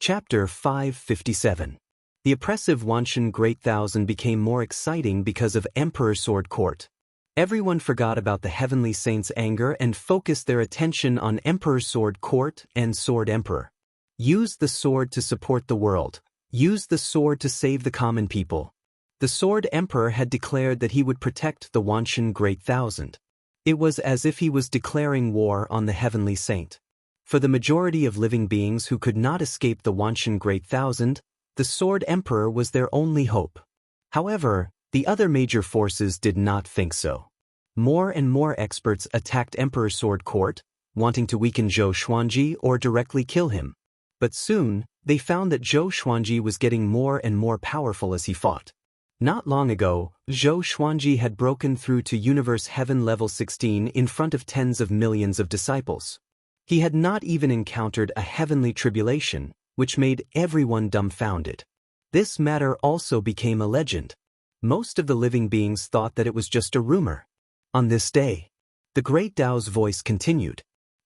Chapter 557. The oppressive Wanshan Great Thousand became more exciting because of Emperor Sword Court. Everyone forgot about the Heavenly Saint's anger and focused their attention on Emperor Sword Court and Sword Emperor. Use the sword to support the world. Use the sword to save the common people. The Sword Emperor had declared that he would protect the Wanshan Great Thousand. It was as if he was declaring war on the Heavenly Saint. For the majority of living beings who could not escape the Wanshan Great Thousand, the Sword Emperor was their only hope. However, the other major forces did not think so. More and more experts attacked Emperor Sword Court, wanting to weaken Zhou Xuanji or directly kill him. But soon, they found that Zhou Xuanji was getting more and more powerful as he fought. Not long ago, Zhou Xuanji had broken through to Universe Heaven Level 16 in front of tens of millions of disciples. He had not even encountered a heavenly tribulation, which made everyone dumbfounded. This matter also became a legend. Most of the living beings thought that it was just a rumor. On this day, the Great Tao's voice continued.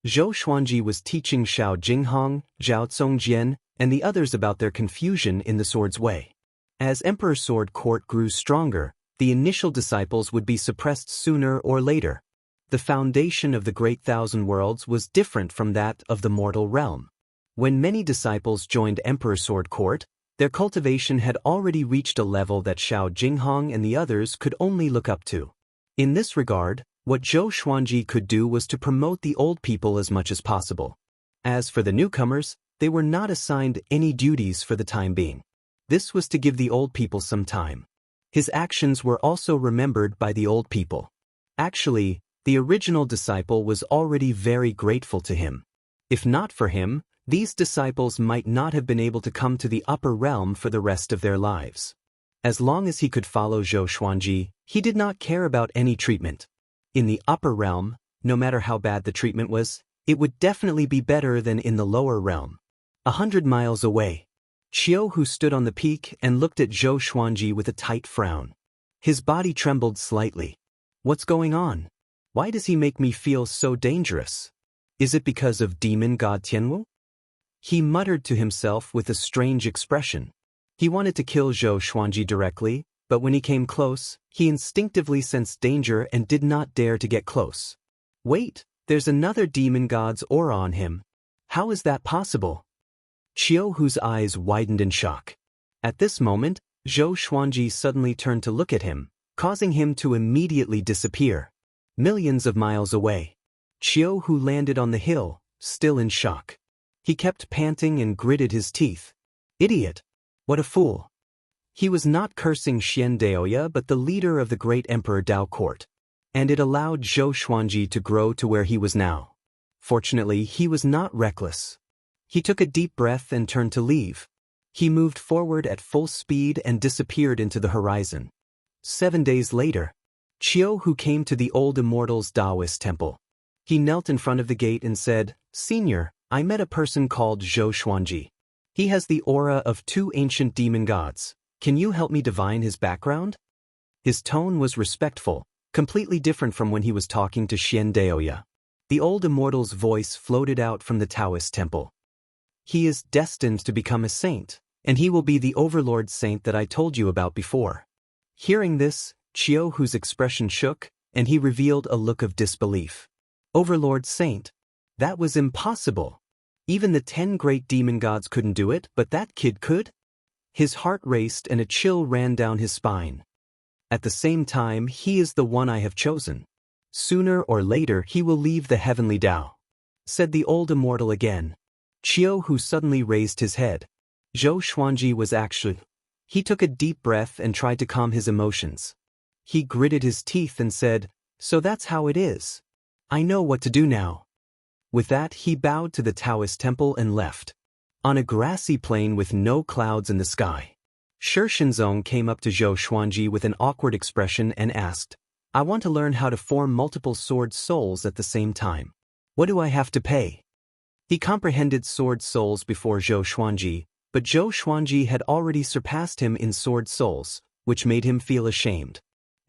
Zhou Xuanji was teaching Xiao Jinghong, Zhao Congjian, and the others about their confusion in the sword's way. As Emperor Sword Court grew stronger, the initial disciples would be suppressed sooner or later. The foundation of the Great Thousand Worlds was different from that of the mortal realm. When many disciples joined Emperor Sword Court, their cultivation had already reached a level that Xiao Jinghong and the others could only look up to. In this regard, what Zhou Xuanji could do was to promote the old people as much as possible. As for the newcomers, they were not assigned any duties for the time being. This was to give the old people some time. His actions were also remembered by the old people. Actually, the original disciple was already very grateful to him. If not for him, these disciples might not have been able to come to the upper realm for the rest of their lives. As long as he could follow Zhou Xuanji, he did not care about any treatment. In the upper realm, no matter how bad the treatment was, it would definitely be better than in the lower realm. 100 miles away, Qiu Hu stood on the peak and looked at Zhou Xuanji with a tight frown. His body trembled slightly. What's going on? Why does he make me feel so dangerous? Is it because of demon god Tianwu? He muttered to himself with a strange expression. He wanted to kill Zhou Xuanji directly, but when he came close, he instinctively sensed danger and did not dare to get close. Wait, there's another demon god's aura on him. How is that possible? Qiu Hu's eyes widened in shock. At this moment, Zhou Xuanji suddenly turned to look at him, causing him to immediately disappear. Millions of miles away, Qiu Hu landed on the hill, still in shock. He kept panting and gritted his teeth. Idiot! What a fool! He was not cursing Xian Daoya but the leader of the great Emperor Dao Court. And it allowed Zhou Xuanji to grow to where he was now. Fortunately, he was not reckless. He took a deep breath and turned to leave. He moved forward at full speed and disappeared into the horizon. 7 days later, Qiu Hu came to the old immortal's Taoist temple. He knelt in front of the gate and said, "Senior, I met a person called Zhou Xuanji. He has the aura of 2 ancient demon gods. Can you help me divine his background?" His tone was respectful, completely different from when he was talking to Xian Daoya. The old immortal's voice floated out from the Taoist temple. He is destined to become a saint, and he will be the overlord saint that I told you about before. Hearing this, Qiu Hu's expression shook, and he revealed a look of disbelief. Overlord Saint? That was impossible. Even the 10 great demon gods couldn't do it, but that kid could? His heart raced and a chill ran down his spine. At the same time, he is the one I have chosen. Sooner or later he will leave the heavenly Tao, said the old immortal again. Qiu Hu suddenly raised his head. Zhou Xuanji was actually... He took a deep breath and tried to calm his emotions. He gritted his teeth and said, "So that's how it is. I know what to do now." With that, he bowed to the Taoist temple and left. On a grassy plain with no clouds in the sky, Shenzong came up to Zhou Xuanji with an awkward expression and asked, "I want to learn how to form multiple sword souls at the same time. What do I have to pay?" He comprehended sword souls before Zhou Xuanji, but Zhou Xuanji had already surpassed him in sword souls, which made him feel ashamed.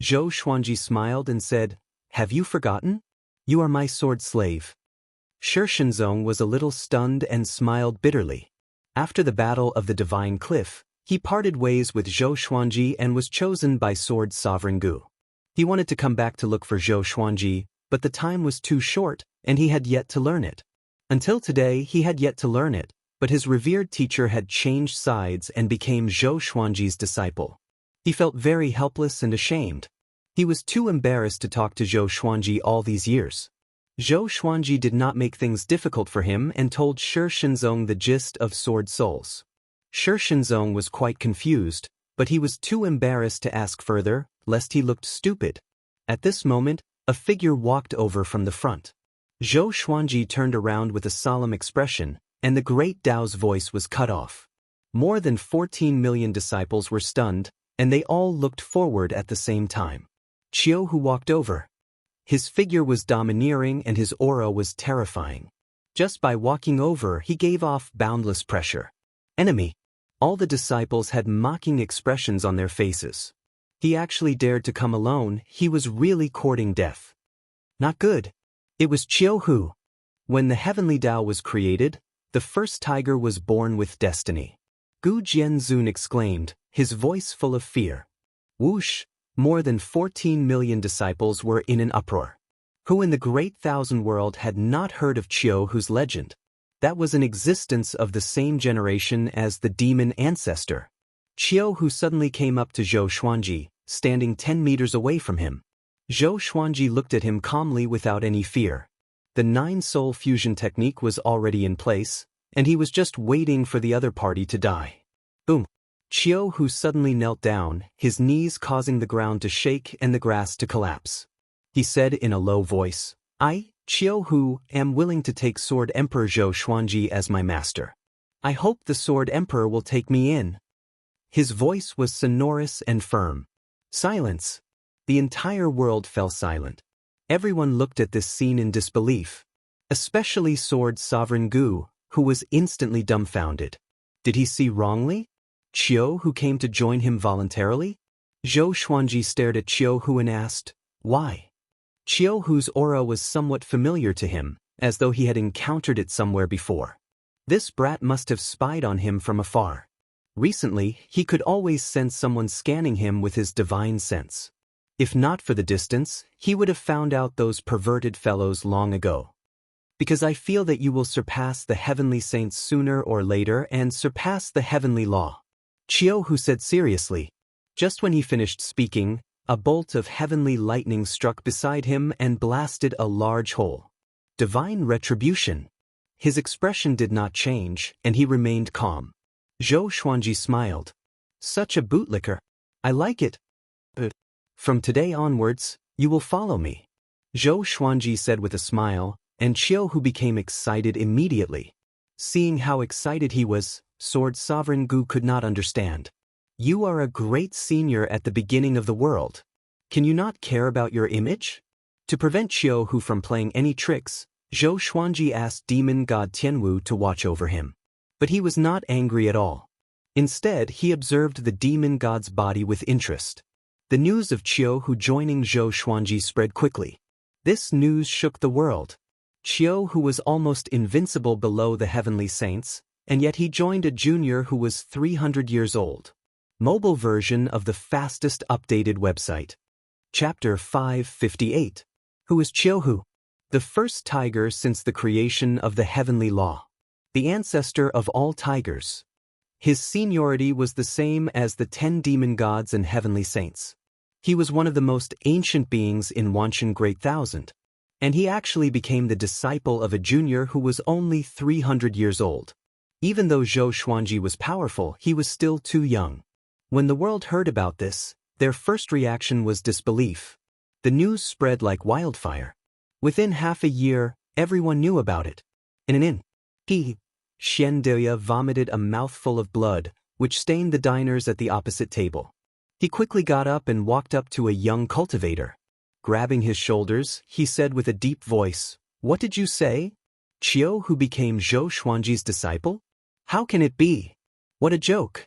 Zhou Xuanji smiled and said, "Have you forgotten? You are my sword slave." Shenzong was a little stunned and smiled bitterly. After the Battle of the Divine Cliff, he parted ways with Zhou Xuanji and was chosen by Sword Sovereign Gu. He wanted to come back to look for Zhou Xuanji, but the time was too short, and he had yet to learn it. Until today, he had yet to learn it, but his revered teacher had changed sides and became Zhou Xuanji's disciple. He felt very helpless and ashamed. He was too embarrassed to talk to Zhou Xuanji all these years. Zhou Xuanji did not make things difficult for him and told Shi Shenzong the gist of Sword Souls. Shi Shenzong was quite confused, but he was too embarrassed to ask further, lest he looked stupid. At this moment, a figure walked over from the front. Zhou Xuanji turned around with a solemn expression, and the great Dao's voice was cut off. More than 14 million disciples were stunned, and they all looked forward at the same time. Qiu Hu walked over. His figure was domineering and his aura was terrifying. Just by walking over, he gave off boundless pressure. Enemy. All the disciples had mocking expressions on their faces. He actually dared to come alone. He was really courting death. Not good. It was Qiu Hu. When the heavenly Tao was created, the first tiger was born with destiny. Gu Jianzun exclaimed, his voice full of fear. Whoosh! More than 14 million disciples were in an uproar. Who in the great thousand world had not heard of Qiu Hu's legend? That was an existence of the same generation as the demon ancestor. Qiu Hu suddenly came up to Zhou Xuanji, standing 10 meters away from him. Zhou Xuanji looked at him calmly without any fear. The 9-soul fusion technique was already in place, and he was just waiting for the other party to die. Boom! Qiu Hu suddenly knelt down, his knees causing the ground to shake and the grass to collapse. He said in a low voice, I, Qiu Hu, am willing to take Sword Emperor Zhou Xuanji as my master. I hope the Sword Emperor will take me in. His voice was sonorous and firm. Silence. The entire world fell silent. Everyone looked at this scene in disbelief. Especially Sword Sovereign Gu, who was instantly dumbfounded. Did he see wrongly? Qiu Hu came to join him voluntarily? Zhou Xuanji stared at Qiu Hu and asked, why? Qiu Hu's aura was somewhat familiar to him, as though he had encountered it somewhere before. This brat must have spied on him from afar. Recently, he could always sense someone scanning him with his divine sense. If not for the distance, he would have found out those perverted fellows long ago. Because I feel that you will surpass the heavenly saints sooner or later and surpass the heavenly law. Qiu Hu said seriously. Just when he finished speaking, a bolt of heavenly lightning struck beside him and blasted a large hole. Divine retribution. His expression did not change, and he remained calm. Zhou Xuanji smiled. Such a bootlicker. I like it. From today onwards, you will follow me. Zhou Xuanji said with a smile, and Qiu Hu became excited immediately. Seeing how excited he was, Sword Sovereign Gu could not understand. You are a great senior at the beginning of the world. Can you not care about your image? To prevent Qiu Hu from playing any tricks, Zhou Xuanji asked demon god Tianwu to watch over him. But he was not angry at all. Instead, he observed the demon god's body with interest. The news of Qiu Hu joining Zhou Xuanji spread quickly. This news shook the world. Qiu Hu was almost invincible below the heavenly saints, and yet he joined a junior who was 300 years old. Mobile version of the fastest updated website. Chapter 558. Who is Qiu Hu? The first tiger since the creation of the heavenly law. The ancestor of all tigers. His seniority was the same as the 10 demon gods and heavenly saints. He was one of the most ancient beings in Wanshan Great Thousand. And he actually became the disciple of a junior who was only 300 years old. Even though Zhou Xuanji was powerful, he was still too young. When the world heard about this, their first reaction was disbelief. The news spread like wildfire. Within half a year, everyone knew about it. In an inn, Xianxia vomited a mouthful of blood, which stained the diners at the opposite table. He quickly got up and walked up to a young cultivator. Grabbing his shoulders, he said with a deep voice, "What did you say? Qiu Hu became Zhou Xuanji's disciple? How can it be? What a joke!"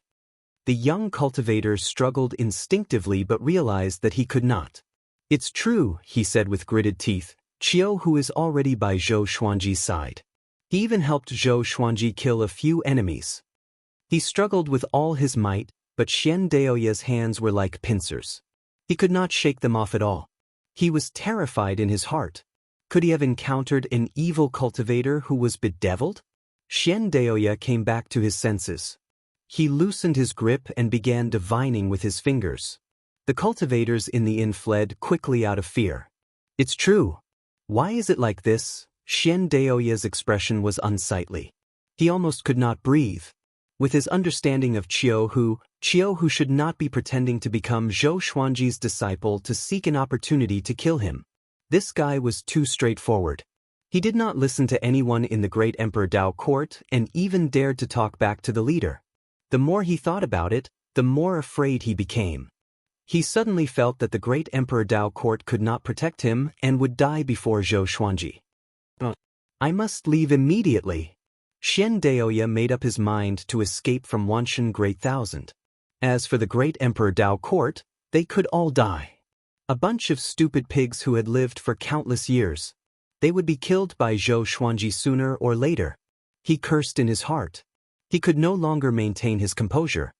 The young cultivator struggled instinctively but realized that he could not. "It's true," he said with gritted teeth. "Qiu Hu is already by Zhou Xuanji's side. He even helped Zhou Xuanji kill a few enemies. He struggled with all his might, but Xianxia's hands were like pincers. He could not shake them off at all. He was terrified in his heart. Could he have encountered an evil cultivator who was bedeviled? Xianxia came back to his senses. He loosened his grip and began divining with his fingers. The cultivators in the inn fled quickly out of fear. It's true. Why is it like this? Xianxia's expression was unsightly. He almost could not breathe. With his understanding of Qiu Hu should not be pretending to become Zhou Xuanji's disciple to seek an opportunity to kill him. This guy was too straightforward. He did not listen to anyone in the great Emperor Dao court and even dared to talk back to the leader. The more he thought about it, the more afraid he became. He suddenly felt that the great Emperor Dao court could not protect him and would die before Zhou Xuanji. I must leave immediately. Xianxia made up his mind to escape from Wanshan Great Thousand. As for the great Emperor Dao court, they could all die. A bunch of stupid pigs who had lived for countless years. They would be killed by Zhou Xuanji sooner or later. He cursed in his heart. He could no longer maintain his composure.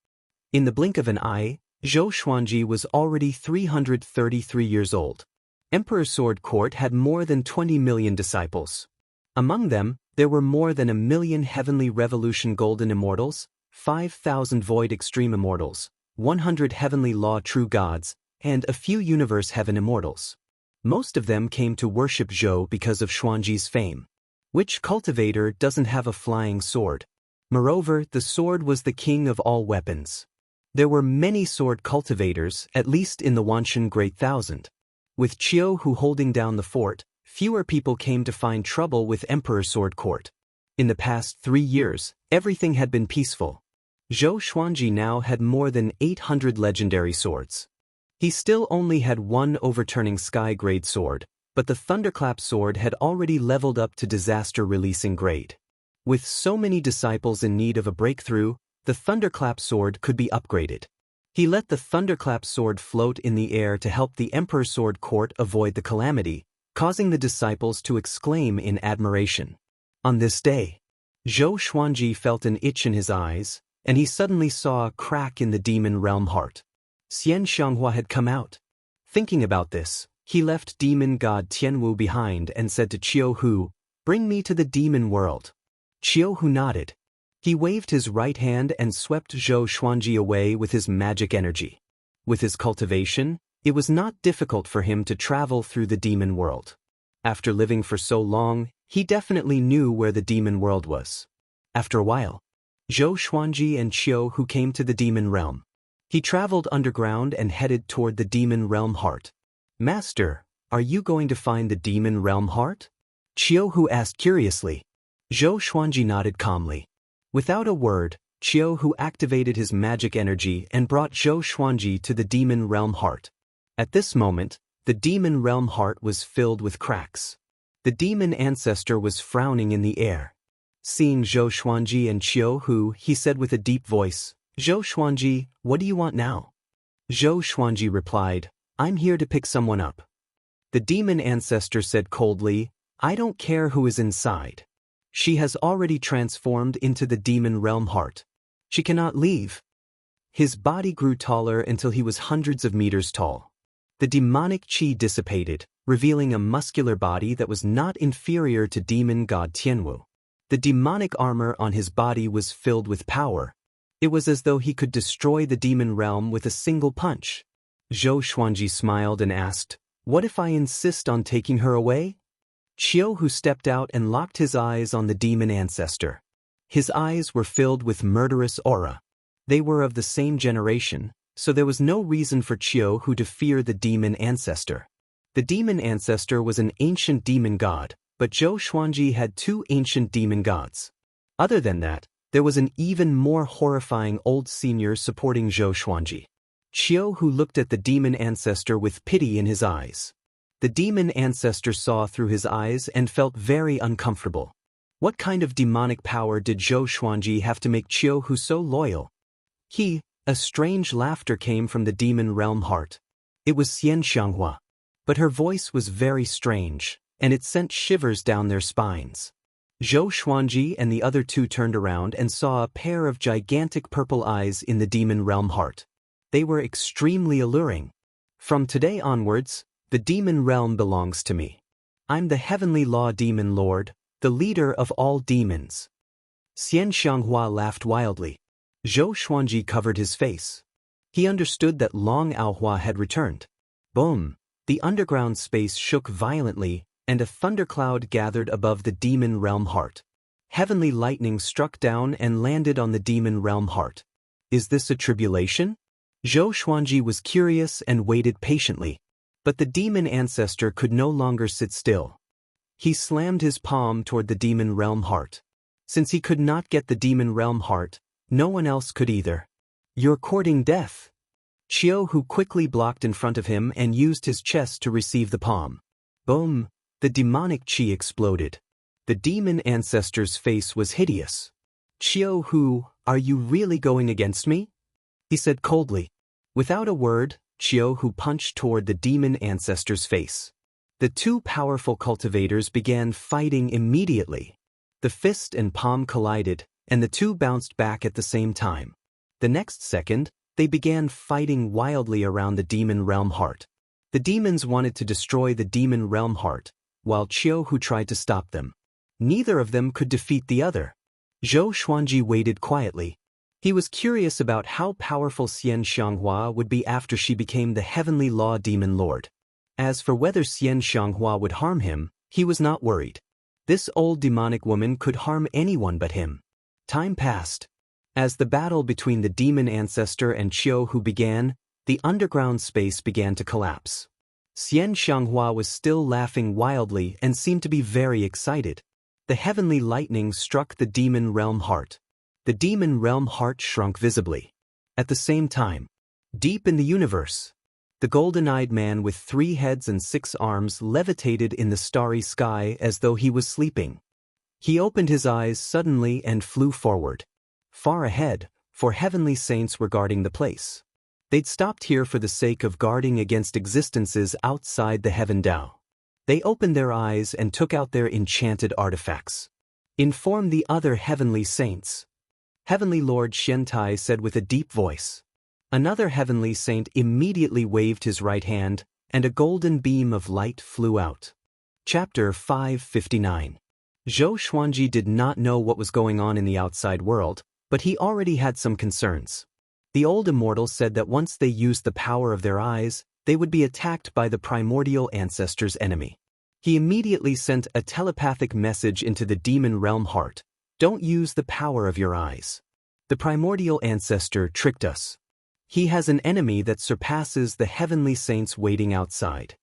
In the blink of an eye, Zhou Xuanji was already 333 years old. Emperor Sword Court had more than 20 million disciples. Among them, there were more than 1 million Heavenly Revolution Golden Immortals, 5,000 Void Extreme Immortals, 100 Heavenly Law True Gods, and a few Universe Heaven Immortals. Most of them came to worship Zhou because of Xuanji's fame. Which cultivator doesn't have a flying sword? Moreover, the sword was the king of all weapons. There were many sword cultivators, at least in the Wanshan Great Thousand. With Qiu Hu holding down the fort, fewer people came to find trouble with Emperor Sword Court. In the past 3 years, everything had been peaceful. Zhou Xuanji now had more than 800 legendary swords. He still only had one overturning sky-grade sword, but the Thunderclap sword had already leveled up to disaster-releasing grade. With so many disciples in need of a breakthrough, the Thunderclap sword could be upgraded. He let the Thunderclap sword float in the air to help the Emperor Sword Court avoid the calamity, causing the disciples to exclaim in admiration. On this day, Zhou Xuanji felt an itch in his eyes, and he suddenly saw a crack in the demon realm heart. Xianxia had come out. Thinking about this, he left demon god Tianwu behind and said to Qiu Hu, "Bring me to the demon world." Qiu Hu nodded. He waved his right hand and swept Zhou Xuanji away with his magic energy. With his cultivation, it was not difficult for him to travel through the demon world. After living for so long, he definitely knew where the demon world was. After a while, Zhou Xuanji and Qiu Hu came to the demon realm. He traveled underground and headed toward the demon realm heart. "Master, are you going to find the demon realm heart?" Qiu Hu asked curiously. Zhou Xuanji nodded calmly. Without a word, Qiu Hu activated his magic energy and brought Zhou Xuanji to the demon realm heart. At this moment, the demon realm heart was filled with cracks. The demon ancestor was frowning in the air. Seeing Zhou Xuanji and Qiu Hu, he said with a deep voice, "Zhou Xuanji, what do you want now?" Zhou Xuanji replied, "I'm here to pick someone up." The demon ancestor said coldly, "I don't care who is inside. She has already transformed into the demon realm heart. She cannot leave." His body grew taller until he was hundreds of meters tall. The demonic qi dissipated, revealing a muscular body that was not inferior to demon god Tianwu. The demonic armor on his body was filled with power. It was as though he could destroy the demon realm with a single punch. Zhou Xuanji smiled and asked, "What if I insist on taking her away?" Qiu Hu stepped out and locked his eyes on the demon ancestor. His eyes were filled with murderous aura. They were of the same generation, so there was no reason for Qiu Hu to fear the demon ancestor. The demon ancestor was an ancient demon god, but Zhou Xuanji had 2 ancient demon gods. Other than that, there was an even more horrifying old senior supporting Zhou Xuanji. Qiu Hu looked at the demon ancestor with pity in his eyes. The demon ancestor saw through his eyes and felt very uncomfortable. What kind of demonic power did Zhou Xuanji have to make Qiu Hu so loyal? A strange laughter came from the demon realm heart. It was Xianxia, but her voice was very strange, and it sent shivers down their spines. Zhou Xuanji and the other two turned around and saw a pair of gigantic purple eyes in the demon realm heart. They were extremely alluring. From today onwards, the demon realm belongs to me. I'm the heavenly law demon lord, the leader of all demons. Xianxia laughed wildly. Zhou Xuanji covered his face. He understood that Long Aohua had returned. Boom! The underground space shook violently, and a thundercloud gathered above the demon realm heart. Heavenly lightning struck down and landed on the demon realm heart. Is this a tribulation? Zhou Xuanji was curious and waited patiently. But the demon ancestor could no longer sit still. He slammed his palm toward the demon realm heart. Since he could not get the demon realm heart, no one else could either. You're courting death. Qiu Hu quickly blocked in front of him and used his chest to receive the palm. Boom! The demonic qi exploded. The demon ancestor's face was hideous. Qiu Hu, are you really going against me? He said coldly. Without a word, Qiu Hu punched toward the demon ancestor's face. The two powerful cultivators began fighting immediately. The fist and palm collided, and the two bounced back at the same time. The next second, they began fighting wildly around the demon realm heart. The demons wanted to destroy the demon realm heart, while Qiu Hu tried to stop them. Neither of them could defeat the other. Zhou Xuanji waited quietly. He was curious about how powerful Xianxia would be after she became the heavenly law demon lord. As for whether Xianxia would harm him, he was not worried. This old demonic woman could harm anyone but him. Time passed. As the battle between the demon ancestor and Qiu Hu began, the underground space began to collapse. Xianxia was still laughing wildly and seemed to be very excited. The heavenly lightning struck the demon realm heart. The demon realm heart shrunk visibly. At the same time, deep in the universe, the golden-eyed man with 3 heads and 6 arms levitated in the starry sky as though he was sleeping. He opened his eyes suddenly and flew forward. Far ahead, for heavenly saints were guarding the place. They'd stopped here for the sake of guarding against existences outside the heaven Dao. They opened their eyes and took out their enchanted artifacts. Inform the other heavenly saints. Heavenly Lord Xiantai said with a deep voice. Another heavenly saint immediately waved his right hand, and a golden beam of light flew out. Chapter 559. Zhou Xuanji did not know what was going on in the outside world, but he already had some concerns. The old immortal said that once they used the power of their eyes, they would be attacked by the primordial ancestor's enemy. He immediately sent a telepathic message into the demon realm heart. Don't use the power of your eyes. The primordial ancestor tricked us. He has an enemy that surpasses the heavenly saints waiting outside.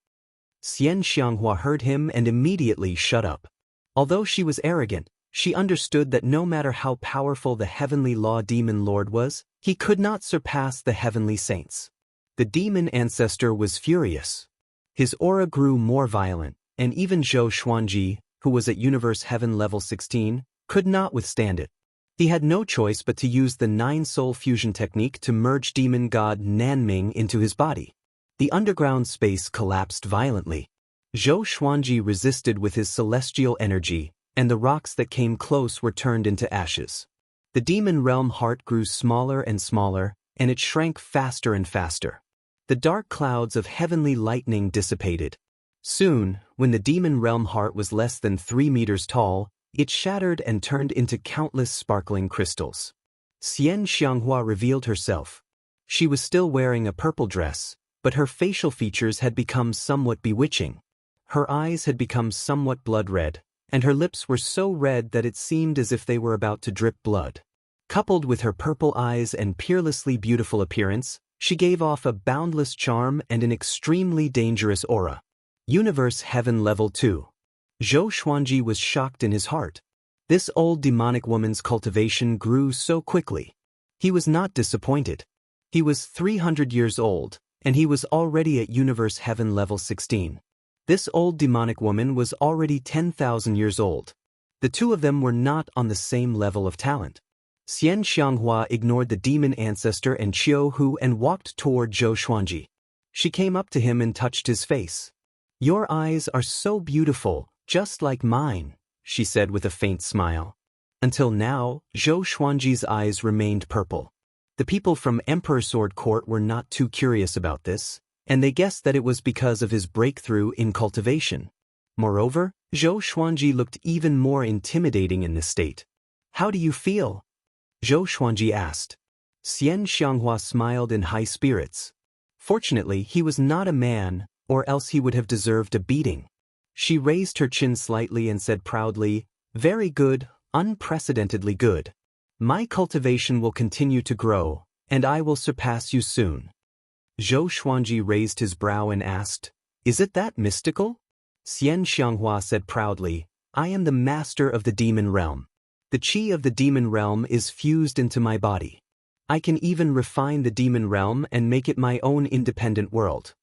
Xianxia heard him and immediately shut up. Although she was arrogant, she understood that no matter how powerful the heavenly law demon lord was, he could not surpass the heavenly saints. The demon ancestor was furious. His aura grew more violent, and even Zhou Xuanji, who was at Universe Heaven level 16, could not withstand it. He had no choice but to use the 9-soul fusion technique to merge demon god Nanming into his body. The underground space collapsed violently. Zhou Xuanji resisted with his celestial energy, and the rocks that came close were turned into ashes. The demon realm heart grew smaller and smaller, and it shrank faster and faster. The dark clouds of heavenly lightning dissipated. Soon, when the demon realm heart was less than 3 meters tall, it shattered and turned into countless sparkling crystals. Xianxia revealed herself. She was still wearing a purple dress, but her facial features had become somewhat bewitching. Her eyes had become somewhat blood red, and her lips were so red that it seemed as if they were about to drip blood. Coupled with her purple eyes and peerlessly beautiful appearance, she gave off a boundless charm and an extremely dangerous aura. Universe Heaven Level 2. Zhou Xuanji was shocked in his heart. This old demonic woman's cultivation grew so quickly. He was not disappointed. He was 300 years old, and he was already at Universe Heaven Level 16. This old demonic woman was already 10,000 years old. The two of them were not on the same level of talent. Xianxia ignored the demon ancestor and Qiu Hu and walked toward Zhou Xuanji. She came up to him and touched his face. Your eyes are so beautiful, just like mine, she said with a faint smile. Until now, Zhou Xuanji's eyes remained purple. The people from Emperor Sword Court were not too curious about this, and they guessed that it was because of his breakthrough in cultivation. Moreover, Zhou Xuanji looked even more intimidating in this state. "How do you feel?" Zhou Xuanji asked. Xianxia smiled in high spirits. Fortunately, he was not a man, or else he would have deserved a beating. She raised her chin slightly and said proudly, "Very good, unprecedentedly good. My cultivation will continue to grow, and I will surpass you soon." Zhou Xuanji raised his brow and asked, "Is it that mystical?" Xianxia said proudly, "I am the master of the demon realm. The qi of the demon realm is fused into my body. I can even refine the demon realm and make it my own independent world."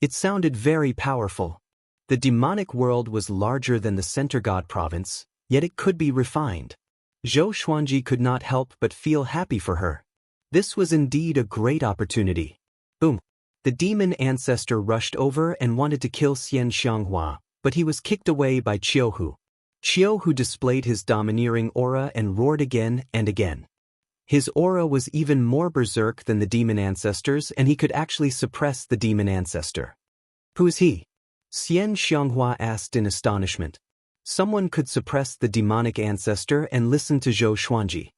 It sounded very powerful. The demonic world was larger than the center god province, yet it could be refined. Zhou Xuanji could not help but feel happy for her. This was indeed a great opportunity. Boom! The demon ancestor rushed over and wanted to kill Xianxia, but he was kicked away by Qiuhu. Qiuhu displayed his domineering aura and roared again and again. His aura was even more berserk than the demon ancestor's, and he could actually suppress the demon ancestor. "Who is he?" Xianxia asked in astonishment. Someone could suppress the demonic ancestor and listen to Zhou Xuanji.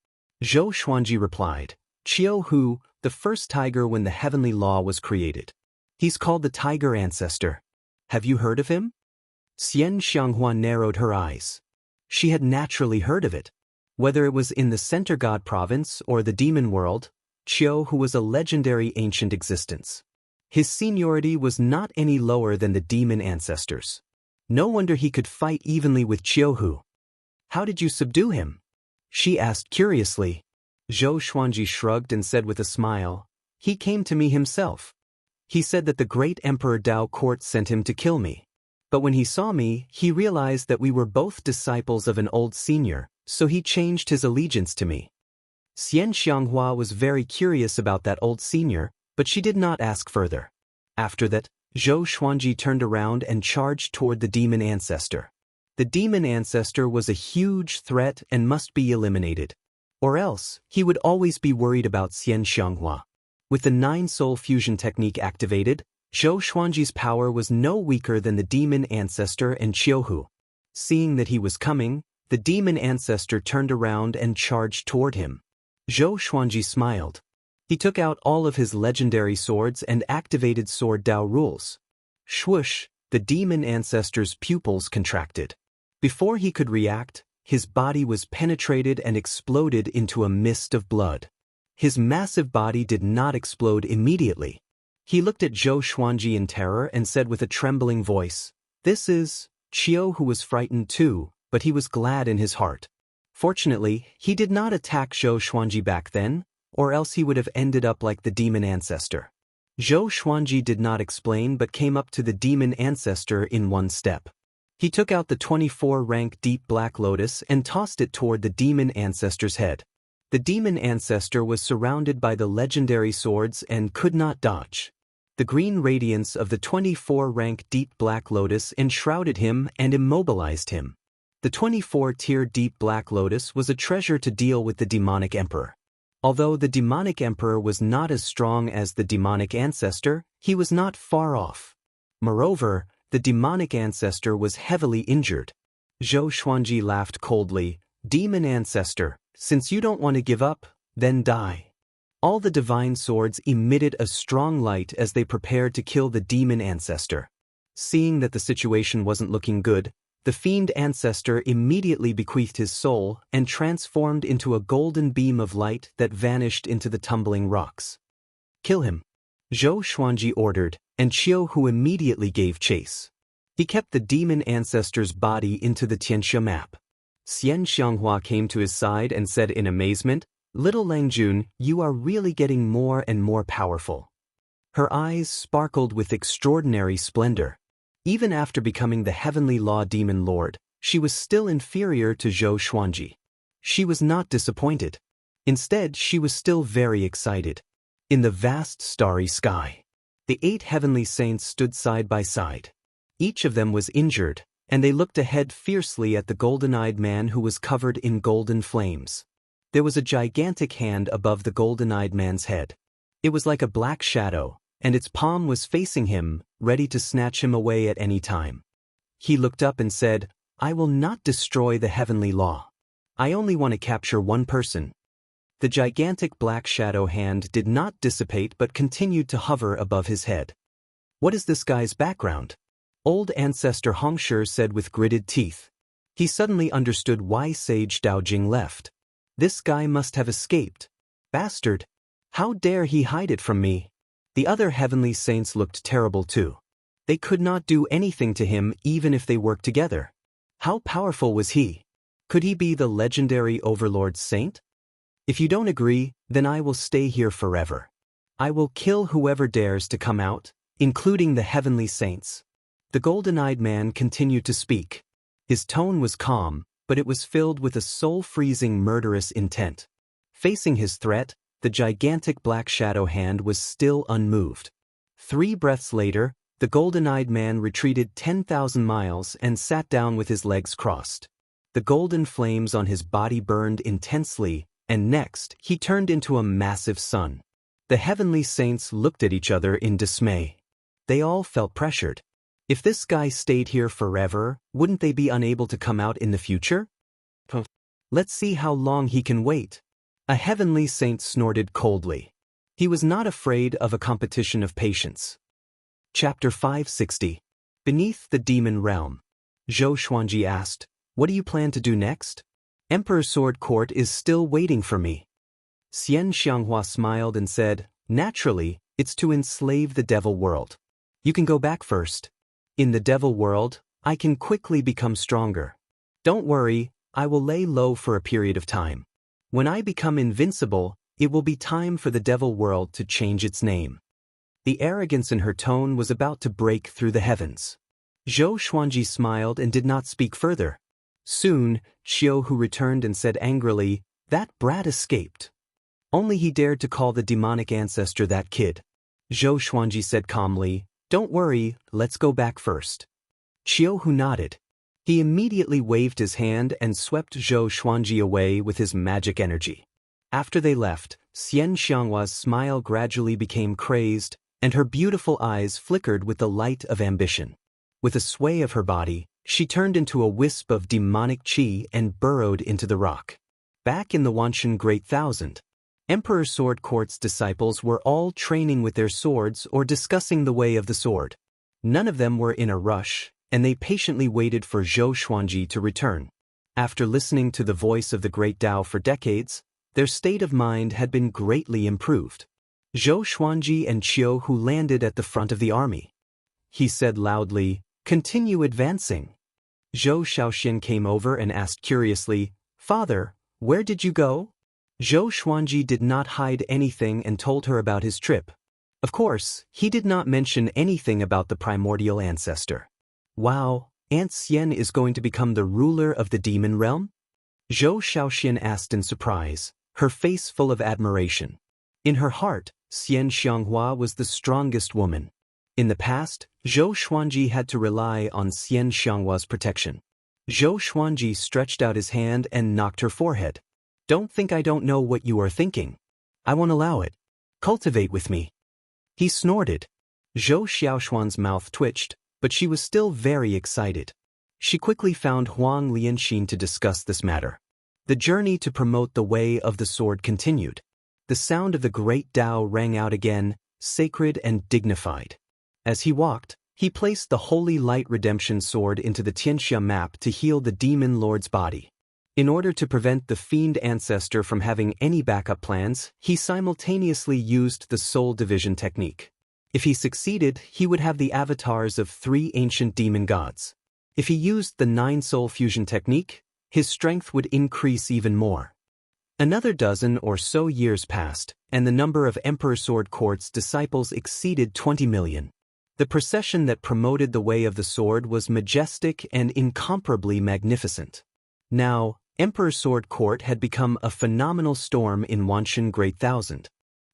Zhou Xuanji replied, "Qiuhu, the first tiger when the heavenly law was created. He's called the tiger ancestor. Have you heard of him?" Xianxia narrowed her eyes. She had naturally heard of it. Whether it was in the center god province or the demon world, Qiuhu was a legendary ancient existence. His seniority was not any lower than the demon ancestors. No wonder he could fight evenly with Qiuhu. "How did you subdue him?" she asked curiously. Zhou Xuanji shrugged and said with a smile, "He came to me himself. He said that the great Emperor Dao Court sent him to kill me. But when he saw me, he realized that we were both disciples of an old senior, so he changed his allegiance to me." Xianxia was very curious about that old senior, but she did not ask further. After that, Zhou Xuanji turned around and charged toward the demon ancestor. The demon ancestor was a huge threat and must be eliminated. Or else, he would always be worried about Xianxia. With the 9-soul fusion technique activated, Zhou Xuanji's power was no weaker than the demon ancestor and Qiuhu. Seeing that he was coming, the demon ancestor turned around and charged toward him. Zhou Xuanji smiled. He took out all of his legendary swords and activated Sword Dao rules. Swoosh! The demon ancestor's pupils contracted. Before he could react, his body was penetrated and exploded into a mist of blood. His massive body did not explode immediately. He looked at Zhou Xuanji in terror and said with a trembling voice, "This is..." Qiuhu was frightened too, but he was glad in his heart. Fortunately, he did not attack Zhou Xuanji back then, or else he would have ended up like the demon ancestor. Zhou Xuanji did not explain but came up to the demon ancestor in one step. He took out the 24-rank deep black lotus and tossed it toward the demon ancestor's head. The demon ancestor was surrounded by the legendary swords and could not dodge. The green radiance of the 24-rank deep black lotus enshrouded him and immobilized him. The 24-tier deep black lotus was a treasure to deal with the demonic emperor. Although the demonic emperor was not as strong as the demonic ancestor, he was not far off. Moreover, the demonic ancestor was heavily injured. Zhou Xuanji laughed coldly, "Demon ancestor, since you don't want to give up, then die." All the divine swords emitted a strong light as they prepared to kill the demon ancestor. Seeing that the situation wasn't looking good, the fiend ancestor immediately bequeathed his soul and transformed into a golden beam of light that vanished into the tumbling rocks. "Kill him," Zhou Xuanji ordered, and Qiuhu immediately gave chase. He kept the demon ancestor's body into the Xianxia map. Xianxia came to his side and said in amazement, "Little Langjun, you are really getting more and more powerful." Her eyes sparkled with extraordinary splendor. Even after becoming the heavenly law demon lord, she was still inferior to Zhou Xuanji. She was not disappointed. Instead, she was still very excited. In the vast starry sky, the 8 heavenly saints stood side by side. Each of them was injured, and they looked ahead fiercely at the golden-eyed man who was covered in golden flames. There was a gigantic hand above the golden-eyed man's head. It was like a black shadow, and its palm was facing him, ready to snatch him away at any time. He looked up and said, "I will not destroy the heavenly law. I only want to capture one person." The gigantic black shadow hand did not dissipate but continued to hover above his head. "What is this guy's background?" Old ancestor Hongshi said with gritted teeth. He suddenly understood why Sage Daojing left. This guy must have escaped. Bastard! How dare he hide it from me? The other heavenly saints looked terrible too. They could not do anything to him even if they worked together. How powerful was he? Could he be the legendary Overlord Saint? "If you don't agree, then I will stay here forever. I will kill whoever dares to come out, including the heavenly saints." The golden-eyed man continued to speak. His tone was calm, but it was filled with a soul-freezing murderous intent. Facing his threat, the gigantic black shadow hand was still unmoved. 3 breaths later, the golden-eyed man retreated 10,000 miles and sat down with his legs crossed. The golden flames on his body burned intensely, and next, he turned into a massive sun. The heavenly saints looked at each other in dismay. They all felt pressured. If this guy stayed here forever, wouldn't they be unable to come out in the future? Let's see how long he can wait. A heavenly saint snorted coldly. He was not afraid of a competition of patience. Chapter 560. Beneath the Demon Realm. Zhou Xuanji asked, "What do you plan to do next?" "Emperor Sword Court is still waiting for me." Xianxia smiled and said, "Naturally, it's to enslave the devil world. You can go back first. In the devil world, I can quickly become stronger. Don't worry, I will lay low for a period of time. When I become invincible, it will be time for the devil world to change its name." The arrogance in her tone was about to break through the heavens. Zhou Xuanji smiled and did not speak further. Soon, Xiu Hu returned and said angrily, "That brat escaped. Only he dared to call the demonic ancestor that kid." Zhou Xuanji said calmly, "Don't worry, let's go back first." Xiu Hu nodded. He immediately waved his hand and swept Zhou Xuanji away with his magic energy. After they left, Xianxia's smile gradually became crazed, and her beautiful eyes flickered with the light of ambition. With a sway of her body, she turned into a wisp of demonic qi and burrowed into the rock. Back in the Wanshan Great Thousand, Emperor Sword Court's disciples were all training with their swords or discussing the way of the sword. None of them were in a rush, and they patiently waited for Zhou Xuanji to return. After listening to the voice of the Great Tao for decades, their state of mind had been greatly improved. Zhou Xuanji and Qiu Hu landed at the front of the army. He said loudly, "Continue advancing." Zhou Shaoxian came over and asked curiously, "Father, where did you go?" Zhou Xuanji did not hide anything and told her about his trip. Of course, he did not mention anything about the primordial ancestor. "Wow, Aunt Xian is going to become the ruler of the demon realm?" Zhou Shaoxian asked in surprise, her face full of admiration. In her heart, Xianxia was the strongest woman. In the past, Zhou Xuanji had to rely on Xianxia's protection. Zhou Xuanji stretched out his hand and knocked her forehead. "Don't think I don't know what you are thinking. I won't allow it. Cultivate with me." He snorted. Zhou Xiaoxuan's mouth twitched, but she was still very excited. She quickly found Huang Lianxin to discuss this matter. The journey to promote the way of the sword continued. The sound of the great Tao rang out again, sacred and dignified. As he walked, he placed the Holy Light Redemption Sword into the Xianxia map to heal the demon lord's body. In order to prevent the fiend ancestor from having any backup plans, he simultaneously used the soul division technique. If he succeeded, he would have the avatars of 3 ancient demon gods. If he used the 9-soul fusion technique, his strength would increase even more. Another dozen or so years passed, and the number of Emperor Sword Court's disciples exceeded 20 million. The procession that promoted the way of the sword was majestic and incomparably magnificent. Now, Emperor Sword Court had become a phenomenal storm in Wanshan Great Thousand.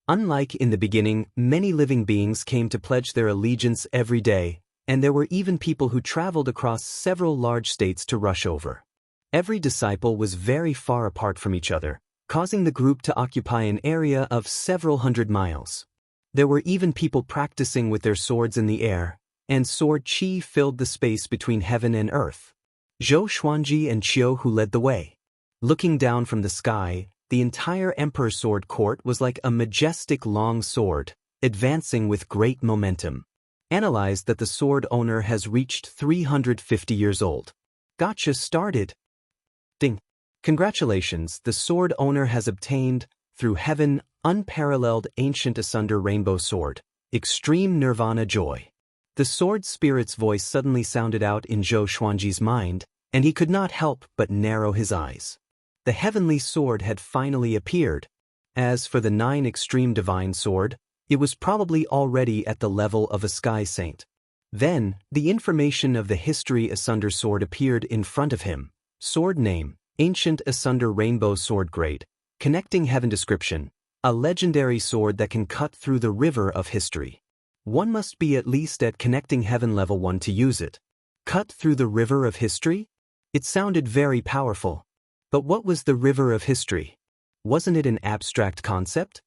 Unlike in the beginning, many living beings came to pledge their allegiance every day, and there were even people who traveled across several large states to rush over. Every disciple was very far apart from each other, causing the group to occupy an area of several hundred miles. There were even people practicing with their swords in the air, and sword chi filled the space between heaven and earth. Zhou Xuanji and Qiu who led the way. Looking down from the sky, the entire Emperor Sword Court was like a majestic long sword, advancing with great momentum. Analyzed that the sword owner has reached 350 years old. Gotcha started. Ding. Congratulations, the sword owner has obtained, through heaven, unparalleled ancient asunder rainbow sword. Extreme nirvana joy. The sword spirit's voice suddenly sounded out in Zhou Xuanji's mind, and he could not help but narrow his eyes. The heavenly sword had finally appeared. As for the 9 extreme divine sword, it was probably already at the level of a sky saint. Then, the information of the history asunder sword appeared in front of him. Sword name, ancient asunder rainbow sword grade. Connecting heaven description, a legendary sword that can cut through the river of history. One must be at least at connecting heaven level 1 to use it. Cut through the river of history? It sounded very powerful. But what was the river of history? Wasn't it an abstract concept?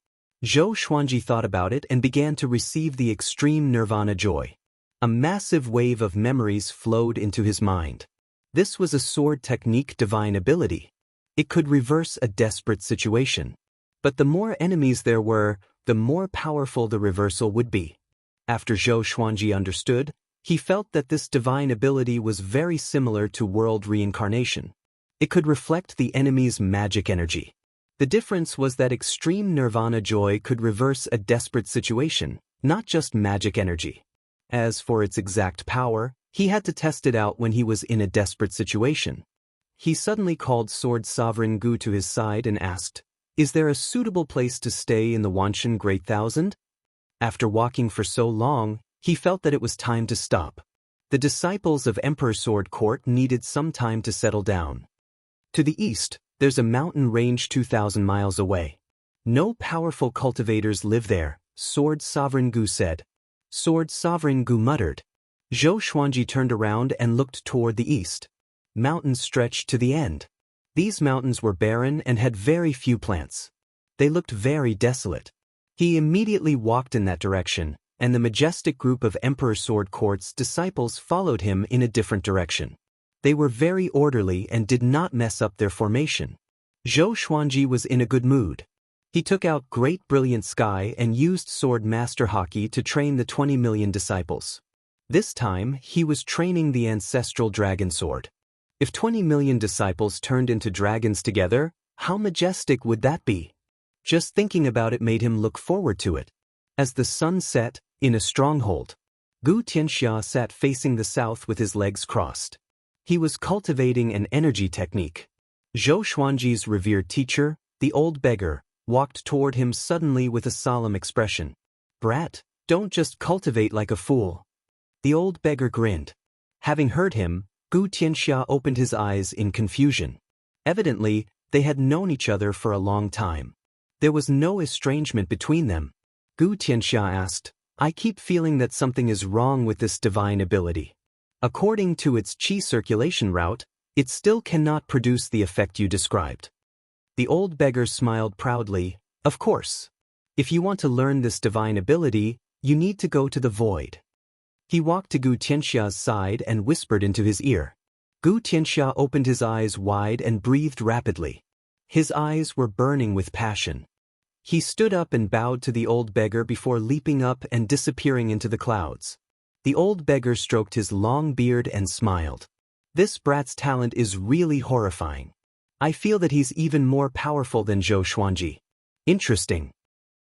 Zhou Xuanji thought about it and began to receive the extreme nirvana joy. A massive wave of memories flowed into his mind. This was a sword technique divine ability. It could reverse a desperate situation. But the more enemies there were, the more powerful the reversal would be. After Zhou Xuanji understood, he felt that this divine ability was very similar to world reincarnation. It could reflect the enemy's magic energy. The difference was that extreme nirvana joy could reverse a desperate situation, not just magic energy. As for its exact power, he had to test it out when he was in a desperate situation. He suddenly called Sword Sovereign Gu to his side and asked, "Is there a suitable place to stay in the Wanshan Great Thousand?" After walking for so long, he felt that it was time to stop. The disciples of Emperor Sword Court needed some time to settle down. To the east, there's a mountain range 2,000 miles away. No powerful cultivators live there, Sword Sovereign Gu said. Sword Sovereign Gu muttered. Zhou Xuanji turned around and looked toward the east. Mountains stretched to the end. These mountains were barren and had very few plants. They looked very desolate. He immediately walked in that direction, and the majestic group of Emperor Sword Court's disciples followed him in a different direction. They were very orderly and did not mess up their formation. Zhou Xuanji was in a good mood. He took out Great Brilliant Sky and used Sword Master Haki to train the 20 million disciples. This time, he was training the ancestral dragon sword. If 20 million disciples turned into dragons together, how majestic would that be? Just thinking about it made him look forward to it. As the sun set, in a stronghold, Gu Xianxia sat facing the south with his legs crossed. He was cultivating an energy technique. Zhou Xuanji's revered teacher, the old beggar, walked toward him suddenly with a solemn expression. "Brat, don't just cultivate like a fool." The old beggar grinned. Having heard him, Gu Xianxia opened his eyes in confusion. Evidently, they had known each other for a long time. There was no estrangement between them. Gu Xianxia asked, "I keep feeling that something is wrong with this divine ability. According to its qi circulation route, it still cannot produce the effect you described." The old beggar smiled proudly. "Of course. If you want to learn this divine ability, you need to go to the void." He walked to Gu Tianxia's side and whispered into his ear. Gu Tianxia opened his eyes wide and breathed rapidly. His eyes were burning with passion. He stood up and bowed to the old beggar before leaping up and disappearing into the clouds. The old beggar stroked his long beard and smiled. "This brat's talent is really horrifying. I feel that he's even more powerful than Zhou Xuanji. Interesting."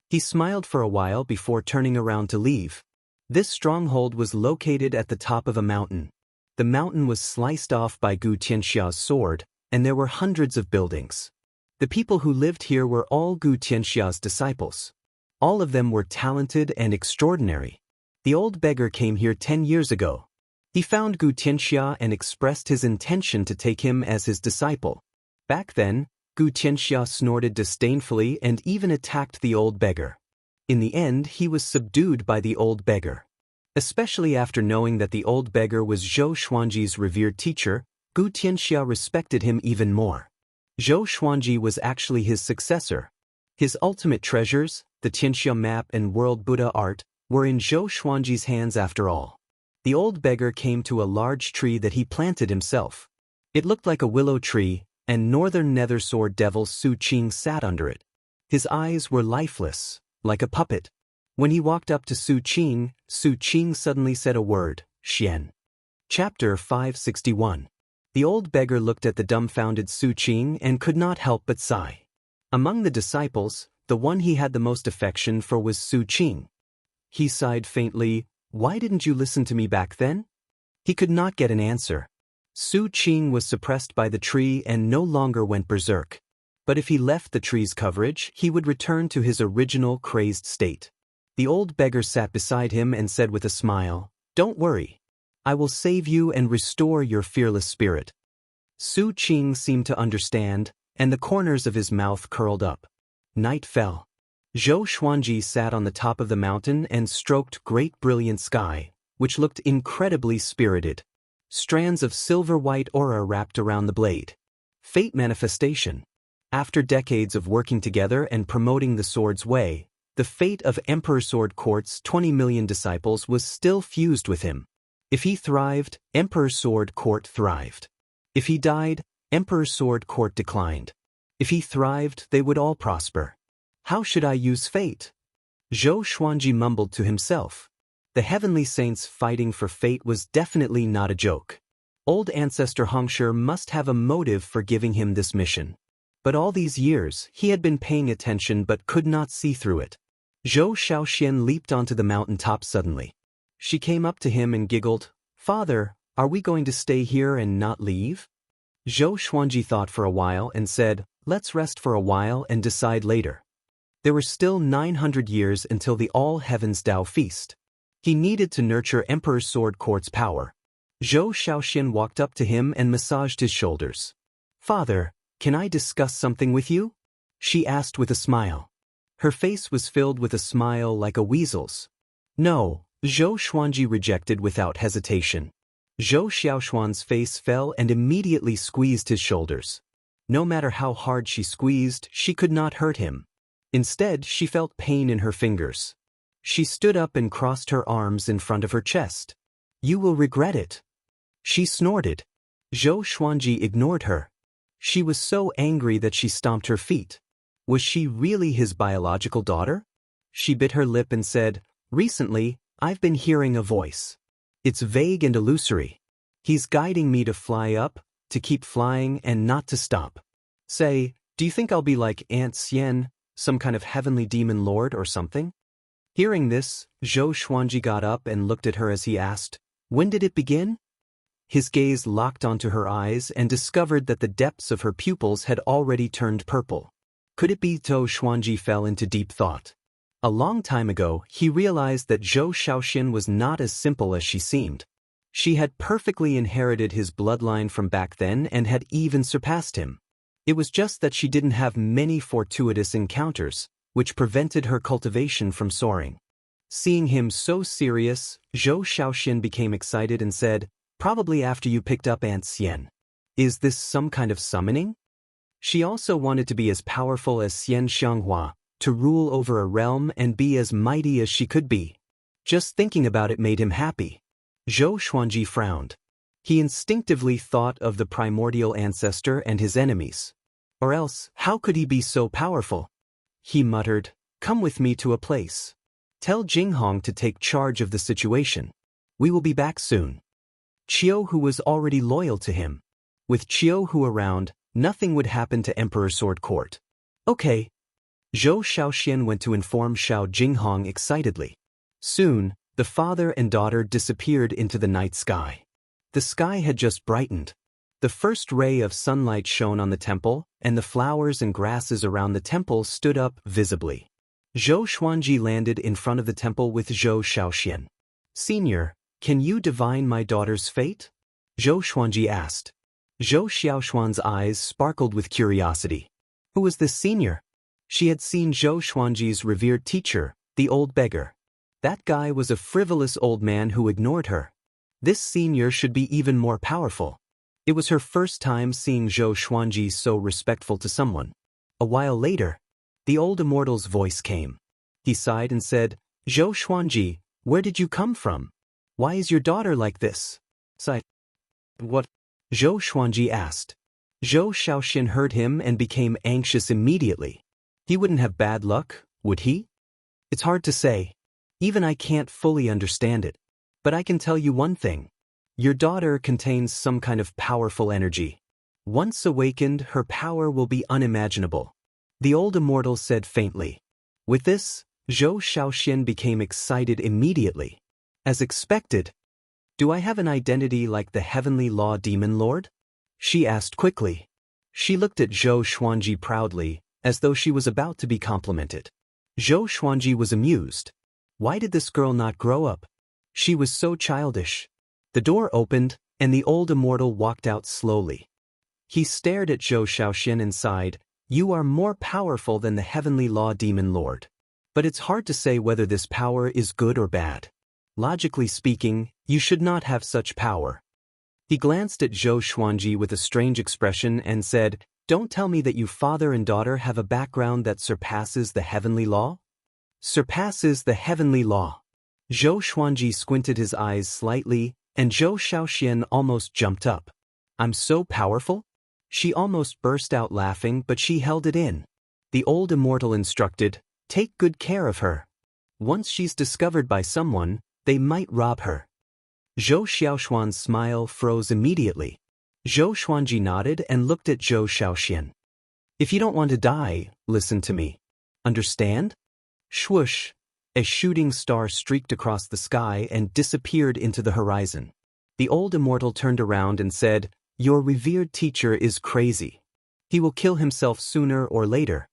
He smiled for a while before turning around to leave. This stronghold was located at the top of a mountain. The mountain was sliced off by Gu Tianxia's sword, and there were hundreds of buildings. The people who lived here were all Gu Tianxia's disciples. All of them were talented and extraordinary. The old beggar came here 10 years ago. He found Gu Tianxia and expressed his intention to take him as his disciple. Back then, Gu Tianxia snorted disdainfully and even attacked the old beggar. In the end, he was subdued by the old beggar. Especially after knowing that the old beggar was Zhou Xuanji's revered teacher, Gu Tianxia respected him even more. Zhou Xuanji was actually his successor. His ultimate treasures, the Tianxia map and World Buddha art, were in Zhou Xuanji's hands after all. The old beggar came to a large tree that he planted himself. It looked like a willow tree, and Northern Nether Sword Devil Su Qing sat under it. His eyes were lifeless, like a puppet. When he walked up to Su Qing suddenly said a word, Xian. Chapter 561. The old beggar looked at the dumbfounded Su Qing and could not help but sigh. Among the disciples, the one he had the most affection for was Su Qing. He sighed faintly, "Why didn't you listen to me back then?" He could not get an answer. Su Qing was suppressed by the tree and no longer went berserk. But if he left the tree's coverage, he would return to his original crazed state. The old beggar sat beside him and said with a smile, "Don't worry. I will save you and restore your fearless spirit." Su Qing seemed to understand, and the corners of his mouth curled up. Night fell. Zhou Xuanji sat on the top of the mountain and stroked great brilliant sky, which looked incredibly spirited. Strands of silver-white aura wrapped around the blade. Fate manifestation. After decades of working together and promoting the sword's way, the fate of Emperor Sword Court's 20 million disciples was still fused with him. If he thrived, Emperor Sword Court thrived. If he died, Emperor Sword Court declined. If he thrived, they would all prosper. How should I use fate? Zhou Xuanji mumbled to himself. The heavenly saints fighting for fate was definitely not a joke. Old ancestor Hongshi must have a motive for giving him this mission. But all these years, he had been paying attention but could not see through it. Zhou Xiaoxian leaped onto the mountaintop suddenly. She came up to him and giggled, "Father, are we going to stay here and not leave?" Zhou Xuanji thought for a while and said, "Let's rest for a while and decide later." There were still 900 years until the All-Heavens Dao Feast. He needed to nurture Emperor Sword Court's power. Zhou Xiaoxian walked up to him and massaged his shoulders. "Father, can I discuss something with you?" she asked with a smile. Her face was filled with a smile like a weasel's. "No," Zhou Xuanji rejected without hesitation. Zhou Xiaoxuan's face fell and immediately squeezed his shoulders. No matter how hard she squeezed, she could not hurt him. Instead, she felt pain in her fingers. She stood up and crossed her arms in front of her chest. "You will regret it." She snorted. Zhou Xuanji ignored her. She was so angry that she stomped her feet. Was she really his biological daughter? She bit her lip and said, "Recently, I've been hearing a voice. It's vague and illusory. He's guiding me to fly up, to keep flying and not to stop. Say, do you think I'll be like Aunt Xian, some kind of heavenly demon lord or something?" Hearing this, Zhou Xuanji got up and looked at her as he asked, "When did it begin?" His gaze locked onto her eyes and discovered that the depths of her pupils had already turned purple. Could it be? Zhou Xuanji fell into deep thought. A long time ago, he realized that Zhou Xiaoxian was not as simple as she seemed. She had perfectly inherited his bloodline from back then and had even surpassed him. It was just that she didn't have many fortuitous encounters, which prevented her cultivation from soaring. Seeing him so serious, Zhou Xiaoxian became excited and said, "Probably after you picked up Aunt Xian. Is this some kind of summoning?" She also wanted to be as powerful as Xianxia, to rule over a realm and be as mighty as she could be. Just thinking about it made him happy. Zhou Xuanji frowned. He instinctively thought of the primordial ancestor and his enemies. Or else, how could he be so powerful? He muttered, "Come with me to a place. Tell Jinghong to take charge of the situation. We will be back soon." Qiuhu was already loyal to him. With Qiuhu around, nothing would happen to Emperor Sword Court. "Okay." Zhou Xiaoxian went to inform Xiao Jinghong excitedly. Soon, the father and daughter disappeared into the night sky. The sky had just brightened. The first ray of sunlight shone on the temple, and the flowers and grasses around the temple stood up visibly. Zhou Xuanji landed in front of the temple with Zhou Xiaoxian. "Senior, can you divine my daughter's fate?" Zhou Xuanji asked. Zhou Xiaoxuan's eyes sparkled with curiosity. Who was this senior? She had seen Zhou Xuanji's revered teacher, the old beggar. That guy was a frivolous old man who ignored her. This senior should be even more powerful. It was her first time seeing Zhou Xuanji so respectful to someone. A while later, the old immortal's voice came. He sighed and said, "Zhou Xuanji, where did you come from? Why is your daughter like this?" Sighed. "What?" Zhou Xuanji asked. Zhou Xiaoxian heard him and became anxious immediately. He wouldn't have bad luck, would he? It's hard to say. Even I can't fully understand it. But I can tell you one thing. Your daughter contains some kind of powerful energy. Once awakened, her power will be unimaginable. The old immortal said faintly. With this, Zhou Xiaoxian became excited immediately. As expected. "Do I have an identity like the Heavenly Law Demon Lord?" she asked quickly. She looked at Zhou Xuanji proudly, as though she was about to be complimented. Zhou Xuanji was amused. Why did this girl not grow up? She was so childish. The door opened, and the old immortal walked out slowly. He stared at Zhou Xiaoxian and sighed, "You are more powerful than the Heavenly Law Demon Lord. But it's hard to say whether this power is good or bad. Logically speaking, you should not have such power." He glanced at Zhou Xuanji with a strange expression and said, "Don't tell me that you father and daughter have a background that surpasses the Heavenly Law?" Surpasses the Heavenly Law. Zhou Xuanji squinted his eyes slightly, and Zhou Xiaoxian almost jumped up. "I'm so powerful?" She almost burst out laughing, but she held it in. The old immortal instructed, "Take good care of her. Once she's discovered by someone, they might rob her." Zhou Xiaoxuan's smile froze immediately. Zhou Xuanji nodded and looked at Zhou Xiaoxian. "If you don't want to die, listen to me. Understand?" Swoosh! A shooting star streaked across the sky and disappeared into the horizon. The old immortal turned around and said, "Your revered teacher is crazy. He will kill himself sooner or later."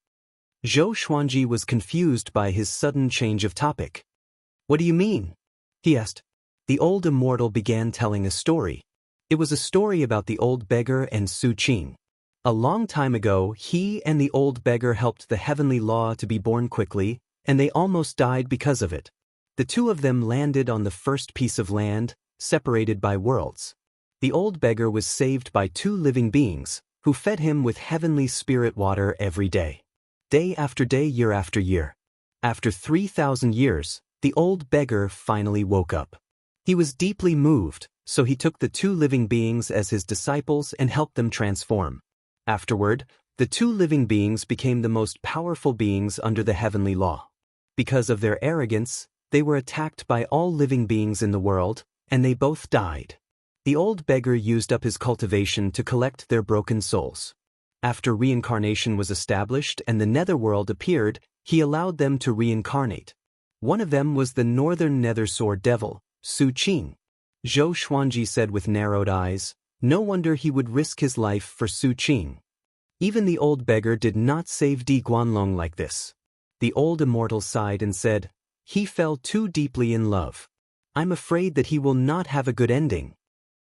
Zhou Xuanji was confused by his sudden change of topic. "What do you mean?" he asked. The old immortal began telling a story. It was a story about the old beggar and Su Qing. A long time ago, he and the old beggar helped the Heavenly Law to be born quickly, and they almost died because of it. The two of them landed on the first piece of land, separated by worlds. The old beggar was saved by two living beings, who fed him with heavenly spirit water every day. Day after day, year after year. After 3,000 years, the old beggar finally woke up. He was deeply moved, so he took the two living beings as his disciples and helped them transform. Afterward, the two living beings became the most powerful beings under the Heavenly Law. Because of their arrogance, they were attacked by all living beings in the world, and they both died. The old beggar used up his cultivation to collect their broken souls. After reincarnation was established and the netherworld appeared, he allowed them to reincarnate. One of them was the northern nether sword devil, Su Qing. Zhou Xuanji said with narrowed eyes, "No wonder he would risk his life for Su Qing." Even the old beggar did not save Di Guanlong like this. The old immortal sighed and said, "He fell too deeply in love. I'm afraid that he will not have a good ending."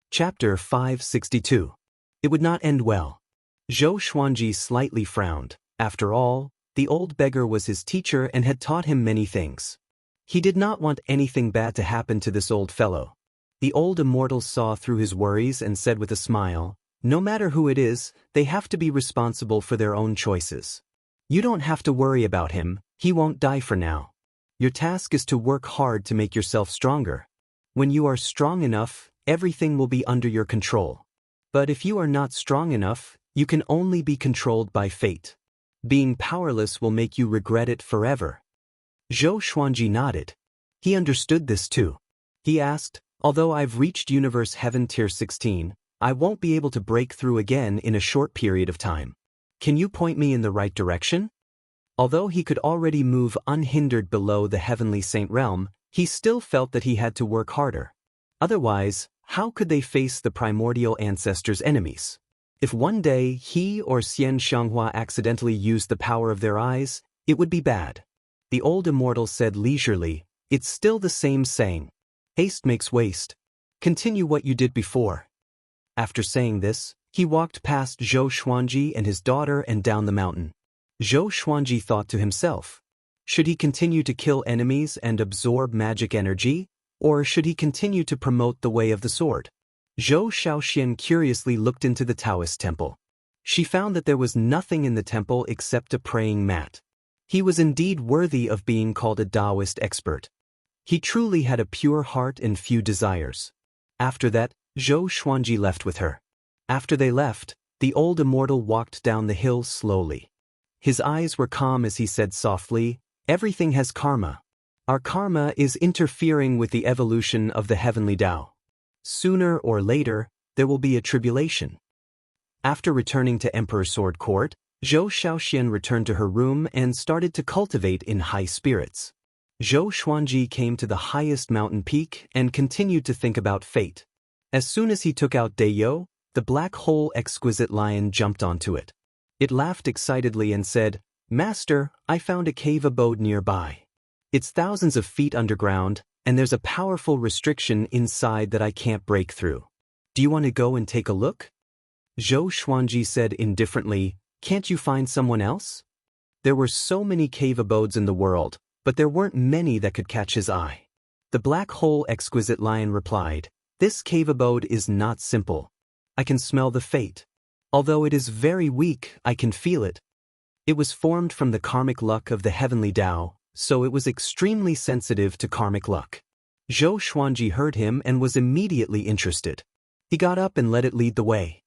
Chapter 562. It would not end well. Zhou Xuanji slightly frowned. After all, the old beggar was his teacher and had taught him many things. He did not want anything bad to happen to this old fellow. The old immortal saw through his worries and said with a smile, "No matter who it is, they have to be responsible for their own choices. You don't have to worry about him, he won't die for now. Your task is to work hard to make yourself stronger. When you are strong enough, everything will be under your control. But if you are not strong enough, you can only be controlled by fate. Being powerless will make you regret it forever." Zhou Xuanji nodded. He understood this too. He asked, "Although I've reached Universe Heaven Tier 16, I won't be able to break through again in a short period of time. Can you point me in the right direction?" Although he could already move unhindered below the Heavenly Saint realm, he still felt that he had to work harder. Otherwise, how could they face the primordial ancestors' enemies? If one day he or Xianxia accidentally used the power of their eyes, it would be bad. The old immortal said leisurely, "It's still the same saying. Haste makes waste. Continue what you did before." After saying this, he walked past Zhou Xuanji and his daughter and down the mountain. Zhou Xuanji thought to himself, Should he continue to kill enemies and absorb magic energy, or should he continue to promote the way of the sword? Zhou Xiaoxian curiously looked into the Taoist temple. She found that there was nothing in the temple except a praying mat. He was indeed worthy of being called a Taoist expert. He truly had a pure heart and few desires. After that, Zhou Xuanji left with her. After they left, the old immortal walked down the hill slowly. His eyes were calm as he said softly, "Everything has karma. Our karma is interfering with the evolution of the heavenly Tao. Sooner or later, there will be a tribulation." After returning to Emperor Sword Court, Zhou Xiaoxian returned to her room and started to cultivate in high spirits. Zhou Xuanji came to the highest mountain peak and continued to think about fate. As soon as he took out Deyo, the black hole exquisite lion jumped onto it. It laughed excitedly and said, "Master, I found a cave abode nearby. It's thousands of feet underground, and there's a powerful restriction inside that I can't break through. Do you want to go and take a look?" Zhou Xuanji said indifferently, "Can't you find someone else?" There were so many cave abodes in the world, but there weren't many that could catch his eye. The black hole exquisite lion replied, "This cave abode is not simple. I can smell the fate. Although it is very weak, I can feel it. It was formed from the karmic luck of the heavenly Tao, so it was extremely sensitive to karmic luck." Zhou Xuanji heard him and was immediately interested. He got up and let it lead the way.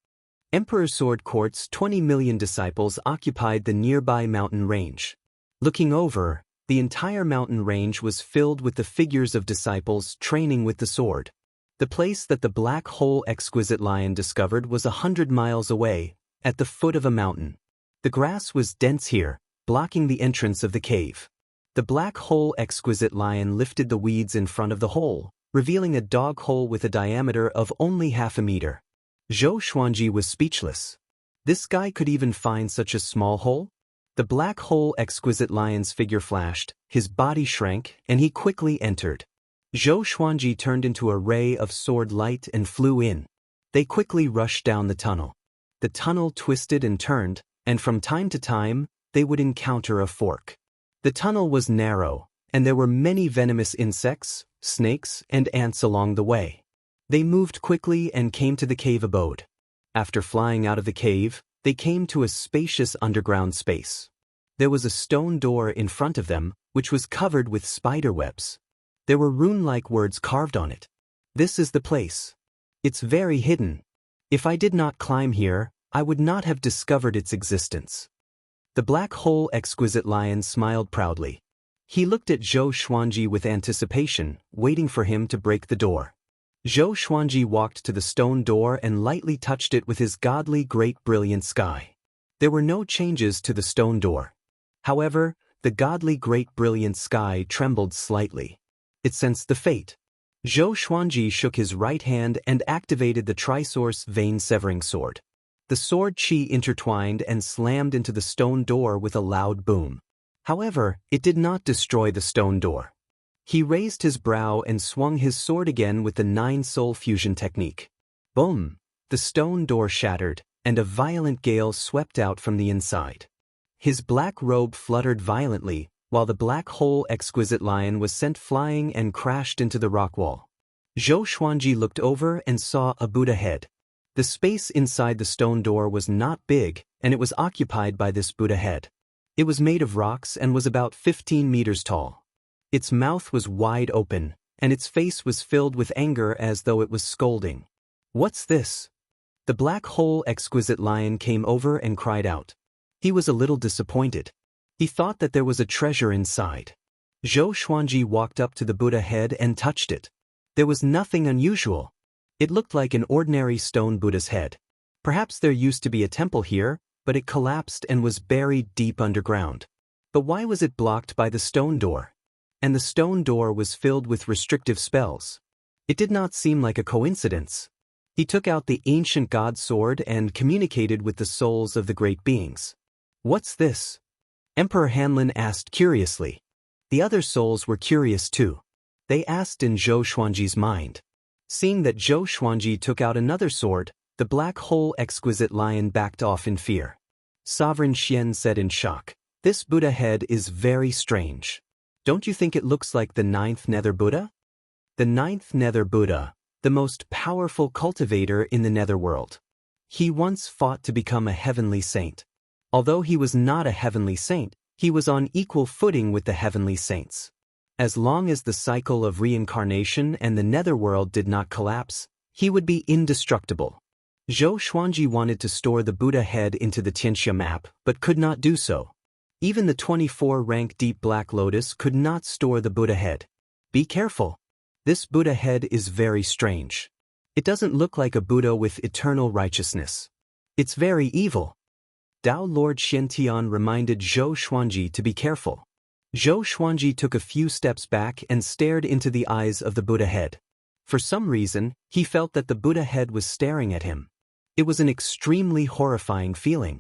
Emperor Sword Court's 20 million disciples occupied the nearby mountain range. Looking over, the entire mountain range was filled with the figures of disciples training with the sword. The place that the black hole exquisite lion discovered was 100 miles away, at the foot of a mountain. The grass was dense here, blocking the entrance of the cave. The black hole exquisite lion lifted the weeds in front of the hole, revealing a dog hole with a diameter of only half a meter. Zhou Xuanji was speechless. This guy could even find such a small hole? The black hole exquisite lion's figure flashed, his body shrank, and he quickly entered. Zhou Xuanji turned into a ray of sword light and flew in. They quickly rushed down the tunnel. The tunnel twisted and turned, and from time to time, they would encounter a fork. The tunnel was narrow, and there were many venomous insects, snakes, and ants along the way. They moved quickly and came to the cave abode. After flying out of the cave, they came to a spacious underground space. There was a stone door in front of them, which was covered with spider webs. There were rune-like words carved on it. "This is the place. It's very hidden. If I did not climb here, I would not have discovered its existence." The black hole exquisite lion smiled proudly. He looked at Zhou Xuanji with anticipation, waiting for him to break the door. Zhou Xuanji walked to the stone door and lightly touched it with his godly great brilliant sky. There were no changes to the stone door. However, the godly great brilliant sky trembled slightly. It sensed the fate. Zhou Xuanji shook his right hand and activated the Trisource vein-severing sword. The sword chi intertwined and slammed into the stone door with a loud boom. However, it did not destroy the stone door. He raised his brow and swung his sword again with the 9-soul fusion technique. Boom! The stone door shattered, and a violent gale swept out from the inside. His black robe fluttered violently, while the black hole exquisite lion was sent flying and crashed into the rock wall. Zhou Xuanji looked over and saw a Buddha head. The space inside the stone door was not big, and it was occupied by this Buddha head. It was made of rocks and was about 15 meters tall. Its mouth was wide open, and its face was filled with anger as though it was scolding. "What's this?" The black hole exquisite lion came over and cried out. He was a little disappointed. He thought that there was a treasure inside. Zhou Xuanji walked up to the Buddha head and touched it. There was nothing unusual. It looked like an ordinary stone Buddha's head. Perhaps there used to be a temple here, but it collapsed and was buried deep underground. But why was it blocked by the stone door? And the stone door was filled with restrictive spells. It did not seem like a coincidence. He took out the ancient god sword and communicated with the souls of the great beings. "What's this?" Emperor Hanlin asked curiously. The other souls were curious too. They asked in Zhou Xuanji's mind. Seeing that Zhou Xuanji took out another sword, the black hole exquisite lion backed off in fear. Sovereign Xian said in shock, This Buddha head is very strange. Don't you think it looks like the 9th Nether Buddha? The 9th Nether Buddha, the most powerful cultivator in the netherworld. He once fought to become a heavenly saint. Although he was not a heavenly saint, he was on equal footing with the heavenly saints. As long as the cycle of reincarnation and the netherworld did not collapse, he would be indestructible. Zhou Xuanji wanted to store the Buddha head into the Xianxia map, but could not do so. Even the 24-rank Deep Black Lotus could not store the Buddha head. Be careful. This Buddha head is very strange. It doesn't look like a Buddha with eternal righteousness. It's very evil. Tao Lord Xiantian reminded Zhou Xuanji to be careful. Zhou Xuanji took a few steps back and stared into the eyes of the Buddha head. For some reason, he felt that the Buddha head was staring at him. It was an extremely horrifying feeling.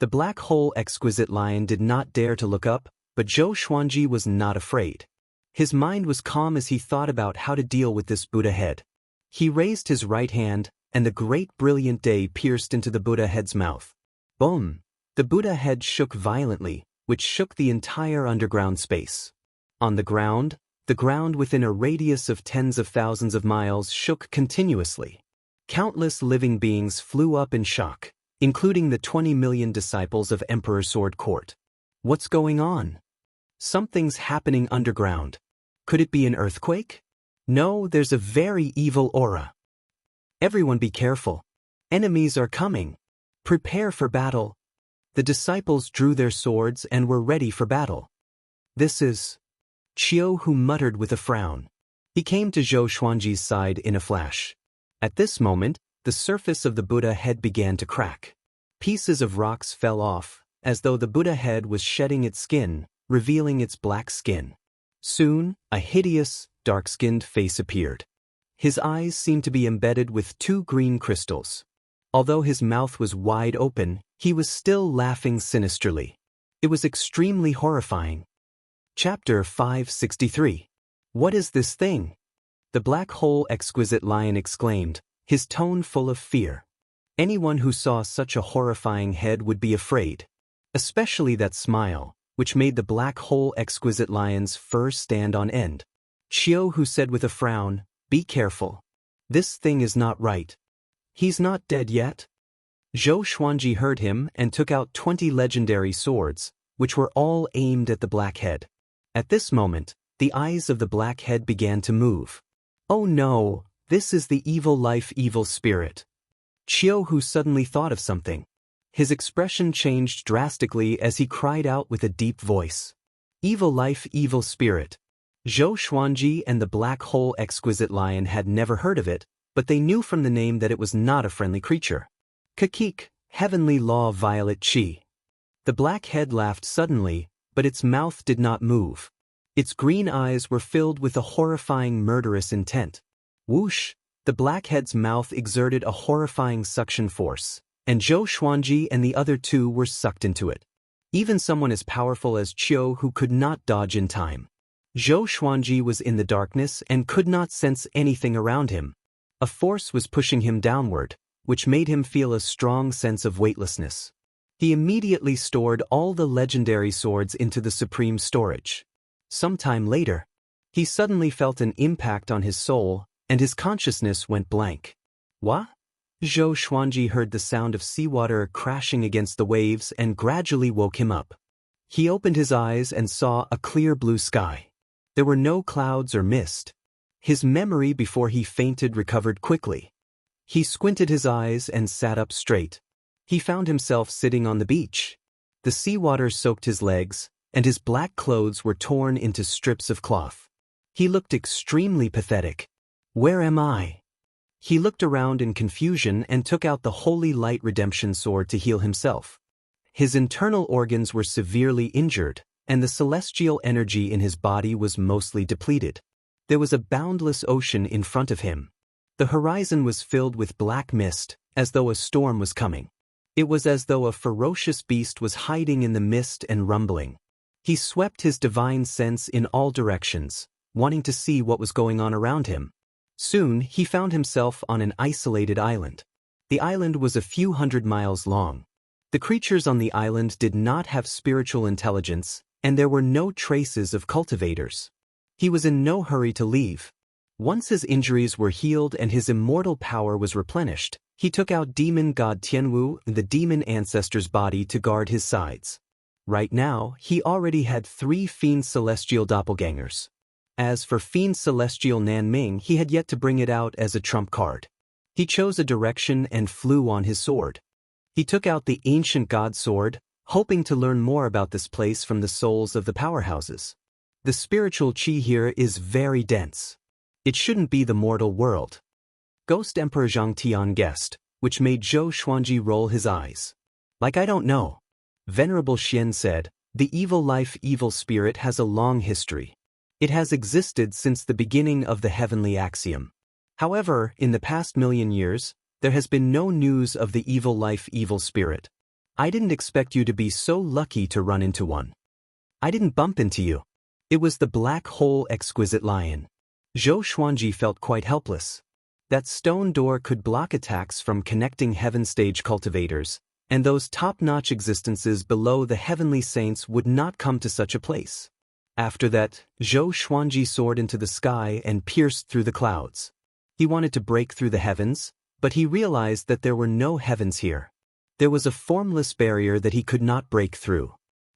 The black hole exquisite lion did not dare to look up, but Zhou Xuanji was not afraid. His mind was calm as he thought about how to deal with this Buddha head. He raised his right hand, and the great brilliant day pierced into the Buddha head's mouth. Boom! The Buddha head shook violently, which shook the entire underground space. On the ground within a radius of tens of thousands of miles shook continuously. Countless living beings flew up in shock, including the 20 million disciples of Emperor Sword Court. What's going on? Something's happening underground. Could it be an earthquake? No, there's a very evil aura. Everyone be careful. Enemies are coming. Prepare for battle. The disciples drew their swords and were ready for battle. This is Qiu, who muttered with a frown. He came to Zhou Xuanji's side in a flash. At this moment, the surface of the Buddha head began to crack. Pieces of rocks fell off, as though the Buddha head was shedding its skin, revealing its black skin. Soon, a hideous, dark-skinned face appeared. His eyes seemed to be embedded with 2 green crystals. Although his mouth was wide open, he was still laughing sinisterly. It was extremely horrifying. Chapter 563. What is this thing? The black hole exquisite lion exclaimed, his tone full of fear. Anyone who saw such a horrifying head would be afraid. Especially that smile, which made the black hole exquisite lion's fur stand on end. Qiu, who said with a frown, "Be careful. This thing is not right. He's not dead yet." Zhou Xuanji heard him and took out 20 legendary swords, which were all aimed at the black head. At this moment, the eyes of the black head began to move. Oh no, this is the evil life evil spirit. Qiu, who suddenly thought of something. His expression changed drastically as he cried out with a deep voice. Evil life evil spirit. Zhou Xuanji and the black hole exquisite lion had never heard of it, but they knew from the name that it was not a friendly creature. Kakik, heavenly law violet chi. The black head laughed suddenly, but its mouth did not move. Its green eyes were filled with a horrifying murderous intent. Whoosh! The blackhead's mouth exerted a horrifying suction force, and Zhou Xuanji and the other 2 were sucked into it. Even someone as powerful as Qiu, who could not dodge in time. Zhou Xuanji was in the darkness and could not sense anything around him. A force was pushing him downward, which made him feel a strong sense of weightlessness. He immediately stored all the legendary swords into the supreme storage. Sometime later, he suddenly felt an impact on his soul, and his consciousness went blank. What? Zhou Xuanji heard the sound of seawater crashing against the waves and gradually woke him up. He opened his eyes and saw a clear blue sky. There were no clouds or mist. His memory before he fainted recovered quickly. He squinted his eyes and sat up straight. He found himself sitting on the beach. The seawater soaked his legs, and his black clothes were torn into strips of cloth. He looked extremely pathetic. Where am I? He looked around in confusion and took out the Holy Light Redemption Sword to heal himself. His internal organs were severely injured, and the celestial energy in his body was mostly depleted. There was a boundless ocean in front of him. The horizon was filled with black mist, as though a storm was coming. It was as though a ferocious beast was hiding in the mist and rumbling. He swept his divine sense in all directions, wanting to see what was going on around him. Soon, he found himself on an isolated island. The island was a few hundred miles long. The creatures on the island did not have spiritual intelligence, and there were no traces of cultivators. He was in no hurry to leave. Once his injuries were healed and his immortal power was replenished, he took out demon god Tianwu, the demon ancestor's body, to guard his sides. Right now, he already had 3 fiend celestial doppelgangers. As for fiend celestial Nanming, he had yet to bring it out as a trump card. He chose a direction and flew on his sword. He took out the ancient god sword, hoping to learn more about this place from the souls of the powerhouses. The spiritual chi here is very dense. It shouldn't be the mortal world. Ghost Emperor Zhang Tian guessed, which made Zhou Xuanji roll his eyes. Like I don't know. Venerable Xian said, the evil life evil spirit has a long history. It has existed since the beginning of the heavenly axiom. However, in the past million years, there has been no news of the evil life evil spirit. I didn't expect you to be so lucky to run into one. I didn't bump into you. It was the black hole exquisite lion. Zhou Xuanji felt quite helpless. That stone door could block attacks from connecting heaven stage cultivators, and those top-notch existences below the heavenly saints would not come to such a place. After that, Zhou Xuanji soared into the sky and pierced through the clouds. He wanted to break through the heavens, but he realized that there were no heavens here. There was a formless barrier that he could not break through.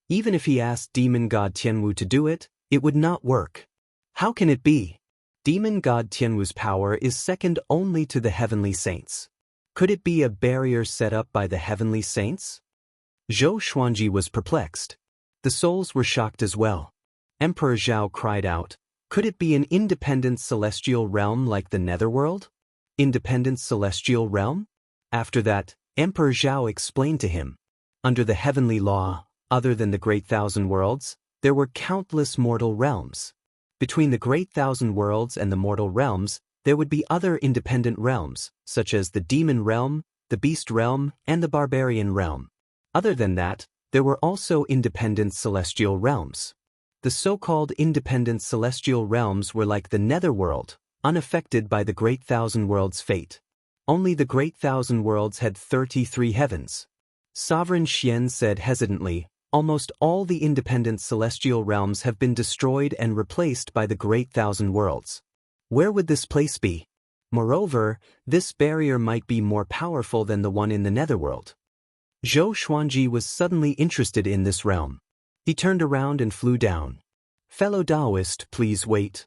Even if he asked demon god Tianwu to do it, it would not work. How can it be? Demon god Tianwu's power is second only to the heavenly saints. Could it be a barrier set up by the heavenly saints? Zhou Xuanji was perplexed. The souls were shocked as well. Emperor Zhao cried out, could it be an independent celestial realm like the netherworld? Independent celestial realm? After that, Emperor Zhao explained to him. Under the heavenly law, other than the Great Thousand Worlds, there were countless mortal realms. Between the Great Thousand Worlds and the mortal realms, there would be other independent realms, such as the demon realm, the beast realm, and the barbarian realm. Other than that, there were also independent celestial realms. The so-called independent celestial realms were like the netherworld, unaffected by the Great Thousand Worlds' fate. Only the Great Thousand Worlds had 33 heavens. Sovereign Xian said hesitantly, almost all the independent celestial realms have been destroyed and replaced by the Great Thousand Worlds. Where would this place be? Moreover, this barrier might be more powerful than the one in the netherworld. Zhou Xuanji was suddenly interested in this realm. He turned around and flew down. Fellow Taoist, please wait.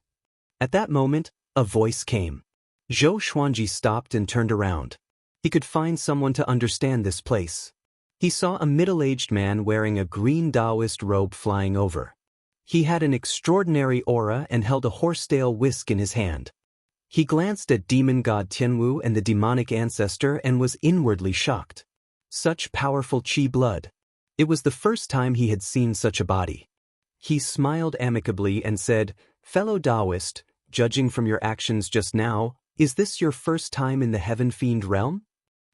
At that moment, a voice came. Zhou Xuanji stopped and turned around. He could find someone to understand this place. He saw a middle-aged man wearing a green Taoist robe flying over. He had an extraordinary aura and held a horsetail whisk in his hand. He glanced at demon god Tianwu and the demonic ancestor and was inwardly shocked. Such powerful chi blood. It was the first time he had seen such a body. He smiled amicably and said, fellow Taoist, judging from your actions just now, is this your first time in the Heaven Fiend realm?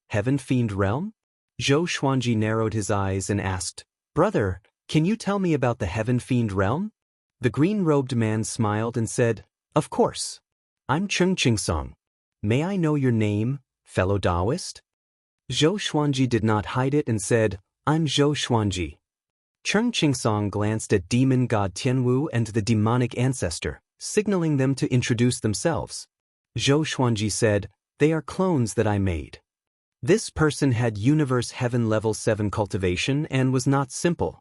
Heaven Fiend realm? Zhou Xuanji narrowed his eyes and asked, brother, can you tell me about the Heaven Fiend realm? The green-robed man smiled and said, of course. I'm Xianxia. May I know your name, fellow Taoist? Zhou Xuanji did not hide it and said, I'm Zhou Xuanji. Xianxia glanced at demon god Tianwu and the demonic ancestor, signaling them to introduce themselves. Zhou Xuanji said, they are clones that I made. This person had Universe Heaven Level 7 cultivation and was not simple.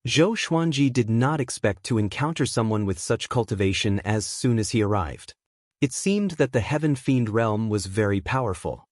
Zhou Xuanji did not expect to encounter someone with such cultivation as soon as he arrived. It seemed that the Heaven Fiend realm was very powerful.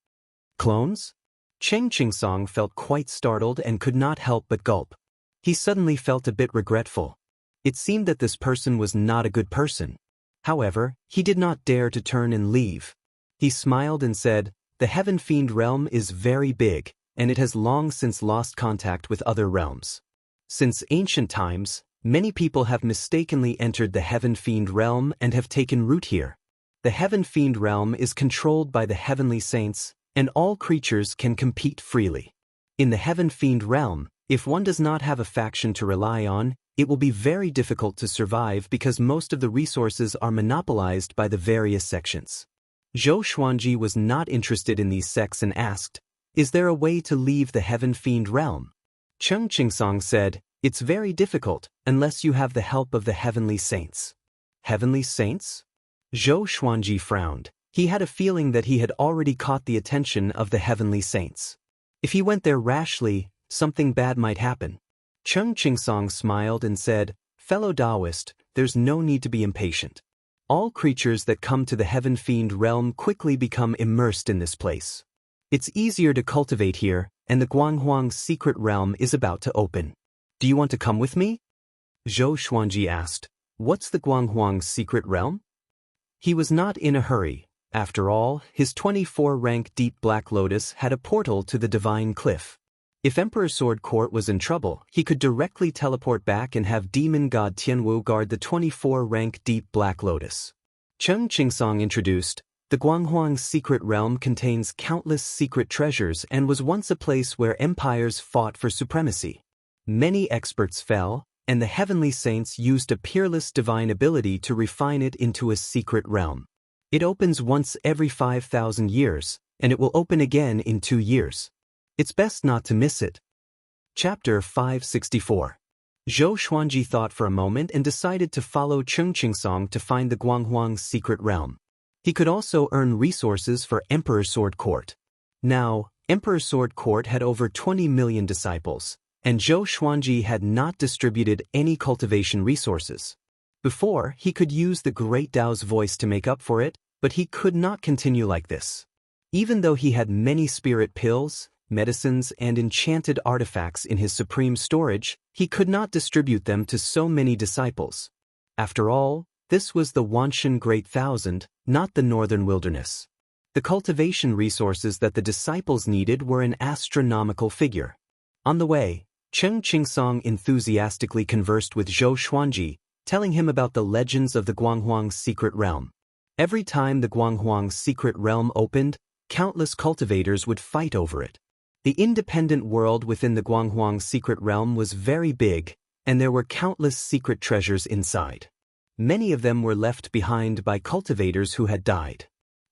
Clones? Xianxia felt quite startled and could not help but gulp. He suddenly felt a bit regretful. It seemed that this person was not a good person. However, he did not dare to turn and leave. He smiled and said, the Heaven Fiend realm is very big, and it has long since lost contact with other realms. Since ancient times, many people have mistakenly entered the Heaven Fiend realm and have taken root here. The Heaven Fiend realm is controlled by the heavenly saints, and all creatures can compete freely. In the Heaven Fiend realm, if one does not have a faction to rely on, it will be very difficult to survive because most of the resources are monopolized by the various sections. Zhou Xuanji was not interested in these sects and asked, is there a way to leave the Heaven Fiend realm? Cheng Qingsong said, "It's very difficult, unless you have the help of the heavenly saints." Heavenly saints? Zhou Xuanji frowned. He had a feeling that he had already caught the attention of the heavenly saints. If he went there rashly, something bad might happen. Cheng Qingsong smiled and said, "Fellow Taoist, there's no need to be impatient. All creatures that come to the Heaven Fiend realm quickly become immersed in this place. It's easier to cultivate here, and the Guanghuang's secret realm is about to open. Do you want to come with me?" Zhou Xuanji asked, "What's the Guanghuang's secret realm?" He was not in a hurry. After all, his 24-rank Deep Black Lotus had a portal to the Divine Cliff. If Emperor Sword Court was in trouble, he could directly teleport back and have Demon God Tianwu guard the 24-rank Deep Black Lotus. Cheng Qingsong introduced, "The Guanghuang's secret realm contains countless secret treasures and was once a place where empires fought for supremacy. Many experts fell, and the heavenly saints used a peerless divine ability to refine it into a secret realm. It opens once every 5,000 years, and it will open again in 2 years. It's best not to miss it." Chapter 564. Zhou Xuanji thought for a moment and decided to follow Cheng Qingsong to find the Guanghuang's secret realm. He could also earn resources for Emperor Sword Court. Now, Emperor Sword Court had over 20 million disciples, and Zhou Xuanji had not distributed any cultivation resources. Before, he could use the Great Tao's voice to make up for it, but he could not continue like this. Even though he had many spirit pills, medicines, and enchanted artifacts in his supreme storage, he could not distribute them to so many disciples. After all, this was the Wanshan Great Thousand, not the Northern Wilderness. The cultivation resources that the disciples needed were an astronomical figure. On the way, Cheng Qingsong enthusiastically conversed with Zhou Xuanji, telling him about the legends of the Guanghuang's secret realm. Every time the Guanghuang's secret realm opened, countless cultivators would fight over it. The independent world within the Guanghuang's secret realm was very big, and there were countless secret treasures inside. Many of them were left behind by cultivators who had died.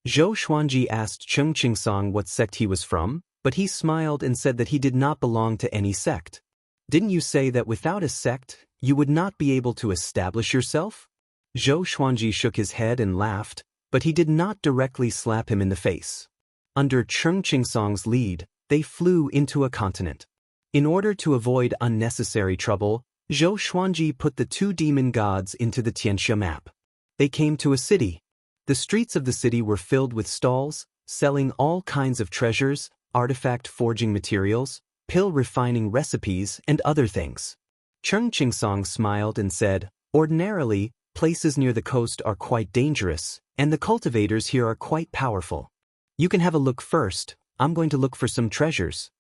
Zhou Xuanji asked Cheng Qingsong what sect he was from, but he smiled and said that he did not belong to any sect. "Didn't you say that without a sect, you would not be able to establish yourself?" Zhou Xuanji shook his head and laughed, but he did not directly slap him in the face. Under Cheng Qingsong's lead, they flew into a continent. In order to avoid unnecessary trouble, Zhou Xuanji put the 2 demon gods into the Xianxia map. They came to a city. The streets of the city were filled with stalls, selling all kinds of treasures, artifact forging materials, pill refining recipes, and other things. Cheng Qingsong smiled and said, "Ordinarily, places near the coast are quite dangerous, and the cultivators here are quite powerful. You can have a look first. I'm going to look for some treasures."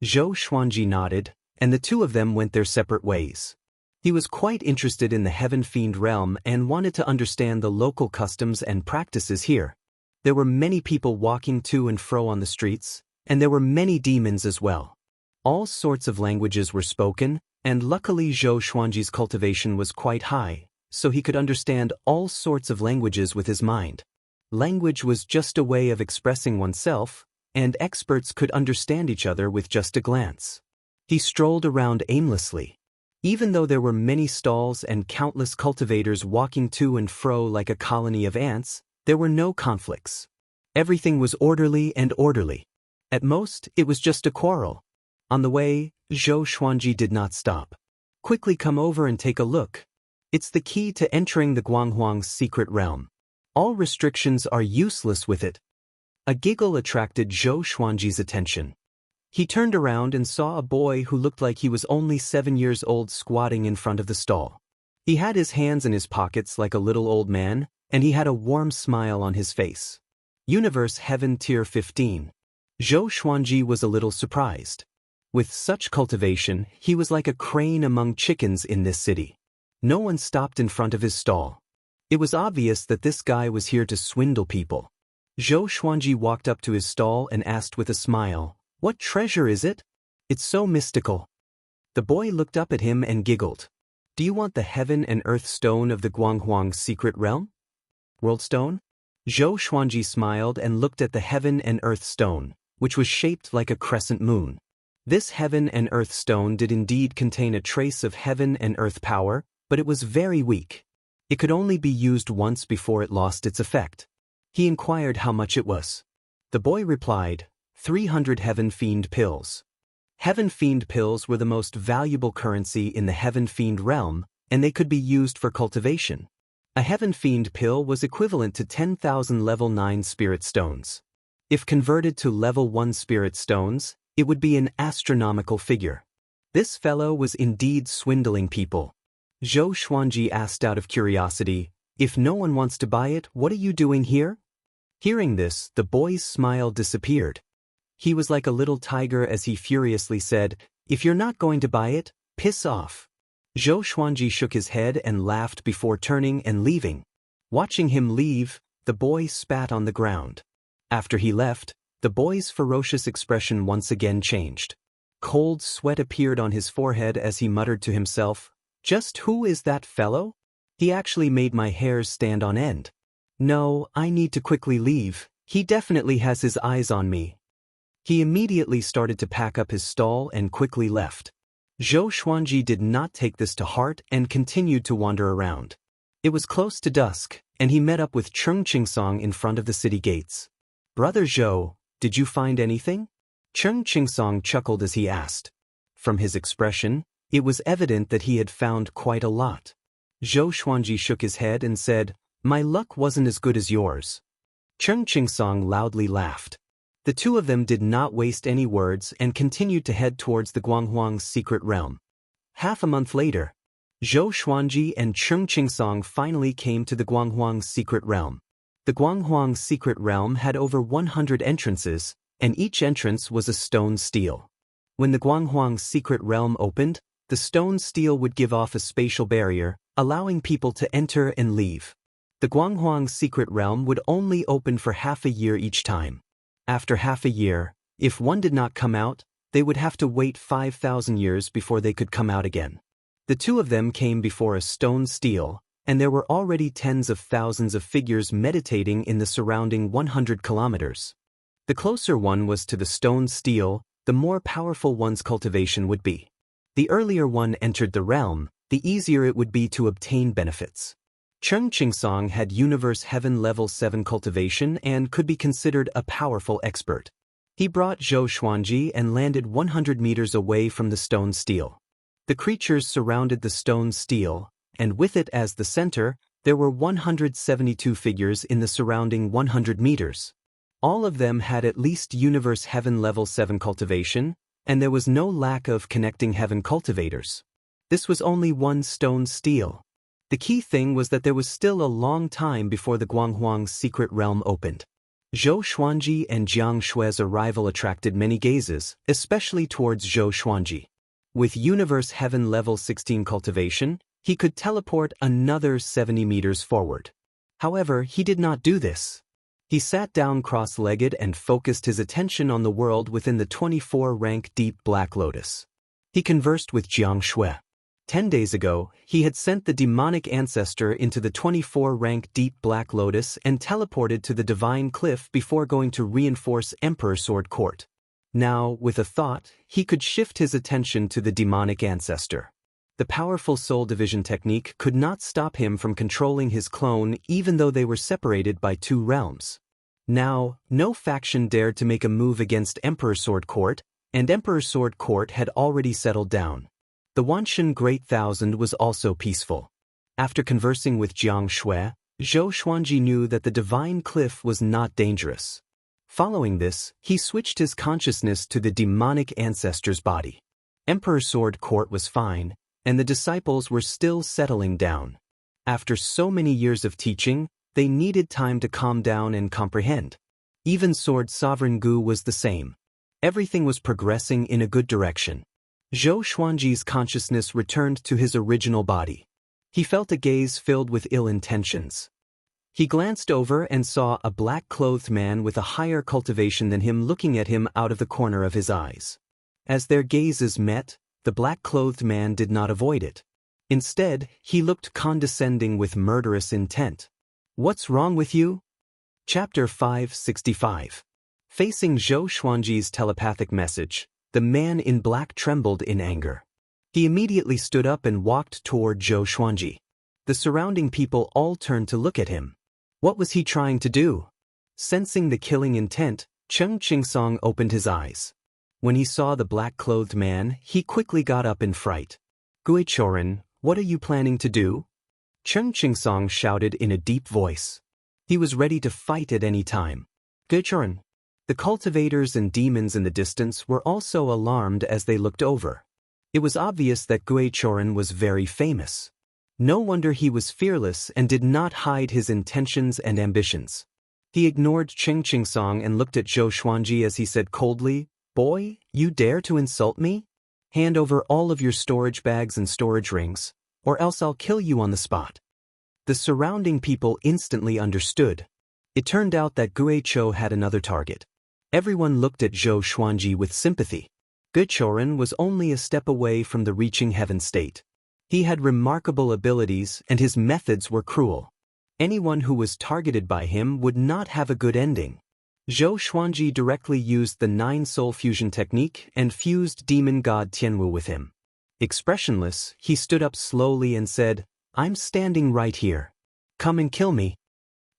Zhou Xuanji nodded, and the two of them went their separate ways. He was quite interested in the Heaven Fiend realm and wanted to understand the local customs and practices here. There were many people walking to and fro on the streets, and there were many demons as well. All sorts of languages were spoken, and luckily Zhou Xuanji's cultivation was quite high, so he could understand all sorts of languages with his mind. Language was just a way of expressing oneself, and experts could understand each other with just a glance. He strolled around aimlessly. Even though there were many stalls and countless cultivators walking to and fro like a colony of ants, there were no conflicts. Everything was orderly and orderly. At most, it was just a quarrel. On the way, Zhou Xuanji did not stop. "Quickly come over and take a look. It's the key to entering the Guanghuang's secret realm. All restrictions are useless with it." A giggle attracted Zhou Xuanji's attention. He turned around and saw a boy who looked like he was only 7 years old squatting in front of the stall. He had his hands in his pockets like a little old man, and he had a warm smile on his face. Universe Heaven Tier 15. Zhou Xuanji was a little surprised. With such cultivation, he was like a crane among chickens in this city. No one stopped in front of his stall. It was obvious that this guy was here to swindle people. Zhou Xuanji walked up to his stall and asked with a smile, "What treasure is it? It's so mystical." The boy looked up at him and giggled. "Do you want the heaven and earth stone of the Guanghuang's secret realm? World stone?" Zhou Xuanji smiled and looked at the heaven and earth stone, which was shaped like a crescent moon. This heaven and earth stone did indeed contain a trace of heaven and earth power, but it was very weak. It could only be used once before it lost its effect. He inquired how much it was. The boy replied, 300 Heaven Fiend pills. Heaven Fiend pills were the most valuable currency in the Heaven Fiend realm, and they could be used for cultivation. A Heaven Fiend pill was equivalent to 10,000 level 9 spirit stones. If converted to level 1 spirit stones, it would be an astronomical figure. This fellow was indeed swindling people. Zhou Xuanji asked out of curiosity, "If no one wants to buy it, what are you doing here?" Hearing this, the boy's smile disappeared. He was like a little tiger as he furiously said, "If you're not going to buy it, piss off." Zhou Xuanji shook his head and laughed before turning and leaving. Watching him leave, the boy spat on the ground. After he left, the boy's ferocious expression once again changed. Cold sweat appeared on his forehead as he muttered to himself, "Just who is that fellow? He actually made my hairs stand on end. No, I need to quickly leave. He definitely has his eyes on me." He immediately started to pack up his stall and quickly left. Zhou Xuanji did not take this to heart and continued to wander around. It was close to dusk, and he met up with Cheng Qingsong in front of the city gates. "Brother Zhou, did you find anything?" Cheng Qingsong chuckled as he asked. From his expression, it was evident that he had found quite a lot. Zhou Xuanji shook his head and said, "My luck wasn't as good as yours." Cheng Qingsong loudly laughed. The two of them did not waste any words and continued to head towards the Guanghuang's secret realm. Half a month later, Zhou Xuanji and Cheng Qingsong finally came to the Guanghuang's secret realm. The Guanghuang's secret realm had over 100 entrances, and each entrance was a stone stele. When the Guanghuang's secret realm opened, the stone stele would give off a spatial barrier, allowing people to enter and leave. The Guanghuang's secret realm would only open for half a year each time. After half a year, if one did not come out, they would have to wait 5,000 years before they could come out again. The two of them came before a stone stele, and there were already tens of thousands of figures meditating in the surrounding 100 kilometers. The closer one was to the stone stele, the more powerful one's cultivation would be. The earlier one entered the realm, the easier it would be to obtain benefits. Cheng Qingsong had Universe Heaven Level 7 cultivation and could be considered a powerful expert. He brought Zhou Xuanji and landed 100 meters away from the stone stele. The creatures surrounded the stone stele, and with it as the center, there were 172 figures in the surrounding 100 meters. All of them had at least Universe Heaven Level 7 cultivation, and there was no lack of connecting heaven cultivators. This was only one stone stele. The key thing was that there was still a long time before the Guanghuang's secret realm opened. Zhou Xuanji and Jiang Shue's arrival attracted many gazes, especially towards Zhou Xuanji. With Universe Heaven Level 16 cultivation, he could teleport another 70 meters forward. However, he did not do this. He sat down cross-legged and focused his attention on the world within the 24-rank Deep Black Lotus. He conversed with Jiang Shui. 10 days ago, he had sent the demonic ancestor into the 24-rank Deep Black Lotus and teleported to the Divine Cliff before going to reinforce Emperor Sword Court. Now, with a thought, he could shift his attention to the demonic ancestor. The powerful soul division technique could not stop him from controlling his clone even though they were separated by two realms. Now, no faction dared to make a move against Emperor Sword Court, and Emperor Sword Court had already settled down. The Wanshan Great Thousand was also peaceful. After conversing with Jiang Shui, Zhou Xuanji knew that the Divine Cliff was not dangerous. Following this, he switched his consciousness to the demonic ancestor's body. Emperor Sword Court was fine, and the disciples were still settling down. After so many years of teaching, they needed time to calm down and comprehend. Even Sword Sovereign Gu was the same. Everything was progressing in a good direction. Zhou Xuanji's consciousness returned to his original body. He felt a gaze filled with ill intentions. He glanced over and saw a black-clothed man with a higher cultivation than him looking at him out of the corner of his eyes. As their gazes met, the black-clothed man did not avoid it. Instead, he looked condescending with murderous intent. "What's wrong with you?" Chapter 565. Facing Zhou Xuanji's telepathic message, The man in black trembled in anger. He immediately stood up and walked toward Zhou Xuanji. The surrounding people all turned to look at him. What was he trying to do? Sensing the killing intent, Cheng Qingsong opened his eyes. When he saw the black-clothed man, he quickly got up in fright. Guichoren, what are you planning to do? Cheng Qingsong shouted in a deep voice. He was ready to fight at any time. Guichoren. The cultivators and demons in the distance were also alarmed as they looked over. It was obvious that Guichoren was very famous. No wonder he was fearless and did not hide his intentions and ambitions. He ignored Cheng Qingsong and looked at Zhou Xuanji as he said coldly, "Boy, you dare to insult me? Hand over all of your storage bags and storage rings, or else I'll kill you on the spot." The surrounding people instantly understood. It turned out that Guicho had another target. Everyone looked at Zhou Xuanji with sympathy. Guichoren was only a step away from the reaching heaven state. He had remarkable abilities and his methods were cruel. Anyone who was targeted by him would not have a good ending. Zhou Xuanji directly used the 9-soul fusion technique and fused demon god Tianwu with him. Expressionless, he stood up slowly and said, "I'm standing right here. Come and kill me."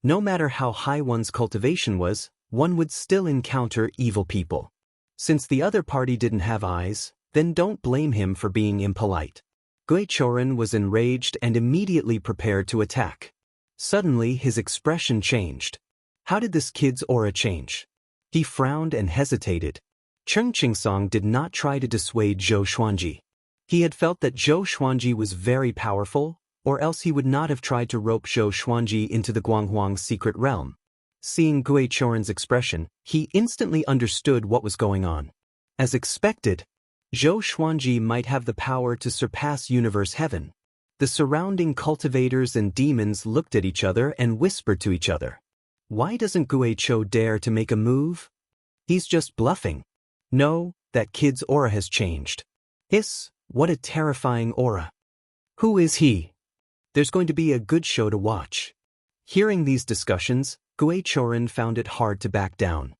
No matter how high one's cultivation was, one would still encounter evil people. Since the other party didn't have eyes, then don't blame him for being impolite. Guichoren was enraged and immediately prepared to attack. Suddenly his expression changed. How did this kid's aura change? He frowned and hesitated. Cheng Qingsong did not try to dissuade Zhou Xuanji. He had felt that Zhou Xuanji was very powerful, or else he would not have tried to rope Zhou Xuanji into the Guanghuang's secret realm. Seeing Guichoren's expression, he instantly understood what was going on. As expected, Zhou Xuanji might have the power to surpass universe heaven. The surrounding cultivators and demons looked at each other and whispered to each other. Why doesn't Guicho dare to make a move? He's just bluffing. No, that kid's aura has changed. What a terrifying aura. Who is he? There's going to be a good show to watch. Hearing these discussions, Guichoren found it hard to back down.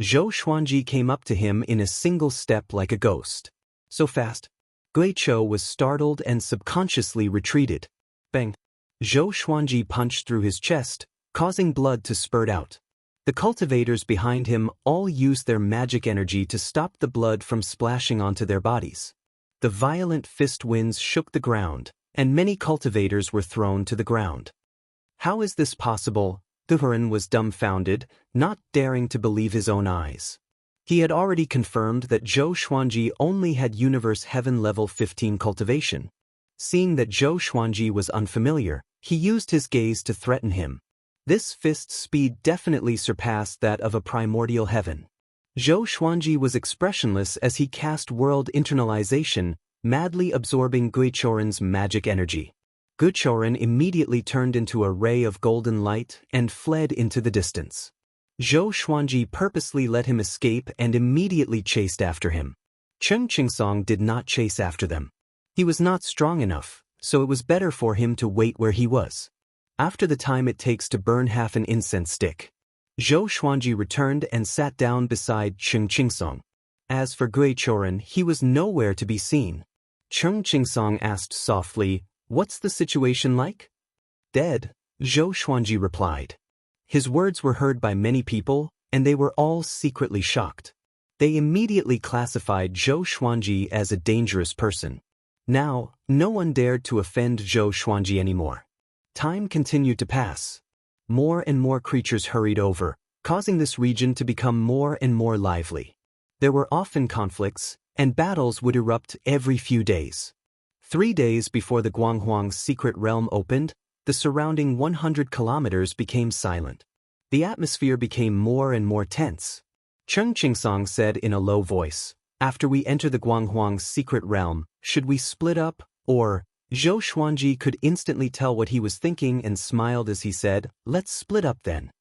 Zhou Xuanji came up to him in a single step like a ghost. So fast. Guicho was startled and subconsciously retreated. Bang! Zhou Xuanji punched through his chest, causing blood to spurt out. The cultivators behind him all used their magic energy to stop the blood from splashing onto their bodies. The violent fist winds shook the ground, and many cultivators were thrown to the ground. How is this possible? Guichoren was dumbfounded, not daring to believe his own eyes. He had already confirmed that Zhou Xuanji only had Universe Heaven level 15 cultivation. Seeing that Zhou Xuanji was unfamiliar, he used his gaze to threaten him. This fist's speed definitely surpassed that of a primordial heaven. Zhou Xuanji was expressionless as he cast world internalization, madly absorbing Guichoren's magic energy. Guichoren immediately turned into a ray of golden light and fled into the distance. Zhou Xuanji purposely let him escape and immediately chased after him. Cheng Qingsong did not chase after them. He was not strong enough, so it was better for him to wait where he was. After the time it takes to burn half an incense stick, Zhou Xuanji returned and sat down beside Cheng Qingsong. As for Guichoren, he was nowhere to be seen. Cheng Qingsong asked softly, "What's the situation like?" "Dead," Zhou Xuanji replied. His words were heard by many people, and they were all secretly shocked. They immediately classified Zhou Xuanji as a dangerous person. Now, no one dared to offend Zhou Xuanji anymore. Time continued to pass. More and more creatures hurried over, causing this region to become more and more lively. There were often conflicts, and battles would erupt every few days. 3 days before the Guanghuang's secret realm opened, the surrounding 100 kilometers became silent. The atmosphere became more and more tense. Cheng Qingsong said in a low voice, "After we enter the Guanghuang's secret realm, should we split up, or?" Zhou Xuanji could instantly tell what he was thinking and smiled as he said, "Let's split up then."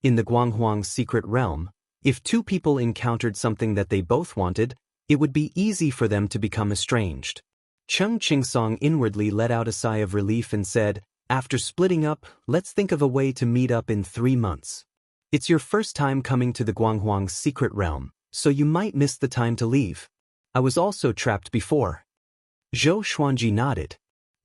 In the Guanghuang's secret realm, if two people encountered something that they both wanted, it would be easy for them to become estranged. Cheng Qingsong inwardly let out a sigh of relief and said, "After splitting up, let's think of a way to meet up in 3 months. It's your first time coming to the Guanghuang's secret realm, so you might miss the time to leave." I was also trapped before. Zhou Xuanji nodded.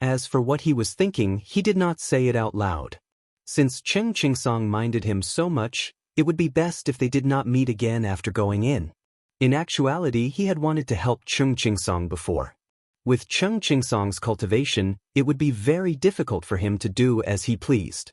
As for what he was thinking, he did not say it out loud. Since Cheng Qingsong minded him so much, it would be best if they did not meet again after going in. In actuality, he had wanted to help Cheng Qingsong before. With Cheng Qingsong's cultivation, it would be very difficult for him to do as he pleased.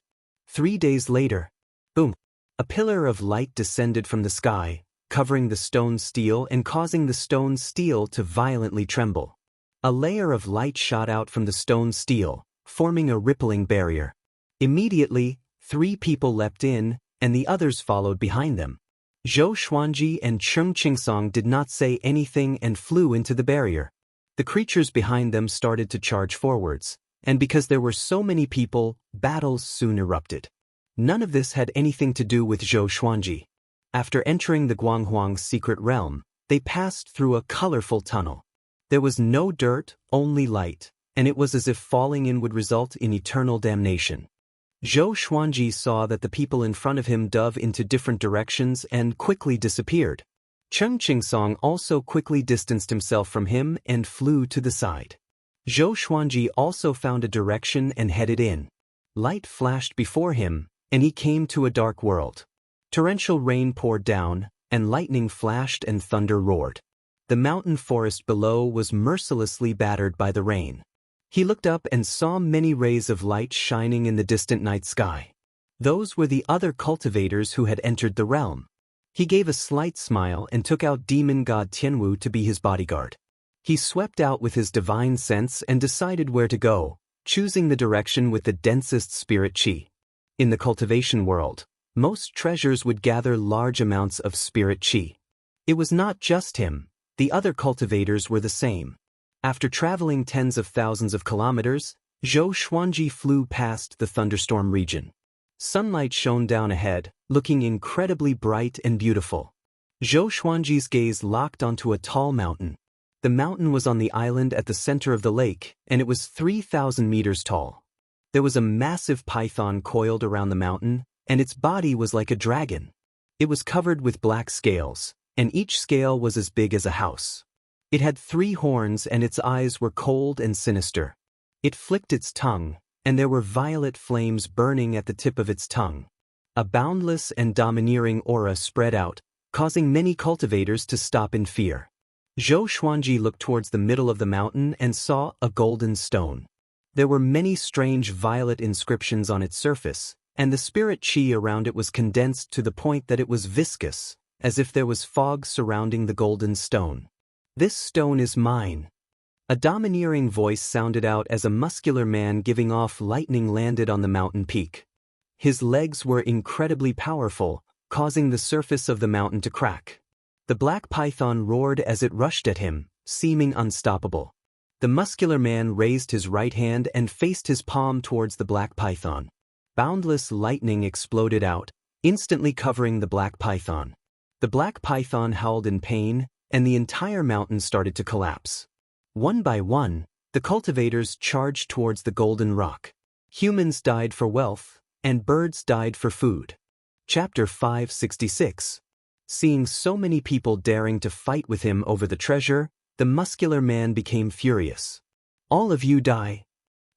3 days later, boom! A pillar of light descended from the sky, covering the stone steel and causing the stone steel to violently tremble. A layer of light shot out from the stone steel, forming a rippling barrier. Immediately, 3 people leapt in, and the others followed behind them. Zhou Xuanji and Cheng Qingsong did not say anything and flew into the barrier. The creatures behind them started to charge forwards, and because there were so many people, battles soon erupted. None of this had anything to do with Zhou Xuanji. After entering the Guanghuang's secret realm, they passed through a colorful tunnel. There was no dirt, only light, and it was as if falling in would result in eternal damnation. Zhou Xuanji saw that the people in front of him dove into different directions and quickly disappeared. Cheng Qingsong also quickly distanced himself from him and flew to the side. Zhou Xuanji also found a direction and headed in. Light flashed before him, and he came to a dark world. Torrential rain poured down, and lightning flashed and thunder roared. The mountain forest below was mercilessly battered by the rain. He looked up and saw many rays of light shining in the distant night sky. Those were the other cultivators who had entered the realm. He gave a slight smile and took out demon god Tianwu to be his bodyguard. He swept out with his divine sense and decided where to go, choosing the direction with the densest spirit qi. In the cultivation world, most treasures would gather large amounts of spirit qi. It was not just him, the other cultivators were the same. After traveling tens of thousands of kilometers, Zhou Xuanji flew past the thunderstorm region. Sunlight shone down ahead, looking incredibly bright and beautiful. Zhou Xuanji's gaze locked onto a tall mountain. The mountain was on the island at the center of the lake, and it was 3,000 meters tall. There was a massive python coiled around the mountain, and its body was like a dragon. It was covered with black scales, and each scale was as big as a house. It had 3 horns and its eyes were cold and sinister. It flicked its tongue, and there were violet flames burning at the tip of its tongue. A boundless and domineering aura spread out, causing many cultivators to stop in fear. Zhou Xuanji looked towards the middle of the mountain and saw a golden stone. There were many strange violet inscriptions on its surface, and the spirit qi around it was condensed to the point that it was viscous, as if there was fog surrounding the golden stone. "This stone is mine." A domineering voice sounded out as a muscular man giving off lightning landed on the mountain peak. His legs were incredibly powerful, causing the surface of the mountain to crack. The black python roared as it rushed at him, seeming unstoppable. The muscular man raised his right hand and faced his palm towards the black python. Boundless lightning exploded out, instantly covering the black python. The black python howled in pain, and the entire mountain started to collapse. One by one, the cultivators charged towards the golden rock. Humans died for wealth, and birds died for food. Chapter 566. Seeing so many people daring to fight with him over the treasure, the muscular man became furious. "All of you die!"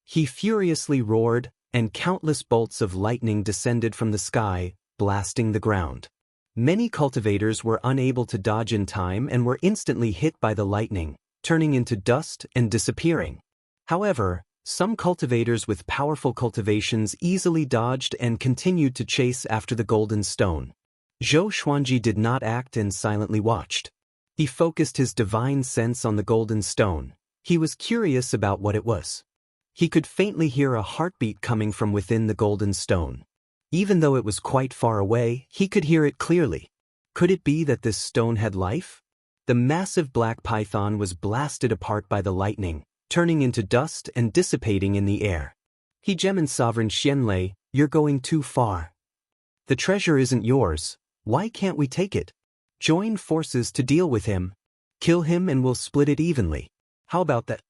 He furiously roared, and countless bolts of lightning descended from the sky, blasting the ground. Many cultivators were unable to dodge in time and were instantly hit by the lightning, turning into dust and disappearing. However, some cultivators with powerful cultivations easily dodged and continued to chase after the golden stone. Zhou Xuanji did not act and silently watched. He focused his divine sense on the golden stone. He was curious about what it was. He could faintly hear a heartbeat coming from within the golden stone. Even though it was quite far away, he could hear it clearly. Could it be that this stone had life? The massive black python was blasted apart by the lightning, turning into dust and dissipating in the air. "Hegemon Sovereign Xianlei, you're going too far. The treasure isn't yours. Why can't we take it? Join forces to deal with him. Kill him and we'll split it evenly. How about that?"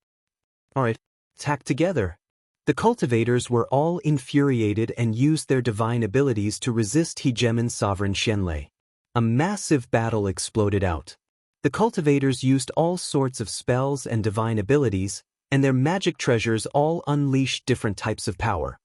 "Alright, attack together." The cultivators were all infuriated and used their divine abilities to resist Hegemon Sovereign Xianlei. A massive battle exploded out. The cultivators used all sorts of spells and divine abilities, and their magic treasures all unleashed different types of power.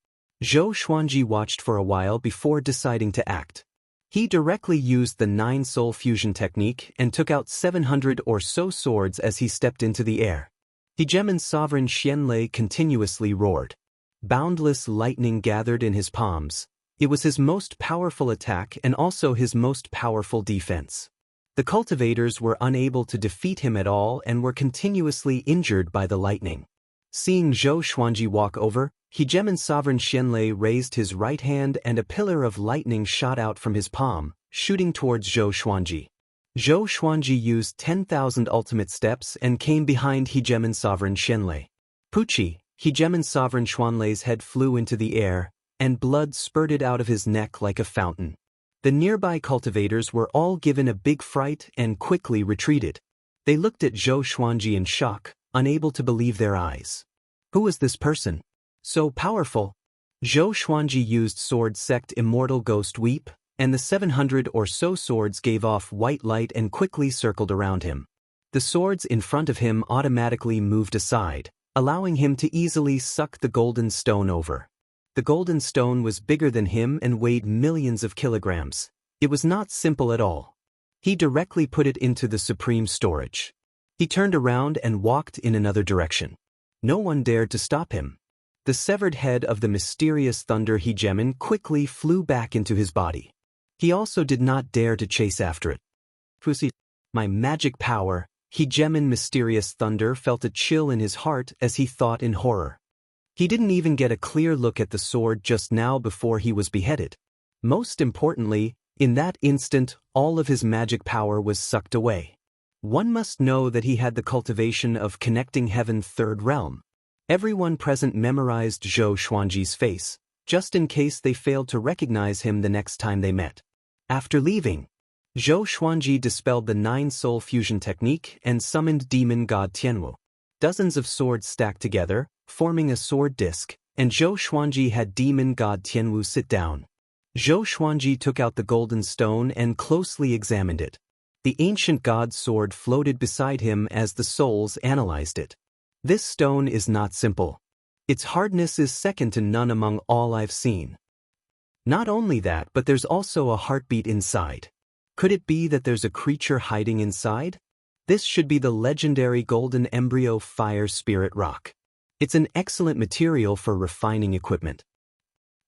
Zhou Xuanji watched for a while before deciding to act. He directly used the 9-soul fusion technique and took out 700 or so swords as he stepped into the air. Hegemon's sovereign Xianxia continuously roared. Boundless lightning gathered in his palms. It was his most powerful attack and also his most powerful defense. The cultivators were unable to defeat him at all and were continuously injured by the lightning. Seeing Zhou Xuanji walk over, Hegemon's sovereign Xianxia raised his right hand and a pillar of lightning shot out from his palm, shooting towards Zhou Xuanji. Zhou Xuanji used 10,000 ultimate steps and came behind Hegemon's sovereign Xianxia. Pucci, Hegemon's sovereign Xuanlei's head flew into the air, and blood spurted out of his neck like a fountain. The nearby cultivators were all given a big fright and quickly retreated. They looked at Zhou Xuanji in shock, unable to believe their eyes. Who was this person? So powerful. Zhou Xuanji used sword sect Immortal Ghost Weep, and the 700 or so swords gave off white light and quickly circled around him. The swords in front of him automatically moved aside, allowing him to easily suck the golden stone over. The golden stone was bigger than him and weighed millions of kilograms. It was not simple at all. He directly put it into the supreme storage. He turned around and walked in another direction. No one dared to stop him. The severed head of the mysterious thunder hegemon quickly flew back into his body. He also did not dare to chase after it. My magic power, hegemon mysterious thunder felt a chill in his heart as he thought in horror. He didn't even get a clear look at the sword just now before he was beheaded. Most importantly, in that instant, all of his magic power was sucked away. One must know that he had the cultivation of connecting heaven third realm. Everyone present memorized Zhou Xuanji's face, just in case they failed to recognize him the next time they met. After leaving, Zhou Xuanji dispelled the 9-soul fusion technique and summoned demon god Tianwu. Dozens of swords stacked together, forming a sword disc, and Zhou Xuanji had demon god Tianwu sit down. Zhou Xuanji took out the golden stone and closely examined it. The ancient god's sword floated beside him as the souls analyzed it. This stone is not simple. Its hardness is second to none among all I've seen. Not only that, but there's also a heartbeat inside. Could it be that there's a creature hiding inside? This should be the legendary golden embryo fire spirit rock. It's an excellent material for refining equipment.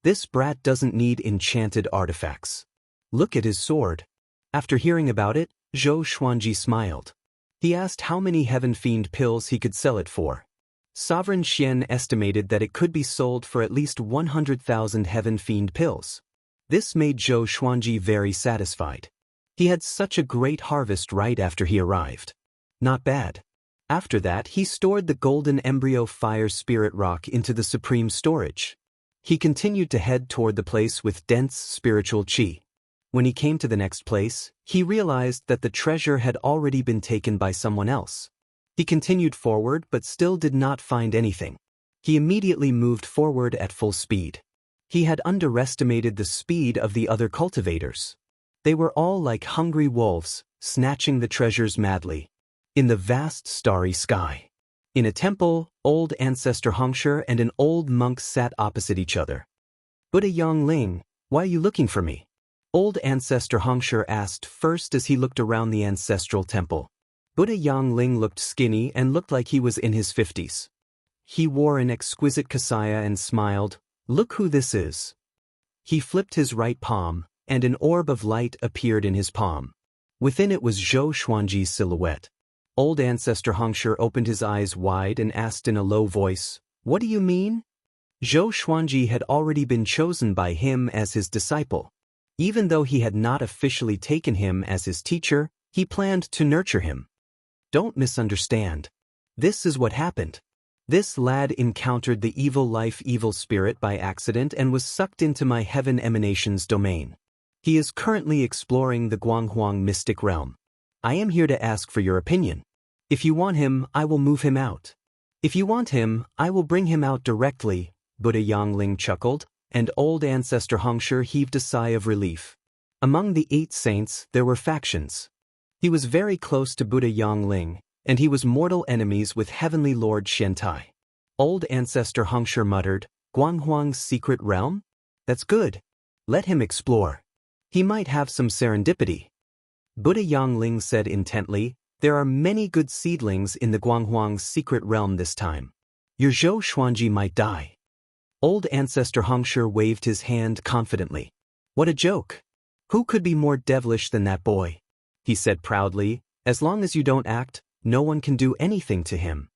This brat doesn't need enchanted artifacts. Look at his sword. After hearing about it, Zhou Xuanji smiled. He asked how many Heaven Fiend pills he could sell it for. Sovereign Xian estimated that it could be sold for at least 100,000 Heaven Fiend pills. This made Zhou Xuanji very satisfied. He had such a great harvest right after he arrived. Not bad. After that, he stored the golden embryo fire spirit rock into the supreme storage. He continued to head toward the place with dense spiritual qi. When he came to the next place, he realized that the treasure had already been taken by someone else. He continued forward but still did not find anything. He immediately moved forward at full speed. He had underestimated the speed of the other cultivators. They were all like hungry wolves, snatching the treasures madly. In the vast starry sky. In a temple, old ancestor Xianxia and an old monk sat opposite each other. Buddha Yangling, why are you looking for me? Old ancestor Xianxia asked first as he looked around the ancestral temple. Buddha Yangling looked skinny and looked like he was in his 50s. He wore an exquisite kasaya and smiled. Look who this is. He flipped his right palm, and an orb of light appeared in his palm. Within it was Zhou Xuanji's silhouette. Old ancestor Xianxia opened his eyes wide and asked in a low voice, "What do you mean?" Zhou Xuanji had already been chosen by him as his disciple. Even though he had not officially taken him as his teacher, he planned to nurture him. Don't misunderstand. This is what happened. This lad encountered the evil life evil spirit by accident and was sucked into my heaven emanations domain. He is currently exploring the Guanghuang mystic realm. I am here to ask for your opinion. If you want him, I will move him out. If you want him, I will bring him out directly, Buddha Yangling chuckled, and old ancestor Xianxia heaved a sigh of relief. Among the 8 saints, there were factions. He was very close to Buddha Yangling, and he was mortal enemies with Heavenly Lord Xiantai. Old Ancestor Xianxia muttered, Guanghuang's secret realm? That's good. Let him explore. He might have some serendipity. Buddha Yangling said intently, there are many good seedlings in the Guanghuang's secret realm this time. Your Zhou Xuanji might die. Old Ancestor Xianxia waved his hand confidently. What a joke. Who could be more devilish than that boy? He said proudly, as long as you don't act, no one can do anything to him.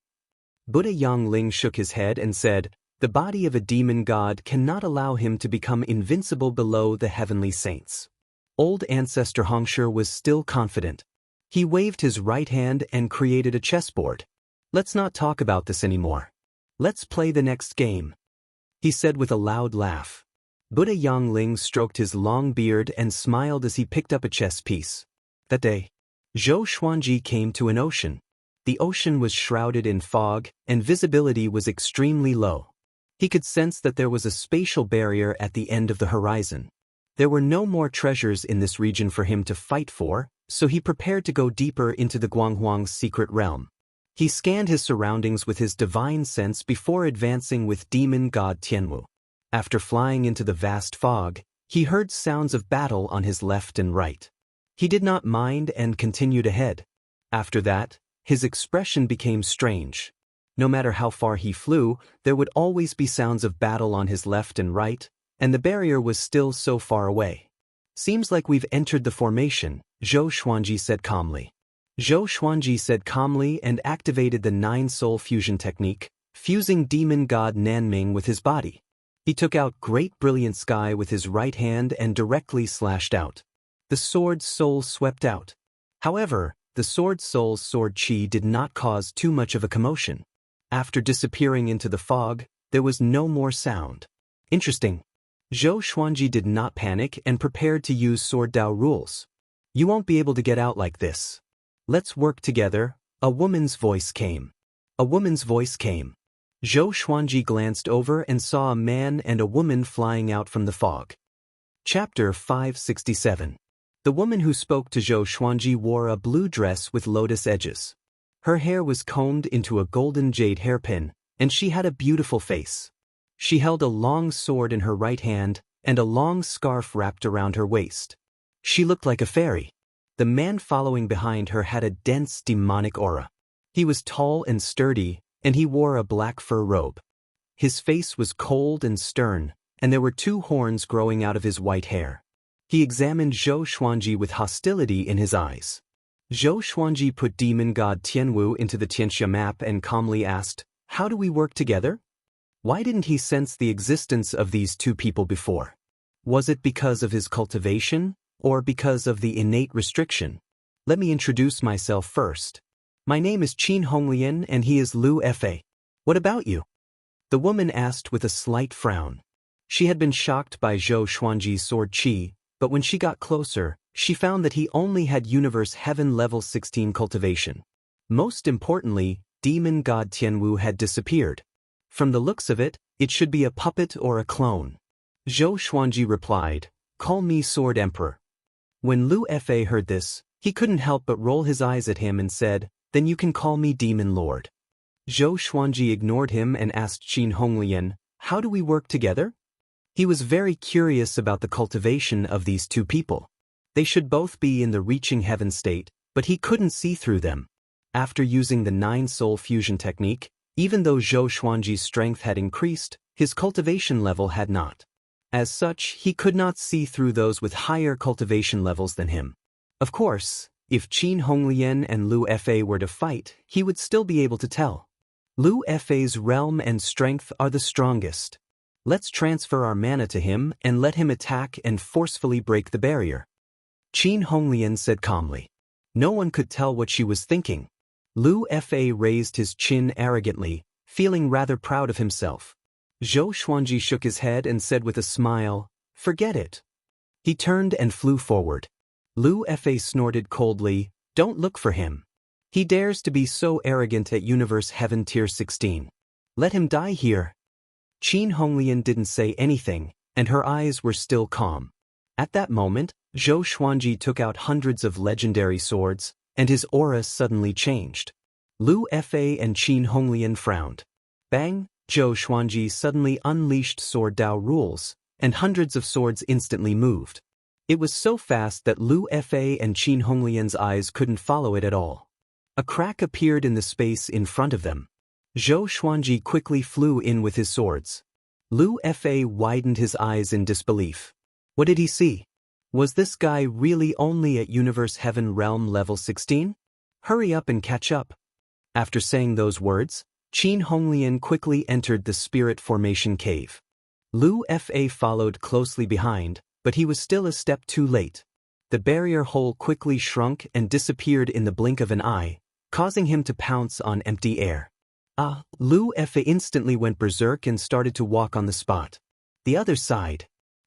Buddha Yangling shook his head and said, the body of a demon god cannot allow him to become invincible below the heavenly saints. Old Ancestor Xianxia was still confident. He waved his right hand and created a chessboard. Let's not talk about this anymore. Let's play the next game, he said with a loud laugh. Buddha Yangling stroked his long beard and smiled as he picked up a chess piece. That day, Zhou Xuanji came to an ocean. The ocean was shrouded in fog, and visibility was extremely low. He could sense that there was a spatial barrier at the end of the horizon. There were no more treasures in this region for him to fight for, so he prepared to go deeper into the Guanghuang's secret realm. He scanned his surroundings with his divine sense before advancing with demon god Tianwu. After flying into the vast fog, he heard sounds of battle on his left and right. He did not mind and continued ahead. After that, his expression became strange. No matter how far he flew, there would always be sounds of battle on his left and right, and the barrier was still so far away. Seems like we've entered the formation, Zhou Xuanji said calmly. Zhou Xuanji said calmly and activated the 9-soul fusion technique, fusing demon god Nanming with his body. He took out Great Brilliant Sky with his right hand and directly slashed out. The sword's soul swept out. However, the sword's soul's sword chi did not cause too much of a commotion. After disappearing into the fog, there was no more sound. Interesting. Zhou Xuanji did not panic and prepared to use Sword Dao rules. You won't be able to get out like this. Let's work together. A woman's voice came. A woman's voice came. Zhou Xuanji glanced over and saw a man and a woman flying out from the fog. Chapter 567. The woman who spoke to Zhou Xuanji wore a blue dress with lotus edges. Her hair was combed into a golden jade hairpin, and she had a beautiful face. She held a long sword in her right hand, and a long scarf wrapped around her waist. She looked like a fairy. The man following behind her had a dense demonic aura. He was tall and sturdy, and he wore a black fur robe. His face was cold and stern, and there were 2 horns growing out of his white hair. He examined Zhou Xuanji with hostility in his eyes. Zhou Xuanji put demon god Tianwu into the Xianxia map and calmly asked, how do we work together? Why didn't he sense the existence of these 2 people before? Was it because of his cultivation, or because of the innate restriction? Let me introduce myself first. My name is Qin Honglian and he is Lu Fa. What about you? The woman asked with a slight frown. She had been shocked by Zhou Xuanji's sword chi, but when she got closer, she found that he only had Universe Heaven Level 16 cultivation. Most importantly, demon god Tianwu had disappeared. From the looks of it, it should be a puppet or a clone. Zhou Xuanji replied, call me Sword Emperor. When Lu Fa heard this, he couldn't help but roll his eyes at him and said, then you can call me Demon Lord. Zhou Xuanji ignored him and asked Qin Honglian, how do we work together? He was very curious about the cultivation of these 2 people. They should both be in the reaching heaven state, but he couldn't see through them. After using the 9-soul fusion technique, even though Zhou Xuanji's strength had increased, his cultivation level had not. As such, he could not see through those with higher cultivation levels than him. Of course, if Qin Honglian and Lu Fa were to fight, he would still be able to tell. Lu Fa's realm and strength are the strongest. Let's transfer our mana to him and let him attack and forcefully break the barrier. Qin Honglian said calmly. No one could tell what she was thinking. Lu Fa raised his chin arrogantly, feeling rather proud of himself. Zhou Xuanji shook his head and said with a smile, forget it. He turned and flew forward. Lu Fa snorted coldly, don't look for him. He dares to be so arrogant at Universe Heaven Tier 16. Let him die here. Qin Honglian didn't say anything, and her eyes were still calm. At that moment, Zhou Xuanji took out hundreds of legendary swords, and his aura suddenly changed. Lu Fa and Qin Honglian frowned. Bang! Zhou Xuanji suddenly unleashed Sword Dao rules, and hundreds of swords instantly moved. It was so fast that Lu Fa and Qin Honglian's eyes couldn't follow it at all. A crack appeared in the space in front of them. Zhou Xuanji quickly flew in with his swords. Lu Fa widened his eyes in disbelief. What did he see? Was this guy really only at Universe Heaven Realm level 16? Hurry up and catch up. After saying those words, Qin Honglian quickly entered the Spirit Formation Cave. Lu Fa followed closely behind, but he was still a step too late. The barrier hole quickly shrunk and disappeared in the blink of an eye, causing him to pounce on empty air. Lu Fa instantly went berserk and started to walk on the spot. The other side.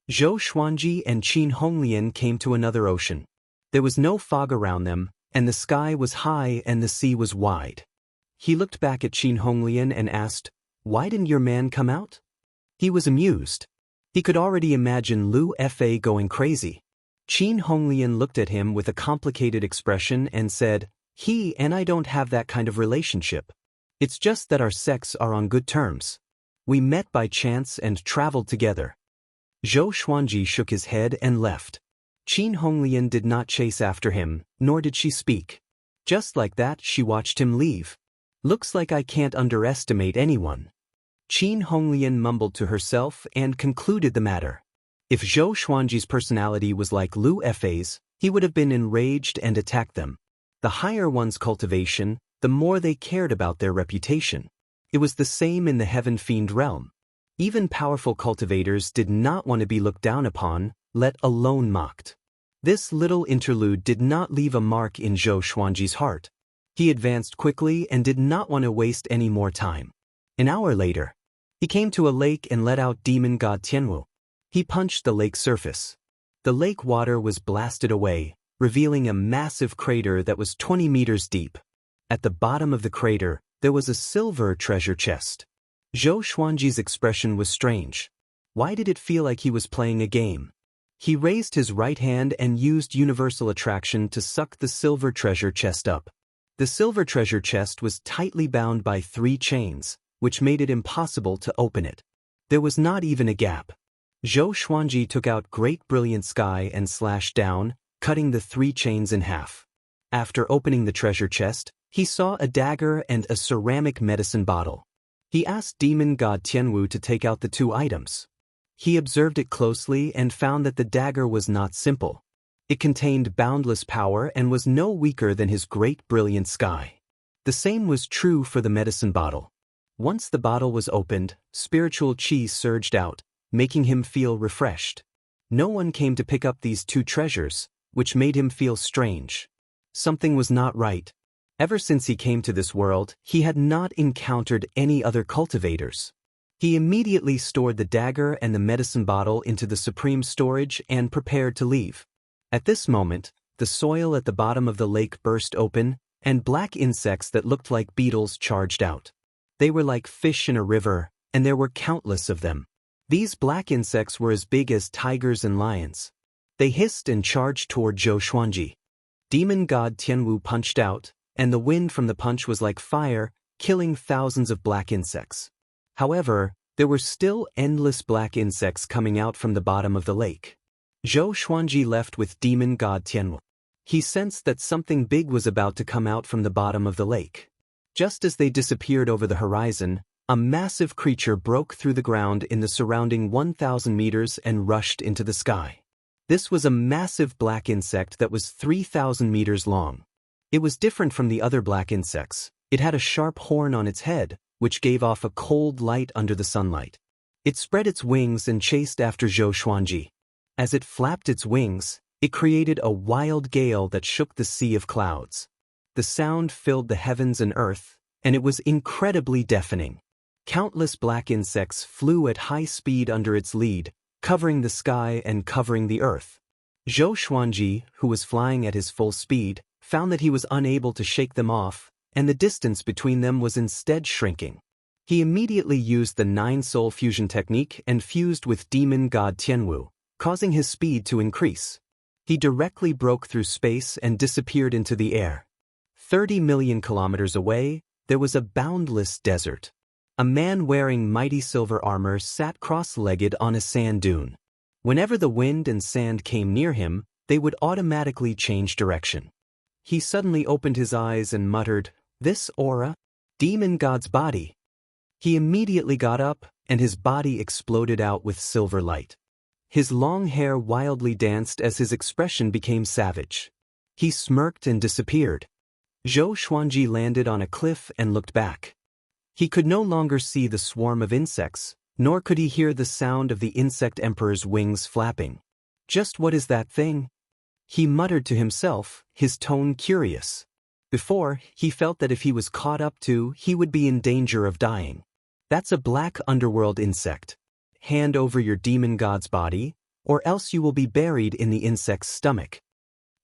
Zhou Xuanji and Qin Honglian came to another ocean. There was no fog around them, and the sky was high and the sea was wide. He looked back at Qin Honglian and asked, "Why didn't your man come out?" He was amused. He could already imagine Lu Fa going crazy. Qin Honglian looked at him with a complicated expression and said, "He and I don't have that kind of relationship. It's just that our sects are on good terms. We met by chance and traveled together." Zhou Xuanji shook his head and left. Qin Honglian did not chase after him, nor did she speak. Just like that, she watched him leave. Looks like I can't underestimate anyone. Qin Honglian mumbled to herself and concluded the matter. If Zhou Xuanji's personality was like Lu Fa's, he would have been enraged and attacked them. The higher one's cultivation, the more they cared about their reputation. It was the same in the Heaven Fiend realm. Even powerful cultivators did not want to be looked down upon, let alone mocked. This little interlude did not leave a mark in Zhou Xuanji's heart. He advanced quickly and did not want to waste any more time. An hour later, he came to a lake and let out demon god Tianwu. He punched the lake surface. The lake water was blasted away, revealing a massive crater that was 20 meters deep. At the bottom of the crater, there was a silver treasure chest. Zhou Xuanji's expression was strange. Why did it feel like he was playing a game? He raised his right hand and used universal attraction to suck the silver treasure chest up. The silver treasure chest was tightly bound by 3 chains, which made it impossible to open it. There was not even a gap. Zhou Xuanji took out Great Brilliant Sky and slashed down, cutting the 3 chains in half. After opening the treasure chest, he saw a dagger and a ceramic medicine bottle. He asked demon god Tianwu to take out the 2 items. He observed it closely and found that the dagger was not simple. It contained boundless power and was no weaker than his Great Brilliant Sky. The same was true for the medicine bottle. Once the bottle was opened, spiritual qi surged out, making him feel refreshed. No one came to pick up these 2 treasures, which made him feel strange. Something was not right. Ever since he came to this world, he had not encountered any other cultivators. He immediately stored the dagger and the medicine bottle into the supreme storage and prepared to leave. At this moment, the soil at the bottom of the lake burst open, and black insects that looked like beetles charged out. They were like fish in a river, and there were countless of them. These black insects were as big as tigers and lions. They hissed and charged toward Zhou Xuanji. Demon god Tianwu punched out, and the wind from the punch was like fire, killing thousands of black insects. However, there were still endless black insects coming out from the bottom of the lake. Zhou Xuanji left with demon god Tianwu. He sensed that something big was about to come out from the bottom of the lake. Just as they disappeared over the horizon, a massive creature broke through the ground in the surrounding 1,000 meters and rushed into the sky. This was a massive black insect that was 3,000 meters long. It was different from the other black insects. It had a sharp horn on its head, which gave off a cold light under the sunlight. It spread its wings and chased after Zhou Xuanji. As it flapped its wings, it created a wild gale that shook the sea of clouds. The sound filled the heavens and earth, and it was incredibly deafening. Countless black insects flew at high speed under its lead, covering the sky and covering the earth. Zhou Xuanji, who was flying at his full speed, found that he was unable to shake them off, and the distance between them was instead shrinking. He immediately used the 9-soul fusion technique and fused with demon god Tianwu, causing his speed to increase. He directly broke through space and disappeared into the air. 30 million kilometers away, there was a boundless desert. A man wearing mighty silver armor sat cross-legged on a sand dune. Whenever the wind and sand came near him, they would automatically change direction. He suddenly opened his eyes and muttered, "This aura? Demon god's body." He immediately got up, and his body exploded out with silver light. His long hair wildly danced as his expression became savage. He smirked and disappeared. Zhou Xuanji landed on a cliff and looked back. He could no longer see the swarm of insects, nor could he hear the sound of the insect emperor's wings flapping. "Just what is that thing?" he muttered to himself, his tone curious. Before, he felt that if he was caught up to, he would be in danger of dying. "That's a black underworld insect. Hand over your demon god's body, or else you will be buried in the insect's stomach."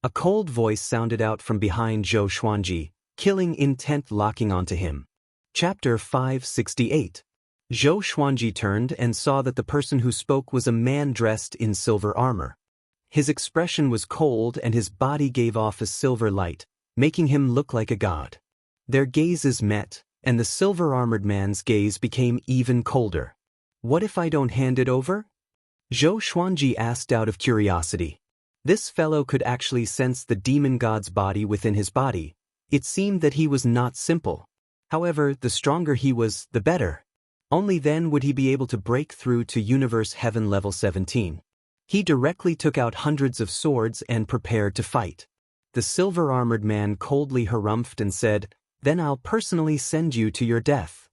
A cold voice sounded out from behind Zhou Xuanji, killing intent locking onto him. Chapter 568. Zhou Xuanji turned and saw that the person who spoke was a man dressed in silver armor. His expression was cold and his body gave off a silver light, making him look like a god. Their gazes met, and the silver-armored man's gaze became even colder. "What if I don't hand it over?" Zhou Xuanji asked out of curiosity. This fellow could actually sense the demon god's body within his body. It seemed that he was not simple. However, the stronger he was, the better. Only then would he be able to break through to Universe Heaven Level 17. He directly took out hundreds of swords and prepared to fight. The silver-armored man coldly harumphed and said, "Then I'll personally send you to your death."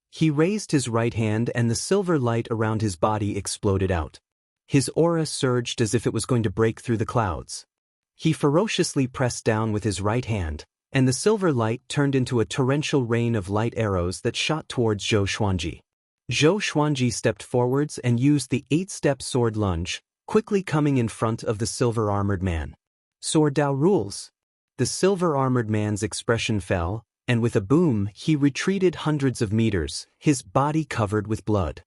He raised his right hand and the silver light around his body exploded out. His aura surged as if it was going to break through the clouds. He ferociously pressed down with his right hand, and the silver light turned into a torrential rain of light arrows that shot towards Zhou Xuanji. Zhou Xuanji stepped forwards and used the 8-step sword lunge, quickly coming in front of the silver-armored man. "Sword Dao rules." The silver-armored man's expression fell, and with a boom, he retreated hundreds of meters, his body covered with blood.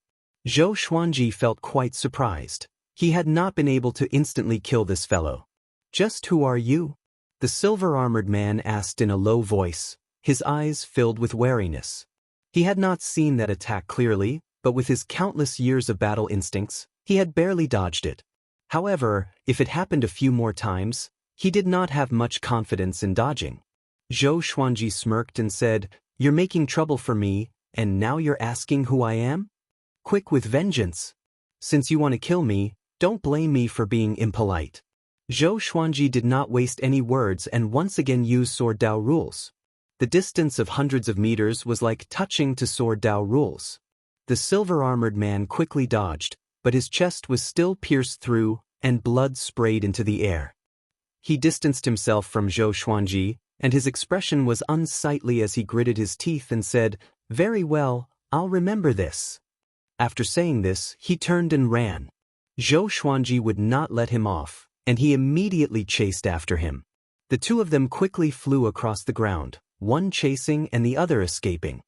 Zhou Xuanji felt quite surprised. He had not been able to instantly kill this fellow. "Just who are you?" the silver-armored man asked in a low voice, his eyes filled with wariness. He had not seen that attack clearly, but with his countless years of battle instincts, he had barely dodged it. However, if it happened a few more times, he did not have much confidence in dodging. Zhou Xuanji smirked and said, "You're making trouble for me, and now you're asking who I am? Quick with vengeance. Since you want to kill me, don't blame me for being impolite." Zhou Xuanji did not waste any words and once again used Sword Dao rules. The distance of hundreds of meters was like touching to Sword Dao rules. The silver-armored man quickly dodged, but his chest was still pierced through, and blood sprayed into the air. He distanced himself from Zhou Xuanji, and his expression was unsightly as he gritted his teeth and said, "Very well, I'll remember this." After saying this, he turned and ran. Zhou Xuanji would not let him off, and he immediately chased after him. The two of them quickly flew across the ground, one chasing and the other escaping.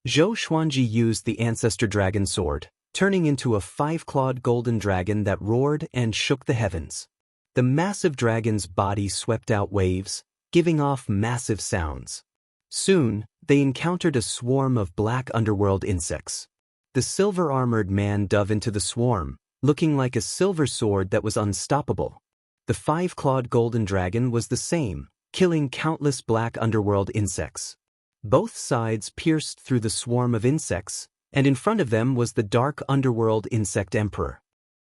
Zhou Xuanji used the ancestor dragon sword, turning into a 5-clawed golden dragon that roared and shook the heavens. The massive dragon's body swept out waves, giving off massive sounds. Soon, they encountered a swarm of black underworld insects. The silver-armored man dove into the swarm, looking like a silver sword that was unstoppable. The 5-clawed golden dragon was the same, killing countless black underworld insects. Both sides pierced through the swarm of insects, and in front of them was the dark underworld insect emperor.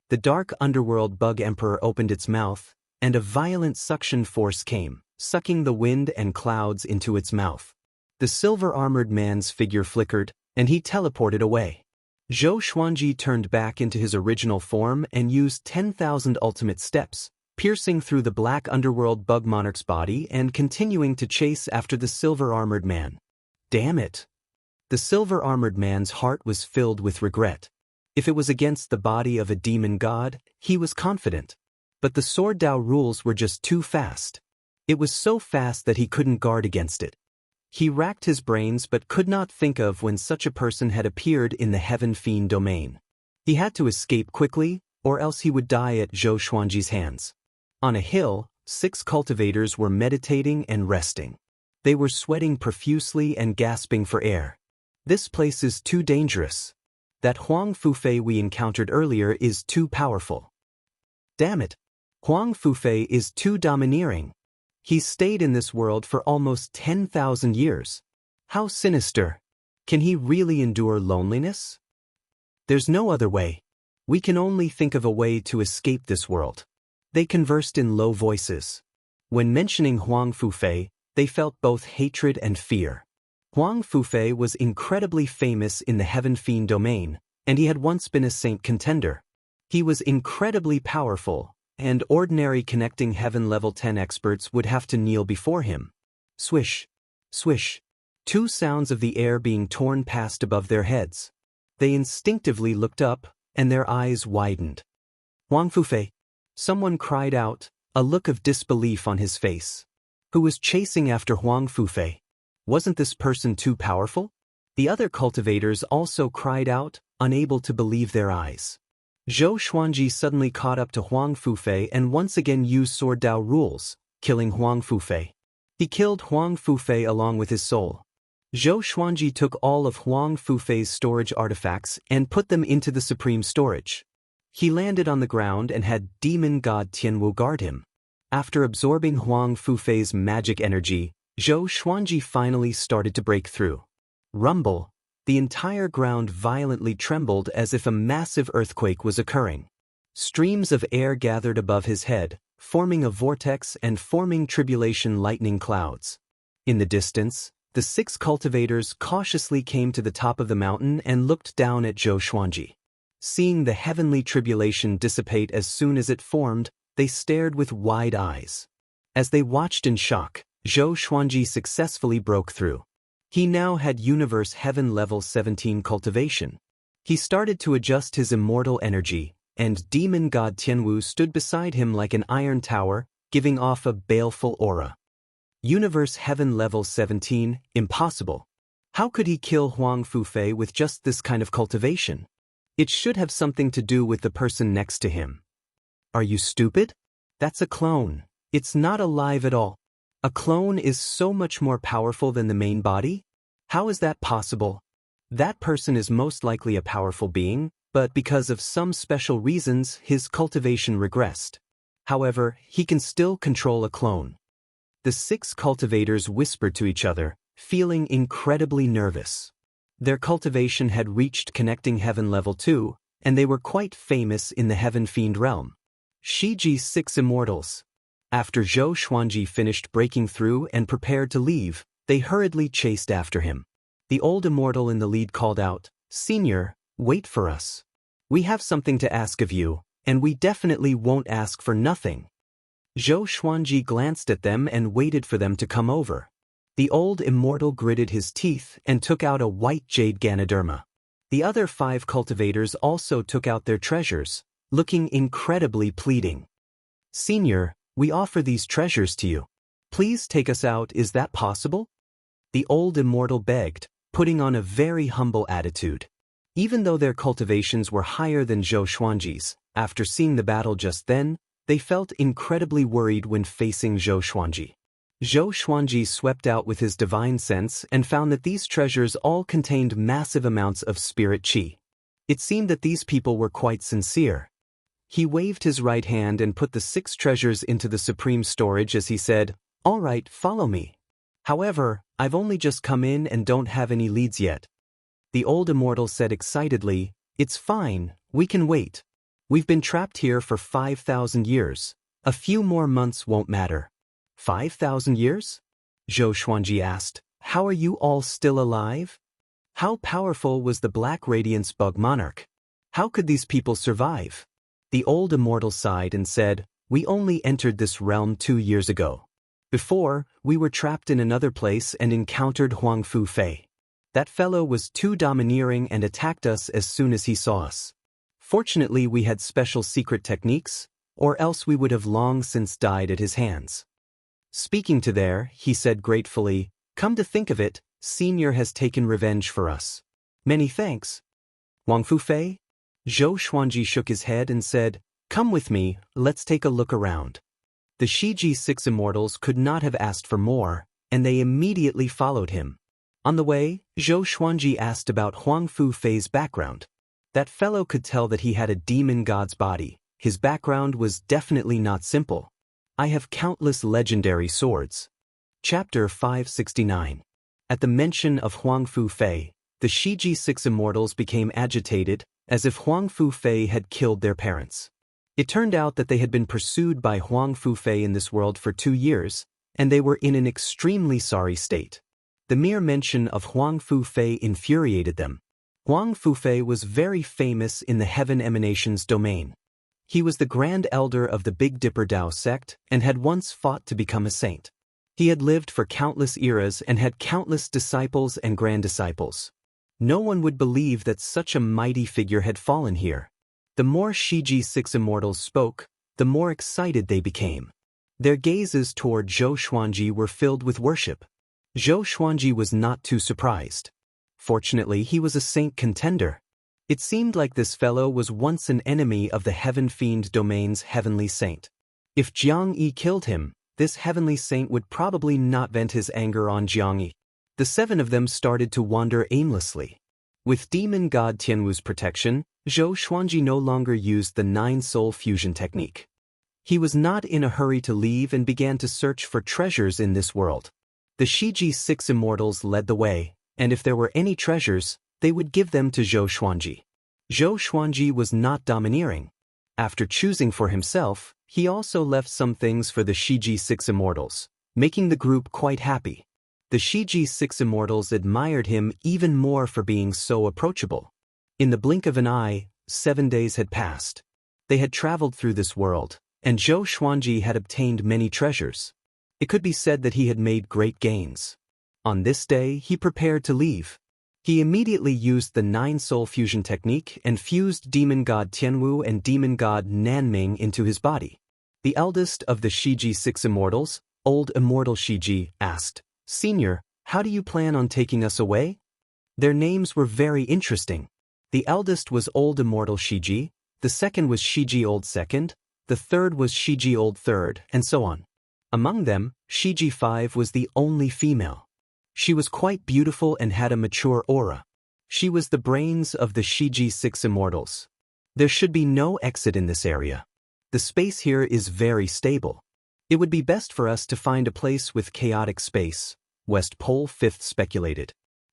The dark underworld bug emperor opened its mouth, and a violent suction force came, sucking the wind and clouds into its mouth. The silver-armored man's figure flickered, and he teleported away. Zhou Xuanji turned back into his original form and used 10,000 ultimate steps, piercing through the black underworld bug monarch's body and continuing to chase after the silver-armored man. Damn it! The silver-armored man's heart was filled with regret. If it was against the body of a demon god, he was confident. But the Sword Dao rules were just too fast. It was so fast that he couldn't guard against it. He racked his brains but could not think of when such a person had appeared in the Heaven Fiend domain. He had to escape quickly, or else he would die at Zhou Xuanji's hands. On a hill, 6 cultivators were meditating and resting. They were sweating profusely and gasping for air. This place is too dangerous. That Huang Fufei we encountered earlier is too powerful. Damn it! Huang Fufei is too domineering. He's stayed in this world for almost 10,000 years. How sinister! Can he really endure loneliness? There's no other way. We can only think of a way to escape this world. They conversed in low voices. When mentioning Huang Fufei, they felt both hatred and fear. Huang Fufei was incredibly famous in the Heaven Fiend domain, and he had once been a saint contender. He was incredibly powerful, and ordinary connecting heaven level 10 experts would have to kneel before him. Swish, swish. 2 sounds of the air being torn past above their heads. They instinctively looked up, and their eyes widened. Huang Fufei! Someone cried out, a look of disbelief on his face. Who was chasing after Huang Fufei? Wasn't this person too powerful? The other cultivators also cried out, unable to believe their eyes. Zhou Xuanji suddenly caught up to Huang Fufei and once again used Sword Dao rules, killing Huang Fufei. He killed Huang Fufei along with his soul. Zhou Xuanji took all of Huang Fufei's storage artifacts and put them into the supreme storage. He landed on the ground and had demon god Tianwu guard him. After absorbing Huang Fufei's magic energy, Zhou Xuanji finally started to break through. Rumble! The entire ground violently trembled as if a massive earthquake was occurring. Streams of air gathered above his head, forming a vortex and forming tribulation lightning clouds. In the distance, the 6 cultivators cautiously came to the top of the mountain and looked down at Zhou Xuanji. Seeing the heavenly tribulation dissipate as soon as it formed, they stared with wide eyes. As they watched in shock, Zhou Xuanji successfully broke through. He now had Universe Heaven Level 17 Cultivation. He started to adjust his immortal energy, and Demon God Tianwu stood beside him like an iron tower, giving off a baleful aura. Universe Heaven Level 17, impossible. How could he kill Huang Fufei with just this kind of cultivation? It should have something to do with the person next to him. Are you stupid? That's a clone. It's not alive at all. A clone is so much more powerful than the main body? How is that possible? That person is most likely a powerful being, but because of some special reasons his cultivation regressed. However, he can still control a clone. The 6 cultivators whispered to each other, feeling incredibly nervous. Their cultivation had reached connecting heaven level 2, and they were quite famous in the Heaven Fiend realm. Shiji's 6 immortals. After Zhou Xuanji finished breaking through and prepared to leave, they hurriedly chased after him. The old immortal in the lead called out, "Senior, wait for us. We have something to ask of you, and we definitely won't ask for nothing." Zhou Xuanji glanced at them and waited for them to come over. The old immortal gritted his teeth and took out a white jade Ganoderma. The other 5 cultivators also took out their treasures, looking incredibly pleading. "Senior, we offer these treasures to you. Please take us out, is that possible?" The old immortal begged, putting on a very humble attitude. Even though their cultivations were higher than Zhou Xuanji's, after seeing the battle just then, they felt incredibly worried when facing Zhou Xuanji. Zhou Xuanji swept out with his divine sense and found that these treasures all contained massive amounts of spirit qi. It seemed that these people were quite sincere. He waved his right hand and put the 6 treasures into the supreme storage as he said, "All right, follow me. However, I've only just come in and don't have any leads yet." The old immortal said excitedly, "It's fine, we can wait. We've been trapped here for 5,000 years. A few more months won't matter." 5,000 years? Zhou Xuanji asked. "How are you all still alive? How powerful was the Black Radiance Bug Monarch? How could these people survive?" The old immortal sighed and said, "We only entered this realm 2 years ago. Before, we were trapped in another place and encountered Huang Fufei. That fellow was too domineering and attacked us as soon as he saw us. Fortunately, we had special secret techniques, or else we would have long since died at his hands." Speaking to there, he said gratefully, "Come to think of it, Senior has taken revenge for us. Many thanks." "Huang Fufei?" Zhou Xuanji shook his head and said, "Come with me, let's take a look around." The Shiji Six Immortals could not have asked for more, and they immediately followed him. On the way, Zhou Xuanji asked about Huang Fu Fei's background. That fellow could tell that he had a demon god's body. His background was definitely not simple. I have countless legendary swords. Chapter 569. At the mention of Huang Fu Fei, the Shiji Six Immortals became agitated, as if Huang Fu Fei had killed their parents. It turned out that they had been pursued by Huang Fu Fei in this world for 2 years, and they were in an extremely sorry state. The mere mention of Huang Fu Fei infuriated them. Huang Fu Fei was very famous in the Heaven Emanations domain. He was the Grand Elder of the Big Dipper Dao sect and had once fought to become a saint. He had lived for countless eras and had countless disciples and grand disciples. No one would believe that such a mighty figure had fallen here. The more Shiji Six Immortals spoke, the more excited they became. Their gazes toward Zhou Xuanji were filled with worship. Zhou Xuanji was not too surprised. Fortunately, he was a saint contender. It seemed like this fellow was once an enemy of the Heaven Fiend domain's heavenly saint. If Jiang Yi killed him, this heavenly saint would probably not vent his anger on Jiang Yi. The 7 of them started to wander aimlessly. With demon god Tianwu's protection, Zhou Xuanji no longer used the 9-soul fusion technique. He was not in a hurry to leave and began to search for treasures in this world. The Shiji Six Immortals led the way, and if there were any treasures, they would give them to Zhou Xuanji. Zhou Xuanji was not domineering. After choosing for himself, he also left some things for the Shiji Six Immortals, making the group quite happy. The Shiji Six Immortals admired him even more for being so approachable. In the blink of an eye, 7 days had passed. They had traveled through this world, and Zhou Xuanji had obtained many treasures. It could be said that he had made great gains. On this day, he prepared to leave. He immediately used the 9-soul fusion technique and fused demon god Tianwu and demon god Nanming into his body. The eldest of the Shiji Six Immortals, Old Immortal Shiji, asked, "Senior, how do you plan on taking us away?" Their names were very interesting. The eldest was Old Immortal Shiji, the second was Shiji Old Second, the third was Shiji Old Third, and so on. Among them, Shiji 5 was the only female. She was quite beautiful and had a mature aura. She was the brains of the Shiji Six Immortals. There should be no exit in this area. The space here is very stable. It would be best for us to find a place with chaotic space, West Pole Fifth speculated.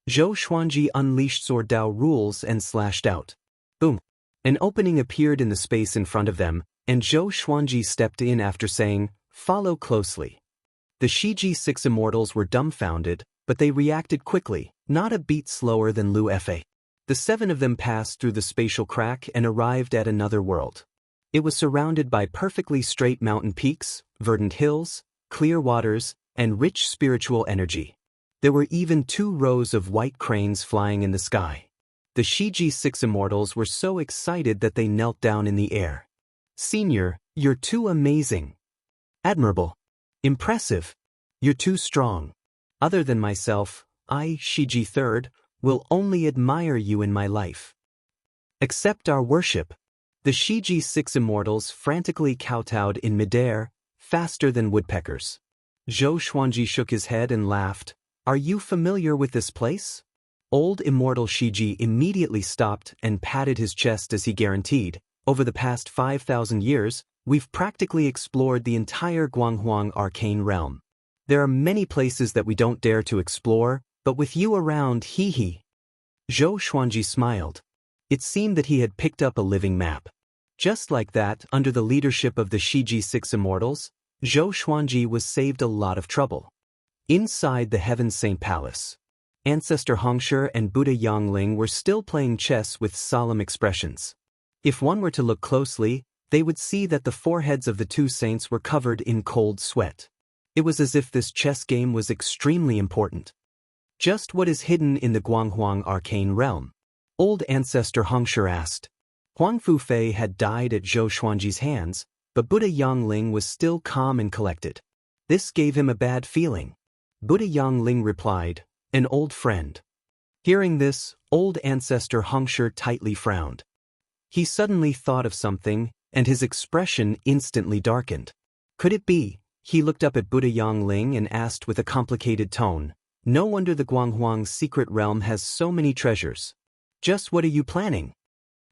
Zhou Xuanji unleashed Sword Dao rules and slashed out. Boom! An opening appeared in the space in front of them, and Zhou Xuanji stepped in after saying, "Follow closely." The Shiji Six Immortals were dumbfounded, but they reacted quickly, not a beat slower than Lu Fa. The 7 of them passed through the spatial crack and arrived at another world. It was surrounded by perfectly straight mountain peaks, verdant hills, clear waters, and rich spiritual energy. There were even 2 rows of white cranes flying in the sky. The Shiji Six Immortals were so excited that they knelt down in the air. "Senior, you're too amazing. Admirable. Impressive. You're too strong. Other than myself, I, Shiji Third, will only admire you in my life. Accept our worship." The Shiji Six Immortals frantically kowtowed in midair, faster than woodpeckers. Zhou Xuanji shook his head and laughed. "Are you familiar with this place?" Old Immortal Shiji immediately stopped and patted his chest as he guaranteed, "Over the past 5,000 years, we've practically explored the entire Guanghuang arcane realm. There are many places that we don't dare to explore, but with you around, hee." Zhou Xuanji smiled. It seemed that he had picked up a living map. Just like that, under the leadership of the Shiji Six Immortals, Zhou Xuanji was saved a lot of trouble. Inside the Heaven Saint Palace, Ancestor Hongshi and Buddha Yangling were still playing chess with solemn expressions. If one were to look closely, they would see that the foreheads of the 2 saints were covered in cold sweat. It was as if this chess game was extremely important. "Just what is hidden in the Guanghuang arcane realm?" Old Ancestor Hongshi asked. Huang Fu Fei had died at Zhou Xuanji's hands, but Buddha Yangling was still calm and collected. This gave him a bad feeling. Buddha Yangling replied, "An old friend." Hearing this, Old Ancestor Hongshi tightly frowned. He suddenly thought of something, and his expression instantly darkened. Could it be? He looked up at Buddha Yangling and asked with a complicated tone. No wonder the Guanghuang's secret realm has so many treasures. Just what are you planning?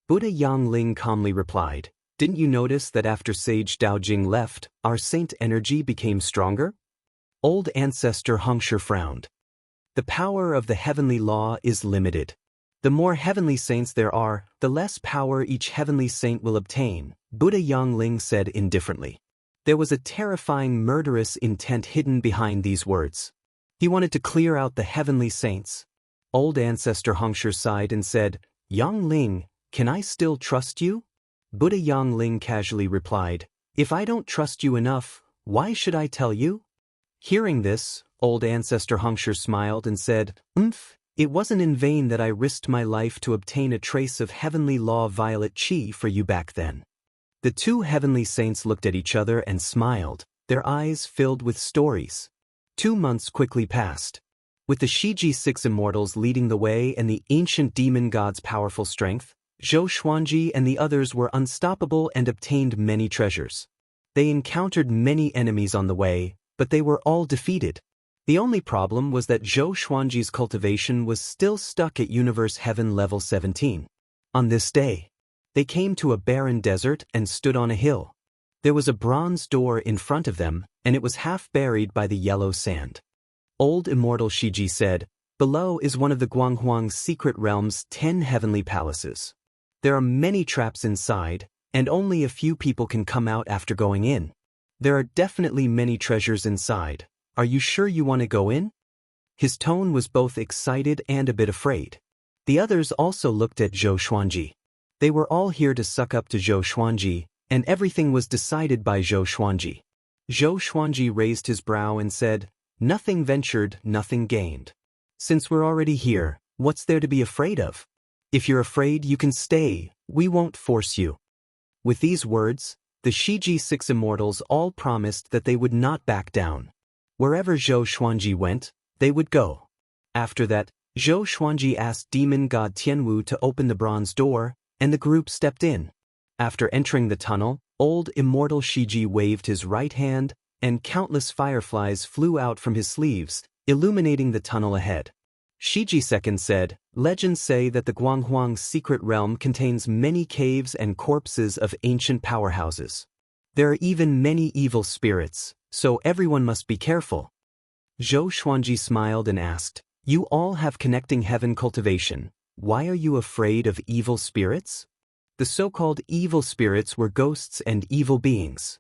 Buddha Yangling calmly replied. Didn't you notice that after Sage Daojing left, our saint energy became stronger? Old ancestor Xianxia frowned. The power of the heavenly law is limited. The more heavenly saints there are, the less power each heavenly saint will obtain, Buddha Yangling said indifferently. There was a terrifying murderous intent hidden behind these words. He wanted to clear out the heavenly saints. Old ancestor Xianxia sighed and said, Yangling, can I still trust you? Buddha Yangling casually replied, If I don't trust you enough, why should I tell you? Hearing this, old ancestor Xianxia smiled and said, It wasn't in vain that I risked my life to obtain a trace of heavenly law violet chi for you back then. The two heavenly saints looked at each other and smiled, their eyes filled with stories. 2 months quickly passed. With the Shiji six immortals leading the way and the ancient demon god's powerful strength, Zhou Xuanji and the others were unstoppable and obtained many treasures. They encountered many enemies on the way, but they were all defeated. The only problem was that Zhou Xuanji's cultivation was still stuck at Universe Heaven level 17. On this day, they came to a barren desert and stood on a hill. There was a bronze door in front of them, and it was half buried by the yellow sand. Old immortal Shiji said, Below is one of the Guanghuang's secret realm's 10 heavenly palaces. There are many traps inside, and only a few people can come out after going in. There are definitely many treasures inside. Are you sure you want to go in? His tone was both excited and a bit afraid. The others also looked at Zhou Xuanji. They were all here to suck up to Zhou Xuanji, and everything was decided by Zhou Xuanji. Zhou Xuanji raised his brow and said, Nothing ventured, nothing gained. Since we're already here, what's there to be afraid of? If you're afraid, you can stay, we won't force you. With these words, the Shiji six immortals all promised that they would not back down. Wherever Zhou Xuanji went, they would go. After that, Zhou Xuanji asked demon god Tianwu to open the bronze door, and the group stepped in. After entering the tunnel, old immortal Shiji waved his right hand, and countless fireflies flew out from his sleeves, illuminating the tunnel ahead. Shiji II said, Legends say that the Guanghuang's secret realm contains many caves and corpses of ancient powerhouses. There are even many evil spirits, so everyone must be careful. Zhou Xuanji smiled and asked, You all have connecting heaven cultivation. Why are you afraid of evil spirits? The so-called evil spirits were ghosts and evil beings.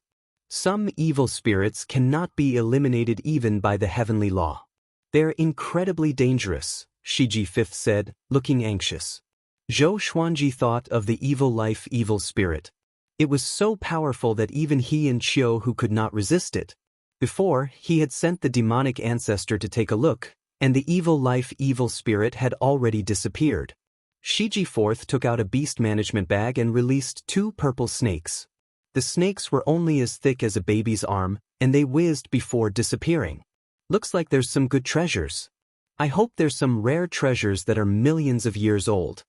Some evil spirits cannot be eliminated even by the heavenly law. They're incredibly dangerous, Shiji V said, looking anxious. Zhou Xuanji thought of the evil life evil spirit. It was so powerful that even he and Qiu could not resist it. Before, he had sent the demonic ancestor to take a look, and the evil life evil spirit had already disappeared. Shiji IV took out a beast management bag and released 2 purple snakes. The snakes were only as thick as a baby's arm, and they whizzed before disappearing. Looks like there's some good treasures. I hope there's some rare treasures that are millions of years old.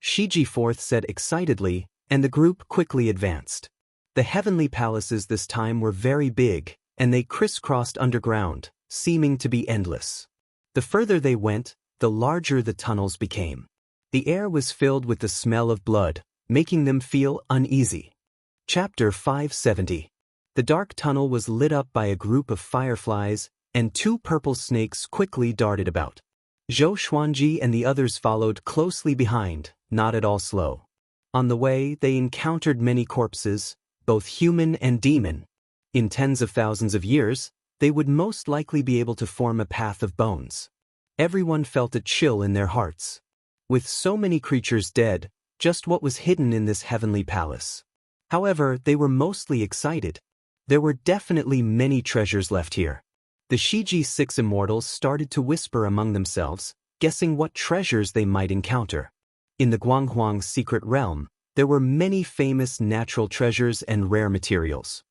Shiji IV said excitedly, and the group quickly advanced. The heavenly palaces this time were very big, and they crisscrossed underground, seeming to be endless. The further they went, the larger the tunnels became. The air was filled with the smell of blood, making them feel uneasy. Chapter 570. The dark tunnel was lit up by a group of fireflies, and 2 purple snakes quickly darted about. Zhou Xuanji and the others followed closely behind, not at all slow. On the way, they encountered many corpses, both human and demon. In tens of thousands of years, they would most likely be able to form a path of bones. Everyone felt a chill in their hearts. With so many creatures dead, just what was hidden in this heavenly palace? However, they were mostly excited. There were definitely many treasures left here. The Shiji six immortals started to whisper among themselves, guessing what treasures they might encounter. In the Guanghuang's secret realm, there were many famous natural treasures and rare materials.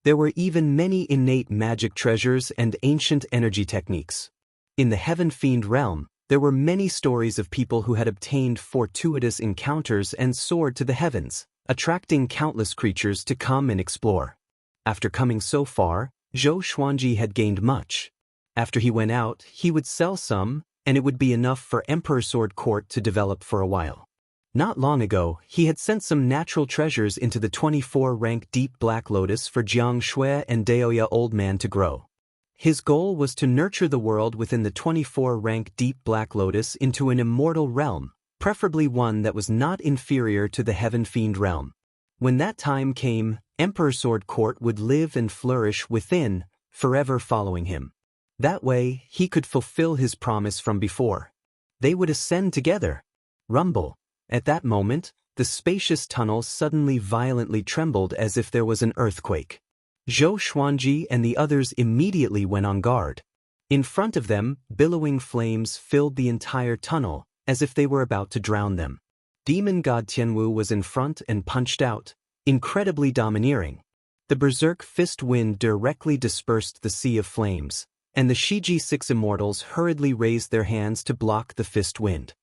There were even many innate magic treasures and ancient energy techniques. In the Heaven Fiend realm, there were many stories of people who had obtained fortuitous encounters and soared to the heavens, attracting countless creatures to come and explore. After coming so far, Zhou Xuanji had gained much. After he went out, he would sell some, and it would be enough for Emperor Sword Court to develop for a while. Not long ago, he had sent some natural treasures into the 24-rank Deep Black Lotus for Jiang Shui and Daoya Old Man to grow. His goal was to nurture the world within the 24-rank Deep Black Lotus into an immortal realm, preferably one that was not inferior to the Heaven Fiend realm. When that time came, Emperor Sword Court would live and flourish within, forever following him. That way, he could fulfill his promise from before. They would ascend together. Rumble. At that moment, the spacious tunnel suddenly violently trembled as if there was an earthquake. Zhou Xuanji and the others immediately went on guard. In front of them, billowing flames filled the entire tunnel, as if they were about to drown them. Demon God Tianwu was in front and punched out, incredibly domineering. The berserk fist wind directly dispersed the sea of flames, and the Shiji 6 immortals hurriedly raised their hands to block the fist wind.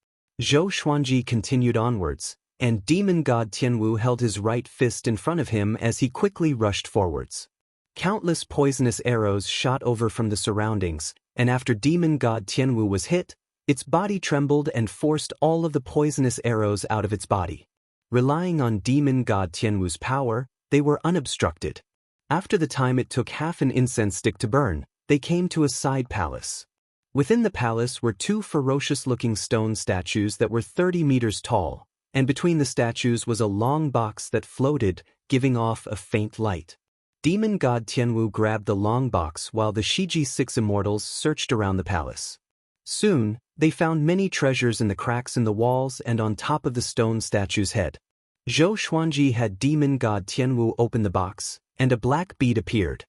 Zhou Xuanji continued onwards, and Demon God Tianwu held his right fist in front of him as he quickly rushed forwards. Countless poisonous arrows shot over from the surroundings, and after Demon God Tianwu was hit, its body trembled and forced all of the poisonous arrows out of its body. Relying on Demon God Tianwu's power, they were unobstructed. After the time it took half an incense stick to burn, they came to a side palace. Within the palace were two ferocious-looking stone statues that were 30 meters tall, and between the statues was a long box that floated, giving off a faint light. Demon God Tianwu grabbed the long box while the Shiji 6 immortals searched around the palace. Soon, they found many treasures in the cracks in the walls and on top of the stone statue's head. Zhou Xuanji had Demon God Tianwu open the box, and a black bead appeared.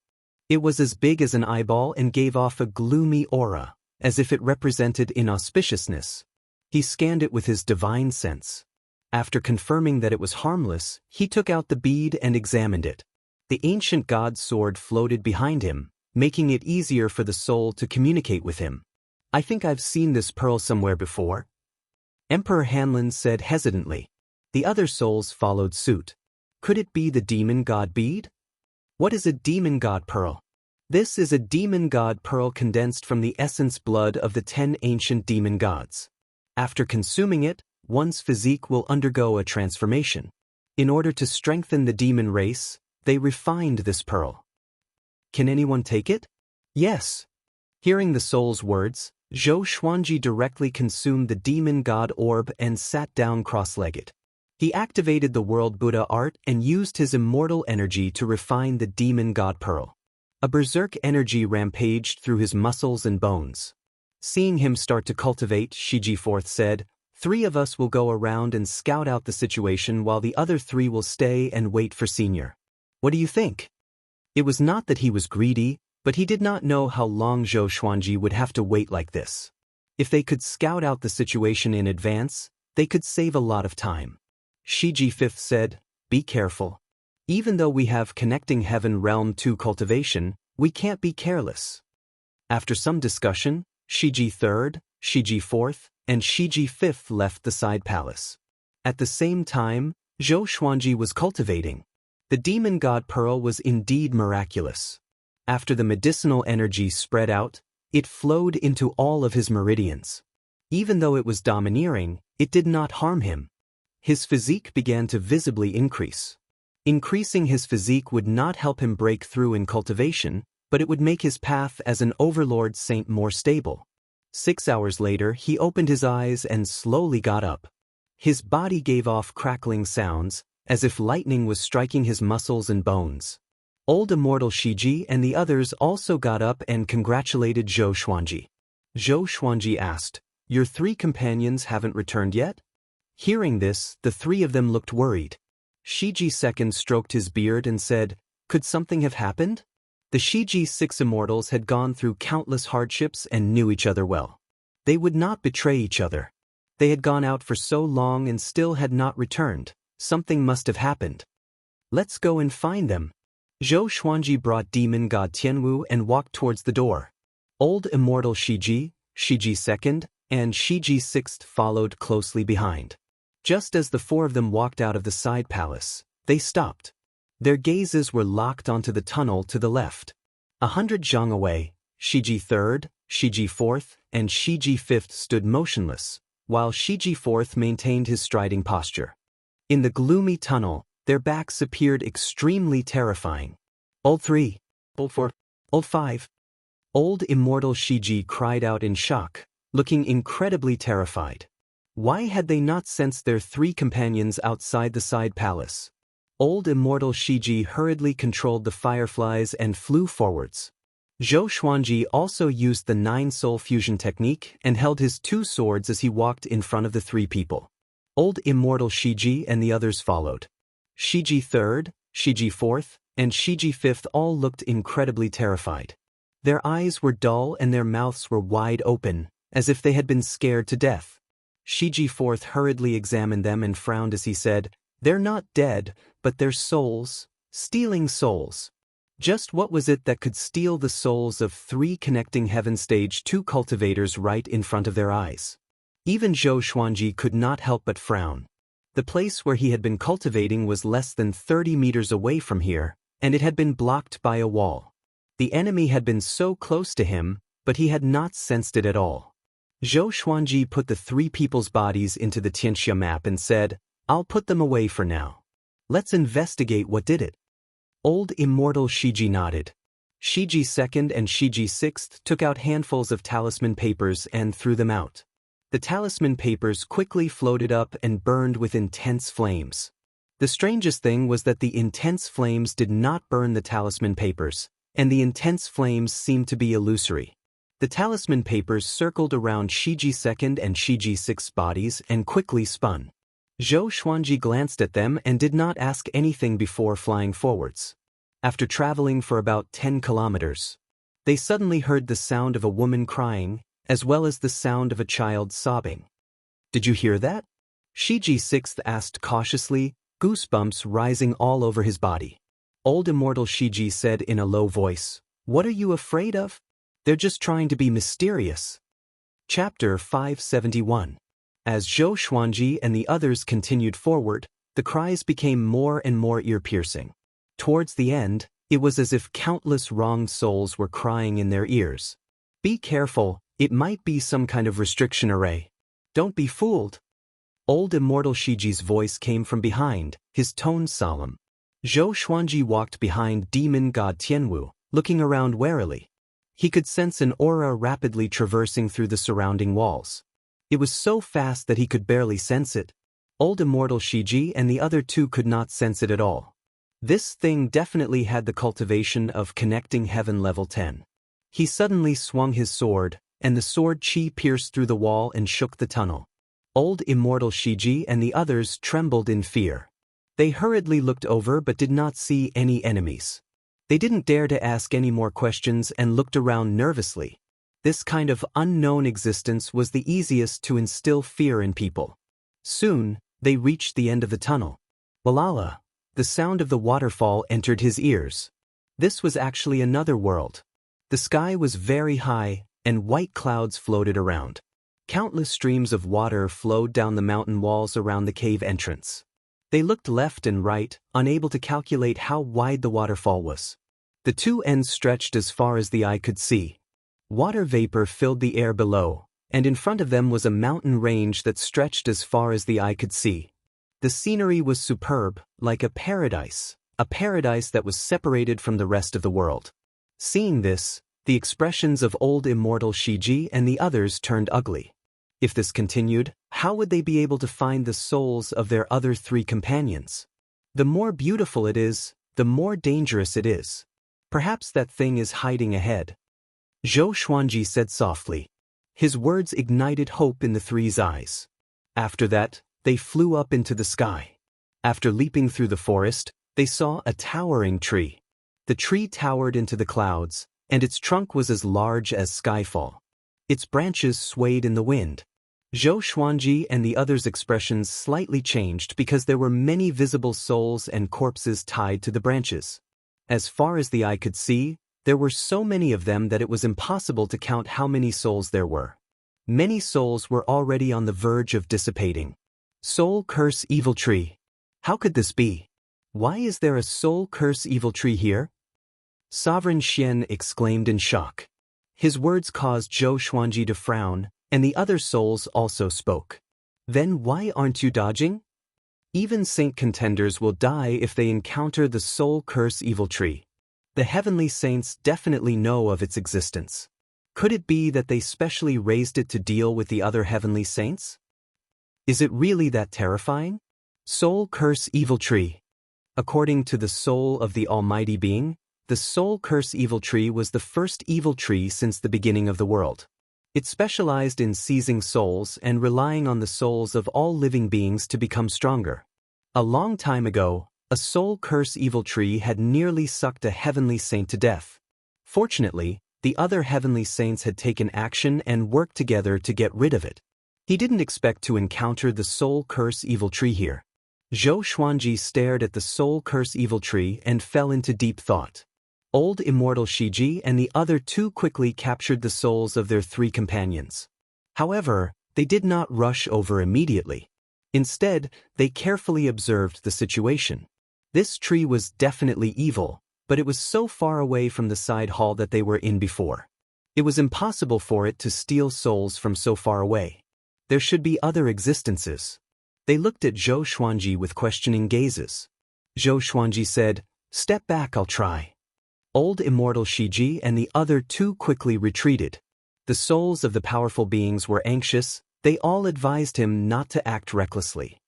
It was as big as an eyeball and gave off a gloomy aura, as if it represented inauspiciousness. He scanned it with his divine sense. After confirming that it was harmless, he took out the bead and examined it. The ancient god's sword floated behind him, making it easier for the soul to communicate with him. I think I've seen this pearl somewhere before. Emperor Hanlin said hesitantly. The other souls followed suit. Could it be the demon god bead? What is a demon god pearl? This is a demon god pearl condensed from the essence blood of the 10 ancient demon gods. After consuming it, one's physique will undergo a transformation. In order to strengthen the demon race, they refined this pearl. Can anyone take it? Yes. Hearing the soul's words, Zhou Xuanji directly consumed the demon god orb and sat down cross-legged. He activated the World Buddha art and used his immortal energy to refine the demon god pearl. A berserk energy rampaged through his muscles and bones. Seeing him start to cultivate, Shiji IV said, 3 of us will go around and scout out the situation while the other 3 will stay and wait for Senior. What do you think? It was not that he was greedy, but he did not know how long Zhou Xuanji would have to wait like this. If they could scout out the situation in advance, they could save a lot of time. Shiji V said, be careful. Even though we have connecting heaven realm to cultivation, we can't be careless. After some discussion, Shiji III, Shiji IV, and Shiji V left the side palace. At the same time, Zhou Xuanji was cultivating. The demon god pearl was indeed miraculous. After the medicinal energy spread out, it flowed into all of his meridians. Even though it was domineering, it did not harm him. His physique began to visibly increase. Increasing his physique would not help him break through in cultivation, but it would make his path as an overlord saint more stable. 6 hours later, he opened his eyes and slowly got up. His body gave off crackling sounds, as if lightning was striking his muscles and bones. Old Immortal Shiji and the others also got up and congratulated Zhou Xuanji. Zhou Xuanji asked, your 3 companions haven't returned yet? Hearing this, the 3 of them looked worried. Shiji II stroked his beard and said, could something have happened? The Shiji 6 immortals had gone through countless hardships and knew each other well. They would not betray each other. They had gone out for so long and still had not returned. Something must have happened. Let's go and find them. Zhou Xuanji brought demon god Tianwu and walked towards the door. Old Immortal Shiji, Shiji II, and Shiji VI followed closely behind. Just as the 4 of them walked out of the side palace, they stopped. Their gazes were locked onto the tunnel to the left. 100 zhang away, Shiji III, Shiji IV, and Shiji V stood motionless, while Shiji IV maintained his striding posture. In the gloomy tunnel, their backs appeared extremely terrifying. Old 3. Old 4. Old 5. Old immortal Shiji cried out in shock, looking incredibly terrified. Why had they not sensed their 3 companions outside the side palace? Old immortal Shiji hurriedly controlled the fireflies and flew forwards. Zhou Xuanji also used the 9-soul fusion technique and held his 2 swords as he walked in front of the 3 people. Old immortal Shiji and the others followed. Shiji III, Shiji IV, and Shiji V all looked incredibly terrified. Their eyes were dull and their mouths were wide open, as if they had been scared to death. Shiji IV hurriedly examined them and frowned as he said, "They're not dead, but they're souls, stealing souls." Just what was it that could steal the souls of 3 connecting heaven stage 2 cultivators right in front of their eyes? Even Zhou Xuanji could not help but frown. The place where he had been cultivating was less than 30 meters away from here, and it had been blocked by a wall. The enemy had been so close to him, but he had not sensed it at all. Zhou Xuanji put the 3 people's bodies into the Xianxia map and said, "I'll put them away for now. Let's investigate what did it." Old immortal Shiji nodded. Shiji II and Shiji VI took out handfuls of talisman papers and threw them out. The talisman papers quickly floated up and burned with intense flames. The strangest thing was that the intense flames did not burn the talisman papers, and the intense flames seemed to be illusory. The talisman papers circled around Shiji II and Shiji VI's bodies and quickly spun. Zhou Xuanji glanced at them and did not ask anything before flying forwards. After traveling for about 10 kilometers, they suddenly heard the sound of a woman crying, as well as the sound of a child sobbing. "Did you hear that?" Shiji VI asked cautiously, goosebumps rising all over his body. Old immortal Shiji said in a low voice, "What are you afraid of? They're just trying to be mysterious." Chapter 571. As Zhou Xuanji and the others continued forward, the cries became more and more ear-piercing. Towards the end, it was as if countless wronged souls were crying in their ears. "Be careful, it might be some kind of restriction array. Don't be fooled." Old immortal Shiji's voice came from behind, his tone solemn. Zhou Xuanji walked behind demon god Tianwu, looking around warily. He could sense an aura rapidly traversing through the surrounding walls. It was so fast that he could barely sense it. Old immortal Shiji and the other 2 could not sense it at all. This thing definitely had the cultivation of connecting heaven level 10. He suddenly swung his sword, and the sword chi pierced through the wall and shook the tunnel. Old immortal Shiji and the others trembled in fear. They hurriedly looked over but did not see any enemies. They didn't dare to ask any more questions and looked around nervously. This kind of unknown existence was the easiest to instill fear in people. Soon, they reached the end of the tunnel. Walala! The sound of the waterfall entered his ears. This was actually another world. The sky was very high, and white clouds floated around. Countless streams of water flowed down the mountain walls around the cave entrance. They looked left and right, unable to calculate how wide the waterfall was. The 2 ends stretched as far as the eye could see. Water vapor filled the air below, and in front of them was a mountain range that stretched as far as the eye could see. The scenery was superb, like a paradise that was separated from the rest of the world. Seeing this, the expressions of old immortal Shiji and the others turned ugly. If this continued, how would they be able to find the souls of their other 3 companions? The more beautiful it is, the more dangerous it is. Perhaps that thing is hiding ahead. Zhou Xuanji said softly. His words ignited hope in the 3's eyes. After that, they flew up into the sky. After leaping through the forest, they saw a towering tree. The tree towered into the clouds, and its trunk was as large as skyfall. Its branches swayed in the wind. Zhou Xuanji and the others' expressions slightly changed because there were many visible souls and corpses tied to the branches. As far as the eye could see, there were so many of them that it was impossible to count how many souls there were. Many souls were already on the verge of dissipating. Soul curse evil tree. How could this be? Why is there a soul curse evil tree here? Sovereign Xian exclaimed in shock. His words caused Zhou Xuanji to frown, and the other souls also spoke. Then why aren't you dodging? Even saint contenders will die if they encounter the soul curse evil tree. The heavenly saints definitely know of its existence. Could it be that they specially raised it to deal with the other heavenly saints? Is it really that terrifying? Soul curse evil tree. According to the soul of the Almighty Being, the soul curse evil tree was the first evil tree since the beginning of the world. It specialized in seizing souls and relying on the souls of all living beings to become stronger. A long time ago, a soul curse evil tree had nearly sucked a heavenly saint to death. Fortunately, the other heavenly saints had taken action and worked together to get rid of it. He didn't expect to encounter the soul curse evil tree here. Zhou Xuanji stared at the soul curse evil tree and fell into deep thought. Old immortal Shiji and the other two quickly captured the souls of their three companions. However, they did not rush over immediately. Instead, they carefully observed the situation. This tree was definitely evil, but it was so far away from the side hall that they were in before. It was impossible for it to steal souls from so far away. There should be other existences. They looked at Zhou Xuanji with questioning gazes. Zhou Xuanji said, "Step back, I'll try." Old immortal Shiji and the other two quickly retreated. The souls of the powerful beings were anxious. They all advised him not to act recklessly.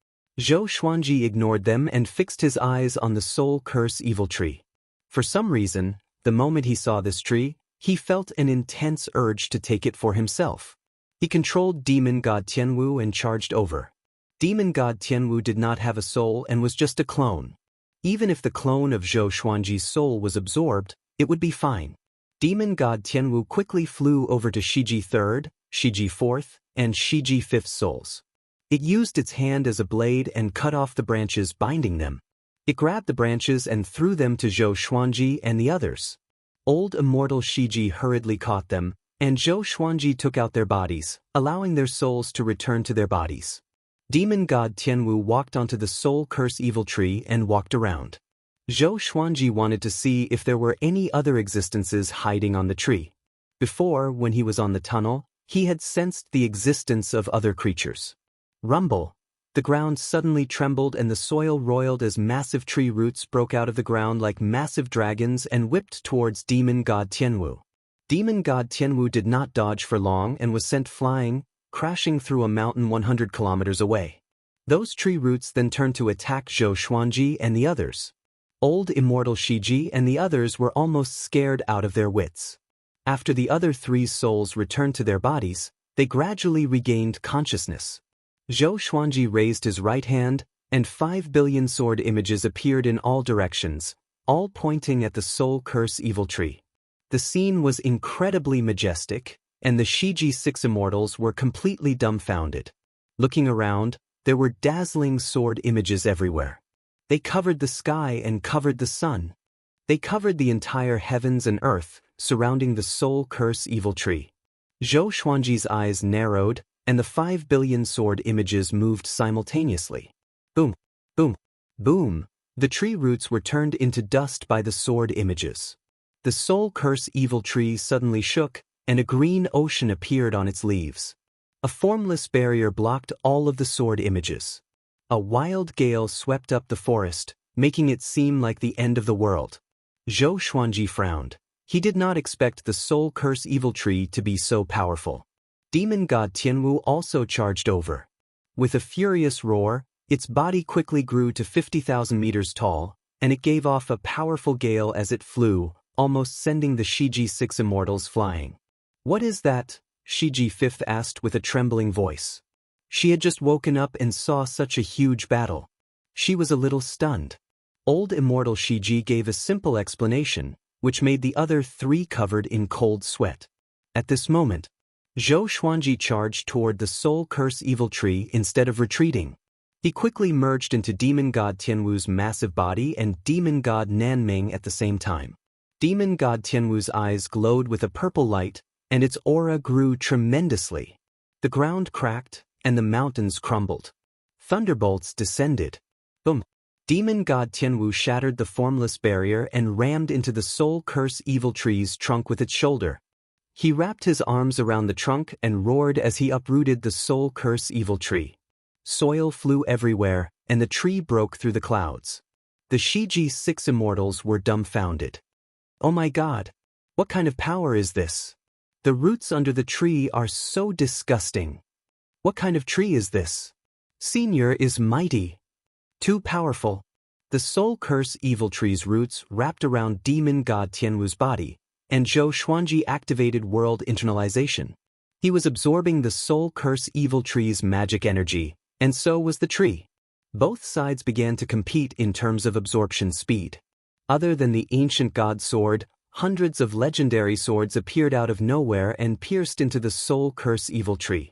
Zhou Xuanji ignored them and fixed his eyes on the soul curse evil tree. For some reason, the moment he saw this tree, he felt an intense urge to take it for himself. He controlled demon god Tianwu and charged over. Demon god Tianwu did not have a soul and was just a clone. Even if the clone of Zhou Xuanji's soul was absorbed, it would be fine. Demon god Tianwu quickly flew over to Shiji 3rd, Shiji 4th, and Shiji 5th souls. It used its hand as a blade and cut off the branches binding them. It grabbed the branches and threw them to Zhou Xuanji and the others. Old immortal Shiji hurriedly caught them, and Zhou Xuanji took out their bodies, allowing their souls to return to their bodies. Demon god Tianwu walked onto the soul curse evil tree and walked around. Zhou Xuanji wanted to see if there were any other existences hiding on the tree. Before, when he was on the tunnel, he had sensed the existence of other creatures. Rumble. The ground suddenly trembled and the soil roiled as massive tree roots broke out of the ground like massive dragons and whipped towards Demon god Tianwu. Demon god Tianwu did not dodge for long and was sent flying, crashing through a mountain 100 kilometers away. Those tree roots then turned to attack Zhou Xuanji and the others. Old immortal Shiji and the others were almost scared out of their wits. After the other three souls returned to their bodies, they gradually regained consciousness. Zhou Xuanji raised his right hand, and 5 billion sword images appeared in all directions, all pointing at the soul curse evil tree. The scene was incredibly majestic, and the Shiji 6 immortals were completely dumbfounded. Looking around, there were dazzling sword images everywhere. They covered the sky and covered the sun. They covered the entire heavens and earth, surrounding the soul curse evil tree. Zhou Xuanji's eyes narrowed, and the 5 billion sword images moved simultaneously. Boom, boom, boom. The tree roots were turned into dust by the sword images. The soul curse evil tree suddenly shook, and a green ocean appeared on its leaves. A formless barrier blocked all of the sword images. A wild gale swept up the forest, making it seem like the end of the world. Zhou Xuanji frowned. He did not expect the soul curse evil tree to be so powerful. Demon god Tianwu also charged over. With a furious roar, its body quickly grew to 50,000 meters tall, and it gave off a powerful gale as it flew, almost sending the Shiji 6 immortals flying. "What is that?" Shiji 5th asked with a trembling voice. She had just woken up and saw such a huge battle. She was a little stunned. Old immortal Shiji gave a simple explanation, which made the other three covered in cold sweat. At this moment, Zhou Xuanji charged toward the soul curse evil tree instead of retreating. He quickly merged into Demon God Tianwu's massive body and Demon God Nanming at the same time. Demon God Tianwu's eyes glowed with a purple light, and its aura grew tremendously. The ground cracked, and the mountains crumbled. Thunderbolts descended. Boom, Demon god Tianwu shattered the formless barrier and rammed into the soul curse evil tree's trunk with its shoulder. He wrapped his arms around the trunk and roared as he uprooted the soul curse evil tree. Soil flew everywhere, and the tree broke through the clouds. The Shiji 6 immortals were dumbfounded. Oh my god! What kind of power is this? The roots under the tree are so disgusting. What kind of tree is this? Senior is mighty. Too powerful. The soul curse evil tree's roots wrapped around demon god Tianwu's body, and Zhou Xuanji activated world internalization. He was absorbing the soul curse evil tree's magic energy, and so was the tree. Both sides began to compete in terms of absorption speed. Other than the ancient god sword, hundreds of legendary swords appeared out of nowhere and pierced into the soul curse evil tree.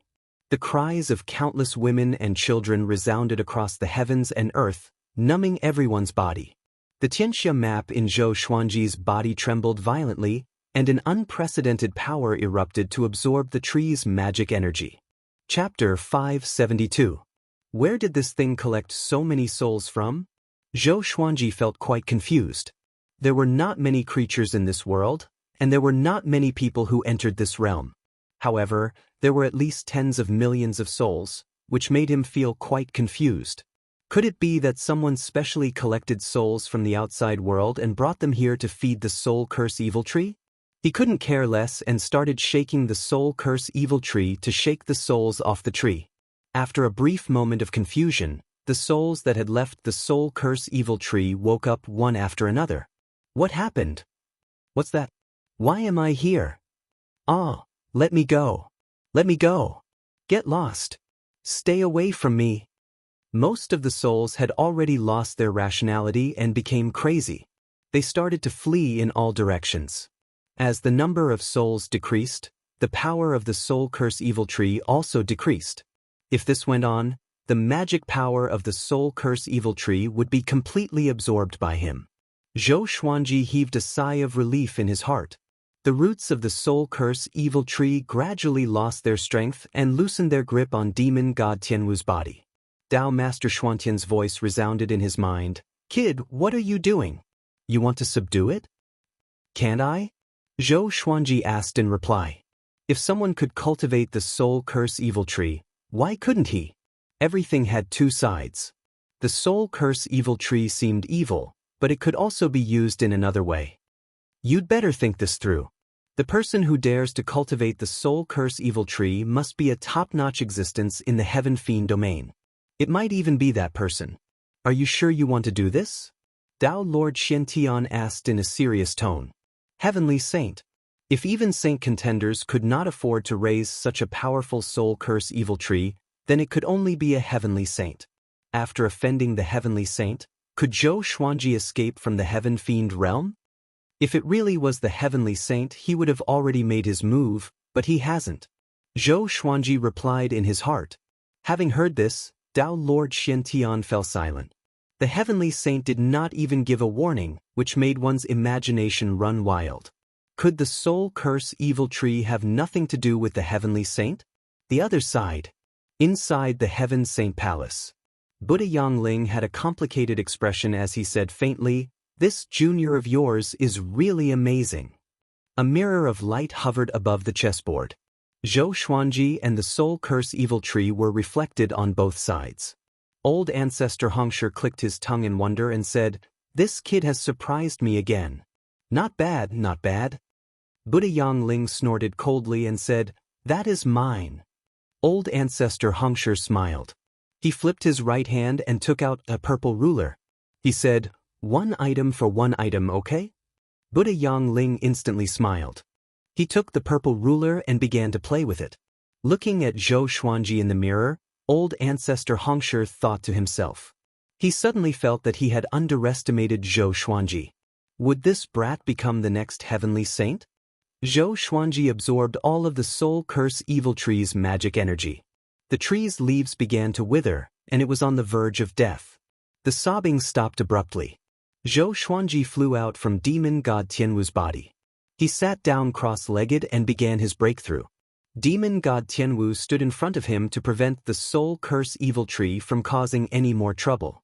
The cries of countless women and children resounded across the heavens and earth, numbing everyone's body. The Xianxia map in Zhou Xuanji's body trembled violently, and an unprecedented power erupted to absorb the tree's magic energy. Chapter 572. Where did this thing collect so many souls from? Zhou Xuanji felt quite confused. There were not many creatures in this world, and there were not many people who entered this realm. However, there were at least tens of millions of souls, which made him feel quite confused. Could it be that someone specially collected souls from the outside world and brought them here to feed the soul curse evil tree? He couldn't care less and started shaking the soul curse evil tree to shake the souls off the tree. After a brief moment of confusion, the souls that had left the soul curse evil tree woke up one after another. What happened? What's that? Why am I here? Ah, let me go. Let me go. Get lost. Stay away from me. Most of the souls had already lost their rationality and became crazy. They started to flee in all directions. As the number of souls decreased, the power of the soul curse evil tree also decreased. If this went on, the magic power of the soul curse evil tree would be completely absorbed by him. Zhou Xuanji heaved a sigh of relief in his heart. The roots of the soul curse evil tree gradually lost their strength and loosened their grip on demon god Tianwu's body. Tao Master Xuantian's voice resounded in his mind. Kid, what are you doing? You want to subdue it? Can't I? Zhou Xuanji asked in reply. If someone could cultivate the soul curse evil tree, why couldn't he? Everything had two sides. The soul curse evil tree seemed evil, but it could also be used in another way. You'd better think this through. The person who dares to cultivate the soul curse evil tree must be a top-notch existence in the heaven fiend domain. It might even be that person. Are you sure you want to do this? Dao Lord Xiantian asked in a serious tone. Heavenly Saint. If even saint contenders could not afford to raise such a powerful soul curse evil tree, then it could only be a heavenly saint. After offending the heavenly saint, could Zhou Xuanji escape from the heaven fiend realm? If it really was the heavenly saint, he would have already made his move, but he hasn't. Zhou Xuanji replied in his heart. Having heard this, Dao Lord Xiantian fell silent. The heavenly saint did not even give a warning, which made one's imagination run wild. Could the soul curse evil tree have nothing to do with the heavenly saint? The other side. Inside the heaven saint palace. Buddha Yangling had a complicated expression as he said faintly, "This junior of yours is really amazing." A mirror of light hovered above the chessboard. Zhou Xuanji and the soul curse evil tree were reflected on both sides. Old ancestor Xianxia clicked his tongue in wonder and said, "This kid has surprised me again. Not bad, not bad." Buddha Yangling snorted coldly and said, "That is mine." Old ancestor Xianxia smiled. He flipped his right hand and took out a purple ruler. He said, "One item for one item, okay?" Buddha Yangling instantly smiled. He took the purple ruler and began to play with it. Looking at Zhou Xuanji in the mirror, old ancestor Xianxia thought to himself. He suddenly felt that he had underestimated Zhou Xuanji. Would this brat become the next heavenly saint? Zhou Xuanji absorbed all of the soul curse evil tree's magic energy. The tree's leaves began to wither, and it was on the verge of death. The sobbing stopped abruptly. Zhou Xuanji flew out from demon god Tianwu's body. He sat down cross-legged and began his breakthrough. Demon god Tianwu stood in front of him to prevent the soul curse evil tree from causing any more trouble.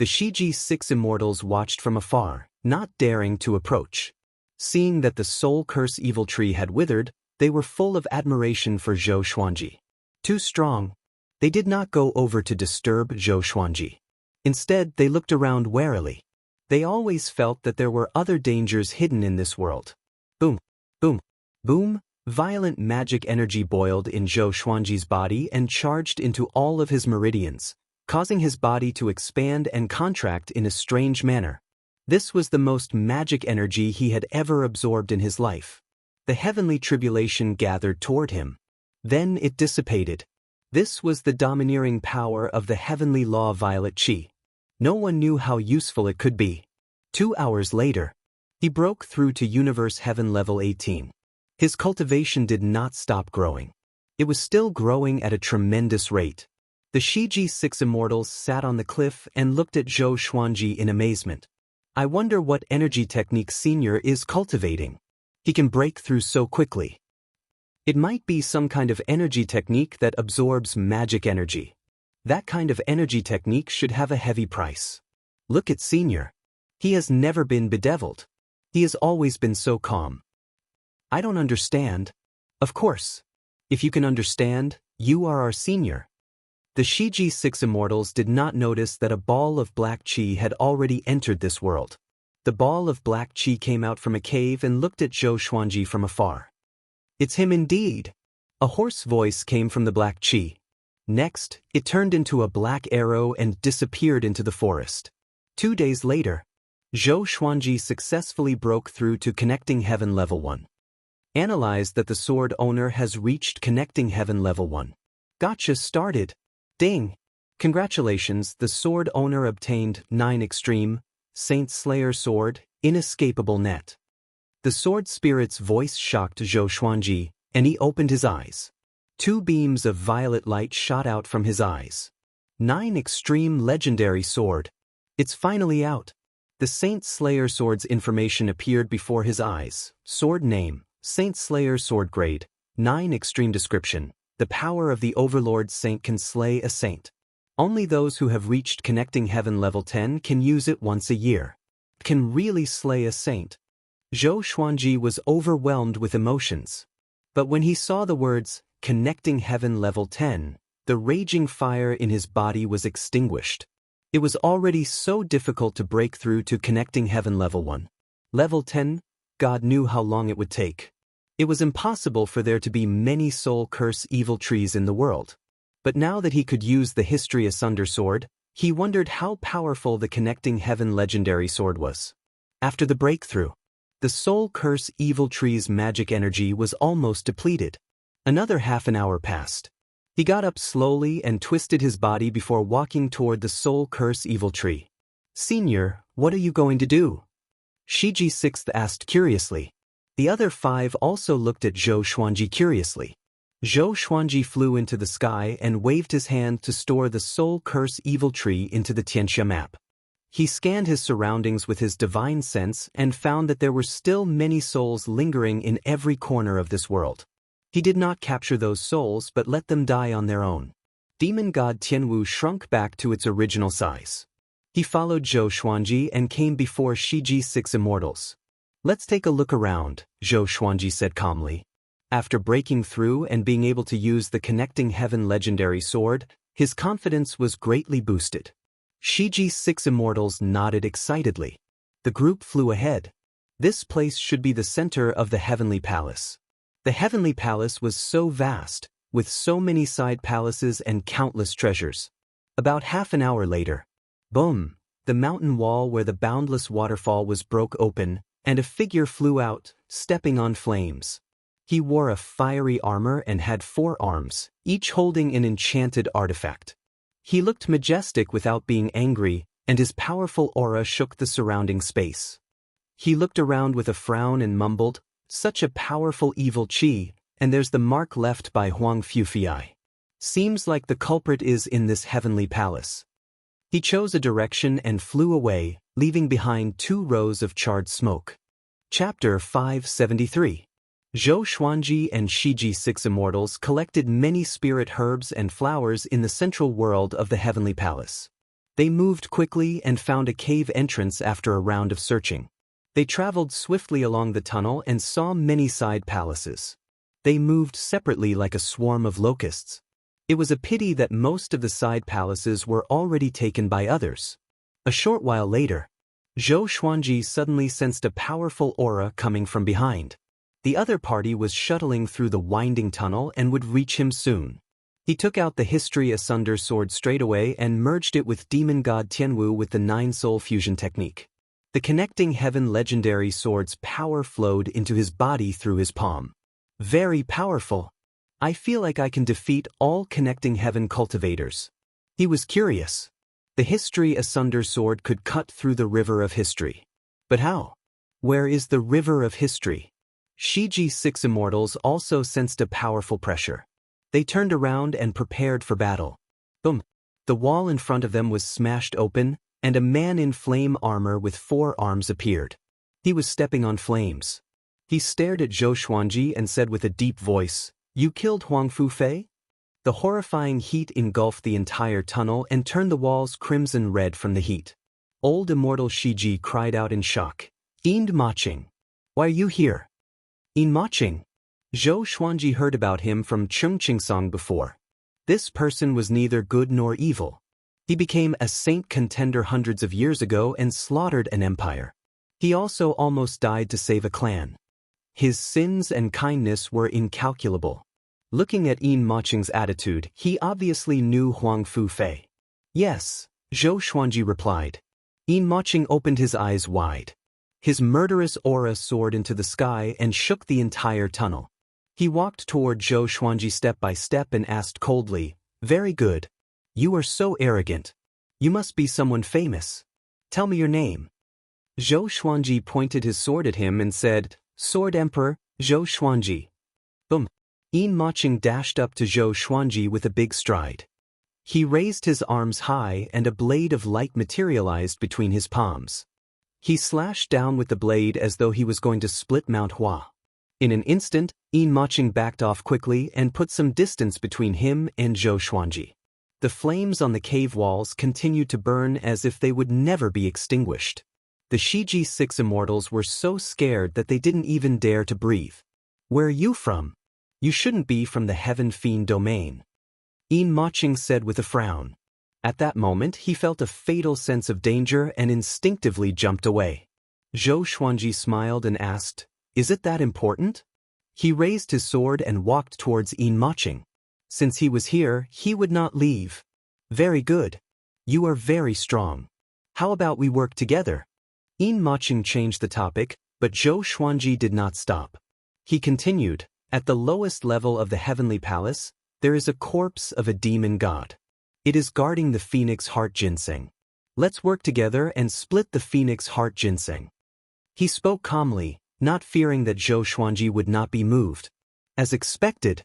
The Shiji six immortals watched from afar, not daring to approach. Seeing that the soul curse evil tree had withered, they were full of admiration for Zhou Xuanji. Too strong. They did not go over to disturb Zhou Xuanji. Instead, they looked around warily. They always felt that there were other dangers hidden in this world. Boom, boom, boom. Violent magic energy boiled in Zhou Xuanji's body and charged into all of his meridians, causing his body to expand and contract in a strange manner. This was the most magic energy he had ever absorbed in his life. The heavenly tribulation gathered toward him. Then it dissipated. This was the domineering power of the heavenly law violet chi. No one knew how useful it could be. 2 hours later, he broke through to universe heaven level 18. His cultivation did not stop growing. It was still growing at a tremendous rate. The Shiji six immortals sat on the cliff and looked at Zhou Xuanji in amazement. I wonder what energy technique Senior is cultivating. He can break through so quickly. It might be some kind of energy technique that absorbs magic energy. That kind of energy technique should have a heavy price. Look at Senior. He has never been bedeviled. He has always been so calm. I don't understand. Of course. If you can understand, you are our Senior. The Shiji six immortals did not notice that a ball of black chi had already entered this world. The ball of black chi came out from a cave and looked at Zhou Xuanji from afar. It's him indeed. A hoarse voice came from the black chi. Next, it turned into a black arrow and disappeared into the forest. 2 days later, Zhou Xuanji successfully broke through to Connecting Heaven Level 1. Analyzed that the sword owner has reached Connecting Heaven Level 1. Gotcha started. Ding! Congratulations, the sword owner obtained 9 Extreme, Saint Slayer Sword, Inescapable Net. The sword spirit's voice shocked Zhou Xuanji, and he opened his eyes. 2 beams of violet light shot out from his eyes. 9 Extreme Legendary Sword. It's finally out. The Saint Slayer Sword's information appeared before his eyes. Sword name, Saint Slayer Sword grade, 9 Extreme description. The power of the Overlord Saint can slay a saint. Only those who have reached Connecting Heaven Level 10 can use it once a year. Can really slay a saint. Zhou Xuanji was overwhelmed with emotions. But when he saw the words, Connecting Heaven Level 10, the raging fire in his body was extinguished. It was already so difficult to break through to Connecting Heaven Level 1. Level 10, God knew how long it would take. It was impossible for there to be many soul curse evil trees in the world. But now that he could use the History Asunder sword, he wondered how powerful the Connecting Heaven Legendary Sword was. After the breakthrough, the soul curse evil tree's magic energy was almost depleted. Another half an hour passed. He got up slowly and twisted his body before walking toward the soul curse evil tree. Senior, what are you going to do? Shiji Sixth asked curiously. The other 5 also looked at Zhou Xuanji curiously. Zhou Xuanji flew into the sky and waved his hand to store the soul curse evil tree into the Xianxia map. He scanned his surroundings with his divine sense and found that there were still many souls lingering in every corner of this world. He did not capture those souls but let them die on their own. Demon god Tianwu shrunk back to its original size. He followed Zhou Xuanji and came before Shiji Six Immortals. Let's take a look around, Zhou Xuanji said calmly. After breaking through and being able to use the Connecting Heaven Legendary Sword, his confidence was greatly boosted. Shiji Six Immortals nodded excitedly. The group flew ahead. This place should be the center of the Heavenly Palace. The Heavenly Palace was so vast, with so many side palaces and countless treasures. About half an hour later, boom, the mountain wall where the Boundless waterfall was broke open, and a figure flew out, stepping on flames. He wore a fiery armor and had 4 arms, each holding an enchanted artifact. He looked majestic without being angry, and his powerful aura shook the surrounding space. He looked around with a frown and mumbled, "Such a powerful evil chi, and there's the mark left by Huang Fufiai. Seems like the culprit is in this heavenly palace." He chose a direction and flew away, leaving behind 2 rows of charred smoke. Chapter 573. Zhou Xuanji and Shiji Six Immortals collected many spirit herbs and flowers in the central world of the Heavenly Palace. They moved quickly and found a cave entrance after a round of searching. They traveled swiftly along the tunnel and saw many side palaces. They moved separately like a swarm of locusts. It was a pity that most of the side palaces were already taken by others. A short while later, Zhou Xuanji suddenly sensed a powerful aura coming from behind. The other party was shuttling through the winding tunnel and would reach him soon. He took out the History Asunder sword straightaway and merged it with demon god Tianwu with the 9-soul fusion technique. The connecting heaven legendary sword's power flowed into his body through his palm. Very powerful. I feel like I can defeat all connecting heaven cultivators. He was curious. The History Asunder sword could cut through the river of history. But how? Where is the river of history? Shiji's 6 immortals also sensed a powerful pressure. They turned around and prepared for battle. Boom! The wall in front of them was smashed open, and a man in flame armor with 4 arms appeared. He was stepping on flames. He stared at Zhou Xuanji and said with a deep voice, "You killed Huang Fufei?" The horrifying heat engulfed the entire tunnel and turned the walls crimson red from the heat. Old immortal Shiji cried out in shock. "Ind Maching! Why are you here?" "In Maching?" Zhou Xuanji heard about him from Chengqingsong before. This person was neither good nor evil. He became a saint contender hundreds of years ago and slaughtered an empire. He also almost died to save a clan. His sins and kindness were incalculable. Looking at Yin Maching's attitude, he obviously knew Huang Fufei. "Yes," Zhou Xuanji replied. Yin Maching opened his eyes wide. His murderous aura soared into the sky and shook the entire tunnel. He walked toward Zhou Xuanji step by step and asked coldly, "Very good. You are so arrogant. You must be someone famous. Tell me your name." Zhou Xuanji pointed his sword at him and said, "Sword Emperor, Zhou Xuanji." Boom! Yin Maching dashed up to Zhou Xuanji with a big stride. He raised his arms high and a blade of light materialized between his palms. He slashed down with the blade as though he was going to split Mount Hua. In an instant, Yin Maching backed off quickly and put some distance between him and Zhou Xuanji. The flames on the cave walls continued to burn as if they would never be extinguished. The Shiji 6 immortals were so scared that they didn't even dare to breathe. "Where are you from? You shouldn't be from the Heaven Fiend domain," Yin Maching said with a frown. At that moment he felt a fatal sense of danger and instinctively jumped away. Zhou Xuanji smiled and asked, "Is it that important?" He raised his sword and walked towards Yin Maching. Since he was here, he would not leave. "Very good. You are very strong. How about we work together?" Yin Maching changed the topic, but Zhou Xuanji did not stop. He continued, "At the lowest level of the heavenly palace, there is a corpse of a demon god. It is guarding the phoenix heart ginseng. Let's work together and split the phoenix heart ginseng." He spoke calmly, not fearing that Zhou Xuanji would not be moved. As expected,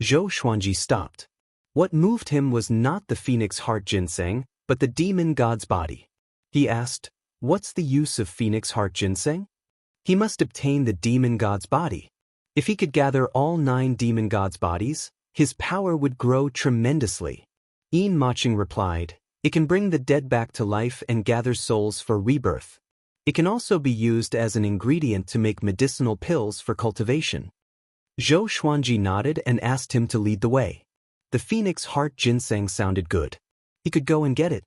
Zhou Xuanji stopped. What moved him was not the phoenix heart ginseng, but the demon god's body. He asked, "What's the use of phoenix heart ginseng?" He must obtain the demon god's body. If he could gather all 9 demon gods' bodies, his power would grow tremendously. Yin Maching replied, "It can bring the dead back to life and gather souls for rebirth. It can also be used as an ingredient to make medicinal pills for cultivation." Zhou Xuanji nodded and asked him to lead the way. The phoenix heart ginseng sounded good. He could go and get it.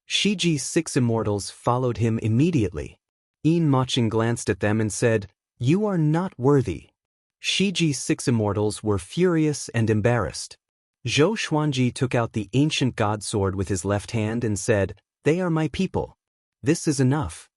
Shiji's 6 immortals followed him immediately. Yin Maching glanced at them and said, "You are not worthy." Shiji's 6 immortals were furious and embarrassed. Zhou Xuanji took out the ancient god sword with his left hand and said, "They are my people. This is enough."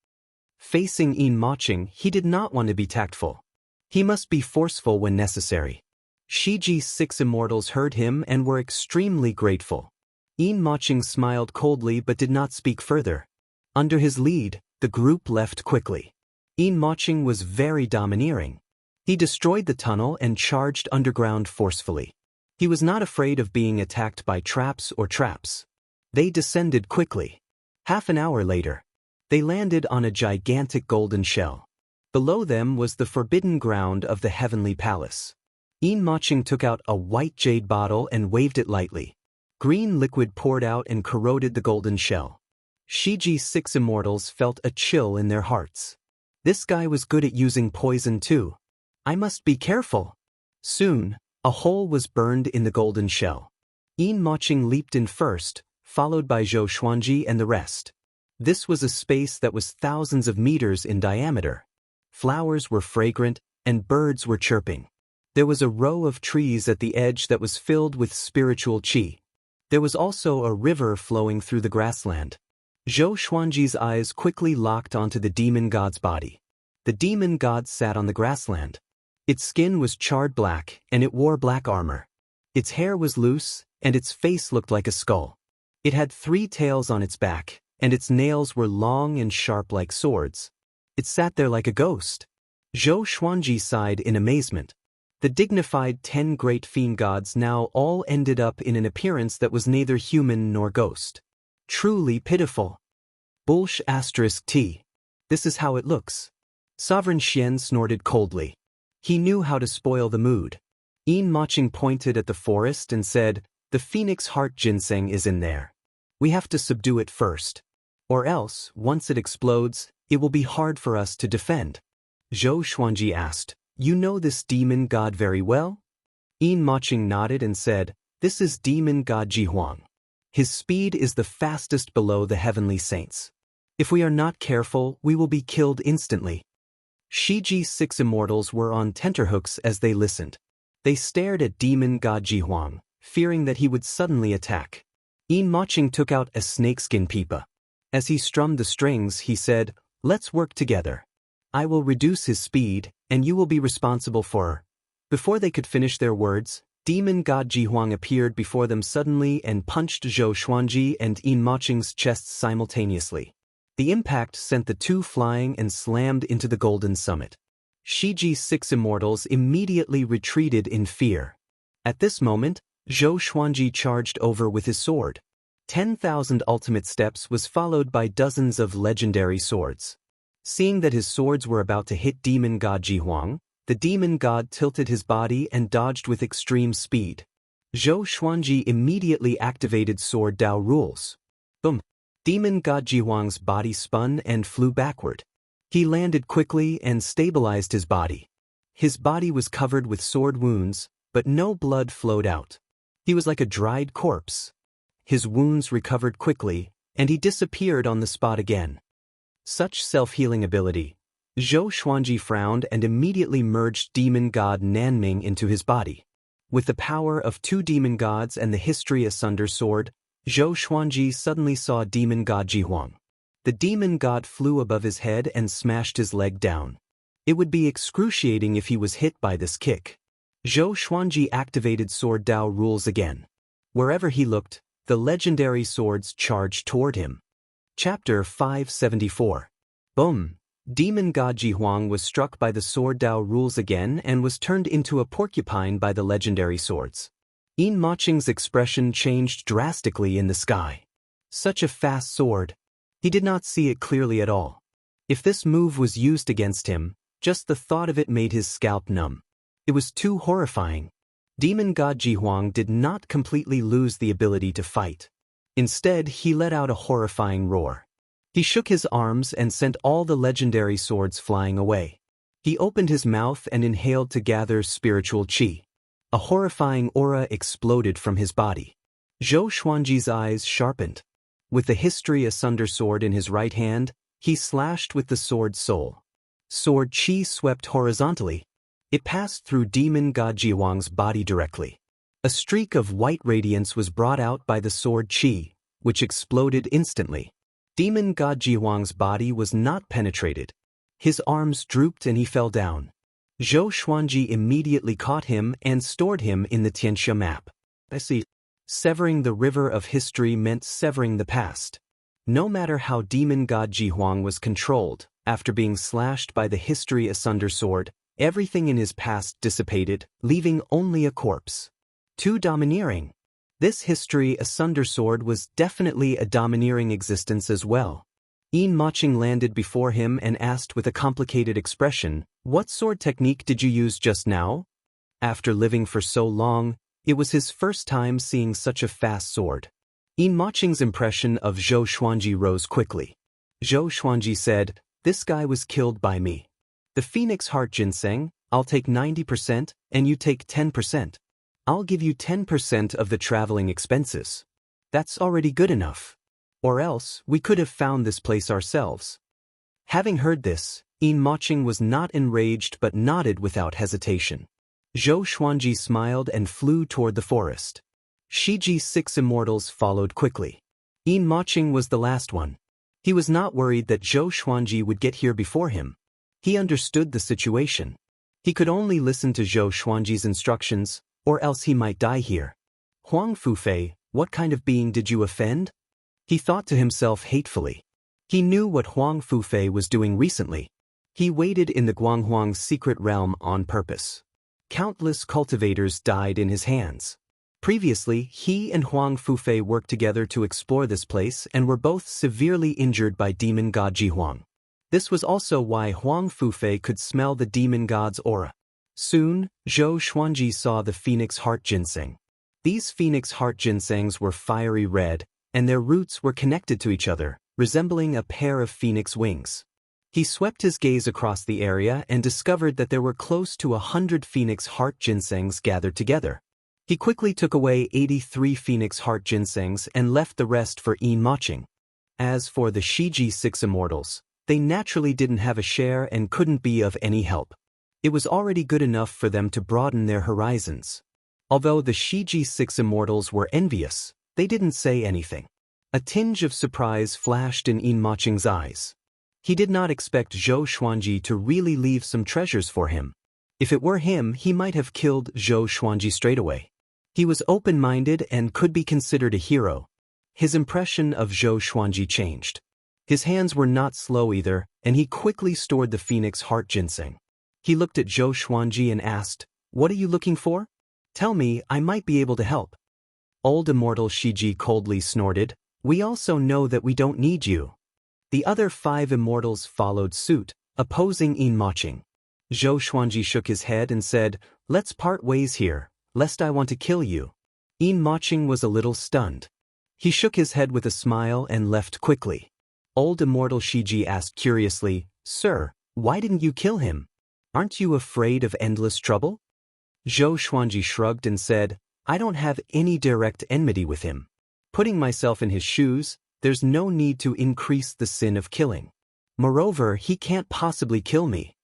Facing Yin Maching, he did not want to be tactful. He must be forceful when necessary. Shiji's 6 immortals heard him and were extremely grateful. Yin Maching smiled coldly but did not speak further. Under his lead, the group left quickly. Yin Maching was very domineering. He destroyed the tunnel and charged underground forcefully. He was not afraid of being attacked by traps or traps. They descended quickly. Half an hour later, they landed on a gigantic golden shell. Below them was the forbidden ground of the heavenly palace. Yin Maching took out a white jade bottle and waved it lightly. Green liquid poured out and corroded the golden shell. Shiji's 6 immortals felt a chill in their hearts. This guy was good at using poison too. I must be careful. Soon, a hole was burned in the golden shell. Yin Moqing leaped in first, followed by Zhou Xuanji and the rest. This was a space that was thousands of meters in diameter. Flowers were fragrant, and birds were chirping. There was a row of trees at the edge that was filled with spiritual qi. There was also a river flowing through the grassland. Zhou Xuanji's eyes quickly locked onto the demon god's body. The demon god sat on the grassland. Its skin was charred black, and it wore black armor. Its hair was loose, and its face looked like a skull. It had 3 tails on its back, and its nails were long and sharp like swords. It sat there like a ghost. Zhou Xuanji sighed in amazement. The dignified 10 great fiend gods now all ended up in an appearance that was neither human nor ghost. Truly pitiful. Bullsh *T. This is how it looks. Sovereign Xian snorted coldly. He knew how to spoil the mood. Yin Moqing pointed at the forest and said, "The phoenix heart ginseng is in there. We have to subdue it first. Or else, once it explodes, it will be hard for us to defend." Zhou Xuanji asked, "You know this demon god very well?" Yin Moqing nodded and said, "This is demon god Jihuang. His speed is the fastest below the heavenly saints. If we are not careful, we will be killed instantly." Shiji's 6 immortals were on tenterhooks as they listened. They stared at demon god Jihuang, fearing that he would suddenly attack. Yin Moqing took out a snakeskin pipa. As he strummed the strings, he said, "Let's work together. I will reduce his speed, and you will be responsible for." Before they could finish their words, demon god Jihuang appeared before them suddenly and punched Zhou Xuanji and Yin Moqing's chests simultaneously. The impact sent the two flying and slammed into the golden summit. Shiji's 6 immortals immediately retreated in fear. At this moment, Zhou Xuanji charged over with his sword. 10,000 ultimate steps was followed by dozens of legendary swords. Seeing that his swords were about to hit demon god Jihuang, the demon god tilted his body and dodged with extreme speed. Zhou Xuanji immediately activated sword Dao rules. Boom! Demon god Jihuang's body spun and flew backward. He landed quickly and stabilized his body. His body was covered with sword wounds, but no blood flowed out. He was like a dried corpse. His wounds recovered quickly, and he disappeared on the spot again. Such self-healing ability. Zhou Xuanji frowned and immediately merged demon god Nanming into his body. With the power of 2 demon gods and the history asunder sword, Zhou Xuanji suddenly saw demon god Jihuang. The demon god flew above his head and smashed his leg down. It would be excruciating if he was hit by this kick. Zhou Xuanji activated sword Dao rules again. Wherever he looked, the legendary swords charged toward him. Chapter 574. Boom! Demon god Jihuang was struck by the sword Dao rules again and was turned into a porcupine by the legendary swords. Yin Moqing's expression changed drastically in the sky. Such a fast sword. He did not see it clearly at all. If this move was used against him, just the thought of it made his scalp numb. It was too horrifying. Demon god Jihuang did not completely lose the ability to fight. Instead, he let out a horrifying roar. He shook his arms and sent all the legendary swords flying away. He opened his mouth and inhaled to gather spiritual qi. A horrifying aura exploded from his body. Zhou Xuanji's eyes sharpened. With the history asunder sword in his right hand, he slashed with the sword soul. Sword qi swept horizontally. It passed through demon god Jihuang's body directly. A streak of white radiance was brought out by the sword qi, which exploded instantly. Demon god Jihuang's body was not penetrated. His arms drooped and he fell down. Zhou Xuanji immediately caught him and stored him in the Xianxia map. I see. Severing the river of history meant severing the past. No matter how demon god Jihuang was controlled, after being slashed by the history asunder sword, everything in his past dissipated, leaving only a corpse. Too domineering. This history asunder sword was definitely a domineering existence as well. Yin Moqing landed before him and asked with a complicated expression, "What sword technique did you use just now?" After living for so long, it was his first time seeing such a fast sword. Yin Maching's impression of Zhou Xuanji rose quickly. Zhou Xuanji said, "This guy was killed by me. The Phoenix Heart Ginseng, I'll take 90% and you take 10%. I'll give you 10% of the traveling expenses. That's already good enough. Or else, we could have found this place ourselves." Having heard this, Yin Maching was not enraged but nodded without hesitation. Zhou Xuanji smiled and flew toward the forest. Shiji's 6 immortals followed quickly. Yin Maching was the last one. He was not worried that Zhou Xuanji would get here before him. He understood the situation. He could only listen to Zhou Xuanji's instructions, or else he might die here. "Huang Fufei, what kind of being did you offend?" He thought to himself hatefully. He knew what Huang Fufei was doing recently. He waited in the Guanghuang's secret realm on purpose. Countless cultivators died in his hands. Previously, he and Huang Fufei worked together to explore this place and were both severely injured by demon god Jihuang. This was also why Huang Fufei could smell the demon god's aura. Soon, Zhou Xuanji saw the Phoenix Heart Ginseng. These Phoenix Heart Ginsengs were fiery red, and their roots were connected to each other, resembling a pair of phoenix wings. He swept his gaze across the area and discovered that there were close to 100 Phoenix Heart Ginsengs gathered together. He quickly took away 83 Phoenix Heart Ginsengs and left the rest for Yin Maching. As for the Shiji 6 immortals, they naturally didn't have a share and couldn't be of any help. It was already good enough for them to broaden their horizons. Although the Shiji 6 immortals were envious, they didn't say anything. A tinge of surprise flashed in Yin Maching's eyes. He did not expect Zhou Xuanji to really leave some treasures for him. If it were him, he might have killed Zhou Xuanji straight away. He was open-minded and could be considered a hero. His impression of Zhou Xuanji changed. His hands were not slow either, and he quickly stored the Phoenix Heart Ginseng. He looked at Zhou Xuanji and asked, "What are you looking for? Tell me, I might be able to help." Old Immortal Shiji coldly snorted, "We also know that we don't need you." The other 5 immortals followed suit, opposing Yin Maching. Zhou Xuanji shook his head and said, "Let's part ways here, lest I want to kill you." Yin Maching was a little stunned. He shook his head with a smile and left quickly. Old Immortal Shiji asked curiously, "Sir, why didn't you kill him? Aren't you afraid of endless trouble?" Zhou Xuanji shrugged and said, "I don't have any direct enmity with him. Putting myself in his shoes, there's no need to increase the sin of killing. Moreover, he can't possibly kill me."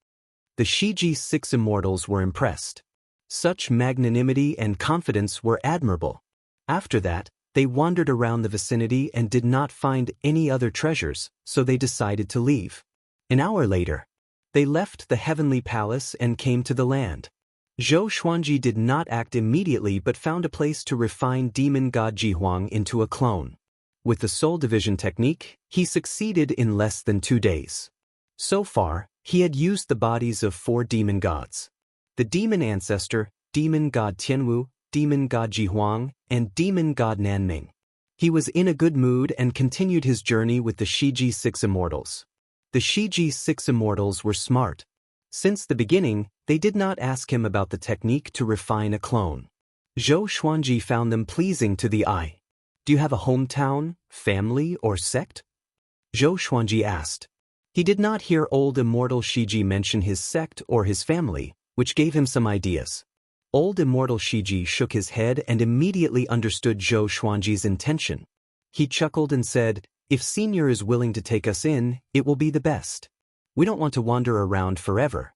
The Shiji 6 immortals were impressed. Such magnanimity and confidence were admirable. After that, they wandered around the vicinity and did not find any other treasures, so they decided to leave. An hour later, they left the heavenly palace and came to the land. Zhou Xuanji did not act immediately but found a place to refine demon god Jihuang into a clone. With the soul division technique, he succeeded in less than 2 days. So far, he had used the bodies of 4 demon gods: the demon ancestor, demon god Tianwu, demon god Jihuang, and demon god Nanming. He was in a good mood and continued his journey with the Shiji 6 immortals. The Shiji 6 immortals were smart. Since the beginning, they did not ask him about the technique to refine a clone. Zhou Xuanji found them pleasing to the eye. "Do you have a hometown, family, or sect?" Zhou Xuanji asked. He did not hear Old Immortal Shiji mention his sect or his family, which gave him some ideas. Old Immortal Shiji shook his head and immediately understood Zhou Xuanji's intention. He chuckled and said, "If Senior is willing to take us in, it will be the best. We don't want to wander around forever."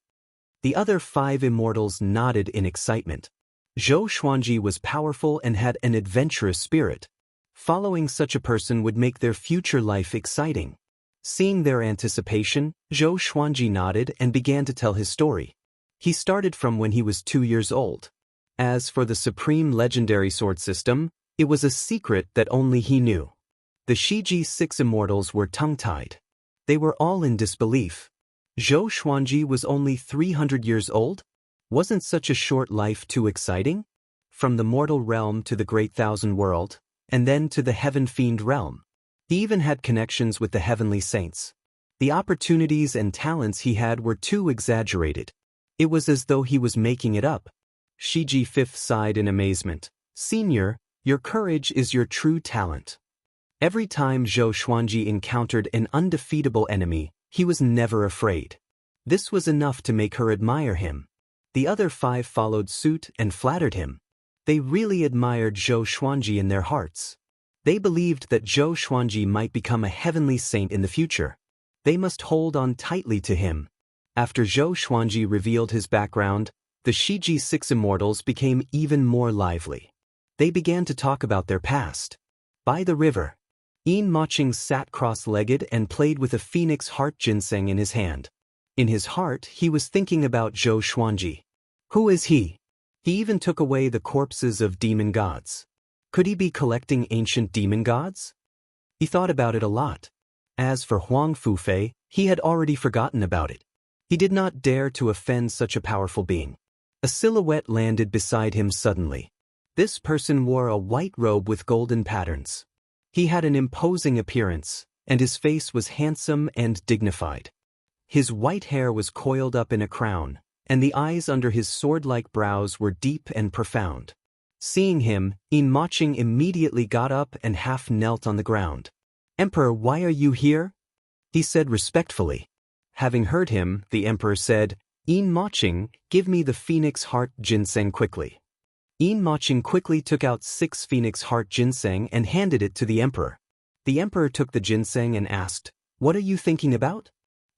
The other 5 immortals nodded in excitement. Zhou Xuanji was powerful and had an adventurous spirit. Following such a person would make their future life exciting. Seeing their anticipation, Zhou Xuanji nodded and began to tell his story. He started from when he was 2 years old. As for the supreme legendary sword system, it was a secret that only he knew. The Shiji 6 immortals were tongue-tied. They were all in disbelief. Zhou Xuanji was only 300 years old? Wasn't such a short life too exciting? From the mortal realm to the great thousand world, and then to the heaven fiend realm. He even had connections with the heavenly saints. The opportunities and talents he had were too exaggerated. It was as though he was making it up. Shiji 5th sighed in amazement. "Senior, your courage is your true talent. Every time Zhou Xuanji encountered an undefeatable enemy, he was never afraid. This was enough to make her admire him. The other 5 followed suit and flattered him. They really admired Zhou Xuanji in their hearts. They believed that Zhou Xuanji might become a heavenly saint in the future. They must hold on tightly to him. After Zhou Xuanji revealed his background, the Shiji 6 immortals became even more lively. They began to talk about their past. By the river, Yin Maching sat cross-legged and played with a phoenix heart ginseng in his hand. In his heart, he was thinking about Zhou Xuanji. Who is he? He even took away the corpses of demon gods. Could he be collecting ancient demon gods? He thought about it a lot. As for Huang Fufei, he had already forgotten about it. He did not dare to offend such a powerful being. A silhouette landed beside him suddenly. This person wore a white robe with golden patterns. He had an imposing appearance, and his face was handsome and dignified. His white hair was coiled up in a crown, and the eyes under his sword-like brows were deep and profound. Seeing him, Yin Maching immediately got up and half knelt on the ground. "Emperor, why are you here?" he said respectfully. Having heard him, the emperor said, "Yin Maching, give me the phoenix heart ginseng quickly." Yin Maching quickly took out 6 phoenix heart ginseng and handed it to the emperor. The emperor took the ginseng and asked, "What are you thinking about?"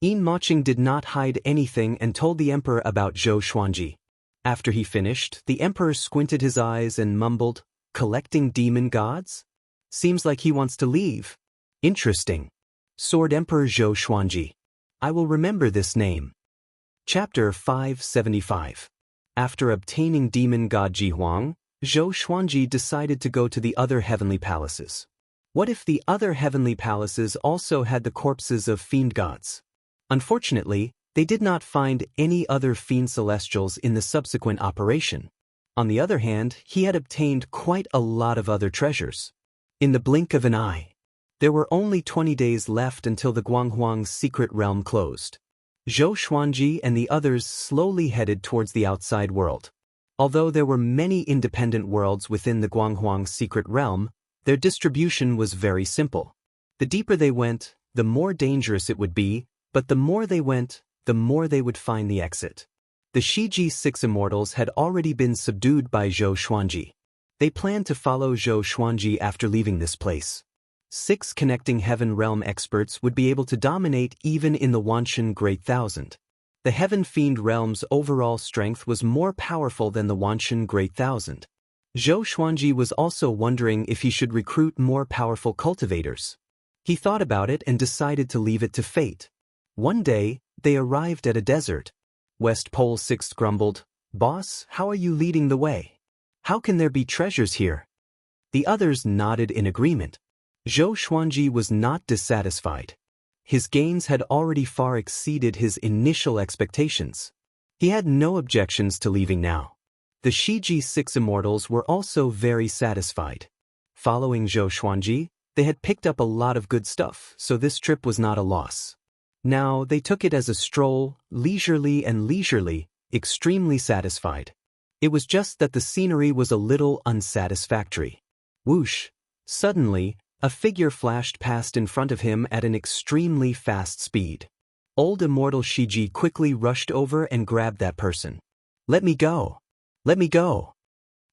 Yin Maching did not hide anything and told the emperor about Zhou Xuanji. After he finished, the emperor squinted his eyes and mumbled, "Collecting demon gods? Seems like he wants to leave. Interesting. Sword Emperor Zhou Xuanji. I will remember this name." Chapter 575. After obtaining demon god Ji Huang, Zhou Xuanji decided to go to the other heavenly palaces. What if the other heavenly palaces also had the corpses of fiend gods? Unfortunately, they did not find any other fiend celestials in the subsequent operation. On the other hand, he had obtained quite a lot of other treasures. In the blink of an eye, there were only 20 days left until the Guanghuang's secret realm closed. Zhou Xuanji and the others slowly headed towards the outside world. Although there were many independent worlds within the Guanghuang's secret realm, their distribution was very simple. The deeper they went, the more dangerous it would be, but the more they went, the more they would find the exit. The Shiji 6 immortals had already been subdued by Zhou Xuanji. They planned to follow Zhou Xuanji after leaving this place. 6 connecting heaven realm experts would be able to dominate even in the Wanshan Great Thousand. The Heaven Fiend realm's overall strength was more powerful than the Wanshan Great Thousand. Zhou Xuanji was also wondering if he should recruit more powerful cultivators. He thought about it and decided to leave it to fate. One day, they arrived at a desert. West Pole 6 grumbled, "Boss, how are you leading the way? How can there be treasures here?" The others nodded in agreement. Zhou Xuanji was not dissatisfied. His gains had already far exceeded his initial expectations. He had no objections to leaving now. The Shiji 6 immortals were also very satisfied. Following Zhou Xuanji, they had picked up a lot of good stuff, so this trip was not a loss. Now they took it as a stroll, leisurely, extremely satisfied. It was just that the scenery was a little unsatisfactory. Whoosh! Suddenly, a figure flashed past in front of him at an extremely fast speed. Old immortal Shiji quickly rushed over and grabbed that person. "Let me go! Let me go!"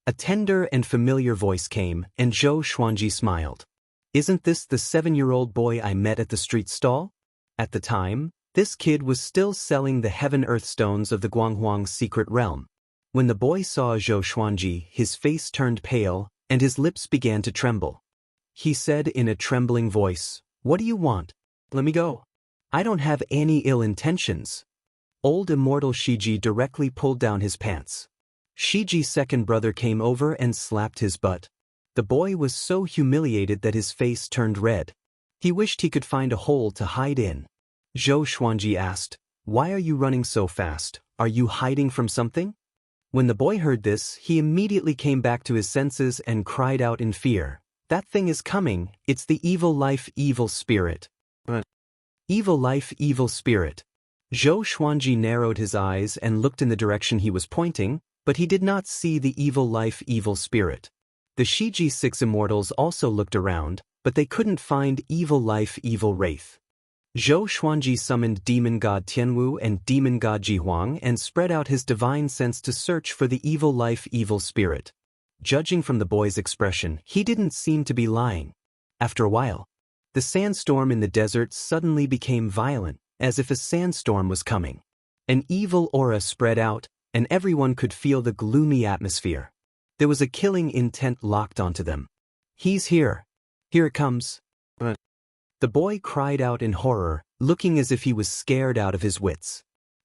A tender and familiar voice came, and Zhou Xuanji smiled. "Isn't this the 7-year-old boy I met at the street stall?" At the time, this kid was still selling the heaven-earth stones of the Guanghuang's secret realm. When the boy saw Zhou Xuanji, his face turned pale, and his lips began to tremble. He said in a trembling voice, "What do you want? Let me go. I don't have any ill intentions." Old immortal Shiji directly pulled down his pants. Shiji's second brother came over and slapped his butt. The boy was so humiliated that his face turned red. He wished he could find a hole to hide in. Zhou Xuanji asked, "Why are you running so fast? Are you hiding from something?" When the boy heard this, he immediately came back to his senses and cried out in fear, "That thing is coming, it's the evil life, evil spirit." Evil life, evil spirit. Zhou Xuanji narrowed his eyes and looked in the direction he was pointing, but he did not see the evil life, evil spirit. The Shiji 6 immortals also looked around, but they couldn't find evil life, evil wraith. Zhou Xuanji summoned demon god Tianwu and demon god Jihuang and spread out his divine sense to search for the evil life, evil spirit. Judging from the boy's expression, he didn't seem to be lying. After a while, the sandstorm in the desert suddenly became violent, as if a sandstorm was coming. An evil aura spread out, and everyone could feel the gloomy atmosphere. There was a killing intent locked onto them. "He's here. Here it comes." The boy cried out in horror, looking as if he was scared out of his wits.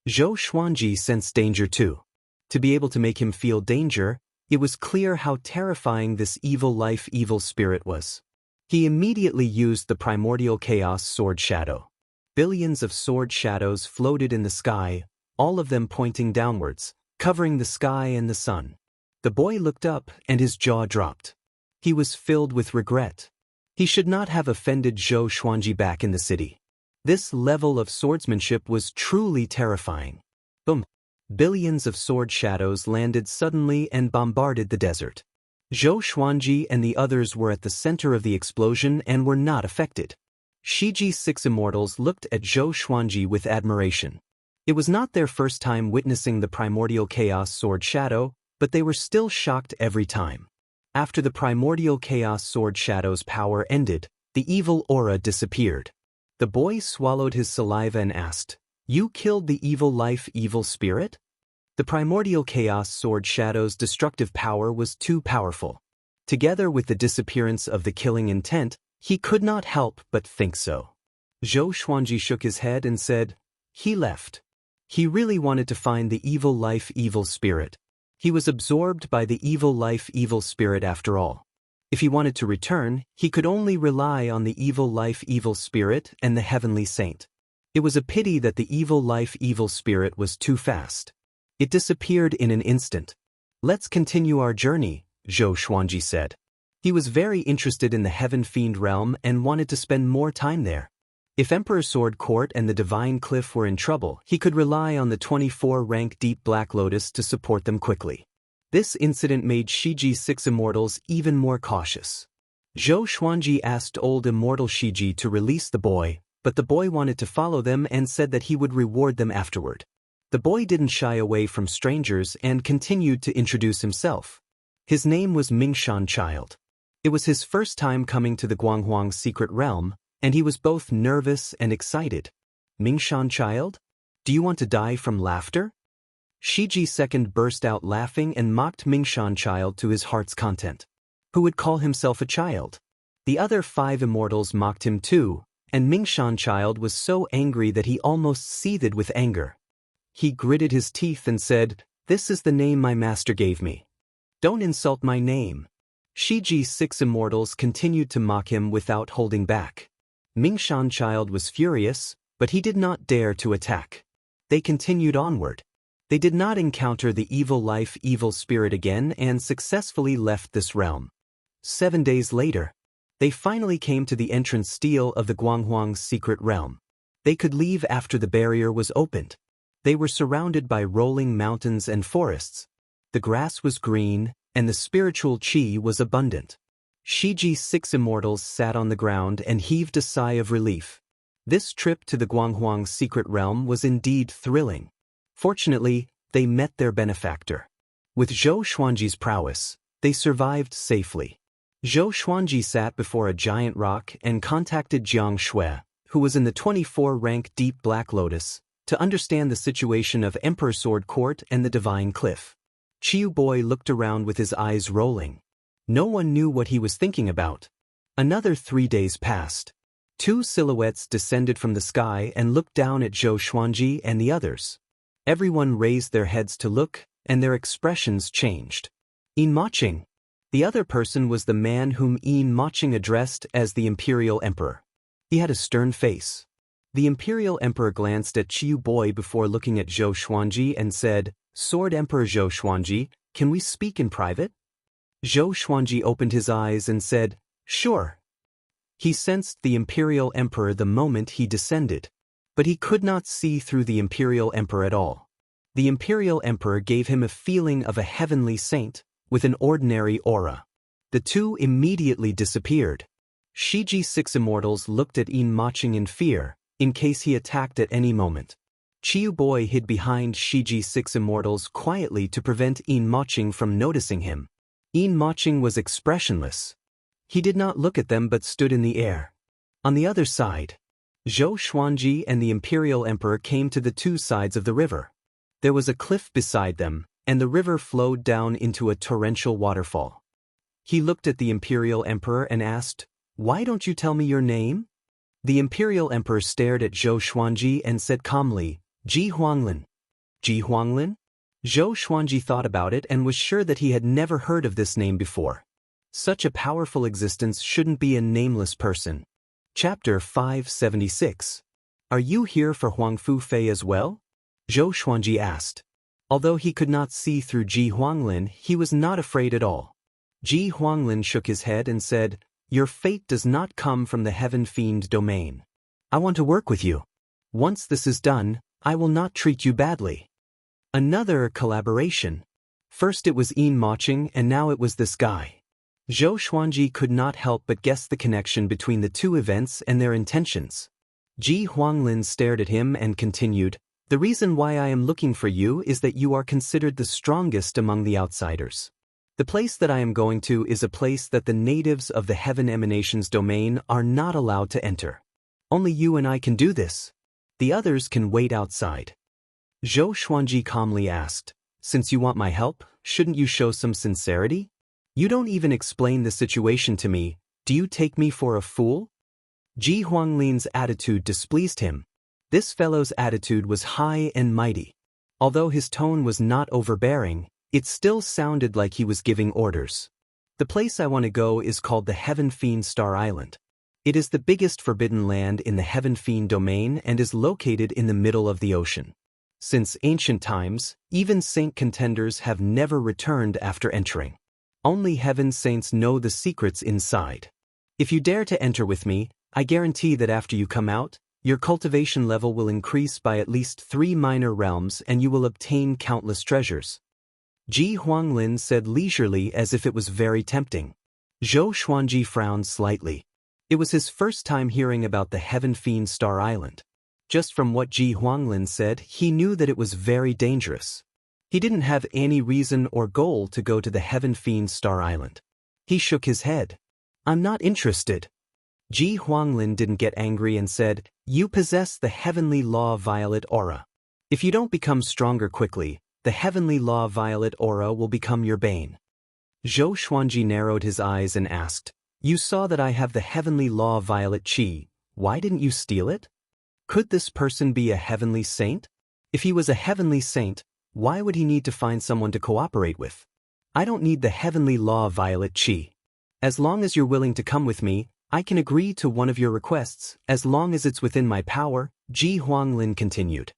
Zhou Xuanji sensed danger too. To be able to make him feel danger, it was clear how terrifying this evil life, evil spirit was. He immediately used the primordial chaos sword shadow. Billions of sword shadows floated in the sky, all of them pointing downwards, covering the sky and the sun. The boy looked up and his jaw dropped. He was filled with regret. He should not have offended Zhou Xuanji back in the city. This level of swordsmanship was truly terrifying. Boom! Billions of sword shadows landed suddenly and bombarded the desert. Zhou Xuanji and the others were at the center of the explosion and were not affected. Shiji's 6 immortals looked at Zhou Xuanji with admiration. It was not their first time witnessing the primordial chaos sword shadow, but they were still shocked every time. After the primordial chaos sword shadow's power ended, the evil aura disappeared. The boy swallowed his saliva and asked, "You killed the evil life, evil spirit?" The primordial chaos sword shadow's destructive power was too powerful. Together with the disappearance of the killing intent, he could not help but think so. Zhou Xuanji shook his head and said, "He left. He really wanted to find the evil life, evil spirit. He was absorbed by the evil life, evil spirit after all. If he wanted to return, he could only rely on the evil life, evil spirit and the heavenly saint. It was a pity that the evil life, evil spirit was too fast. It disappeared in an instant. Let's continue our journey," Zhou Xuanji said. He was very interested in the Heaven Fiend realm and wanted to spend more time there. If Emperor Sword Court and the Divine Cliff were in trouble, he could rely on the 24-rank Deep Black Lotus to support them quickly. This incident made Shiji's 6 immortals even more cautious. Zhou Xuanji asked old immortal Shiji to release the boy, but the boy wanted to follow them and said that he would reward them afterward. The boy didn't shy away from strangers and continued to introduce himself. His name was Mingshan Child. It was his first time coming to the Guanghuang secret realm, and he was both nervous and excited. "Mingshan Child? Do you want to die from laughter?" Shiji II burst out laughing and mocked Mingshan Child to his heart's content. Who would call himself a child? The other 5 immortals mocked him too, and Mingshan Child was so angry that he almost seethed with anger. He gritted his teeth and said, "This is the name my master gave me. Don't insult my name." Shiji's 6 immortals continued to mock him without holding back. Mingshan Child was furious, but he did not dare to attack. They continued onward. They did not encounter the evil life, evil spirit again and successfully left this realm. 7 days later, they finally came to the entrance stele of the Guanghuang secret realm. They could leave after the barrier was opened. They were surrounded by rolling mountains and forests. The grass was green, and the spiritual qi was abundant. Shiji's 6 immortals sat on the ground and heaved a sigh of relief. This trip to the Guanghuang secret realm was indeed thrilling. Fortunately, they met their benefactor. With Zhou Xuanji's prowess, they survived safely. Zhou Xuanji sat before a giant rock and contacted Xianxia, who was in the 24-rank Deep Black Lotus, to understand the situation of Emperor Sword Court and the Divine Cliff. Chiu Boy looked around with his eyes rolling. No one knew what he was thinking about. Another 3 days passed. 2 silhouettes descended from the sky and looked down at Zhou Xuanji and the others. Everyone raised their heads to look, and their expressions changed. "Yin Maching." The other person was the man whom Yin Maching addressed as the Imperial Emperor. He had a stern face. The Imperial Emperor glanced at Chiu Boy before looking at Zhou Xuanji and said, "Sword Emperor Zhou Xuanji, can we speak in private?" Zhou Xuanji opened his eyes and said, "Sure." He sensed the Imperial Emperor the moment he descended, but he could not see through the Imperial Emperor at all. The Imperial Emperor gave him a feeling of a heavenly saint with an ordinary aura. The two immediately disappeared. Shiji Six Immortals looked at Yin Maching in fear, in case he attacked at any moment. Chiu Boy hid behind Shiji Six Immortals quietly to prevent Yin Maching from noticing him. Yin Maching was expressionless. He did not look at them but stood in the air. On the other side, Zhou Xuanji and the Imperial Emperor came to the two sides of the river. There was a cliff beside them, and the river flowed down into a torrential waterfall. He looked at the Imperial Emperor and asked, "Why don't you tell me your name?" The Imperial Emperor stared at Zhou Xuanji and said calmly, "Ji Huanglin." Ji Huanglin? Zhou Xuanji thought about it and was sure that he had never heard of this name before. Such a powerful existence shouldn't be a nameless person. Chapter 576. Are you here for Huangfu Fei as well? Zhou Xuanji asked. Although he could not see through Ji Huanglin, he was not afraid at all. Ji Huanglin shook his head and said, "Your fate does not come from the Heaven Fiend domain. I want to work with you. Once this is done, I will not treat you badly." Another collaboration. First it was Yin Maching and now it was this guy. Zhou Xuanji could not help but guess the connection between the two events and their intentions. Ji Huanglin stared at him and continued, "The reason why I am looking for you is that you are considered the strongest among the outsiders. The place that I am going to is a place that the natives of the Heaven Emanations domain are not allowed to enter. Only you and I can do this. The others can wait outside." Zhou Xuanji calmly asked, "Since you want my help, shouldn't you show some sincerity? You don't even explain the situation to me. Do you take me for a fool?" Ji Huanglin's attitude displeased him. This fellow's attitude was high and mighty. Although his tone was not overbearing, it still sounded like he was giving orders. "The place I want to go is called the Heaven Fiend Star Island. It is the biggest forbidden land in the Heaven Fiend domain and is located in the middle of the ocean. Since ancient times, even saint contenders have never returned after entering. Only Heaven Saints know the secrets inside. If you dare to enter with me, I guarantee that after you come out, your cultivation level will increase by at least 3 minor realms and you will obtain countless treasures." Ji Huanglin said leisurely as if it was very tempting. Zhou Xuanji frowned slightly. It was his first time hearing about the Heaven Fiend Star Island. Just from what Ji Huanglin said, he knew that it was very dangerous. He didn't have any reason or goal to go to the Heaven Fiend Star Island. He shook his head. "I'm not interested." Ji Huanglin didn't get angry and said, "You possess the Heavenly Law Violet Aura. If you don't become stronger quickly, the Heavenly Law Violet Aura will become your bane." Zhou Xuanji narrowed his eyes and asked, "You saw that I have the Heavenly Law Violet Qi. Why didn't you steal it? Could this person be a heavenly saint? If he was a heavenly saint, why would he need to find someone to cooperate with? I don't need the Heavenly Law Violet Qi. As long as you're willing to come with me, I can agree to one of your requests, as long as it's within my power," Ji Huanglin continued.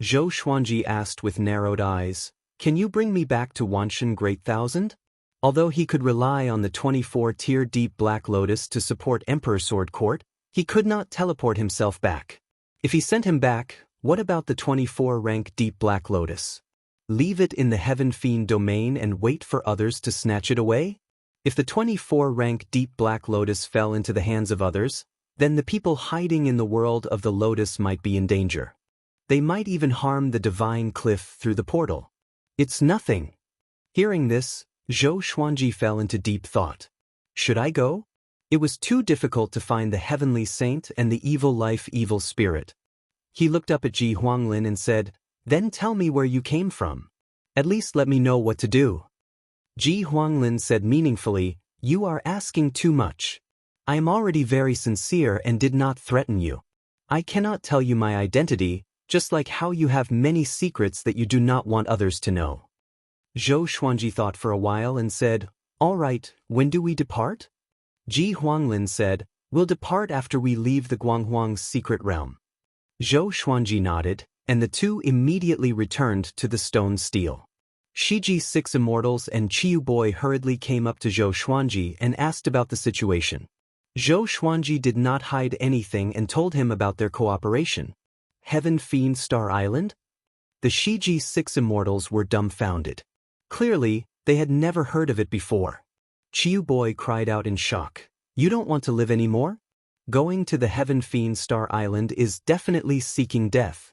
Zhou Xuanji asked with narrowed eyes, "Can you bring me back to Wanshan Great Thousand?" Although he could rely on the 24-tier Deep Black Lotus to support Emperor Sword Court, he could not teleport himself back. If he sent him back, what about the 24-rank Deep Black Lotus? Leave it in the Heaven Fiend domain and wait for others to snatch it away? If the 24-rank Deep Black Lotus fell into the hands of others, then the people hiding in the world of the Lotus might be in danger. They might even harm the divine cliff through the portal. It's nothing. Hearing this, Zhou Xuanji fell into deep thought. Should I go? It was too difficult to find the Heavenly Saint and the Evil Life Evil Spirit. He looked up at Ji Huanglin and said, "Then tell me where you came from. At least let me know what to do." Ji Huanglin said meaningfully, "You are asking too much. I am already very sincere and did not threaten you. I cannot tell you my identity, just like how you have many secrets that you do not want others to know." Zhou Xuanji thought for a while and said, "All right, when do we depart?" Ji Huanglin said, "We'll depart after we leave the Guanghuang's secret realm." Zhou Xuanji nodded, and the two immediately returned to the stone steel. Shiji Six Immortals and Chiu Boy hurriedly came up to Zhou Xuanji and asked about the situation. Zhou Xuanji did not hide anything and told him about their cooperation. Heaven Fiend Star Island? The Shiji Six Immortals were dumbfounded. Clearly, they had never heard of it before. Chiu Boy cried out in shock. You don't want to live anymore? Going to the Heaven Fiend Star Island is definitely seeking death.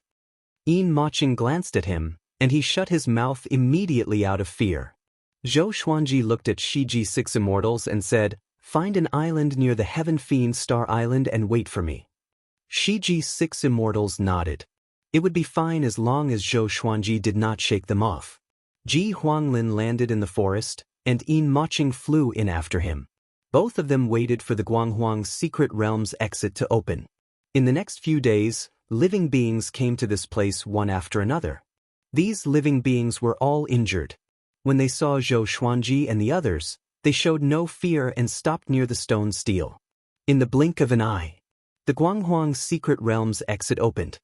Yin Maching glanced at him, and he shut his mouth immediately out of fear. Zhou Xuanji looked at Shiji Six Immortals and said, "Find an island near the Heaven Fiend Star Island and wait for me." Shiji Six Immortals nodded. It would be fine as long as Zhou Xuanji did not shake them off. Ji Huanglin landed in the forest, and Yin Maching flew in after him. Both of them waited for the Guanghuang's secret realm's exit to open. In the next few days, living beings came to this place one after another. These living beings were all injured. When they saw Zhou Xuanji and the others, they showed no fear and stopped near the stone stele. In the blink of an eye, the Guanghuang's secret realm's exit opened.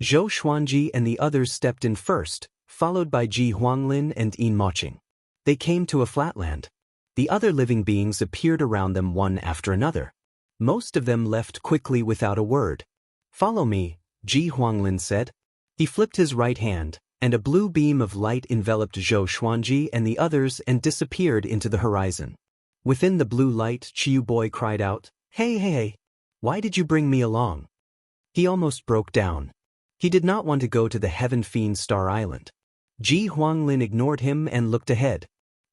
Zhou Xuanji and the others stepped in first, followed by Ji Huanglin and Yin Maching. They came to a flatland. The other living beings appeared around them one after another. Most of them left quickly without a word. "Follow me," Ji Huanglin said. He flipped his right hand, and a blue beam of light enveloped Zhou Xuanji and the others and disappeared into the horizon. Within the blue light, Chiu Boy cried out, Hey, why did you bring me along?" He almost broke down. He did not want to go to the Heaven Fiend Star Island. Ji Huanglin ignored him and looked ahead.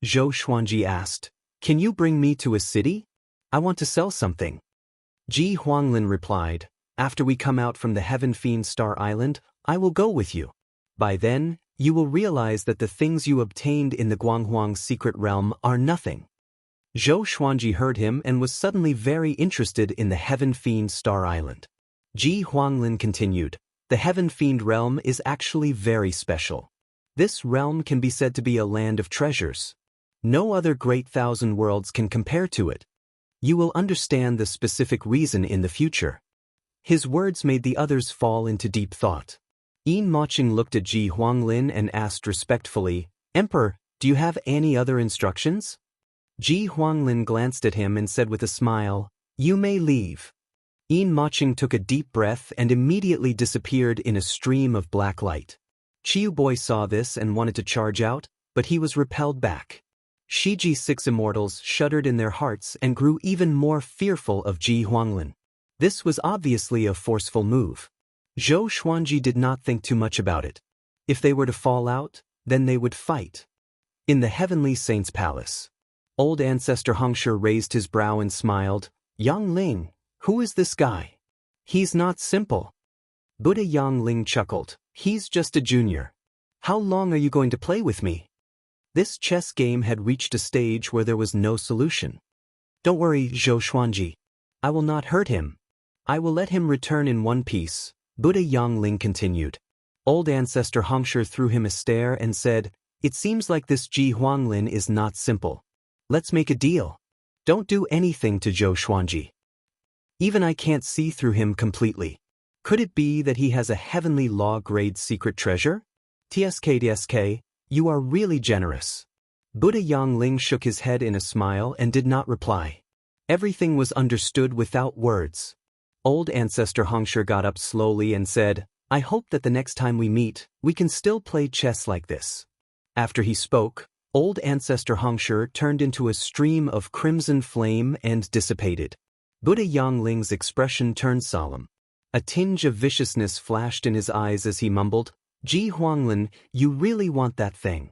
Zhou Xuanji asked, "Can you bring me to a city? I want to sell something." Ji Huanglin replied, "After we come out from the Heaven Fiend Star Island, I will go with you. By then, you will realize that the things you obtained in the Guanghuang's secret realm are nothing." Zhou Xuanji heard him and was suddenly very interested in the Heaven Fiend Star Island. Ji Huanglin continued, "The Heaven Fiend realm is actually very special. This realm can be said to be a land of treasures. No other great thousand worlds can compare to it. You will understand the specific reason in the future." His words made the others fall into deep thought. Yin Maching looked at Ji Huanglin and asked respectfully, "Emperor, do you have any other instructions?" Ji Huanglin glanced at him and said with a smile, "You may leave." Yin Maching took a deep breath and immediately disappeared in a stream of black light. Chiu Boy saw this and wanted to charge out, but he was repelled back. Shiji Six Immortals shuddered in their hearts and grew even more fearful of Ji Huanglin. This was obviously a forceful move. Zhou Xuanji did not think too much about it. If they were to fall out, then they would fight. In the Heavenly Saint's Palace, old ancestor Hongshi raised his brow and smiled, "Yang Ling, who is this guy? He's not simple." Buddha Yang Ling chuckled, "He's just a junior. How long are you going to play with me?" This chess game had reached a stage where there was no solution. "Don't worry, Zhou Xuanji. I will not hurt him. I will let him return in one piece," Buddha Yang Ling continued. Old ancestor Hongshi threw him a stare and said, "It seems like this Ji Huanglin is not simple. Let's make a deal. Don't do anything to Zhou Xuanji. Even I can't see through him completely. Could it be that he has a heavenly law-grade secret treasure? TSK, you are really generous." Buddha Yang Ling shook his head in a smile and did not reply. Everything was understood without words. Old ancestor Hongshi got up slowly and said, "I hope that the next time we meet, we can still play chess like this." After he spoke, old ancestor Hongshi turned into a stream of crimson flame and dissipated. Buddha Yang Ling's expression turned solemn. A tinge of viciousness flashed in his eyes as he mumbled, "Ji Huanglin, you really want that thing?"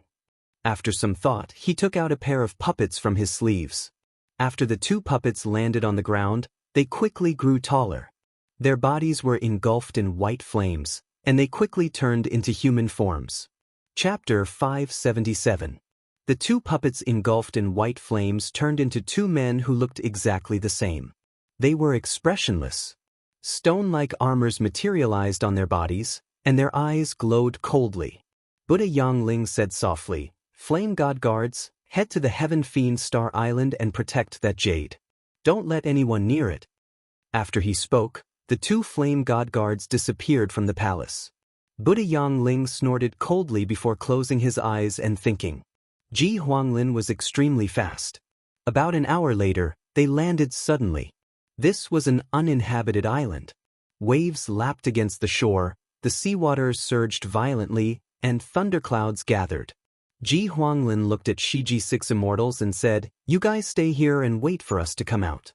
After some thought, he took out a pair of puppets from his sleeves. After the two puppets landed on the ground, they quickly grew taller. Their bodies were engulfed in white flames, and they quickly turned into human forms. Chapter 577. The two puppets engulfed in white flames turned into two men who looked exactly the same. They were expressionless. Stone-like armors materialized on their bodies, and their eyes glowed coldly. Buddha Yang Ling said softly, "Flame God Guards, head to the Heaven Fiend Star Island and protect that jade. Don't let anyone near it." After he spoke, the two Flame God Guards disappeared from the palace. Buddha Yang Ling snorted coldly before closing his eyes and thinking. Ji Huanglin was extremely fast. About an hour later, they landed suddenly. This was an uninhabited island. Waves lapped against the shore, the seawaters surged violently, and thunderclouds gathered. Ji Huanglin looked at Shiji Six Immortals and said, "You guys stay here and wait for us to come out."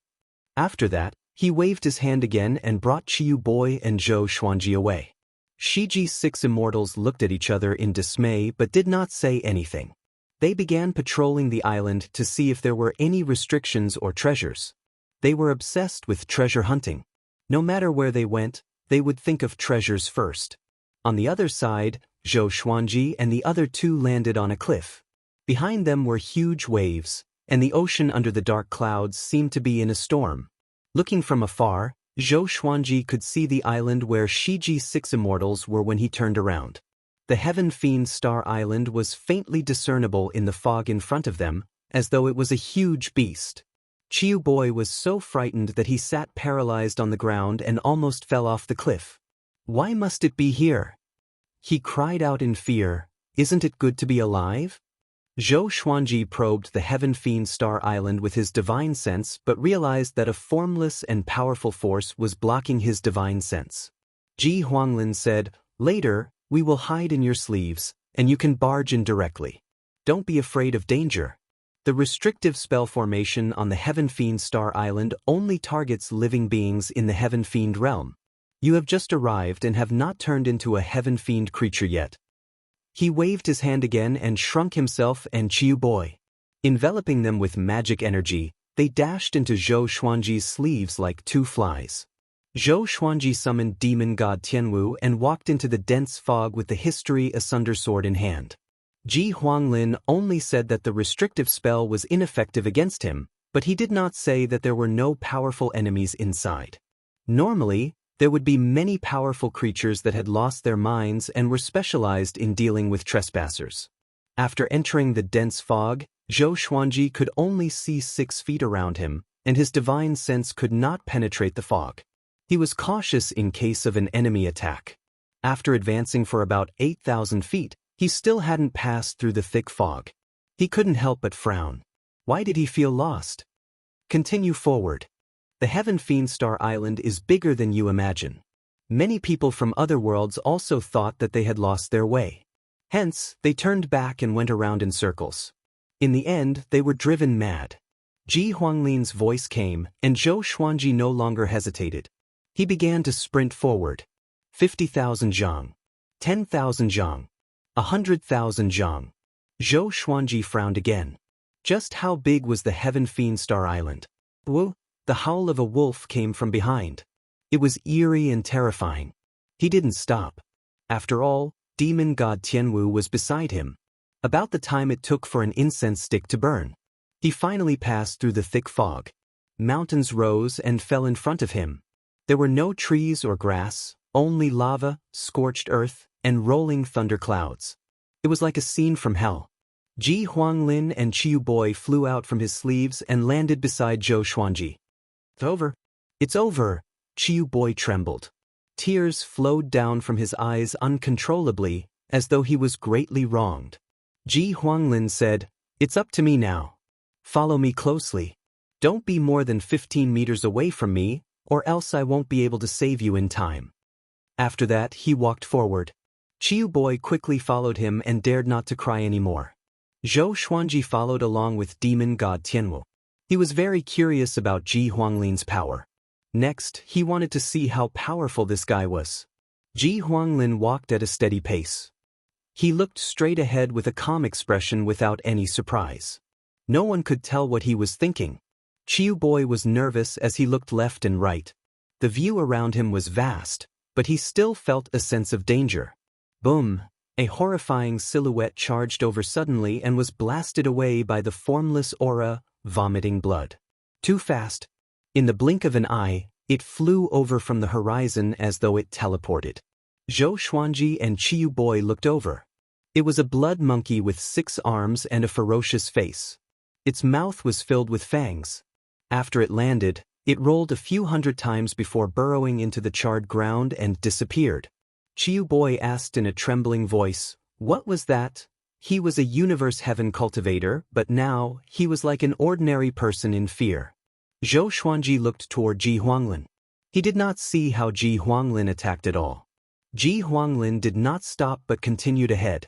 After that, he waved his hand again and brought Qiu Boi and Zhou Xuanji away. Shiji's 6 immortals looked at each other in dismay but did not say anything. They began patrolling the island to see if there were any restrictions or treasures. They were obsessed with treasure hunting. No matter where they went, they would think of treasures first. On the other side, Zhou Xuanji and the other 2 landed on a cliff. Behind them were huge waves, and the ocean under the dark clouds seemed to be in a storm. Looking from afar, Zhou Xuanji could see the island where Shiji's 6 immortals were when he turned around. The Heaven Fiend Star Island was faintly discernible in the fog in front of them, as though it was a huge beast. Qiu Boi was so frightened that he sat paralyzed on the ground and almost fell off the cliff. Why must it be here? He cried out in fear, isn't it good to be alive? Zhou Xuanji probed the Heaven Fiend Star Island with his divine sense but realized that a formless and powerful force was blocking his divine sense. Ji Huanglin said, later, we will hide in your sleeves, and you can barge in directly. Don't be afraid of danger. The restrictive spell formation on the Heaven Fiend Star Island only targets living beings in the Heaven Fiend realm. You have just arrived and have not turned into a Heaven Fiend creature yet. He waved his hand again and shrunk himself and Qiu Boi. Enveloping them with magic energy, they dashed into Zhou Xuanji's sleeves like 2 flies. Zhou Xuanji summoned demon god Tianwu and walked into the dense fog with the History Asunder sword in hand. Ji Huanglin only said that the restrictive spell was ineffective against him, but he did not say that there were no powerful enemies inside. Normally, there would be many powerful creatures that had lost their minds and were specialized in dealing with trespassers. After entering the dense fog, Zhou Xuanji could only see 6 feet around him, and his divine sense could not penetrate the fog. He was cautious in case of an enemy attack. After advancing for about 8,000 feet, he still hadn't passed through the thick fog. He couldn't help but frown. Why did he feel lost? Continue forward. The Heaven Fiend Star Island is bigger than you imagine. Many people from other worlds also thought that they had lost their way. Hence, they turned back and went around in circles. In the end, they were driven mad. Ji Huanglin's voice came, and Zhou Xuanji no longer hesitated. He began to sprint forward. 50,000 zhang. 10,000 zhang. 100,000 zhang. Zhou Xuanji frowned again. Just how big was the Heaven Fiend Star Island? Woo! The howl of a wolf came from behind. It was eerie and terrifying. He didn't stop. After all, demon god Tianwu was beside him. About the time it took for an incense stick to burn. He finally passed through the thick fog. Mountains rose and fell in front of him. There were no trees or grass, only lava, scorched earth, and rolling thunder clouds. It was like a scene from hell. Ji Huanglin and Qiu Boi flew out from his sleeves and landed beside Zhou Xuanji. It's over. It's over. Qiu Boi trembled. Tears flowed down from his eyes uncontrollably, as though he was greatly wronged. Ji Huanglin said, it's up to me now. Follow me closely. Don't be more than 15 meters away from me, or else I won't be able to save you in time. After that, he walked forward. Qiu Boi quickly followed him and dared not to cry anymore. Zhou Xuanji followed along with demon god Tianwu. He was very curious about Ji Huanglin's power. Next, he wanted to see how powerful this guy was. Ji Huanglin walked at a steady pace. He looked straight ahead with a calm expression without any surprise. No one could tell what he was thinking. Qiu Boi was nervous as he looked left and right. The view around him was vast, but he still felt a sense of danger. Boom! A horrifying silhouette charged over suddenly and was blasted away by the formless aura, vomiting blood. Too fast. In the blink of an eye, it flew over from the horizon as though it teleported. Zhou Xuanji and Qiu Boi looked over. It was a blood monkey with 6 arms and a ferocious face. Its mouth was filled with fangs. After it landed, it rolled a few hundred times before burrowing into the charred ground and disappeared. Qiu Boi asked in a trembling voice, what was that? He was a universe heaven cultivator, but now, he was like an ordinary person in fear. Zhou Xuanji looked toward Ji Huanglin. He did not see how Ji Huanglin attacked at all. Ji Huanglin did not stop but continued ahead.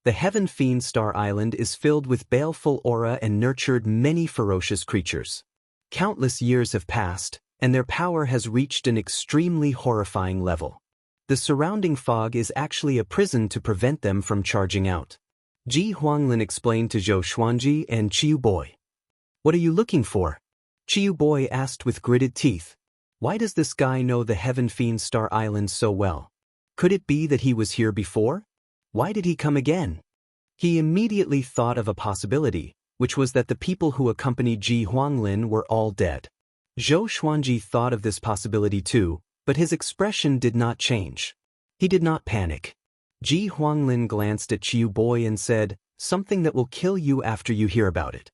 The Heaven Fiend Star Island is filled with baleful aura and nurtured many ferocious creatures. Countless years have passed, and their power has reached an extremely horrifying level. The surrounding fog is actually a prison to prevent them from charging out. Ji Huanglin explained to Zhou Xuanji and Qiu Boi. What are you looking for? Qiu Boi asked with gritted teeth. Why does this guy know the Heaven Fiend Star Island so well? Could it be that he was here before? Why did he come again? He immediately thought of a possibility, which was that the people who accompanied Ji Huanglin were all dead. Zhou Xuanji thought of this possibility too, but his expression did not change. He did not panic. Ji Huanglin glanced at Qiu Boi and said, "Something that will kill you after you hear about it."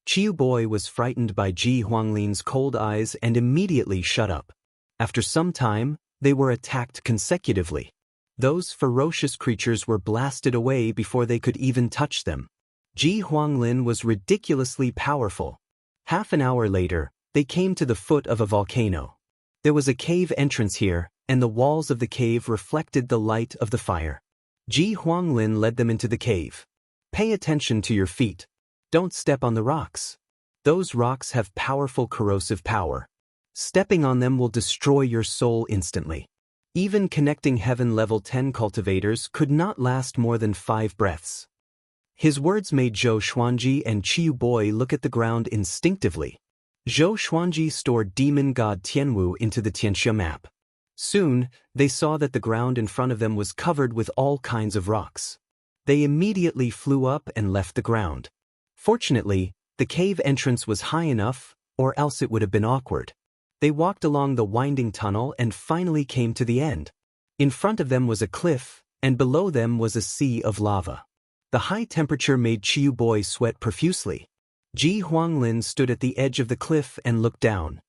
Qiu Boi was frightened by Ji Huanglin's cold eyes and immediately shut up. After some time, they were attacked consecutively. Those ferocious creatures were blasted away before they could even touch them. Ji Huanglin was ridiculously powerful. Half an hour later, they came to the foot of a volcano. There was a cave entrance here, and the walls of the cave reflected the light of the fire. Ji Huanglin led them into the cave. Pay attention to your feet. Don't step on the rocks. Those rocks have powerful corrosive power. Stepping on them will destroy your soul instantly. Even connecting heaven level 10 cultivators could not last more than 5 breaths. His words made Zhou Xuanji and Qiu Boi look at the ground instinctively. Zhou Xuanji stored demon god Tianwu into the Xianxia map. Soon, they saw that the ground in front of them was covered with all kinds of rocks. They immediately flew up and left the ground. Fortunately, the cave entrance was high enough, or else it would have been awkward. They walked along the winding tunnel and finally came to the end. In front of them was a cliff, and below them was a sea of lava. The high temperature made Qiu Boi sweat profusely. Ji Huanglin stood at the edge of the cliff and looked down.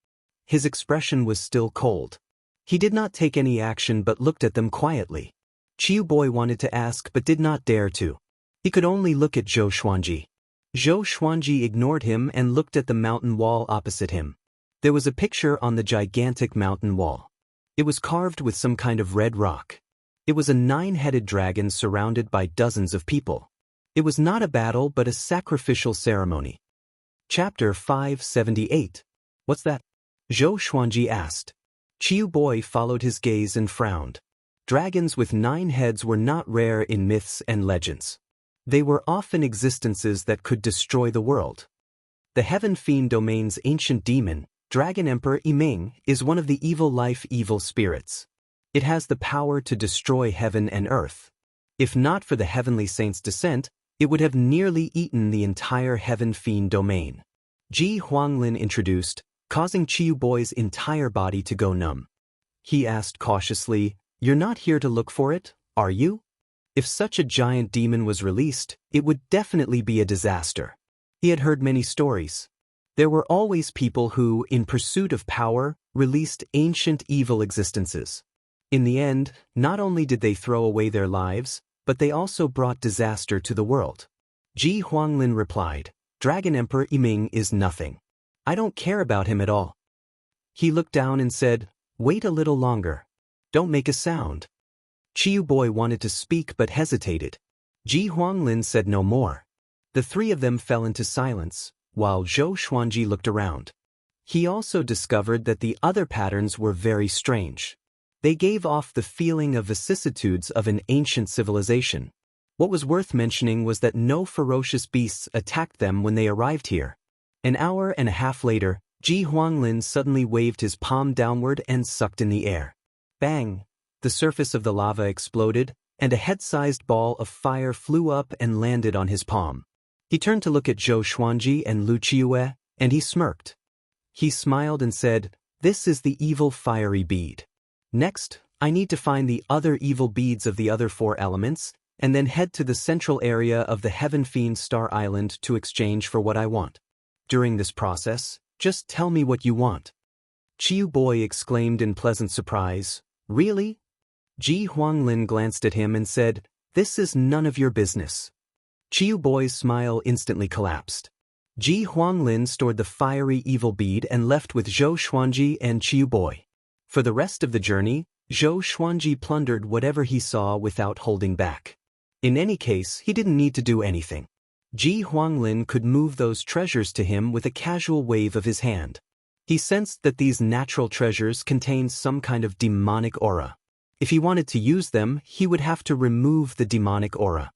His expression was still cold. He did not take any action but looked at them quietly. Qiu Boi wanted to ask but did not dare to. He could only look at Zhou Xuanji. Zhou Xuanji ignored him and looked at the mountain wall opposite him. There was a picture on the gigantic mountain wall. It was carved with some kind of red rock. It was a 9-headed dragon surrounded by dozens of people. It was not a battle but a sacrificial ceremony. Chapter 578. What's that? Zhou Xuanji asked. Qiu Boi followed his gaze and frowned. Dragons with 9 heads were not rare in myths and legends. They were often existences that could destroy the world. The Heaven Fiend Domain's ancient demon, Dragon Emperor Yiming, is one of the evil life evil spirits. It has the power to destroy heaven and earth. If not for the heavenly saint's descent, it would have nearly eaten the entire Heaven Fiend Domain. Ji Huanglin introduced, causing Qiu Boi's entire body to go numb. He asked cautiously, "You're not here to look for it, are you?" If such a giant demon was released, it would definitely be a disaster. He had heard many stories. There were always people who, in pursuit of power, released ancient evil existences. In the end, not only did they throw away their lives, but they also brought disaster to the world. Ji Huanglin replied, "Dragon Emperor Yiming is nothing. I don't care about him at all." He looked down and said, "Wait a little longer. Don't make a sound." Qiu Boi wanted to speak but hesitated. Ji Huanglin said no more. The 3 of them fell into silence, while Zhou Xuanji looked around. He also discovered that the other patterns were very strange. They gave off the feeling of vicissitudes of an ancient civilization. What was worth mentioning was that no ferocious beasts attacked them when they arrived here. An hour and a half later, Ji Huanglin suddenly waved his palm downward and sucked in the air. Bang! The surface of the lava exploded, and a head-sized ball of fire flew up and landed on his palm. He turned to look at Zhou Xuanji and Lu Qiue, and he smirked. He smiled and said, "This is the evil fiery bead. Next, I need to find the other evil beads of the other 4 elements, and then head to the central area of the Heaven Fiend Star Island to exchange for what I want. During this process, just tell me what you want." Qiu Boi exclaimed in pleasant surprise, "Really?" Ji Huanglin glanced at him and said, "This is none of your business." Qiu Boi's smile instantly collapsed. Ji Huanglin stored the fiery evil bead and left with Zhou Xuanji and Qiu Boi. For the rest of the journey, Zhou Xuanji plundered whatever he saw without holding back. In any case, he didn't need to do anything. Ji Huanglin could move those treasures to him with a casual wave of his hand. He sensed that these natural treasures contained some kind of demonic aura. If he wanted to use them, he would have to remove the demonic aura.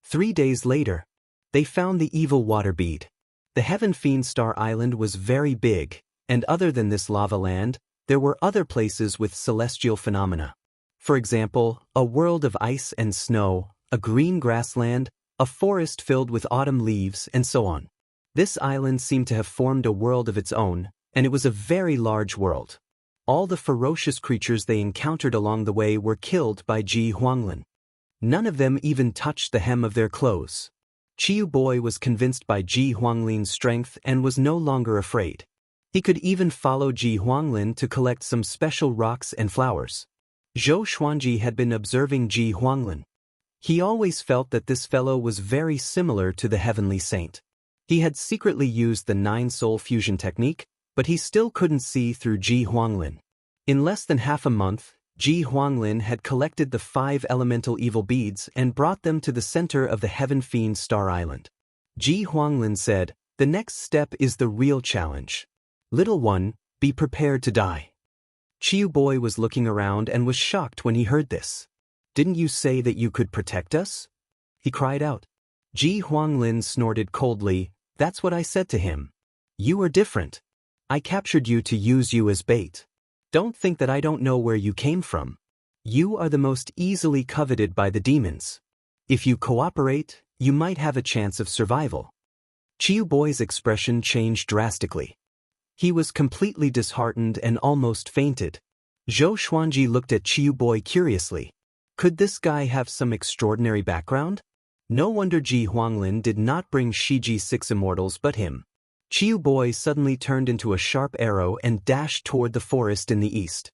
3 days later, they found the evil water bead. The Heaven Fiend Star Island was very big, and other than this lava land, there were other places with celestial phenomena. For example, a world of ice and snow, a green grassland, a forest filled with autumn leaves, and so on. This island seemed to have formed a world of its own, and it was a very large world. All the ferocious creatures they encountered along the way were killed by Ji Huanglin. None of them even touched the hem of their clothes. Chiu Boy was convinced by Ji Huanglin's strength and was no longer afraid. He could even follow Ji Huanglin to collect some special rocks and flowers. Zhou Xuanji had been observing Ji Huanglin. He always felt that this fellow was very similar to the heavenly saint. He had secretly used the 9-soul fusion technique, but he still couldn't see through Ji Huanglin. In less than half a month, Ji Huanglin had collected the 5 elemental evil beads and brought them to the center of the Heaven Fiend Star Island. Ji Huanglin said, "The next step is the real challenge. Little one, be prepared to die." Chiu Boy was looking around and was shocked when he heard this. "Didn't you say that you could protect us?" he cried out. Ji Huanglin snorted coldly, "That's what I said to him. You are different. I captured you to use you as bait. Don't think that I don't know where you came from. You are the most easily coveted by the demons. If you cooperate, you might have a chance of survival." Chiu Boy's expression changed drastically. He was completely disheartened and almost fainted. Zhou Xuanji looked at Chiu Boy curiously. Could this guy have some extraordinary background? No wonder Ji Huanglin did not bring Shiji 6 immortals but him. Chiu Boy suddenly turned into a sharp arrow and dashed toward the forest in the east.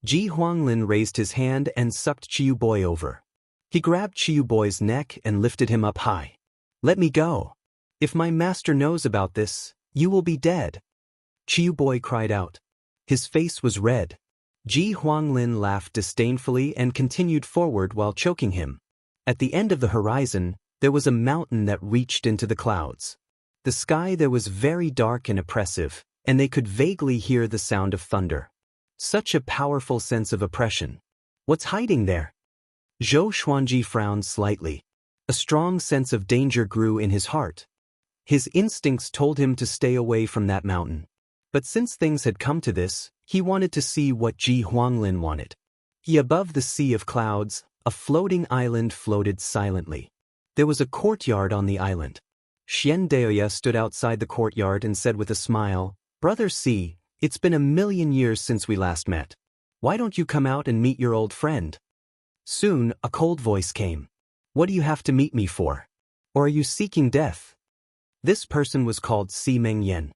Ji Huanglin raised his hand and sucked Chiu Boy over. He grabbed Chiu Boy's neck and lifted him up high. "Let me go. If my master knows about this, you will be dead." Chiu Boy cried out. His face was red. Ji Huanglin laughed disdainfully and continued forward while choking him. At the end of the horizon, there was a mountain that reached into the clouds. The sky there was very dark and oppressive, and they could vaguely hear the sound of thunder. Such a powerful sense of oppression. What's hiding there? Zhou Xuanji frowned slightly. A strong sense of danger grew in his heart. His instincts told him to stay away from that mountain. But since things had come to this, he wanted to see what Ji Huanglin wanted. Above the sea of clouds, a floating island floated silently. There was a courtyard on the island. Xianxia stood outside the courtyard and said with a smile, "Brother C, it's been 1,000,000 years since we last met. Why don't you come out and meet your old friend?" Soon, a cold voice came. "What do you have to meet me for? Or are you seeking death?" This person was called Si Mengyan.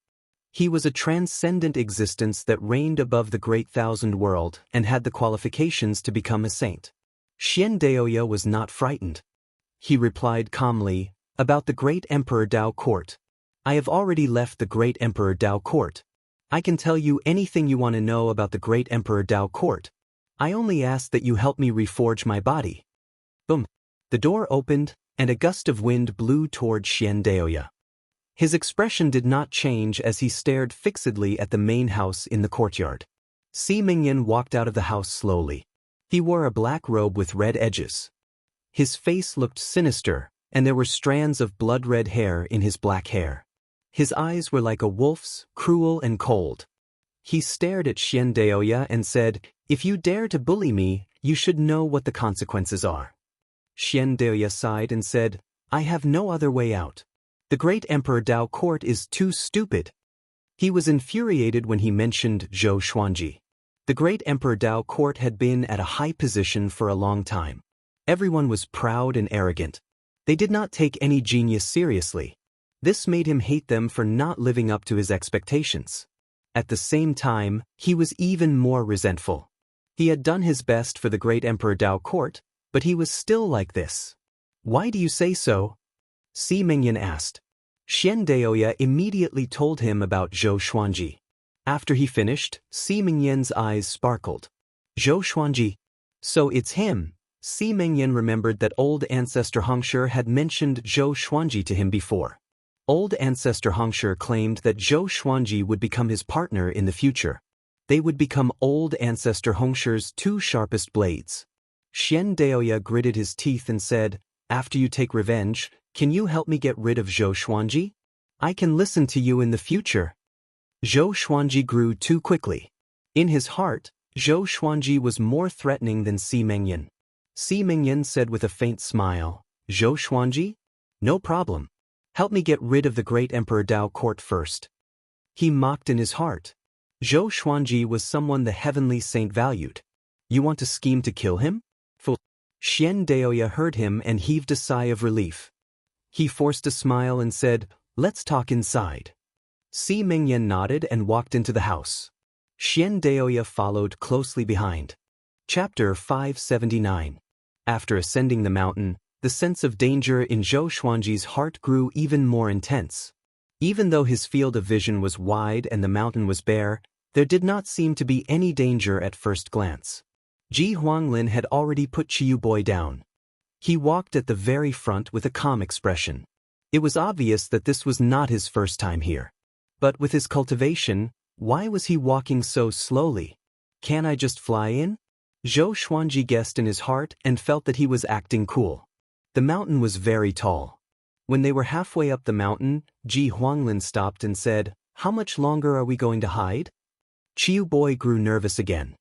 He was a transcendent existence that reigned above the Great Thousand World and had the qualifications to become a saint. Xianxia was not frightened. He replied calmly, "About the Great Emperor Dao Court. I have already left the Great Emperor Dao Court. I can tell you anything you want to know about the Great Emperor Dao Court. I only ask that you help me reforge my body." Boom! The door opened, and a gust of wind blew toward Xianxia. His expression did not change as he stared fixedly at the main house in the courtyard. Si Mingyan walked out of the house slowly. He wore a black robe with red edges. His face looked sinister, and there were strands of blood-red hair in his black hair. His eyes were like a wolf's, cruel and cold. He stared at Xianxia and said, "If you dare to bully me, you should know what the consequences are." Xianxia sighed and said, "I have no other way out. The Great Emperor Dao Court is too stupid." He was infuriated when he mentioned Zhou Xuanji. The Great Emperor Dao Court had been at a high position for a long time. Everyone was proud and arrogant. They did not take any genius seriously. This made him hate them for not living up to his expectations. At the same time, he was even more resentful. He had done his best for the Great Emperor Dao Court, but he was still like this. "Why do you say so?" Si Mingyan asked. Xianxia immediately told him about Zhou Xuanji. After he finished, Si Mingyan's eyes sparkled. "Zhou Xuanji? So it's him." Si Mingyan remembered that old ancestor Hongshi had mentioned Zhou Xuanji to him before. Old ancestor Xianxia claimed that Zhou Xuanji would become his partner in the future. They would become old ancestor Xianxia's two sharpest blades. Xianxia gritted his teeth and said, "After you take revenge, can you help me get rid of Zhou Xuanji? I can listen to you in the future." Zhou Xuanji grew too quickly. In his heart, Zhou Xuanji was more threatening than Si Mengyan. Si Mengyan said with a faint smile, "Zhou Xuanji? No problem. Help me get rid of the great Emperor Dao Court first." He mocked in his heart. Zhou Xuanji was someone the heavenly saint valued. You want to scheme to kill him? Fool. Xianxia heard him and heaved a sigh of relief. He forced a smile and said, "Let's talk inside." Si Mengyan nodded and walked into the house. Xianxia followed closely behind. Chapter 579. After ascending the mountain, the sense of danger in Zhou Xuanji's heart grew even more intense. Even though his field of vision was wide and the mountain was bare, there did not seem to be any danger at first glance. Ji Huanglin had already put Qiu Boy down. He walked at the very front with a calm expression. It was obvious that this was not his first time here. But with his cultivation, why was he walking so slowly? Can I just fly in? Zhou Xuanji guessed in his heart and felt that he was acting cool. The mountain was very tall. When they were halfway up the mountain, Ji Huanglin stopped and said, "How much longer are we going to hide?" Qiu Boy grew nervous again.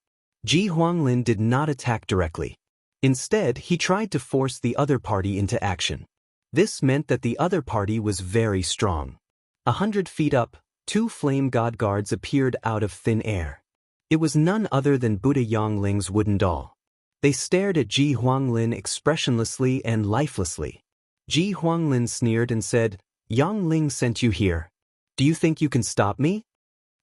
Ji Huanglin did not attack directly. Instead, he tried to force the other party into action. This meant that the other party was very strong. 100 feet up, two flame god guards appeared out of thin air. It was none other than Buddha Yangling's wooden doll. They stared at Ji Huanglin expressionlessly and lifelessly. Ji Huanglin sneered and said, "Yangling sent you here. Do you think you can stop me?"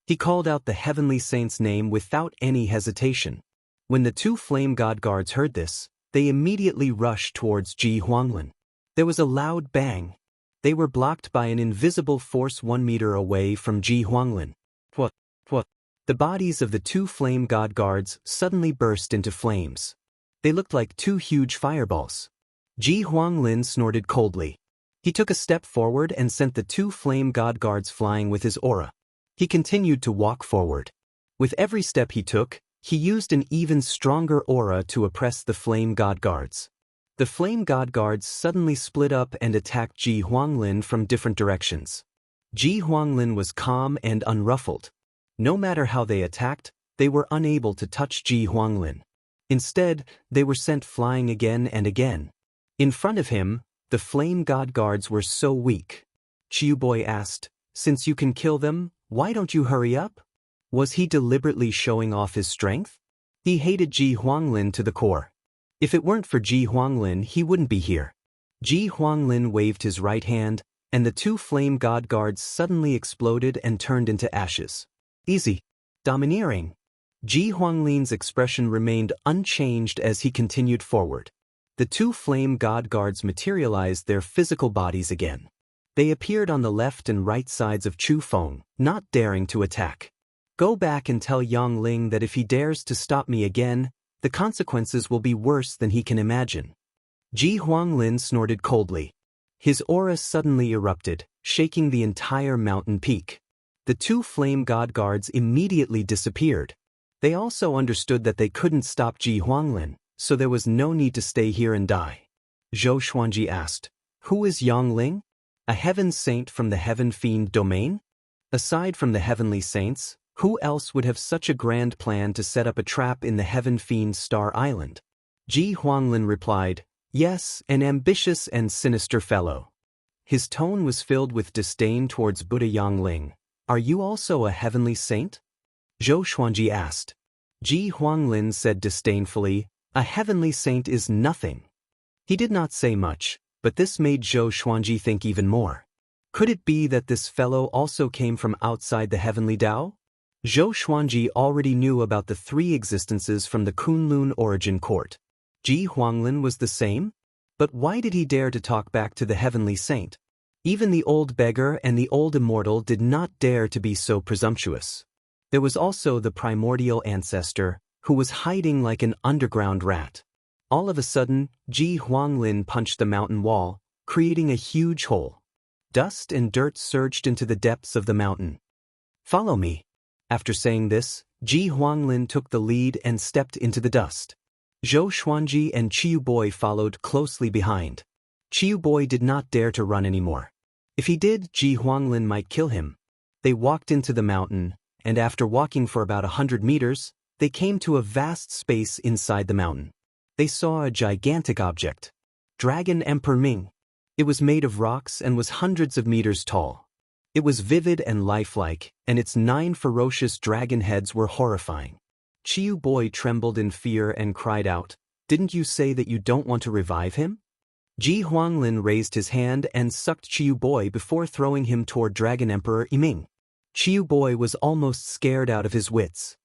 He called out the heavenly saint's name without any hesitation. When the two flame god guards heard this, they immediately rushed towards Ji Huanglin. There was a loud bang. They were blocked by an invisible force 1 meter away from Ji Huanglin. What? The bodies of the two flame god guards suddenly burst into flames. They looked like two huge fireballs. Ji Huanglin snorted coldly. He took a step forward and sent the two flame god guards flying with his aura. He continued to walk forward. With every step he took, he used an even stronger aura to oppress the flame god guards. The flame god guards suddenly split up and attacked Ji Huanglin from different directions. Ji Huanglin was calm and unruffled. No matter how they attacked, they were unable to touch Ji Huanglin. Instead, they were sent flying again and again. In front of him, the flame god guards were so weak. Qiu Boy asked, "Since you can kill them, why don't you hurry up?" Was he deliberately showing off his strength? He hated Ji Huanglin to the core. If it weren't for Ji Huanglin, he wouldn't be here. Ji Huanglin waved his right hand, and the two flame god guards suddenly exploded and turned into ashes. Easy. Domineering. Ji Huanglin's expression remained unchanged as he continued forward. The two flame god guards materialized their physical bodies again. They appeared on the left and right sides of Chu Feng, not daring to attack. "Go back and tell Yangling that if he dares to stop me again, the consequences will be worse than he can imagine." Ji Huanglin snorted coldly. His aura suddenly erupted, shaking the entire mountain peak. The two flame god guards immediately disappeared. They also understood that they couldn't stop Ji Huanglin, so there was no need to stay here and die. Zhou Xuanji asked, "Who is Yangling? A heaven saint from the heaven fiend domain?" Aside from the heavenly saints, who else would have such a grand plan to set up a trap in the heaven fiend Star Island? Ji Huanglin replied, "Yes, an ambitious and sinister fellow." His tone was filled with disdain towards Buddha Yangling. "Are you also a heavenly saint?" Zhou Xuanji asked. Ji Huanglin said disdainfully, "A heavenly saint is nothing." He did not say much, but this made Zhou Xuanji think even more. Could it be that this fellow also came from outside the heavenly Tao? Zhou Xuanji already knew about the three existences from the Kunlun origin court. Ji Huanglin was the same? But why did he dare to talk back to the heavenly saint? Even the old beggar and the old immortal did not dare to be so presumptuous. There was also the primordial ancestor, who was hiding like an underground rat. All of a sudden, Ji Huanglin punched the mountain wall, creating a huge hole. Dust and dirt surged into the depths of the mountain. "Follow me." After saying this, Ji Huanglin took the lead and stepped into the dust. Zhou Xuanji and Qiu Boi followed closely behind. Qiu Boi did not dare to run anymore. If he did, Ji Huanglin might kill him. They walked into the mountain, and after walking for about 100 meters, they came to a vast space inside the mountain. They saw a gigantic object. Dragon Emperor Ming. It was made of rocks and was hundreds of meters tall. It was vivid and lifelike, and its 9 ferocious dragon heads were horrifying. Qiu Boi trembled in fear and cried out, "Didn't you say that you don't want to revive him?" Ji Huanglin raised his hand and sucked Qiu Boi before throwing him toward Dragon Emperor Yiming. Qiu Boi was almost scared out of his wits.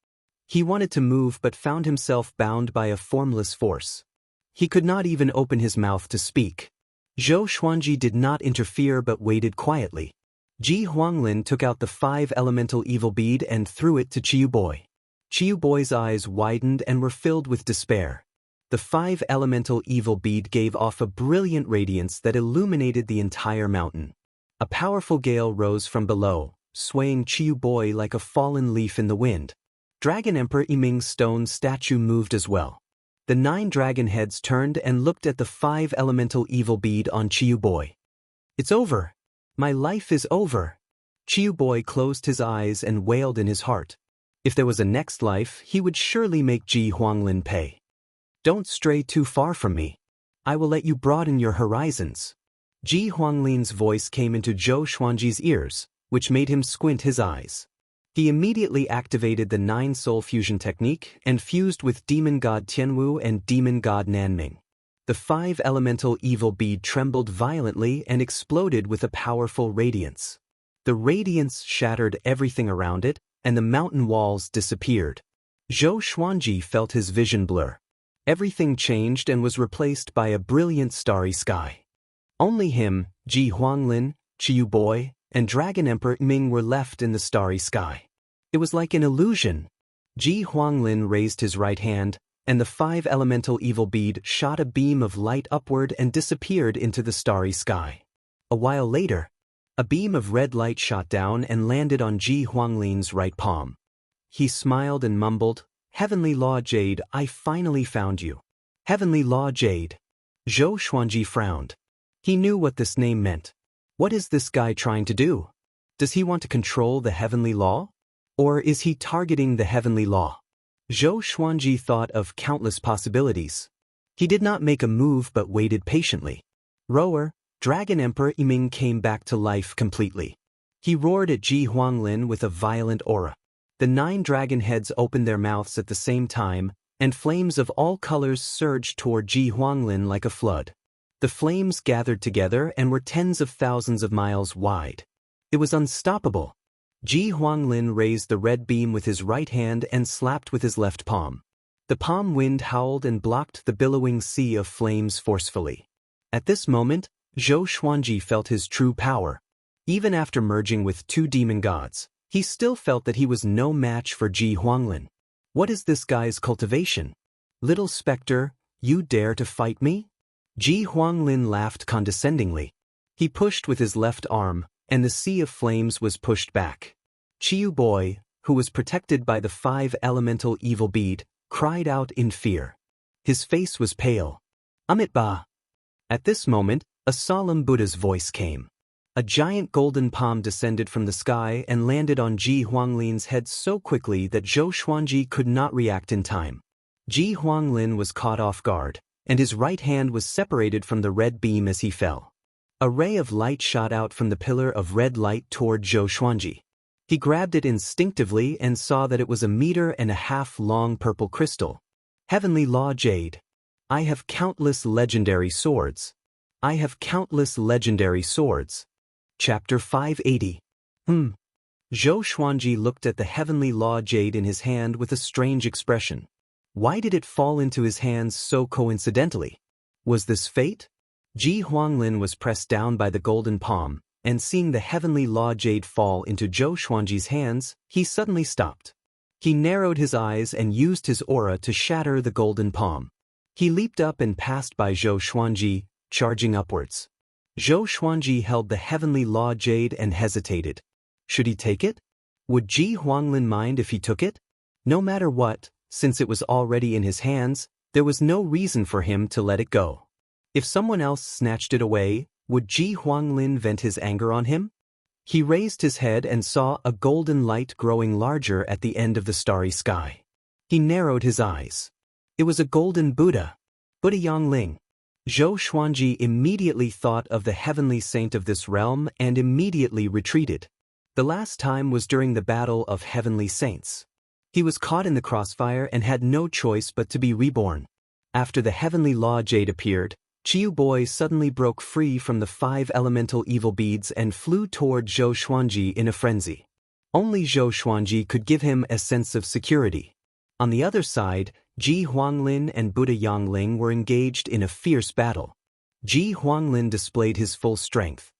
He wanted to move but found himself bound by a formless force. He could not even open his mouth to speak. Zhou Xuanji did not interfere but waited quietly. Ji Huanglin took out the 5 elemental evil bead and threw it to Qiu Boi. Qiu Boi's eyes widened and were filled with despair. The 5 elemental evil bead gave off a brilliant radiance that illuminated the entire mountain. A powerful gale rose from below, swaying Qiu Boi like a fallen leaf in the wind. Dragon Emperor Yiming's stone statue moved as well. The 9 dragon heads turned and looked at the 5 elemental evil bead on Qiu Boi. "It's over. My life is over." Qiu Boi closed his eyes and wailed in his heart. If there was a next life, he would surely make Ji Huanglin pay. "Don't stray too far from me. I will let you broaden your horizons." Ji Huanglin's voice came into Zhou Xuanji's ears, which made him squint his eyes. He immediately activated the 9 soul fusion technique and fused with demon god Tianwu and demon god Nanming. The 5 elemental evil bead trembled violently and exploded with a powerful radiance. The radiance shattered everything around it, and the mountain walls disappeared. Zhou Xuanji felt his vision blur. Everything changed and was replaced by a brilliant starry sky. Only him, Ji Huanglin, Qiu Boi, and Dragon Emperor Ming were left in the starry sky. It was like an illusion. Ji Huanglin raised his right hand, and the 5 elemental evil bead shot a beam of light upward and disappeared into the starry sky. A while later, a beam of red light shot down and landed on Ji Huanglin's right palm. He smiled and mumbled, "Heavenly Law Jade, I finally found you." Heavenly Law Jade. Zhou Xuanji frowned. He knew what this name meant. What is this guy trying to do? Does he want to control the heavenly law? Or is he targeting the heavenly law? Zhou Xuanji thought of countless possibilities. He did not make a move but waited patiently. Roar, Dragon Emperor Yiming came back to life completely. He roared at Ji Huanglin with a violent aura. The 9 dragon heads opened their mouths at the same time, and flames of all colors surged toward Ji Huanglin like a flood. The flames gathered together and were tens of thousands of miles wide. It was unstoppable. Ji Huanglin raised the red beam with his right hand and slapped with his left palm. The palm wind howled and blocked the billowing sea of flames forcefully. At this moment, Zhou Xuanji felt his true power. Even after merging with 2 demon gods, he still felt that he was no match for Ji Huanglin. What is this guy's cultivation? Little specter, you dare to fight me? Ji Huanglin laughed condescendingly. He pushed with his left arm, and the sea of flames was pushed back. Qiu Boi, who was protected by the 5 elemental evil bead, cried out in fear. His face was pale. Amitabha. At this moment, a solemn Buddha's voice came. A giant golden palm descended from the sky and landed on Ji Huanglin's head so quickly that Zhou Xuanji could not react in time. Ji Huanglin was caught off guard, and his right hand was separated from the red beam as he fell. A ray of light shot out from the pillar of red light toward Zhou Xuanji. He grabbed it instinctively and saw that it was 1.5 meters long purple crystal. Heavenly Law Jade. I have countless legendary swords. I have countless legendary swords. Chapter 580. Zhou Xuanji looked at the Heavenly Law Jade in his hand with a strange expression. Why did it fall into his hands so coincidentally? Was this fate? Ji Huanglin was pressed down by the golden palm, and seeing the Heavenly Law Jade fall into Zhou Xuanji's hands, he suddenly stopped. He narrowed his eyes and used his aura to shatter the golden palm. He leaped up and passed by Zhou Xuanji, charging upwards. Zhou Xuanji held the heavenly law jade and hesitated. Should he take it? Would Ji Huanglin mind if he took it? No matter what, since it was already in his hands, there was no reason for him to let it go. If someone else snatched it away, would Ji Huanglin vent his anger on him? He raised his head and saw a golden light growing larger at the end of the starry sky. He narrowed his eyes. It was a golden Buddha. Buddha Yangling. Zhou Xuanji immediately thought of the heavenly saint of this realm and immediately retreated. The last time was during the battle of heavenly saints. He was caught in the crossfire and had no choice but to be reborn. After the heavenly law jade appeared, Chiu Boy suddenly broke free from the 5 elemental evil beads and flew toward Zhou Xuanji in a frenzy. Only Zhou Xuanji could give him a sense of security. On the other side, Ji Huanglin and Buddha Yangling were engaged in a fierce battle. Ji Huanglin displayed his full strength.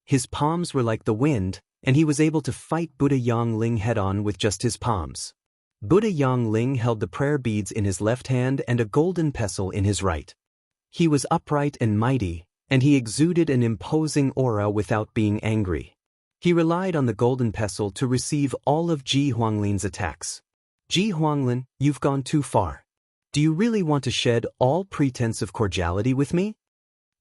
His palms were like the wind, and he was able to fight Buddha Yangling head-on with just his palms. Buddha Yangling held the prayer beads in his left hand and a golden pestle in his right. He was upright and mighty, and he exuded an imposing aura without being angry. He relied on the golden pestle to receive all of Ji Huanglin's attacks. Ji Huanglin, you've gone too far. Do you really want to shed all pretense of cordiality with me?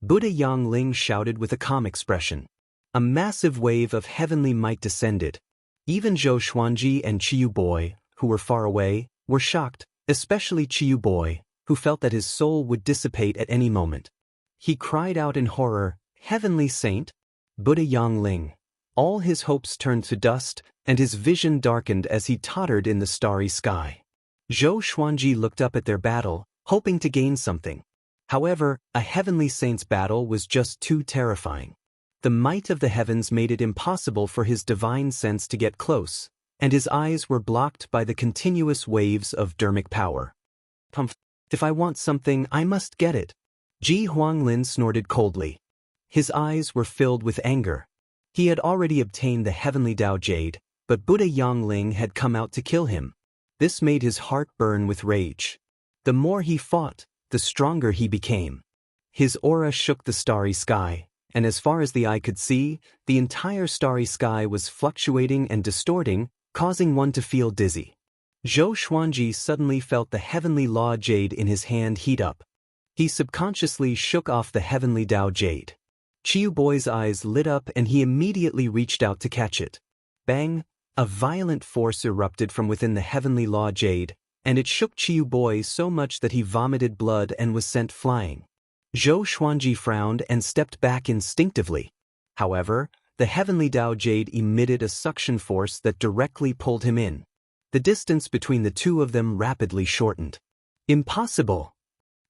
Buddha Yangling shouted with a calm expression. A massive wave of heavenly might descended. Even Zhou Xuanji and Chiu Boy, who were far away, were shocked, especially Chiu Boy, who felt that his soul would dissipate at any moment. He cried out in horror, "Heavenly Saint!" Buddha Yangling. All his hopes turned to dust, and his vision darkened as he tottered in the starry sky. Zhou Xuanji looked up at their battle, hoping to gain something. However, a heavenly saint's battle was just too terrifying. The might of the heavens made it impossible for his divine sense to get close, and his eyes were blocked by the continuous waves of dermic power. If I want something, I must get it. Ji Huanglin snorted coldly. His eyes were filled with anger. He had already obtained the heavenly Dao Jade, but Buddha Yangling had come out to kill him. This made his heart burn with rage. The more he fought, the stronger he became. His aura shook the starry sky, and as far as the eye could see, the entire starry sky was fluctuating and distorting, causing one to feel dizzy. Zhou Xuanji suddenly felt the heavenly law jade in his hand heat up. He subconsciously shook off the heavenly Dao Jade. Chiu Boy's eyes lit up and he immediately reached out to catch it. Bang! A violent force erupted from within the heavenly law jade, and it shook Chiu Boy so much that he vomited blood and was sent flying. Zhou Xuanji frowned and stepped back instinctively. However, the heavenly Dao Jade emitted a suction force that directly pulled him in. The distance between the two of them rapidly shortened. Impossible!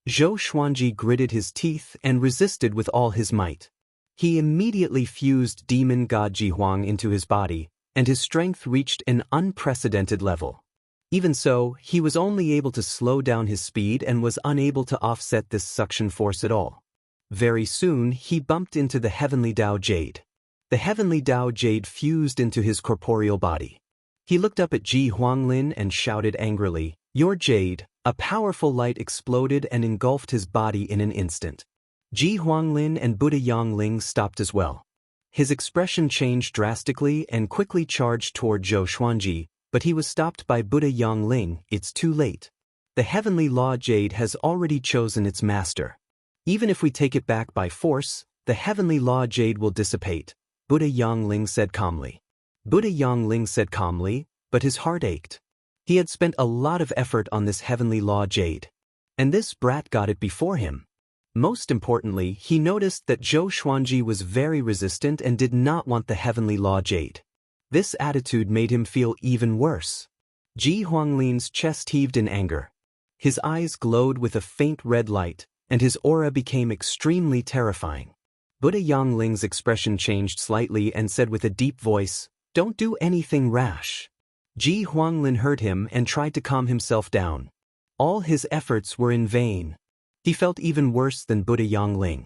Zhou Xuanji gritted his teeth and resisted with all his might. He immediately fused demon god Jihuang into his body, and his strength reached an unprecedented level. Even so, he was only able to slow down his speed and was unable to offset this suction force at all. Very soon, he bumped into the heavenly Dao Jade. The heavenly Dao Jade fused into his corporeal body. He looked up at Ji Huanglin and shouted angrily, "Your Jade!" A powerful light exploded and engulfed his body in an instant. Ji Huanglin and Buddha Yangling stopped as well. His expression changed drastically and quickly charged toward Zhou Xuanji, but he was stopped by Buddha Yangling. It's too late. The heavenly law jade has already chosen its master. Even if we take it back by force, the heavenly law jade will dissipate, Buddha Yangling said calmly. Buddha Yangling said calmly, but his heart ached. He had spent a lot of effort on this heavenly law jade. And this brat got it before him. Most importantly, he noticed that Zhou Xuanji was very resistant and did not want the heavenly law jade. This attitude made him feel even worse. Ji Huanglin's chest heaved in anger. His eyes glowed with a faint red light, and his aura became extremely terrifying. Buddha Yangling's expression changed slightly and said with a deep voice, "Don't do anything rash." Ji Huanglin heard him and tried to calm himself down. All his efforts were in vain. He felt even worse than Buddha Yangling.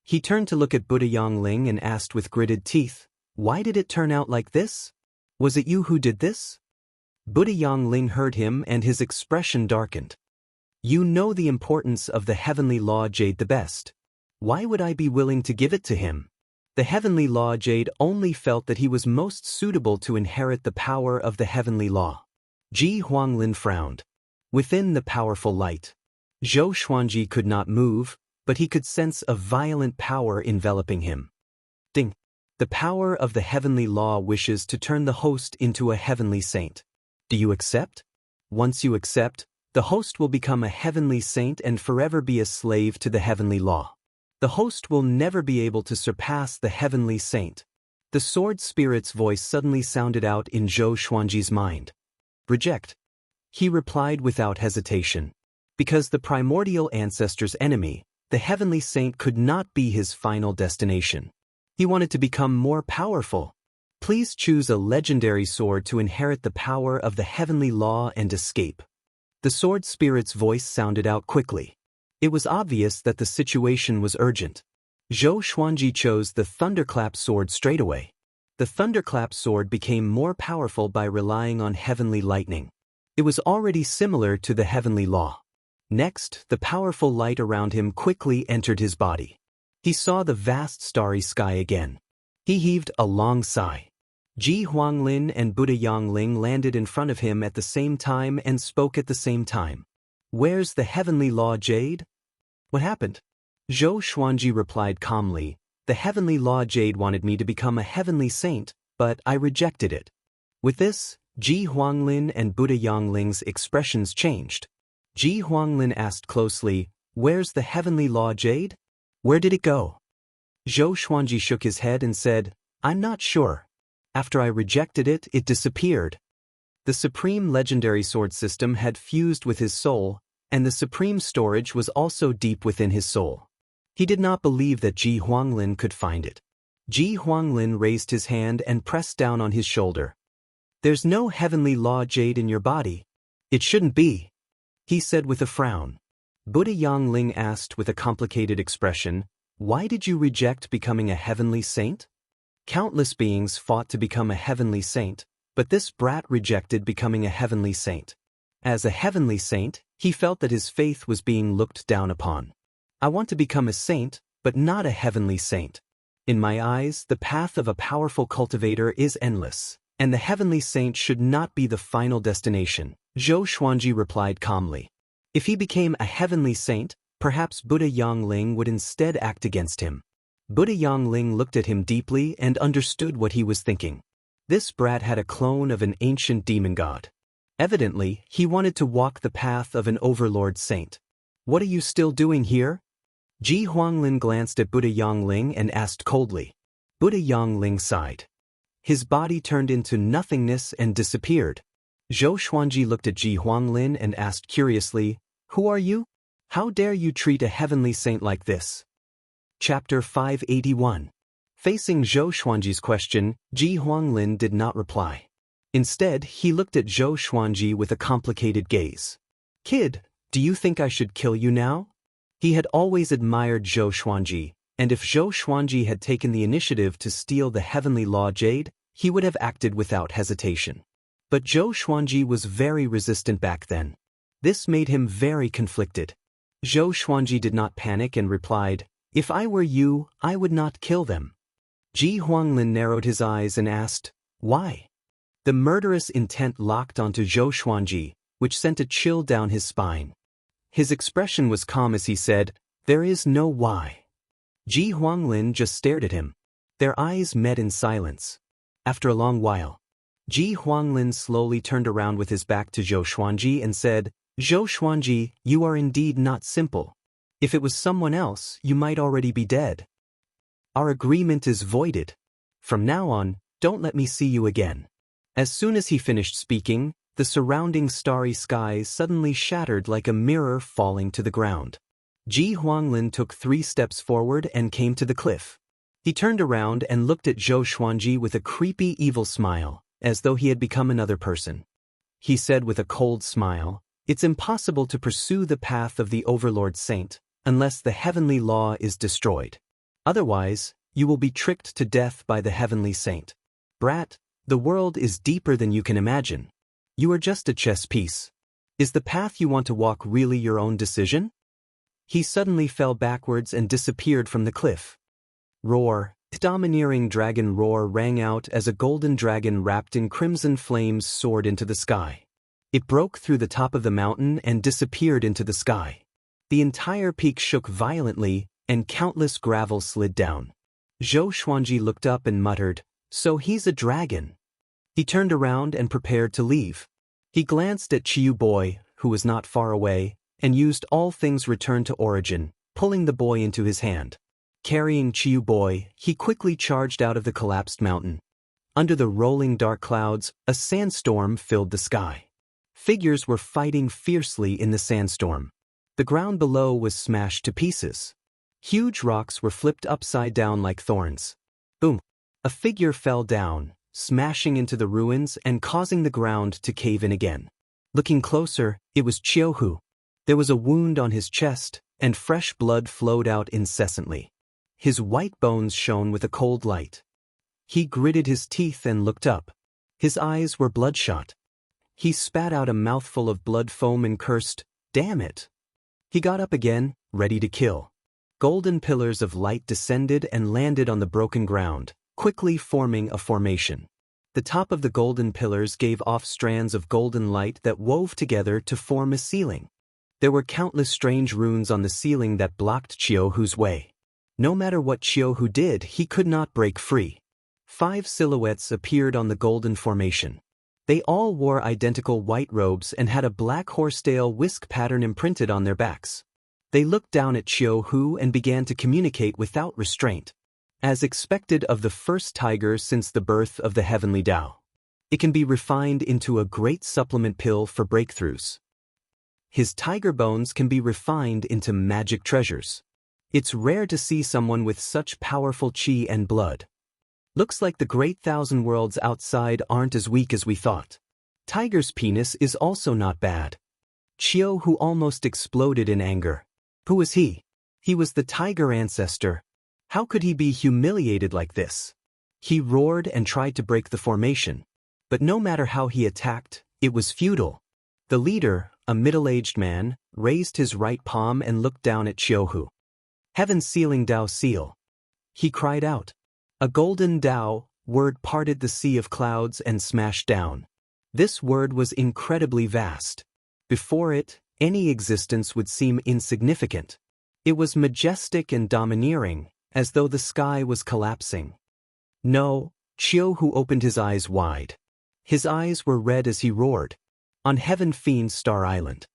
He turned to look at Buddha Yangling and asked with gritted teeth, "Why did it turn out like this? Was it you who did this?" Buddha Yangling heard him and his expression darkened. "You know the importance of the heavenly law jade the best. Why would I be willing to give it to him? The heavenly law jade only felt that he was most suitable to inherit the power of the heavenly law. Ji Huanglin frowned. Within the powerful light, Zhou Xuanji could not move, but he could sense a violent power enveloping him. Ding! The power of the heavenly law wishes to turn the host into a heavenly saint. Do you accept? Once you accept, the host will become a heavenly saint and forever be a slave to the heavenly law. The host will never be able to surpass the heavenly saint. The sword spirit's voice suddenly sounded out in Zhou Xuanji's mind. Reject. He replied without hesitation. Because the primordial ancestor's enemy, the heavenly saint, could not be his final destination. He wanted to become more powerful. Please choose a legendary sword to inherit the power of the heavenly law and escape. The sword spirit's voice sounded out quickly. It was obvious that the situation was urgent. Zhou Xuanji chose the thunderclap sword straight away. The thunderclap sword became more powerful by relying on heavenly lightning. It was already similar to the heavenly law. Next, the powerful light around him quickly entered his body. He saw the vast starry sky again. He heaved a long sigh. Ji Huanglin and Buddha Yangling landed in front of him at the same time and spoke at the same time. Where's the heavenly law jade? What happened? Zhou Xuanji replied calmly, the heavenly law jade wanted me to become a heavenly saint, but I rejected it. With this, Ji Huanglin and Buddha Yangling's expressions changed. Ji Huanglin asked closely, where's the heavenly law jade? Where did it go? Zhou Xuanji shook his head and said, I'm not sure. After I rejected it, it disappeared. The supreme legendary sword system had fused with his soul, and the supreme storage was also deep within his soul. He did not believe that Ji Huanglin could find it. Ji Huanglin raised his hand and pressed down on his shoulder. There's no heavenly law jade in your body. It shouldn't be, he said with a frown. Buddha Yangling asked with a complicated expression, why did you reject becoming a heavenly saint? Countless beings fought to become a heavenly saint, but this brat rejected becoming a heavenly saint. As a heavenly saint, he felt that his faith was being looked down upon. I want to become a saint, but not a heavenly saint. In my eyes, the path of a powerful cultivator is endless, and the heavenly saint should not be the final destination, Zhou Xuanji replied calmly. If he became a heavenly saint, perhaps Buddha Yangling would instead act against him. Buddha Yangling looked at him deeply and understood what he was thinking. This brat had a clone of an ancient demon god. Evidently, he wanted to walk the path of an overlord saint. What are you still doing here? Ji Huanglin glanced at Buddha Yangling and asked coldly. Buddha Yangling sighed. His body turned into nothingness and disappeared. Zhou Xuanji looked at Ji Huanglin and asked curiously, who are you? How dare you treat a heavenly saint like this? Chapter 581. Facing Zhou Xuanji's question, Ji Huanglin did not reply. Instead, he looked at Zhou Xuanji with a complicated gaze. Kid, do you think I should kill you now? He had always admired Zhou Xuanji, and if Zhou Xuanji had taken the initiative to steal the heavenly law jade, he would have acted without hesitation. But Zhou Xuanji was very resistant back then. This made him very conflicted. Zhou Xuanji did not panic and replied, if I were you, I would not kill them. Ji Huanglin narrowed his eyes and asked, why? The murderous intent locked onto Zhou Xuanji, which sent a chill down his spine. His expression was calm as he said, there is no why. Ji Huanglin just stared at him. Their eyes met in silence. After a long while, Ji Huanglin slowly turned around with his back to Zhou Xuanji and said, Zhou Xuanji, you are indeed not simple. If it was someone else, you might already be dead. Our agreement is voided. From now on, don't let me see you again. As soon as he finished speaking, the surrounding starry sky suddenly shattered like a mirror falling to the ground. Ji Huanglin took 3 steps forward and came to the cliff. He turned around and looked at Zhou Xuanji with a creepy evil smile, as though he had become another person. He said with a cold smile, it's impossible to pursue the path of the Overlord Saint, unless the heavenly law is destroyed. Otherwise, you will be tricked to death by the heavenly saint. Brat, the world is deeper than you can imagine. You are just a chess piece. Is the path you want to walk really your own decision? He suddenly fell backwards and disappeared from the cliff. Roar! The domineering dragon roar rang out as a golden dragon wrapped in crimson flames soared into the sky. It broke through the top of the mountain and disappeared into the sky. The entire peak shook violently, and countless gravel slid down. Zhou Xuanji looked up and muttered, "So he's a dragon." He turned around and prepared to leave. He glanced at Chiu Boy, who was not far away, and used all things return to origin, pulling the boy into his hand. Carrying Chiu Boy, he quickly charged out of the collapsed mountain. Under the rolling dark clouds, a sandstorm filled the sky. Figures were fighting fiercely in the sandstorm. The ground below was smashed to pieces. Huge rocks were flipped upside down like thorns. Boom! A figure fell down, smashing into the ruins and causing the ground to cave in again. Looking closer, it was Qiuhu. There was a wound on his chest, and fresh blood flowed out incessantly. His white bones shone with a cold light. He gritted his teeth and looked up. His eyes were bloodshot. He spat out a mouthful of blood foam and cursed, "Damn it!" He got up again, ready to kill. Golden pillars of light descended and landed on the broken ground, quickly forming a formation. The top of the golden pillars gave off strands of golden light that wove together to form a ceiling. There were countless strange runes on the ceiling that blocked Qiuhu's way. No matter what Qiuhu did, he could not break free. 5 silhouettes appeared on the golden formation. They all wore identical white robes and had a black horsetail whisk pattern imprinted on their backs. They looked down at Qiuhu and began to communicate without restraint. As expected of the first tiger since the birth of the heavenly Tao, it can be refined into a great supplement pill for breakthroughs. His tiger bones can be refined into magic treasures. It's rare to see someone with such powerful qi and blood. Looks like the great thousand worlds outside aren't as weak as we thought. Tiger's penis is also not bad. Qiuhu almost exploded in anger. Who was he? He was the tiger ancestor. How could he be humiliated like this? He roared and tried to break the formation. But no matter how he attacked, it was futile. The leader, a middle-aged man, raised his right palm and looked down at Qiuhu. "Heaven sealing Tao seal." He cried out. A golden Tao word parted the sea of clouds and smashed down. This word was incredibly vast. Before it, any existence would seem insignificant. It was majestic and domineering, as though the sky was collapsing. No, Qiuhu opened his eyes wide. His eyes were red as he roared. On Heaven Fiend Star Island,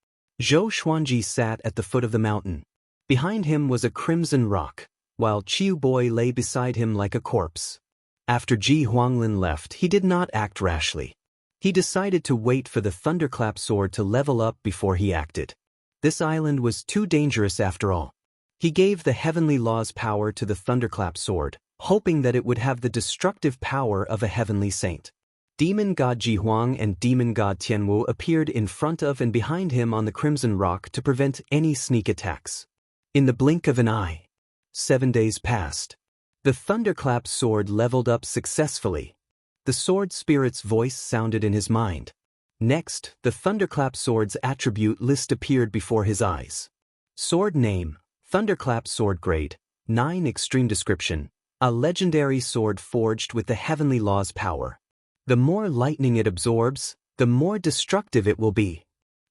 Zhou Xuanji sat at the foot of the mountain. Behind him was a crimson rock, while Chiu Boy lay beside him like a corpse. After Ji Huanglin left, he did not act rashly. He decided to wait for the Thunderclap sword to level up before he acted. This island was too dangerous after all. He gave the heavenly law's power to the Thunderclap sword, hoping that it would have the destructive power of a heavenly saint. Demon God Jihuang and Demon God Tianwu appeared in front of and behind him on the Crimson Rock to prevent any sneak attacks. In the blink of an eye, 7 days passed. The Thunderclap sword leveled up successfully. The sword spirit's voice sounded in his mind. Next, the Thunderclap sword's attribute list appeared before his eyes. Sword name, Thunderclap sword grade, 9 extreme description, a legendary sword forged with the heavenly law's power. The more lightning it absorbs, the more destructive it will be.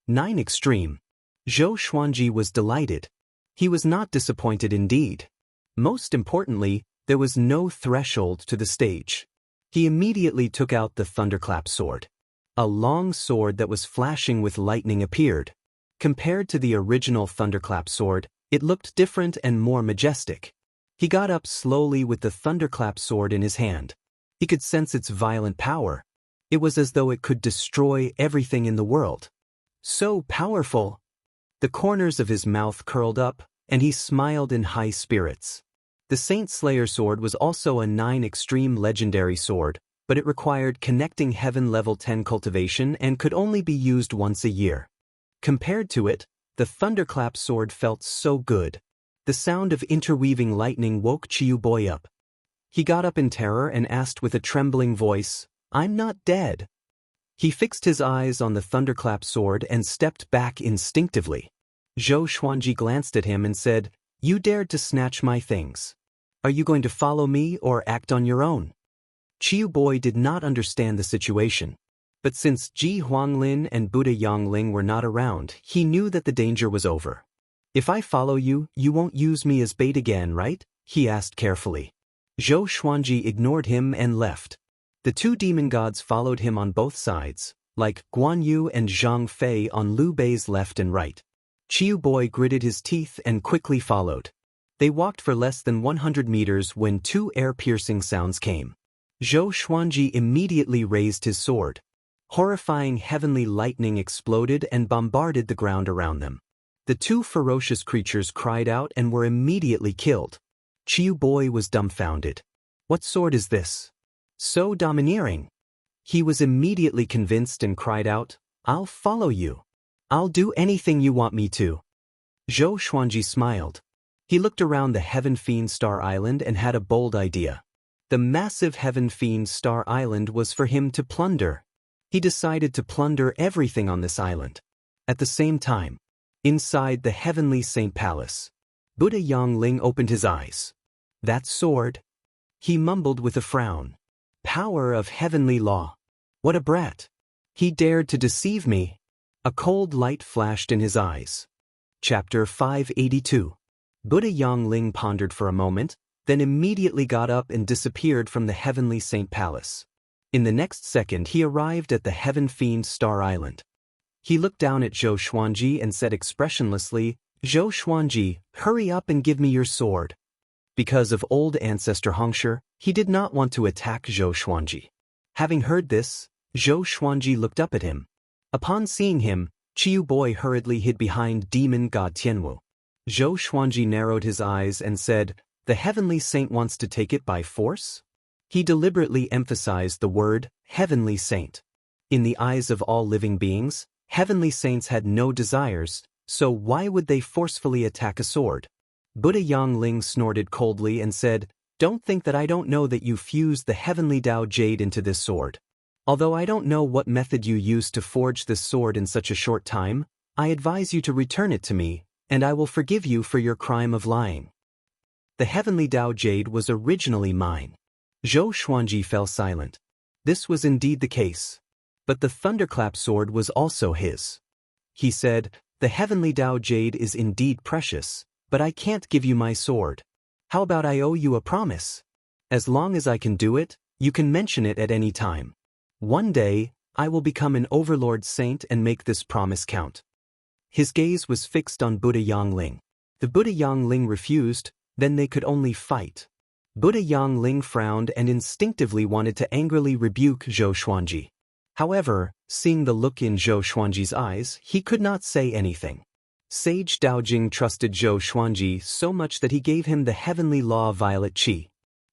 9 extreme. Zhou Xuanji was delighted. He was not disappointed indeed. Most importantly, there was no threshold to the stage. He immediately took out the Thunderclap sword. A long sword that was flashing with lightning appeared. Compared to the original Thunderclap sword, it looked different and more majestic. He got up slowly with the Thunderclap sword in his hand. He could sense its violent power. It was as though it could destroy everything in the world. So powerful! The corners of his mouth curled up, and he smiled in high spirits. The Saint Slayer sword was also a 9 extreme legendary sword, but it required connecting heaven level 10 cultivation and could only be used once a year. Compared to it, the Thunderclap sword felt so good. The sound of interweaving lightning woke Chiu Boy up. He got up in terror and asked with a trembling voice, "I'm not dead." He fixed his eyes on the Thunderclap sword and stepped back instinctively. Zhou Xuanji glanced at him and said, "You dared to snatch my things. Are you going to follow me or act on your own?" Chiu Boy did not understand the situation. But since Ji Huanglin and Buddha Yongling were not around, he knew that the danger was over. "If I follow you, you won't use me as bait again, right?" he asked carefully. Zhou Xuanji ignored him and left. The two demon gods followed him on both sides, like Guan Yu and Zhang Fei on Liu Bei's left and right. Chiu Boy gritted his teeth and quickly followed. They walked for less than 100 meters when two air-piercing sounds came. Zhou Xuanji immediately raised his sword. Horrifying heavenly lightning exploded and bombarded the ground around them. The two ferocious creatures cried out and were immediately killed. Chiu Boy was dumbfounded. "What sword is this? So domineering." He was immediately convinced and cried out, "I'll follow you. I'll do anything you want me to." Zhou Xuanji smiled. He looked around the Heaven Fiend Star Island and had a bold idea. The massive Heaven Fiend Star Island was for him to plunder. He decided to plunder everything on this island. At the same time, inside the Heavenly Saint Palace, Buddha Yongling opened his eyes. "That sword?" he mumbled with a frown. "Power of heavenly law. What a brat. He dared to deceive me." A cold light flashed in his eyes. Chapter 582. Buddha Yongling pondered for a moment, then immediately got up and disappeared from the Heavenly Saint Palace. In the next second he arrived at the Heaven Fiend Star Island. He looked down at Zhou Xuanji and said expressionlessly, "Zhou Xuanji, hurry up and give me your sword." Because of old ancestor Xianxia, he did not want to attack Zhou Xuanji. Having heard this, Zhou Xuanji looked up at him. Upon seeing him, Chiu Boy hurriedly hid behind demon god Tianwu. Zhou Xuanji narrowed his eyes and said, "The Heavenly Saint wants to take it by force?" He deliberately emphasized the word, Heavenly Saint. In the eyes of all living beings, Heavenly Saints had no desires, so why would they forcefully attack a sword? Buddha Yongling snorted coldly and said, "Don't think that I don't know that you fused the Heavenly Tao Jade into this sword. Although I don't know what method you used to forge this sword in such a short time, I advise you to return it to me, and I will forgive you for your crime of lying. The Heavenly Tao Jade was originally mine." Zhou Xuanji fell silent. This was indeed the case. But the Thunderclap sword was also his. He said, "The Heavenly Tao Jade is indeed precious, but I can't give you my sword. How about I owe you a promise? As long as I can do it, you can mention it at any time. One day, I will become an overlord saint and make this promise count." His gaze was fixed on Buddha Yongling. The Buddha Yongling refused, then they could only fight. Buddha Yongling frowned and instinctively wanted to angrily rebuke Zhou Xuanji. However, seeing the look in Zhou Xuanji's eyes, he could not say anything. Sage Daojing trusted Zhou Xuanji so much that he gave him the heavenly law Violet Qi.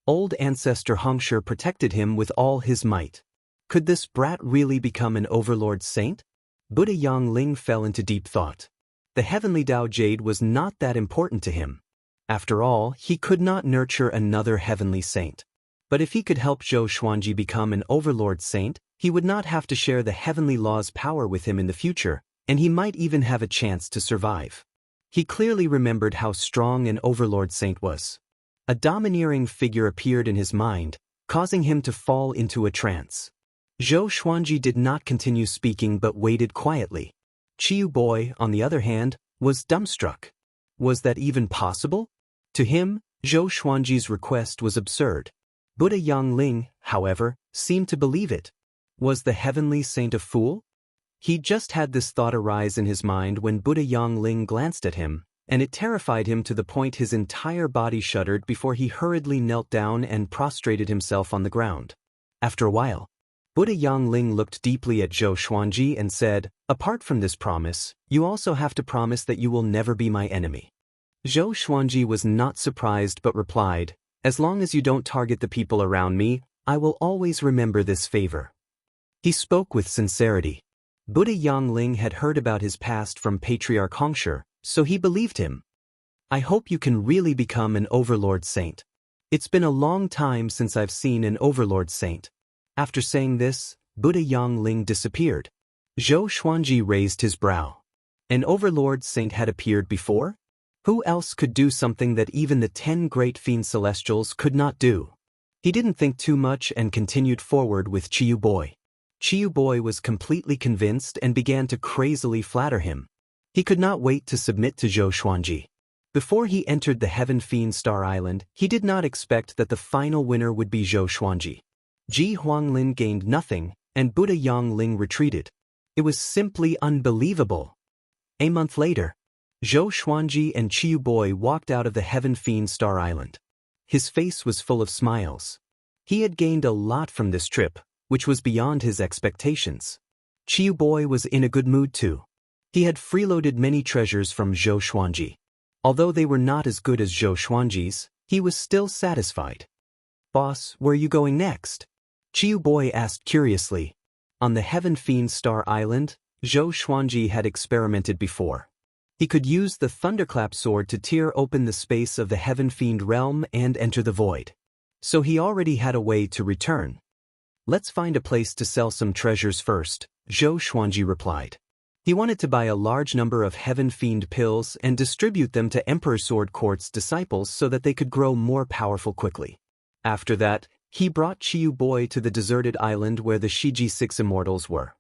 Old ancestor Xianxia protected him with all his might. Could this brat really become an overlord saint? Buddha Yongling fell into deep thought. The Heavenly Tao Jade was not that important to him. After all, he could not nurture another heavenly saint. But if he could help Zhou Xuanji become an overlord saint, he would not have to share the heavenly law's power with him in the future, and he might even have a chance to survive. He clearly remembered how strong an overlord saint was. A domineering figure appeared in his mind, causing him to fall into a trance. Zhou Xuanji did not continue speaking but waited quietly. Chiu Boy, on the other hand, was dumbstruck. Was that even possible? To him, Zhou Xuanji's request was absurd. Buddha Yongling, however, seemed to believe it. Was the heavenly saint a fool? He just had this thought arise in his mind when Buddha Yongling glanced at him, and it terrified him to the point his entire body shuddered before he hurriedly knelt down and prostrated himself on the ground. After a while, Buddha Yongling looked deeply at Zhou Xuanji and said, "Apart from this promise, you also have to promise that you will never be my enemy." Zhou Xuanji was not surprised but replied, "As long as you don't target the people around me, I will always remember this favor." He spoke with sincerity. Buddha Yongling had heard about his past from Patriarch Xianxia, so he believed him. "I hope you can really become an overlord saint. It's been a long time since I've seen an overlord saint." After saying this, Buddha Yongling disappeared. Zhou Xuanji raised his brow. An overlord saint had appeared before? Who else could do something that even the 10 great fiend celestials could not do? He didn't think too much and continued forward with Chiyu Boy. Chiyu Boy was completely convinced and began to crazily flatter him. He could not wait to submit to Zhou Xuanji. Before he entered the Heaven Fiend Star Island, he did not expect that the final winner would be Zhou Xuanji. Ji Huanglin gained nothing, and Buddha Yongling retreated. It was simply unbelievable. A month later, Zhou Xuanji and Chiyu Boy walked out of the Heaven Fiend Star Island. His face was full of smiles. He had gained a lot from this trip, which was beyond his expectations. Chiyu Boy was in a good mood too. He had freeloaded many treasures from Zhou Xuanji. Although they were not as good as Zhou Xuanji's, he was still satisfied. "Boss, where are you going next?" Chiyu Boy asked curiously. On the Heaven Fiend Star Island, Zhou Xuanji had experimented before. He could use the Thunderclap sword to tear open the space of the Heaven Fiend realm and enter the void. So he already had a way to return. "Let's find a place to sell some treasures first," Zhou Xuanji replied. He wanted to buy a large number of Heaven Fiend pills and distribute them to Emperor Sword Court's disciples so that they could grow more powerful quickly. After that, he brought Chiyu Boy to the deserted island where the Shiji 6 Immortals were.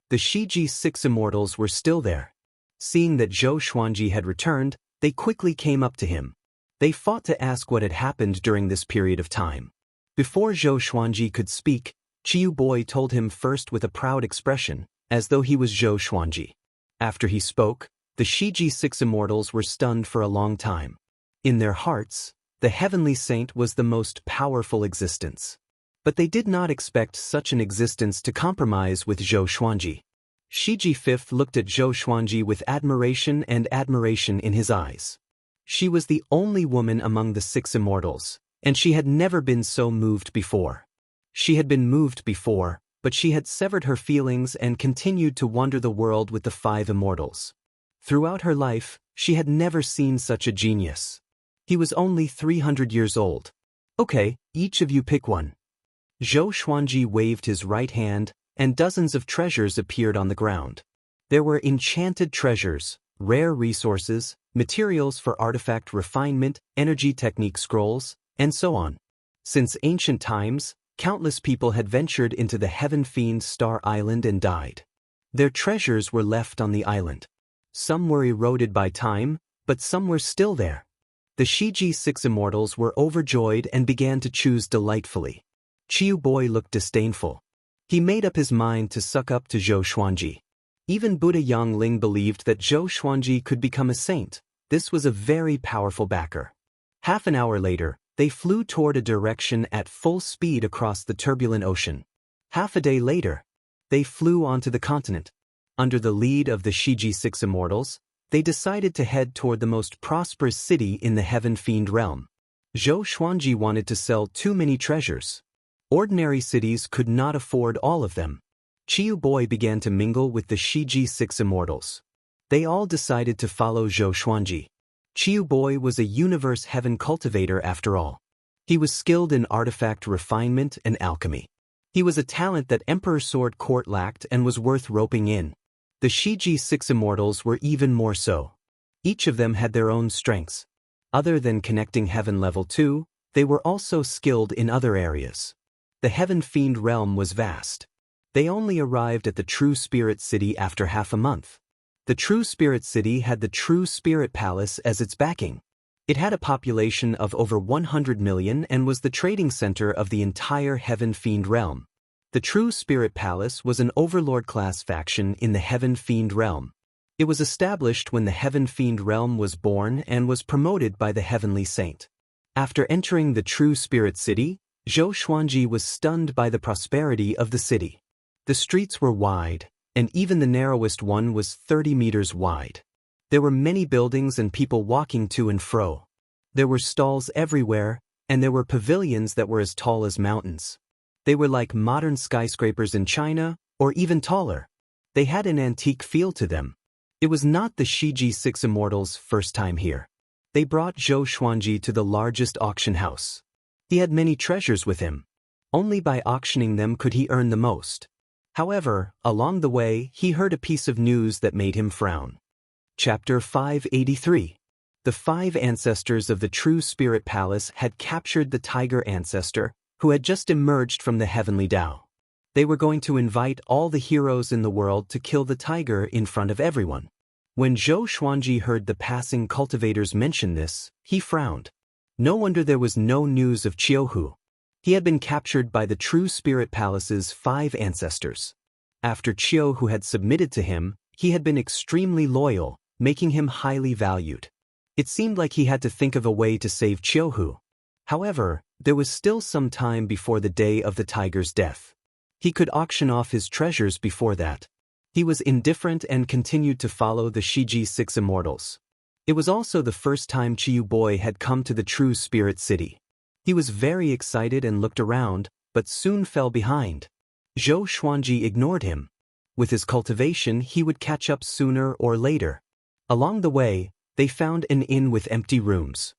The Shiji 6 Immortals were still there. Seeing that Zhou Xuanji had returned, they quickly came up to him. They fought to ask what had happened during this period of time. Before Zhou Xuanji could speak, Chiyu Boy told him first with a proud expression, as though he was Zhou Xuanji. After he spoke, the Shiji 6 Immortals were stunned for a long time. In their hearts, the Heavenly Saint was the most powerful existence. But they did not expect such an existence to compromise with Zhou Xuanji. Shiji 5th looked at Zhou Xuanji with admiration in his eyes. She was the only woman among the 6 Immortals, and she had never been so moved before. She had been moved before, but she had severed her feelings and continued to wander the world with the 5 Immortals. Throughout her life, she had never seen such a genius. He was only 300 years old. "Okay, each of you pick one." Zhou Xuanji waved his right hand, and dozens of treasures appeared on the ground. There were enchanted treasures, rare resources, materials for artifact refinement, energy technique scrolls, and so on. Since ancient times, countless people had ventured into the Heaven Fiend Star Island and died. Their treasures were left on the island. Some were eroded by time, but some were still there. The Shiji 6 Immortals were overjoyed and began to choose delightfully. Chiyu Boy looked disdainful. He made up his mind to suck up to Zhou Xuanji. Even Buddha Yongling believed that Zhou Xuanji could become a saint. This was a very powerful backer. Half an hour later, they flew toward a direction at full speed across the turbulent ocean. Half a day later, they flew onto the continent. Under the lead of the Shiji 6 Immortals, they decided to head toward the most prosperous city in the Heaven Fiend realm. Zhou Xuanji wanted to sell too many treasures. Ordinary cities could not afford all of them. Chiyu Boy began to mingle with the Shiji 6 Immortals. They all decided to follow Zhou Xuanji. Chiyu Boy was a universe heaven cultivator after all. He was skilled in artifact refinement and alchemy. He was a talent that Emperor Sword Court lacked and was worth roping in. The Shiji 6 Immortals were even more so. Each of them had their own strengths. Other than connecting Heaven Level 2, they were also skilled in other areas. The Heaven Fiend realm was vast. They only arrived at the True Spirit City after half a month. The True Spirit City had the True Spirit Palace as its backing. It had a population of over 100 million and was the trading center of the entire Heaven Fiend realm. The True Spirit Palace was an overlord-class faction in the Heaven Fiend realm. It was established when the Heaven Fiend realm was born and was promoted by the Heavenly Saint. After entering the True Spirit City, Zhou Xuanji was stunned by the prosperity of the city. The streets were wide, and even the narrowest one was 30 meters wide. There were many buildings and people walking to and fro. There were stalls everywhere, and there were pavilions that were as tall as mountains. They were like modern skyscrapers in China, or even taller. They had an antique feel to them. It was not the Shiji 6 Immortals' first time here. They brought Zhou Xuanji to the largest auction house. He had many treasures with him. Only by auctioning them could he earn the most. However, along the way, he heard a piece of news that made him frown. Chapter 583. The 5 ancestors of the True Spirit Palace had captured the tiger ancestor, who had just emerged from the heavenly Tao. They were going to invite all the heroes in the world to kill the tiger in front of everyone. When Zhou Xuanji heard the passing cultivators mention this, he frowned. No wonder there was no news of Qiuhu. He had been captured by the True Spirit Palace's 5 ancestors. After Qiuhu had submitted to him, he had been extremely loyal, making him highly valued. It seemed like he had to think of a way to save Qiuhu. However, there was still some time before the day of the tiger's death. He could auction off his treasures before that. He was indifferent and continued to follow the Shiji 6 immortals. It was also the first time Qiu Boy had come to the True Spirit City. He was very excited and looked around, but soon fell behind. Zhou Xuanji ignored him. With his cultivation, he would catch up sooner or later. Along the way, they found an inn with empty rooms.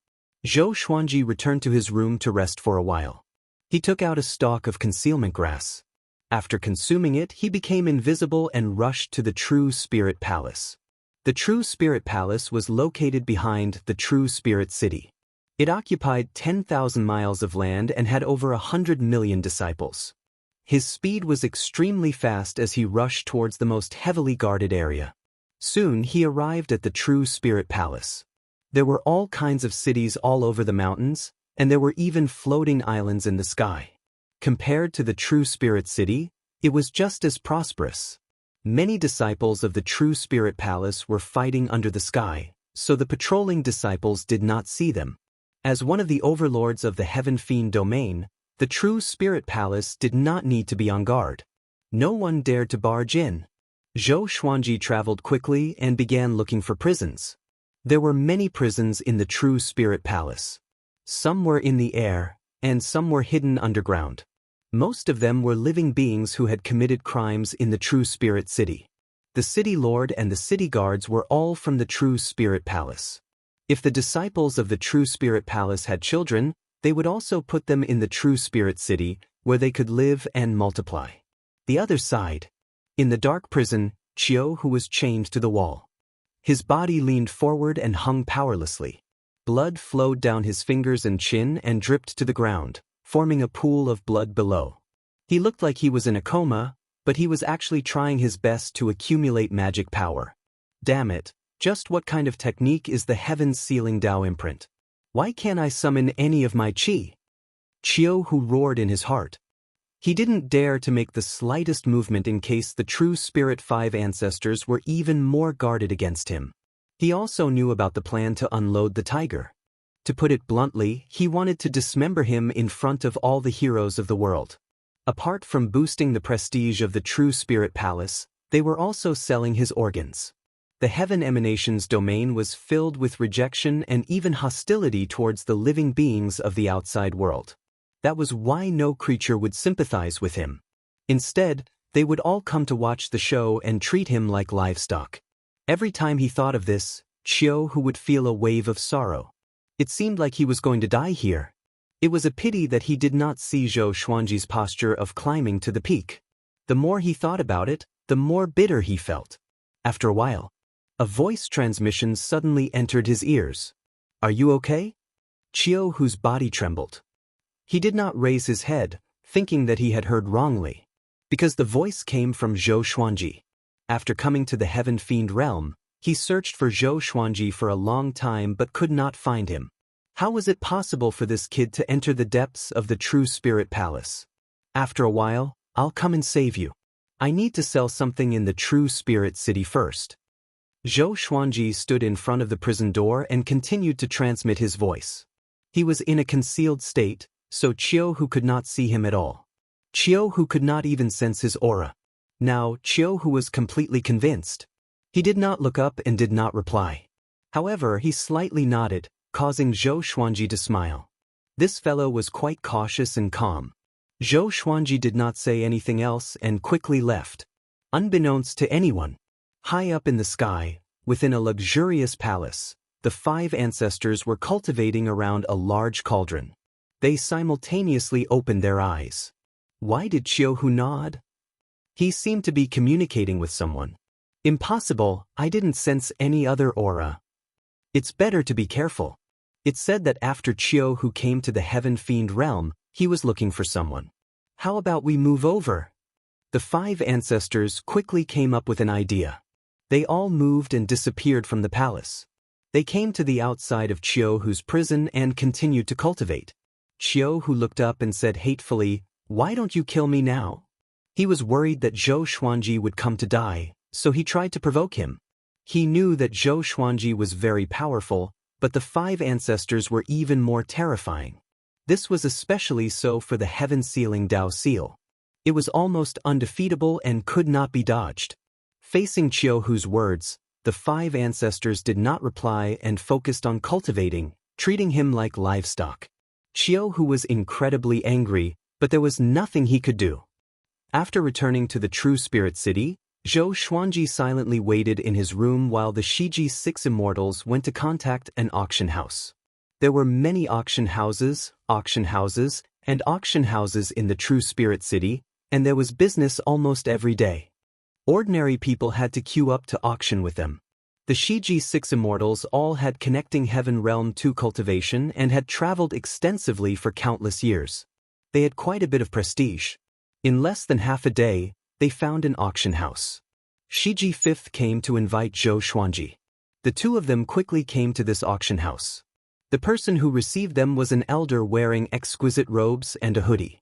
Zhou Xuanji returned to his room to rest for a while. He took out a stalk of concealment grass. After consuming it, he became invisible and rushed to the True Spirit Palace. The True Spirit Palace was located behind the True Spirit City. It occupied 10,000 miles of land and had over 100 million disciples. His speed was extremely fast as he rushed towards the most heavily guarded area. Soon he arrived at the True Spirit Palace. There were all kinds of cities all over the mountains, and there were even floating islands in the sky. Compared to the True Spirit City, it was just as prosperous. Many disciples of the True Spirit Palace were fighting under the sky, so the patrolling disciples did not see them. As one of the overlords of the Heaven Fiend domain, the True Spirit Palace did not need to be on guard. No one dared to barge in. Zhou Xuanji traveled quickly and began looking for prisons. There were many prisons in the True Spirit Palace. Some were in the air, and some were hidden underground. Most of them were living beings who had committed crimes in the True Spirit City. The city lord and the city guards were all from the True Spirit Palace. If the disciples of the True Spirit Palace had children, they would also put them in the True Spirit City, where they could live and multiply. The other side. In the dark prison, Qiuhu was chained to the wall. His body leaned forward and hung powerlessly. Blood flowed down his fingers and chin and dripped to the ground, forming a pool of blood below. He looked like he was in a coma, but he was actually trying his best to accumulate magic power. Damn it, just what kind of technique is the Heaven's Sealing Tao imprint? Why can't I summon any of my qi? Qiuhu roared in his heart. He didn't dare to make the slightest movement in case the True Spirit 5 ancestors were even more guarded against him. He also knew about the plan to unload the tiger. To put it bluntly, he wanted to dismember him in front of all the heroes of the world. Apart from boosting the prestige of the True Spirit Palace, they were also selling his organs. The Heaven Emanations domain was filled with rejection and even hostility towards the living beings of the outside world. That was why no creature would sympathize with him. Instead, they would all come to watch the show and treat him like livestock. Every time he thought of this, Qiuhu would feel a wave of sorrow. It seemed like he was going to die here. It was a pity that he did not see Zhou Xuanji's posture of climbing to the peak. The more he thought about it, the more bitter he felt. After a while, a voice transmission suddenly entered his ears. "Are you okay?" Qiuhu's body trembled. He did not raise his head, thinking that he had heard wrongly, because the voice came from Zhou Xuanji. After coming to the Heaven Fiend realm, he searched for Zhou Xuanji for a long time but could not find him. How was it possible for this kid to enter the depths of the True Spirit Palace? After a while, I'll come and save you. I need to sell something in the True Spirit City first. Zhou Xuanji stood in front of the prison door and continued to transmit his voice. He was in a concealed state, so Qiuhu could not see him at all. Qiuhu could not even sense his aura. Now, Qiuhu was completely convinced. He did not look up and did not reply. However, he slightly nodded, causing Zhou Xuanji to smile. This fellow was quite cautious and calm. Zhou Xuanji did not say anything else and quickly left. Unbeknownst to anyone, high up in the sky, within a luxurious palace, the 5 ancestors were cultivating around a large cauldron. They simultaneously opened their eyes. Why did Qiuhu nod? He seemed to be communicating with someone. Impossible, I didn't sense any other aura. It's better to be careful. It's said that after Chiu who came to the Heaven Fiend realm, he was looking for someone. How about we move over? The 5 ancestors quickly came up with an idea. They all moved and disappeared from the palace. They came to the outside of Chiu who's prison and continued to cultivate. Chiu who looked up and said hatefully, "Why don't you kill me now?" He was worried that Zhou Xuanji would come to die, so he tried to provoke him. He knew that Zhou Xuanji was very powerful, but the 5 ancestors were even more terrifying. This was especially so for the heaven-sealing Dao seal. It was almost undefeatable and could not be dodged. Facing Chiu who's words, the 5 ancestors did not reply and focused on cultivating, treating him like livestock. Chiu who was incredibly angry, but there was nothing he could do. After returning to the True Spirit City, Zhou Xuanji silently waited in his room while the Shiji 6 immortals went to contact an auction house. There were many auction houses, and auction houses in the True Spirit City, and there was business almost every day. Ordinary people had to queue up to auction with them. The Shiji 6 immortals all had connecting Heaven Realm to cultivation and had traveled extensively for countless years. They had quite a bit of prestige. In less than half a day, they found an auction house. Shiji 5th came to invite Zhou Xuanji. The two of them quickly came to this auction house. The person who received them was an elder wearing exquisite robes and a hoodie.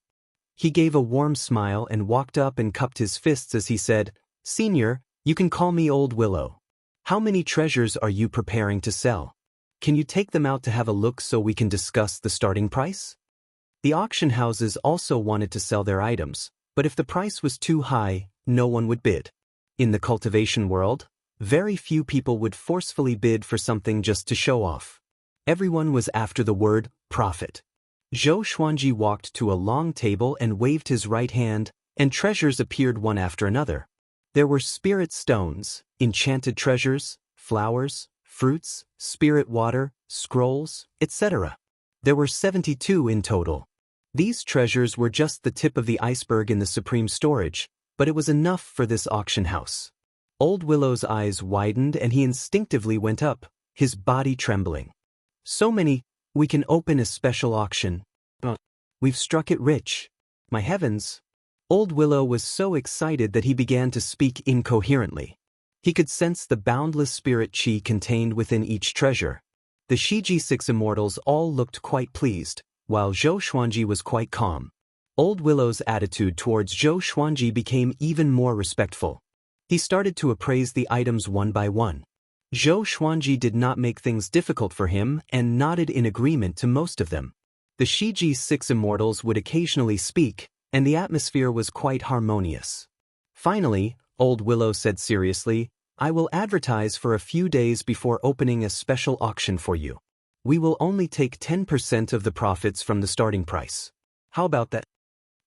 He gave a warm smile and walked up and cupped his fists as he said, "Senior, you can call me Old Willow. How many treasures are you preparing to sell? Can you take them out to have a look so we can discuss the starting price?" The auction houses also wanted to sell their items, but if the price was too high, no one would bid. In the cultivation world, very few people would forcefully bid for something just to show off. Everyone was after the word profit. Zhou Xuanji walked to a long table and waved his right hand, and treasures appeared one after another. There were spirit stones, enchanted treasures, flowers, fruits, spirit water, scrolls, etc. There were 72 in total. These treasures were just the tip of the iceberg in the supreme storage, but it was enough for this auction house. Old Willow's eyes widened and he instinctively went up, his body trembling. "So many, we can open a special auction. We've struck it rich. My heavens." Old Willow was so excited that he began to speak incoherently. He could sense the boundless spirit chi contained within each treasure. The Shiji 6 immortals all looked quite pleased, while Zhou Xuanji was quite calm. Old Willow's attitude towards Zhou Xuanji became even more respectful. He started to appraise the items one by one. Zhou Xuanji did not make things difficult for him and nodded in agreement to most of them. The Shiji 6 immortals would occasionally speak, and the atmosphere was quite harmonious. Finally, Old Willow said seriously, "I will advertise for a few days before opening a special auction for you. We will only take 10% of the profits from the starting price. How about that?"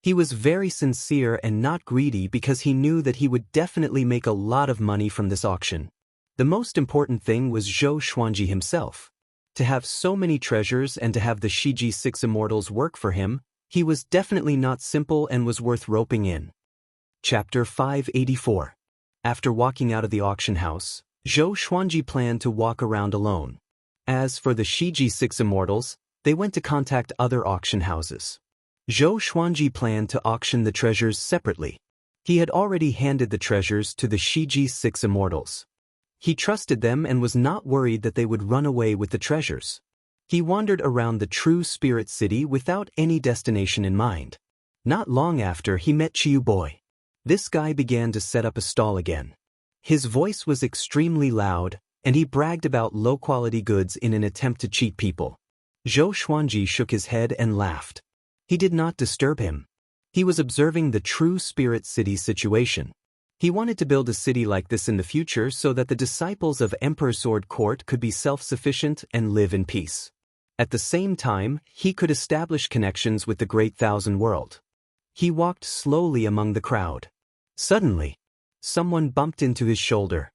He was very sincere and not greedy because he knew that he would definitely make a lot of money from this auction. The most important thing was Zhou Xuanji himself. To have so many treasures and to have the Shiji 6 immortals work for him, he was definitely not simple and was worth roping in. Chapter 584. After walking out of the auction house, Zhou Xuanji planned to walk around alone. As for the Shiji 6 immortals, they went to contact other auction houses. Zhou Xuanji planned to auction the treasures separately. He had already handed the treasures to the Shiji 6 immortals. He trusted them and was not worried that they would run away with the treasures. He wandered around the True Spirit City without any destination in mind. Not long after, he met Chiu Boy. This guy began to set up a stall again. His voice was extremely loud, and he bragged about low-quality goods in an attempt to cheat people. Zhou Xuanji shook his head and laughed. He did not disturb him. He was observing the True Spirit City situation. He wanted to build a city like this in the future so that the disciples of Emperor Sword Court could be self-sufficient and live in peace. At the same time, he could establish connections with the Great Thousand World. He walked slowly among the crowd. Suddenly, someone bumped into his shoulder.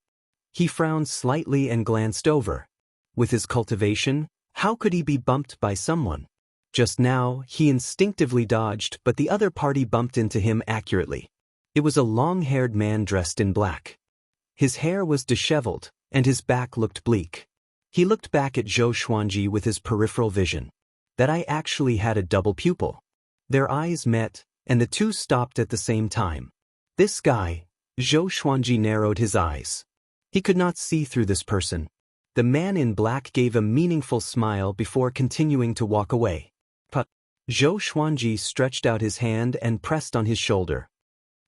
He frowned slightly and glanced over. With his cultivation, how could he be bumped by someone? Just now, he instinctively dodged, but the other party bumped into him accurately. It was a long-haired man dressed in black. His hair was disheveled, and his back looked bleak. He looked back at Zhou Xuanji with his peripheral vision. That eye actually had a double pupil. Their eyes met, and the two stopped at the same time. This guy, Zhou Xuanji narrowed his eyes. He could not see through this person. The man in black gave a meaningful smile before continuing to walk away. But Zhou Xuanji stretched out his hand and pressed on his shoulder.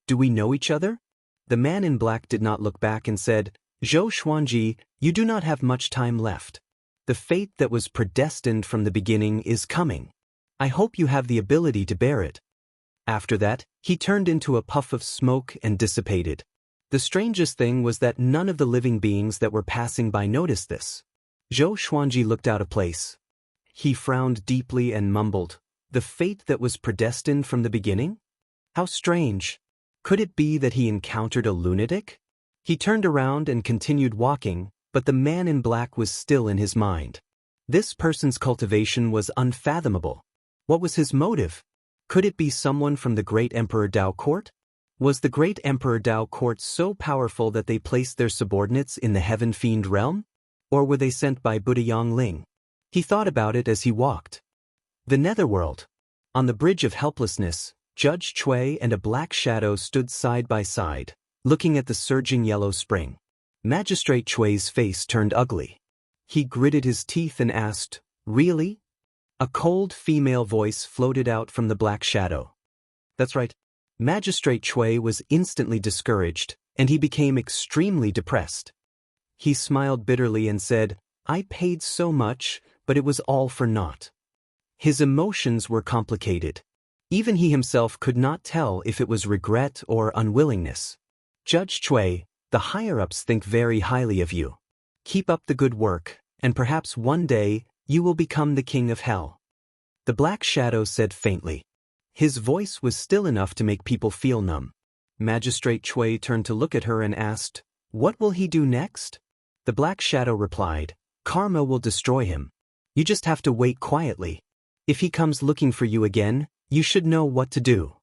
Do we know each other? The man in black did not look back and said, Zhou Xuanji, you do not have much time left. The fate that was predestined from the beginning is coming. I hope you have the ability to bear it. After that, he turned into a puff of smoke and dissipated. The strangest thing was that none of the living beings that were passing by noticed this. Zhou Xuanji looked out of place. He frowned deeply and mumbled, the fate that was predestined from the beginning? How strange. Could it be that he encountered a lunatic? He turned around and continued walking, but the man in black was still in his mind. This person's cultivation was unfathomable. What was his motive? Could it be someone from the great Emperor Dao court? Was the great Emperor Dao court so powerful that they placed their subordinates in the Heaven Fiend realm? Or were they sent by Buddha Yongling? He thought about it as he walked. The Netherworld. On the Bridge of Helplessness, Judge Chui and a black shadow stood side by side, looking at the surging yellow spring. Magistrate Chui's face turned ugly. He gritted his teeth and asked, Really? A cold female voice floated out from the black shadow. That's right. Magistrate Chui was instantly discouraged, and he became extremely depressed. He smiled bitterly and said, I paid so much, but it was all for naught. His emotions were complicated. Even he himself could not tell if it was regret or unwillingness. Judge Chui, the higher-ups think very highly of you. Keep up the good work, and perhaps one day you will become the king of hell. The black shadow said faintly. His voice was still enough to make people feel numb. Magistrate Chui turned to look at her and asked, What will he do next? The black shadow replied, Karma will destroy him. You just have to wait quietly. If he comes looking for you again, you should know what to do.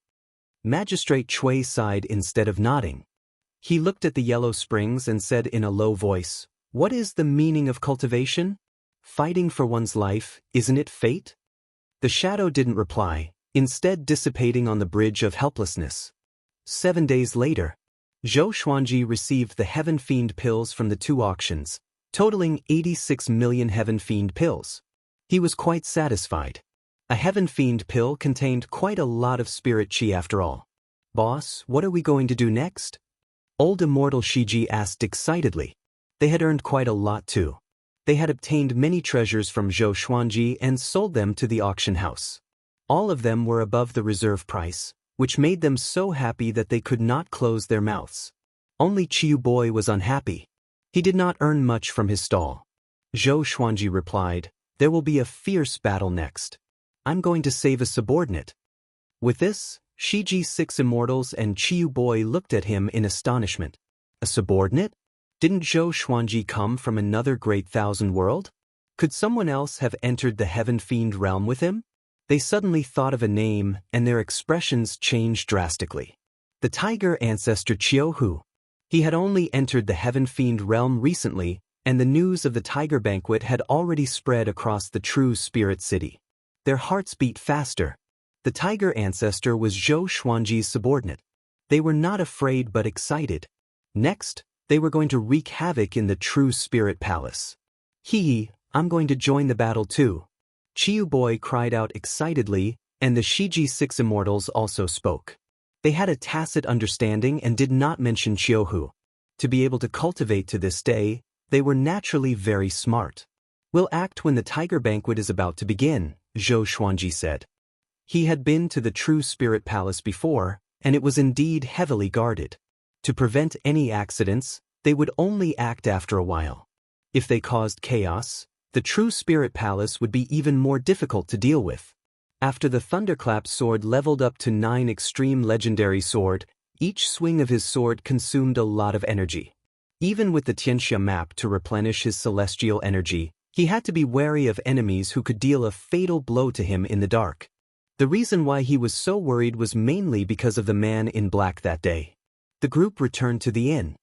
Magistrate Chui sighed instead of nodding. He looked at the yellow springs and said in a low voice, What is the meaning of cultivation? Fighting for one's life, isn't it fate? The shadow didn't reply, instead dissipating on the Bridge of Helplessness. 7 days later, Zhou Xuanji received the Heaven Fiend pills from the 2 auctions, totaling 86 million Heaven Fiend pills. He was quite satisfied. A Heaven Fiend pill contained quite a lot of spirit chi after all. Boss, what are we going to do next? Old Immortal Shiji asked excitedly. They had earned quite a lot too. They had obtained many treasures from Zhou Xuanji and sold them to the auction house. All of them were above the reserve price, which made them so happy that they could not close their mouths. Only Chiu Boy was unhappy. He did not earn much from his stall. Zhou Xuanji replied, There will be a fierce battle next. I'm going to save a subordinate. With this, Shiji's 6 immortals and Chiu Boy looked at him in astonishment. A subordinate? Didn't Zhou Xuanji come from another great thousand world? Could someone else have entered the Heaven Fiend realm with him? They suddenly thought of a name, and their expressions changed drastically. The tiger ancestor Qiuhu. He had only entered the Heaven Fiend realm recently, and the news of the tiger banquet had already spread across the true spirit city. Their hearts beat faster. The tiger ancestor was Zhou Xuanji's subordinate. They were not afraid but excited. Next, they were going to wreak havoc in the true spirit palace. I'm going to join the battle too. Chiu Boy cried out excitedly, and the Shiji 6 immortals also spoke. They had a tacit understanding and did not mention Qiuhu. To be able to cultivate to this day, they were naturally very smart. We'll act when the tiger banquet is about to begin, Zhou Xuanji said. He had been to the true spirit palace before, and it was indeed heavily guarded. To prevent any accidents, they would only act after a while. If they caused chaos, the true spirit palace would be even more difficult to deal with. After the Thunderclap sword leveled up to 9 extreme legendary sword, each swing of his sword consumed a lot of energy. Even with the Xianxia map to replenish his celestial energy, he had to be wary of enemies who could deal a fatal blow to him in the dark. The reason why he was so worried was mainly because of the man in black that day. The group returned to the inn.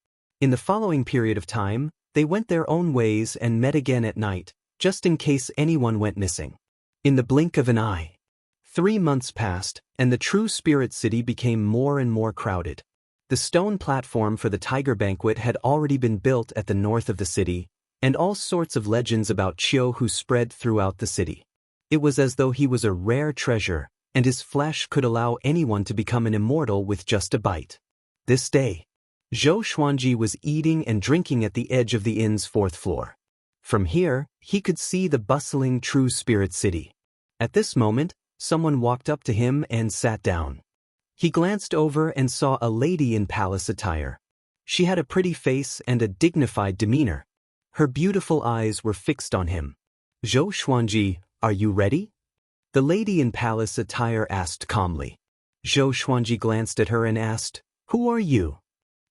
In the following period of time, they went their own ways and met again at night, just in case anyone went missing. In the blink of an eye, 3 months passed, and the true spirit city became more and more crowded. The stone platform for the tiger banquet had already been built at the north of the city, and all sorts of legends about Qiu spread throughout the city. It was as though he was a rare treasure, and his flesh could allow anyone to become an immortal with just a bite. This day, Zhou Xuanji was eating and drinking at the edge of the inn's 4th floor. From here, he could see the bustling true spirit city. At this moment, someone walked up to him and sat down. He glanced over and saw a lady in palace attire. She had a pretty face and a dignified demeanor. Her beautiful eyes were fixed on him. "Zhou Xuanji, are you ready?" The lady in palace attire asked calmly. Zhou Xuanji glanced at her and asked, "Who are you?"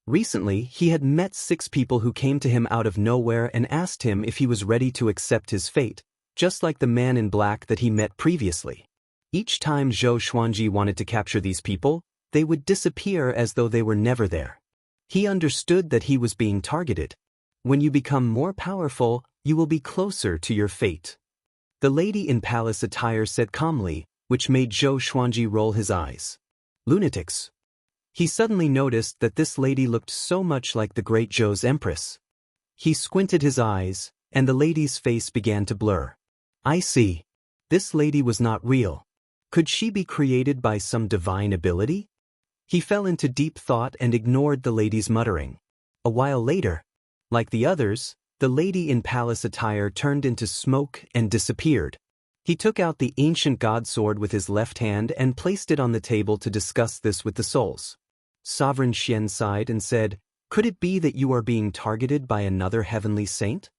Recently, he had met 6 people who came to him out of nowhere and asked him if he was ready to accept his fate, just like the man in black that he met previously. Each time Zhou Xuanji wanted to capture these people, they would disappear as though they were never there. He understood that he was being targeted. When you become more powerful, you will be closer to your fate. The lady in palace attire said calmly, which made Zhou Xuanji roll his eyes. Lunatics. He suddenly noticed that this lady looked so much like the great Zhou's empress. He squinted his eyes, and the lady's face began to blur. I see. This lady was not real. Could she be created by some divine ability? He fell into deep thought and ignored the lady's muttering. A while later, like the others, the lady in palace attire turned into smoke and disappeared. He took out the ancient god sword with his left hand and placed it on the table to discuss this with the souls. Sovereign Xian sighed and said, "Could it be that you are being targeted by another heavenly saint?"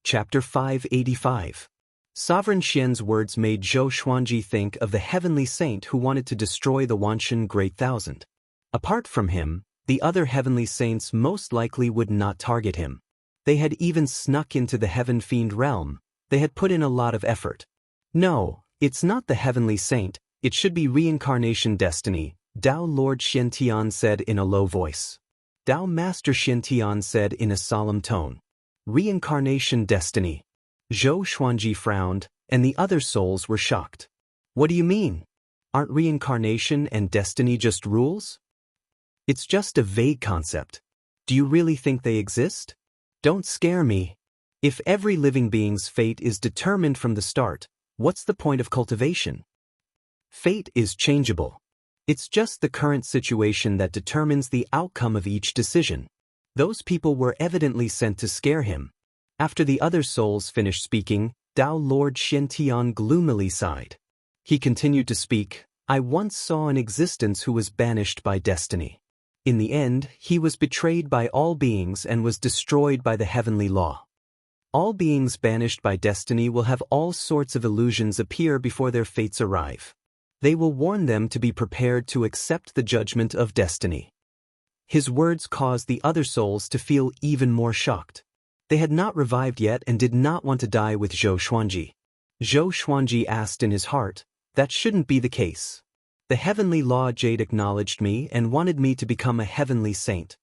Chapter 585. Sovereign Xian's words made Zhou Xuanji think of the heavenly saint who wanted to destroy the Wanshan Great Thousand. Apart from him, the other heavenly saints most likely would not target him. They had even snuck into the heaven fiend realm. They had put in a lot of effort. "No, it's not the heavenly saint, it should be reincarnation destiny," Tao Lord Xiantian said in a low voice. Tao Master Xiantian said in a solemn tone. "Reincarnation destiny." Zhou Xuanji frowned, and the other souls were shocked. "What do you mean? Aren't reincarnation and destiny just rules?" "It's just a vague concept. Do you really think they exist?" "Don't scare me. If every living being's fate is determined from the start, what's the point of cultivation? Fate is changeable. It's just the current situation that determines the outcome of each decision." Those people were evidently sent to scare him. After the other souls finished speaking, Tao Lord Xiantian gloomily sighed. He continued to speak, "I once saw an existence who was banished by destiny. In the end, he was betrayed by all beings and was destroyed by the heavenly law. All beings banished by destiny will have all sorts of illusions appear before their fates arrive. They will warn them to be prepared to accept the judgment of destiny." His words caused the other souls to feel even more shocked. They had not revived yet and did not want to die with Zhou Xuanji. Zhou Xuanji asked in his heart, "That shouldn't be the case. The heavenly law Jade acknowledged me and wanted me to become a heavenly saint.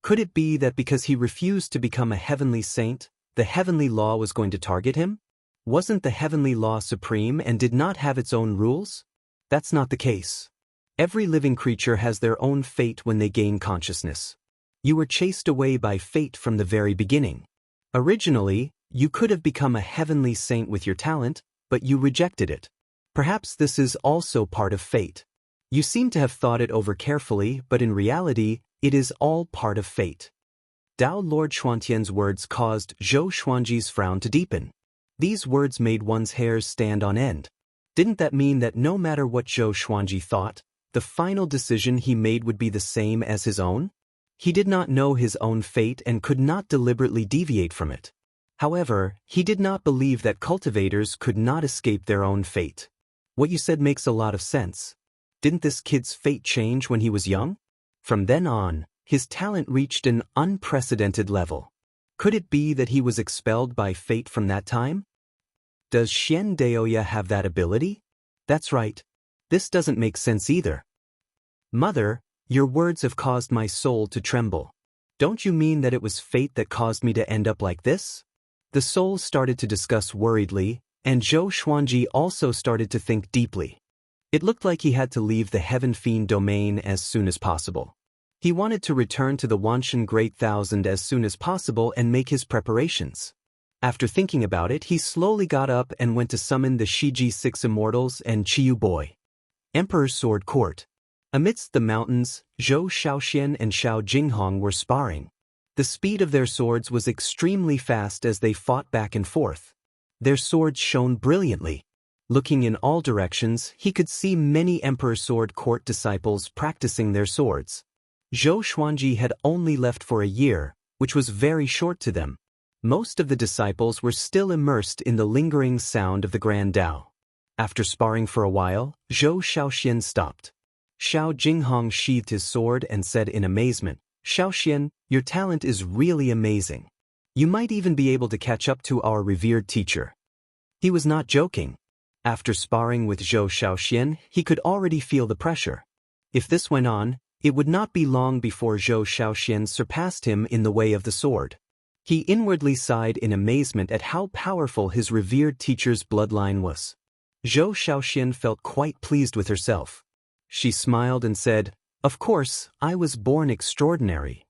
Could it be that because he refused to become a heavenly saint, the heavenly law was going to target him? Wasn't the heavenly law supreme and did not have its own rules? That's not the case. Every living creature has their own fate when they gain consciousness. You were chased away by fate from the very beginning. Originally, you could have become a heavenly saint with your talent, but you rejected it. Perhaps this is also part of fate. You seem to have thought it over carefully, but in reality, it is all part of fate." Tao Lord Xuantian's words caused Zhou Xuanji's frown to deepen. These words made one's hairs stand on end. Didn't that mean that no matter what Zhou Xuanji thought, the final decision he made would be the same as his own? He did not know his own fate and could not deliberately deviate from it. However, he did not believe that cultivators could not escape their own fate. "What you said makes a lot of sense. Didn't this kid's fate change when he was young? From then on, his talent reached an unprecedented level. Could it be that he was expelled by fate from that time? Does Xian Daoya have that ability? That's right. This doesn't make sense either. Mother, your words have caused my soul to tremble. Don't you mean that it was fate that caused me to end up like this? The souls started to discuss worriedly, and Zhou Xuanji also started to think deeply. It looked like he had to leave the Heaven Fiend domain as soon as possible. He wanted to return to the Wanshan Great Thousand as soon as possible and make his preparations. After thinking about it, he slowly got up and went to summon the Shiji Six Immortals and Qiyu Boy. Emperor's Sword Court. Amidst the mountains, Zhou Shaoxian and Xiao Jinghong were sparring. The speed of their swords was extremely fast as they fought back and forth. Their swords shone brilliantly. Looking in all directions, he could see many Emperor's Sword Court disciples practicing their swords. Zhou Xuanji had only left for a year, which was very short to them. Most of the disciples were still immersed in the lingering sound of the Grand Tao. After sparring for a while, Zhou Shaoxian stopped. Xiao Jinghong sheathed his sword and said in amazement, "Shaoxian, your talent is really amazing. You might even be able to catch up to our revered teacher." He was not joking. After sparring with Zhou Shaoxian, he could already feel the pressure. If this went on, it would not be long before Zhou Shaoxian surpassed him in the way of the sword. He inwardly sighed in amazement at how powerful his revered teacher's bloodline was. Zhou Shaoxian felt quite pleased with herself. She smiled and said, "Of course, I was born extraordinary."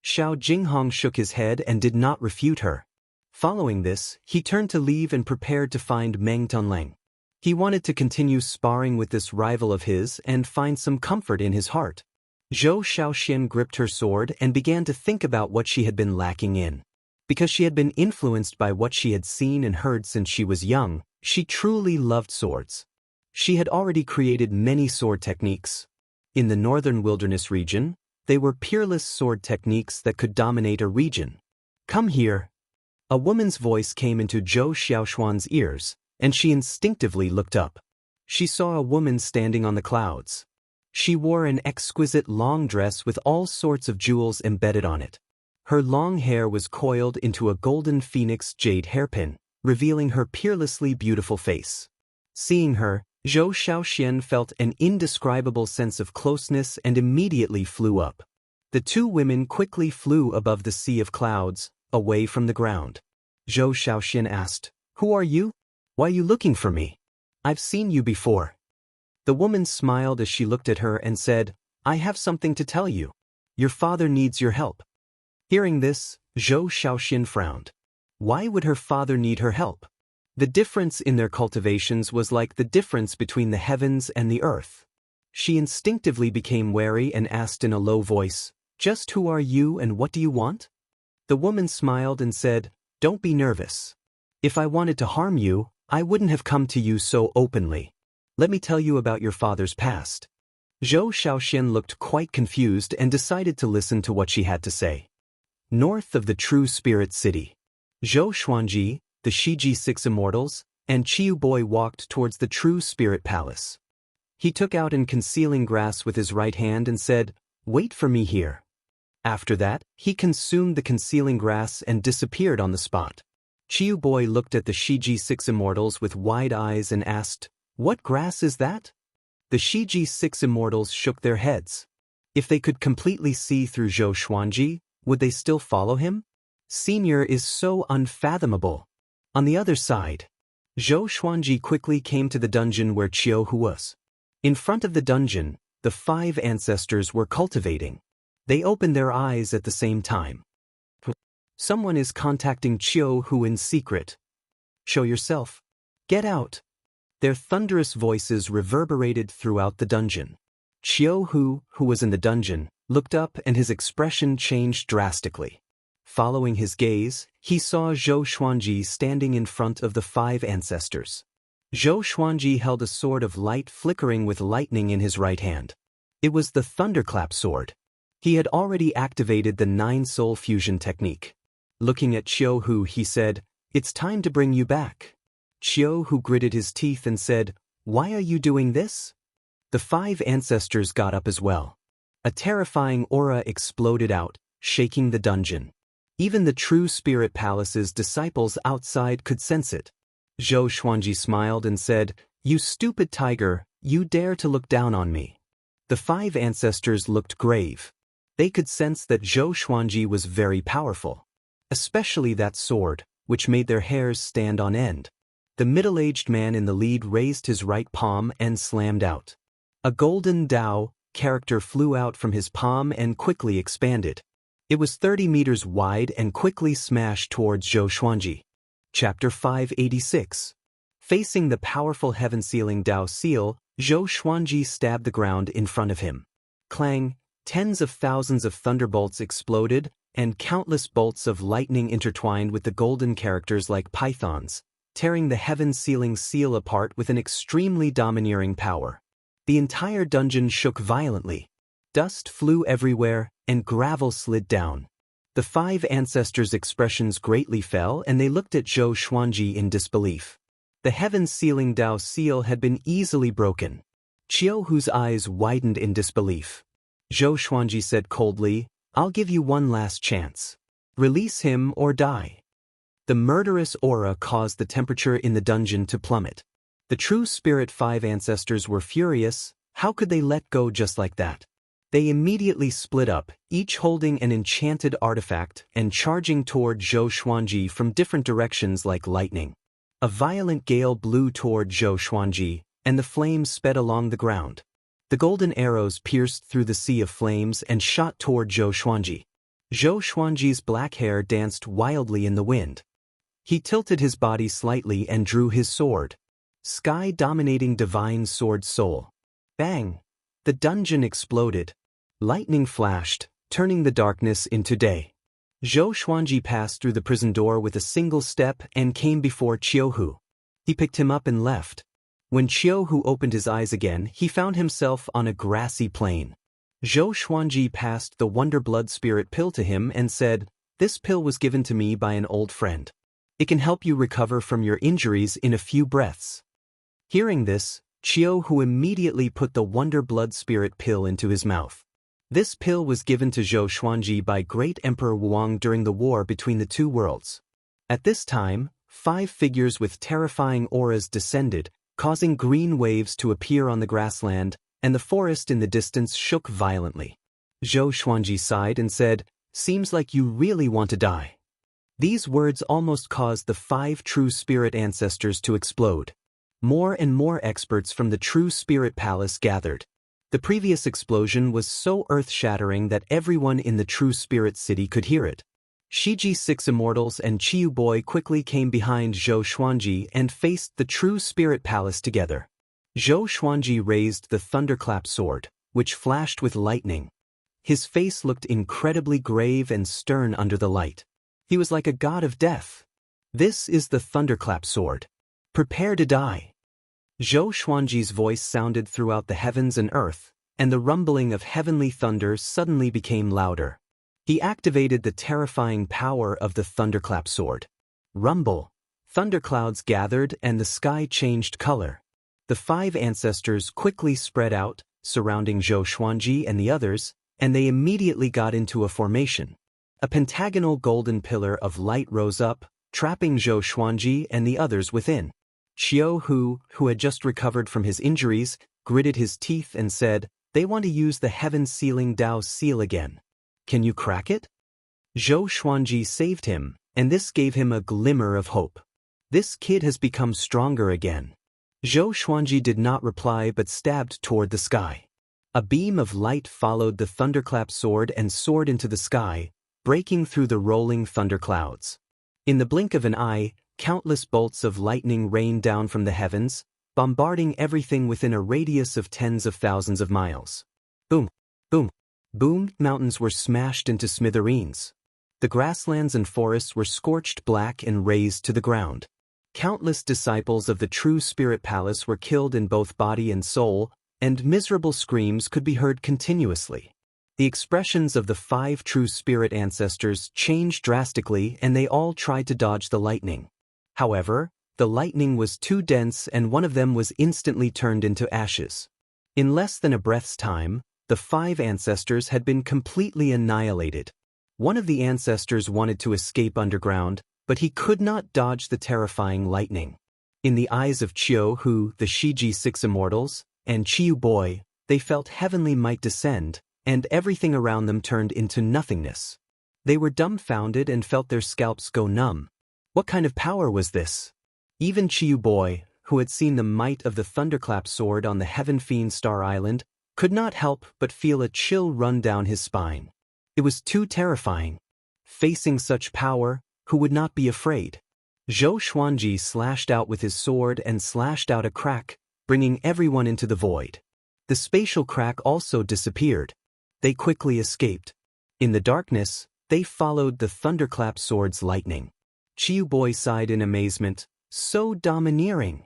Xiao Jinghong shook his head and did not refute her. Following this, he turned to leave and prepared to find Meng Tunleng. He wanted to continue sparring with this rival of his and find some comfort in his heart. Zhou Shaoxian gripped her sword and began to think about what she had been lacking in. Because she had been influenced by what she had seen and heard since she was young, she truly loved swords. She had already created many sword techniques. In the northern wilderness region, they were peerless sword techniques that could dominate a region. "Come here." A woman's voice came into Zhou Xiaoshuan's ears, and she instinctively looked up. She saw a woman standing on the clouds. She wore an exquisite long dress with all sorts of jewels embedded on it. Her long hair was coiled into a golden phoenix jade hairpin, revealing her peerlessly beautiful face. Seeing her, Zhou Shaoxian felt an indescribable sense of closeness and immediately flew up. The two women quickly flew above the sea of clouds, away from the ground. Zhou Shaoxian asked, "Who are you? Why are you looking for me? I've seen you before." The woman smiled as she looked at her and said, "I have something to tell you. Your father needs your help." Hearing this, Zhou Shaoxian frowned. Why would her father need her help? The difference in their cultivations was like the difference between the heavens and the earth. She instinctively became wary and asked in a low voice, "Just who are you and what do you want?" The woman smiled and said, "Don't be nervous. If I wanted to harm you, I wouldn't have come to you so openly. Let me tell you about your father's past." Zhou Shaoxian looked quite confused and decided to listen to what she had to say. North of the True Spirit City, Zhou Xuanji, the Shiji Six Immortals, and Qiyu Boy walked towards the True Spirit Palace. He took out an concealing grass with his right hand and said, "Wait for me here." After that, he consumed the concealing grass and disappeared on the spot. Qiyu Boy looked at the Shiji Six Immortals with wide eyes and asked, "What grass is that?" The Shiji Six Immortals shook their heads. If they could completely see through Zhou Xuanji, would they still follow him? Senior is so unfathomable. On the other side, Zhou Xuanji quickly came to the dungeon where Qiu Hu was. In front of the dungeon, the 5 ancestors were cultivating. They opened their eyes at the same time. Someone is contacting Qiu Hu in secret. Show yourself. Get out. Their thunderous voices reverberated throughout the dungeon. Qiu Hu, who was in the dungeon, looked up and his expression changed drastically. Following his gaze, he saw Zhou Xuanji standing in front of the 5 ancestors. Zhou Xuanji held a sword of light flickering with lightning in his right hand. It was the Thunderclap sword. He had already activated the 9-soul fusion technique. Looking at Qiu Hu, he said, "It's time to bring you back." Qiu Hu gritted his teeth and said, "Why are you doing this?" The 5 ancestors got up as well. A terrifying aura exploded out, shaking the dungeon. Even the True Spirit Palace's disciples outside could sense it. Zhou Xuanji smiled and said, "You stupid tiger, you dare to look down on me." The 5 ancestors looked grave. They could sense that Zhou Xuanji was very powerful. Especially that sword, which made their hairs stand on end. The middle-aged man in the lead raised his right palm and slammed out. A golden Dao character flew out from his palm and quickly expanded. It was 30 meters wide and quickly smashed towards Zhou Xuanji. Chapter 586. Facing the powerful heaven-sealing Dao seal, Zhou Xuanji stabbed the ground in front of him. Clang, tens of thousands of thunderbolts exploded, and countless bolts of lightning intertwined with the golden characters like pythons, tearing the heaven-sealing seal apart with an extremely domineering power. The entire dungeon shook violently. Dust flew everywhere, and gravel slid down. The 5 ancestors' expressions greatly fell, and they looked at Zhou Xuanji in disbelief. The heaven-sealing Dao seal had been easily broken. Qiuhu's eyes widened in disbelief. Zhou Xuanji said coldly, "I'll give you one last chance. Release him or die." The murderous aura caused the temperature in the dungeon to plummet. The true spirit 5 ancestors were furious. How could they let go just like that? They immediately split up, each holding an enchanted artifact and charging toward Zhou Xuanji from different directions like lightning. A violent gale blew toward Zhou Xuanji, and the flames sped along the ground. The golden arrows pierced through the sea of flames and shot toward Zhou Xuanji. Zhou Xuanji's black hair danced wildly in the wind. He tilted his body slightly and drew his sword. Sky-dominating divine sword soul. Bang! The dungeon exploded. Lightning flashed, turning the darkness into day. Zhou Xuanji passed through the prison door with a single step and came before Qiuhu. He picked him up and left. When Qiuhu opened his eyes again, he found himself on a grassy plain. Zhou Xuanji passed the Wonder Blood Spirit pill to him and said, "This pill was given to me by an old friend. It can help you recover from your injuries in a few breaths." Hearing this, Qiuhu immediately put the Wonder Blood Spirit pill into his mouth. This pill was given to Zhou Xuanji by Great Emperor Wuang during the war between the two worlds. At this time, 5 figures with terrifying auras descended, causing green waves to appear on the grassland, and the forest in the distance shook violently. Zhou Xuanji sighed and said, "Seems like you really want to die." These words almost caused the 5 true spirit ancestors to explode. More and more experts from the True Spirit Palace gathered. The previous explosion was so earth-shattering that everyone in the True Spirit City could hear it. Shiji 6 Immortals and Qiu Boy quickly came behind Zhou Xuanji and faced the True Spirit Palace together. Zhou Xuanji raised the Thunderclap sword, which flashed with lightning. His face looked incredibly grave and stern under the light. He was like a god of death. "This is the Thunderclap sword. Prepare to die." Zhou Xuanji's voice sounded throughout the heavens and earth, and the rumbling of heavenly thunder suddenly became louder. He activated the terrifying power of the Thunderclap sword. Rumble. Thunderclouds gathered and the sky changed color. The 5 ancestors quickly spread out, surrounding Zhou Xuanji and the others, and they immediately got into a formation. A pentagonal golden pillar of light rose up, trapping Zhou Xuanji and the others within. Qiuhu, who had just recovered from his injuries, gritted his teeth and said, "They want to use the heaven-sealing Dao seal again. Can you crack it?" Zhou Xuanji saved him, and this gave him a glimmer of hope. This kid has become stronger again. Zhou Xuanji did not reply but stabbed toward the sky. A beam of light followed the thunderclap sword and soared into the sky, breaking through the rolling thunderclouds. In the blink of an eye, countless bolts of lightning rained down from the heavens, bombarding everything within a radius of tens of thousands of miles. Boom, boom, boom, mountains were smashed into smithereens. The grasslands and forests were scorched black and razed to the ground. Countless disciples of the True Spirit Palace were killed in both body and soul, and miserable screams could be heard continuously. The expressions of the 5 True Spirit ancestors changed drastically, and they all tried to dodge the lightning. However, the lightning was too dense and one of them was instantly turned into ashes. In less than a breath's time, the 5 ancestors had been completely annihilated. One of the ancestors wanted to escape underground, but he could not dodge the terrifying lightning. In the eyes of Qiuhu, the Shiji 6 Immortals, and Qiu Boy, they felt heavenly might descend, and everything around them turned into nothingness. They were dumbfounded and felt their scalps go numb. What kind of power was this? Even Chiu Boy, who had seen the might of the thunderclap sword on the Heaven Fiend Star Island, could not help but feel a chill run down his spine. It was too terrifying. Facing such power, who would not be afraid? Zhou Xuanji slashed out with his sword and slashed out a crack, bringing everyone into the void. The spatial crack also disappeared. They quickly escaped. In the darkness, they followed the thunderclap sword's lightning. Chiu Boy sighed in amazement. So domineering.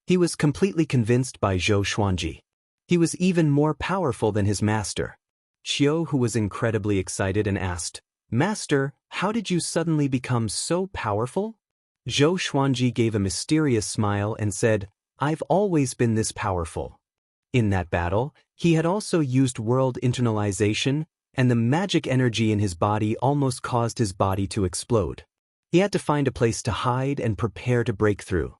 He was completely convinced by Zhou Xuanji. He was even more powerful than his master. Qiu, who was incredibly excited, and asked, "Master, how did you suddenly become so powerful?" Zhou Xuanji gave a mysterious smile and said, "I've always been this powerful." In that battle, he had also used world internalization, and the magic energy in his body almost caused his body to explode. He had to find a place to hide and prepare to break through.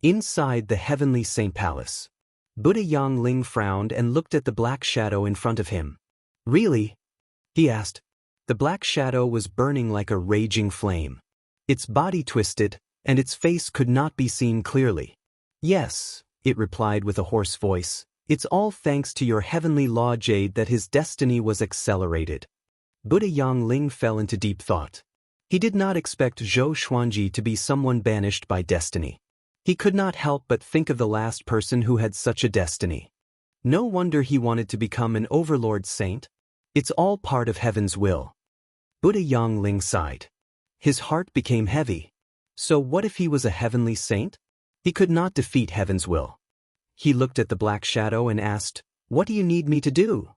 Inside the Heavenly Saint Palace, Buddha Yangling frowned and looked at the black shadow in front of him. "Really?" he asked. The black shadow was burning like a raging flame. Its body twisted, and its face could not be seen clearly. "Yes," it replied with a hoarse voice, "it's all thanks to your heavenly law jade that his destiny was accelerated." Buddha Yangling fell into deep thought. He did not expect Zhou Xuanji to be someone banished by destiny. He could not help but think of the last person who had such a destiny. No wonder he wanted to become an overlord saint. It's all part of heaven's will. Buddha Yangling sighed. His heart became heavy. So what if he was a heavenly saint? He could not defeat heaven's will. He looked at the black shadow and asked, "What do you need me to do?"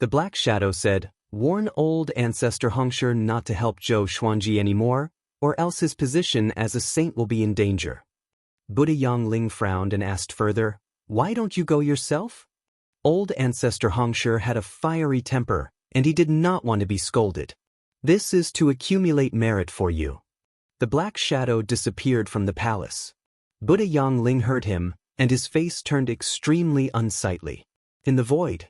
The black shadow said, "Warn old ancestor Xianxia not to help Zhou Xuanji anymore, or else his position as a saint will be in danger." Buddha Yangling frowned and asked further, "Why don't you go yourself?" Old ancestor Xianxia had a fiery temper, and he did not want to be scolded. "This is to accumulate merit for you." The black shadow disappeared from the palace. Buddha Yangling heard him, and his face turned extremely unsightly. In the void,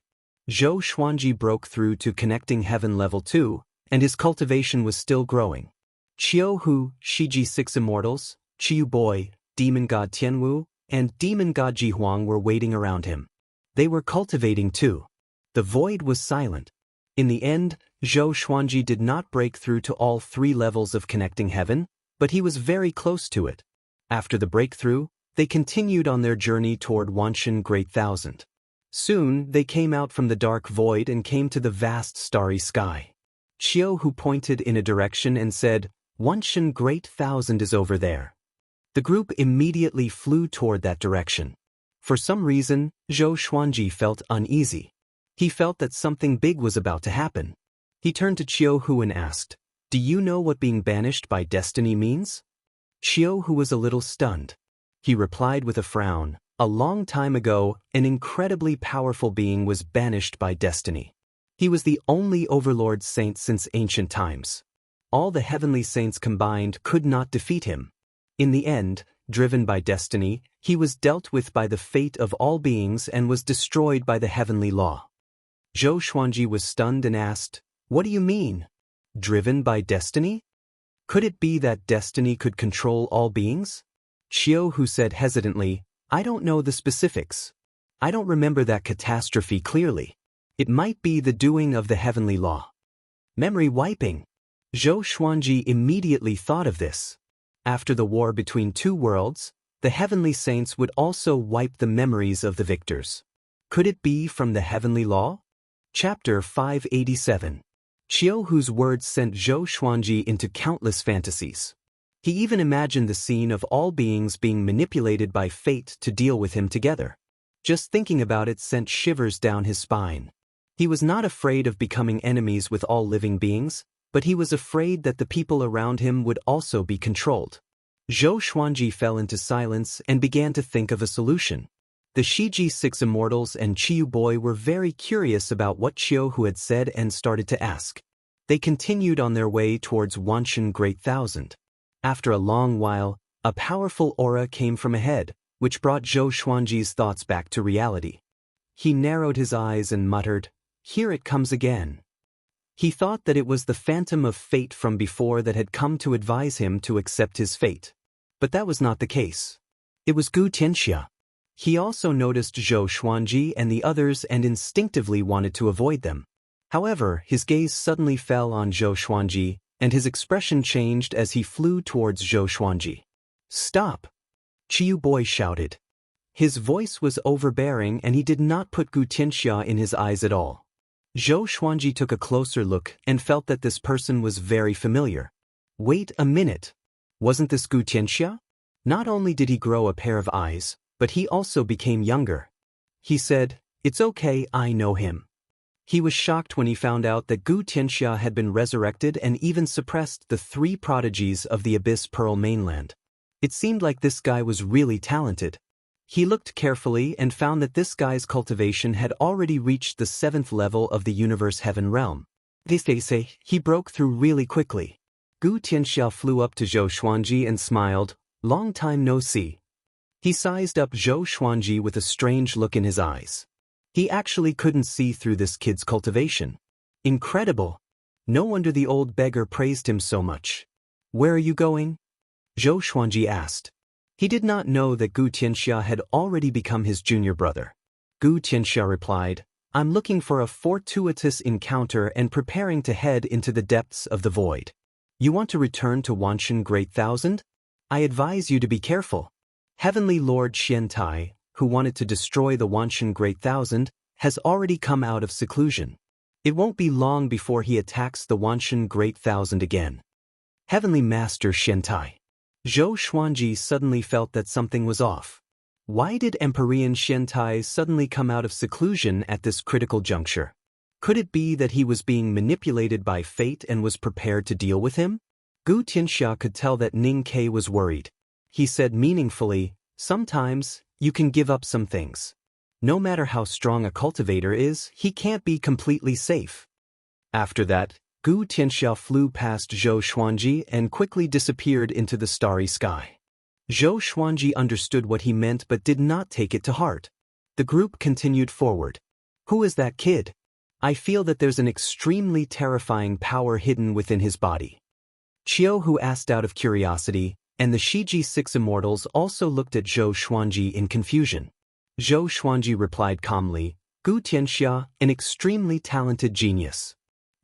Zhou Xuanji broke through to connecting heaven level 2, and his cultivation was still growing. Qiu Hu, Shiji 6 Immortals, Chiu Boy, Demon God Tianwu, and Demon God Jihuang were waiting around him. They were cultivating too. The void was silent. In the end, Zhou Xuanji did not break through to all 3 levels of connecting heaven, but he was very close to it. After the breakthrough, they continued on their journey toward Wanshan Great Thousand. Soon, they came out from the dark void and came to the vast starry sky. Qiu Hu pointed in a direction and said, "Wanshan Great Thousand is over there." The group immediately flew toward that direction. For some reason, Zhou Xuanji felt uneasy. He felt that something big was about to happen. He turned to Qiu Hu and asked, "Do you know what being banished by destiny means?" Qiu Hu was a little stunned. He replied with a frown, "A long time ago, an incredibly powerful being was banished by destiny. He was the only overlord saint since ancient times. All the heavenly saints combined could not defeat him. In the end, driven by destiny, he was dealt with by the fate of all beings and was destroyed by the heavenly law." Zhou Xuanji was stunned and asked, "What do you mean? Driven by destiny? Could it be that destiny could control all beings?" Qiu Hu said hesitantly, "I don't know the specifics. I don't remember that catastrophe clearly. It might be the doing of the heavenly law." Memory wiping. Zhou Xuanji immediately thought of this. After the war between 2 worlds, the heavenly saints would also wipe the memories of the victors. Could it be from the heavenly law? Chapter 587. Qiu Hu's words sent Zhou Xuanji into countless fantasies. He even imagined the scene of all beings being manipulated by fate to deal with him together. Just thinking about it sent shivers down his spine. He was not afraid of becoming enemies with all living beings, but he was afraid that the people around him would also be controlled. Zhou Xuanji fell into silence and began to think of a solution. The Shiji 6 Immortals and Chiu Boy were very curious about what Qiu Hu had said and started to ask. They continued on their way towards Wanshan Great Thousand. After a long while, a powerful aura came from ahead, which brought Zhou Xuanji's thoughts back to reality. He narrowed his eyes and muttered, here it comes again. He thought that it was the phantom of fate from before that had come to advise him to accept his fate. But that was not the case. It was Xianxia. He also noticed Zhou Xuanji and the others and instinctively wanted to avoid them. However, his gaze suddenly fell on Zhou Xuanji, and his expression changed as he flew towards Zhou Xuanji. "Stop!" Qiu Boy shouted. His voice was overbearing and he did not put Xianxia in his eyes at all. Zhou Xuanji took a closer look and felt that this person was very familiar. Wait a minute. Wasn't this Xianxia? Not only did he grow a pair of eyes, but he also became younger. He said, "It's okay, I know him." He was shocked when he found out that Xianxia had been resurrected and even suppressed the 3 prodigies of the Abyss Pearl mainland. It seemed like this guy was really talented. He looked carefully and found that this guy's cultivation had already reached the 7th level of the universe heaven realm. He broke through really quickly. Xianxia flew up to Zhou Xuanji and smiled, "Long time no see." He sized up Zhou Xuanji with a strange look in his eyes. He actually couldn't see through this kid's cultivation. Incredible. No wonder the old beggar praised him so much. "Where are you going?" Zhou Xuanji asked. He did not know that Xianxia had already become his junior brother. Xianxia replied, "I'm looking for a fortuitous encounter and preparing to head into the depths of the void. You want to return to Wanshan Great Thousand? I advise you to be careful. Heavenly Lord Xiantai, who wanted to destroy the Wanshan Great Thousand, has already come out of seclusion. It won't be long before he attacks the Wanshan Great Thousand again." Heavenly Master Xiantai. Zhou Xuanji suddenly felt that something was off. Why did Emperor Xiantai suddenly come out of seclusion at this critical juncture? Could it be that he was being manipulated by fate and was prepared to deal with him? Xianxia could tell that Ning Ke was worried. He said meaningfully, "Sometimes, you can give up some things. No matter how strong a cultivator is, he can't be completely safe." After that, Xianxia flew past Zhou Xuanji and quickly disappeared into the starry sky. Zhou Xuanji understood what he meant but did not take it to heart. The group continued forward. "Who is that kid? I feel that there's an extremely terrifying power hidden within his body." Qiu Hu asked out of curiosity, and the Shiji 6 immortals also looked at Zhou Xuanji in confusion. Zhou Xuanji replied calmly, "Xianxia, an extremely talented genius."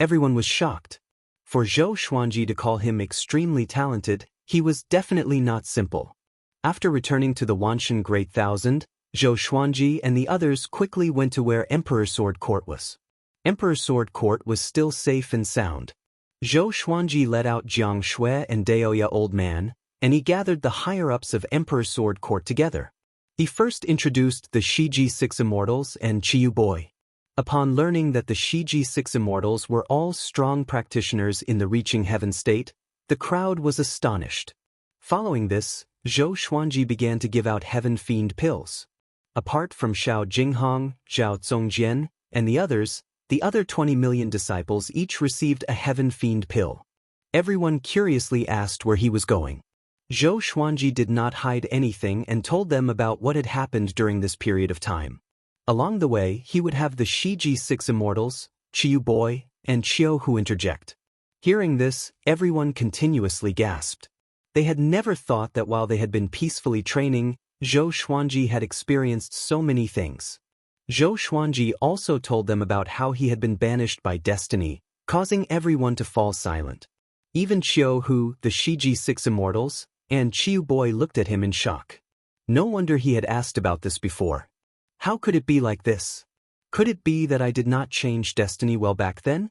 Everyone was shocked. For Zhou Xuanji to call him extremely talented, he was definitely not simple. After returning to the Wanshan Great Thousand, Zhou Xuanji and the others quickly went to where Emperor Sword Court was. Emperor Sword Court was still safe and sound. Zhou Xuanji led out Xianxia and Daoya Old Man, and he gathered the higher-ups of Emperor Sword Court together. He first introduced the Shiji 6 Immortals and Qiu Boy. Upon learning that the Shiji 6 Immortals were all strong practitioners in the reaching heaven state, the crowd was astonished. Following this, Zhou Xuanji began to give out heaven fiend pills. Apart from Xiao Jinghong, Zhao Zongjian, and the other 20 million disciples each received a heaven fiend pill. Everyone curiously asked where he was going. Zhou Xuanji did not hide anything and told them about what had happened during this period of time. Along the way, he would have the Shiji 6 Immortals, Qiu Boy, and Qiu Hu interject. Hearing this, everyone continuously gasped. They had never thought that while they had been peacefully training, Zhou Xuanji had experienced so many things. Zhou Xuanji also told them about how he had been banished by destiny, causing everyone to fall silent. Even Qiu Hu, the Shiji 6 Immortals, and Qiu Boy looked at him in shock. No wonder he had asked about this before. How could it be like this? Could it be that I did not change destiny well back then?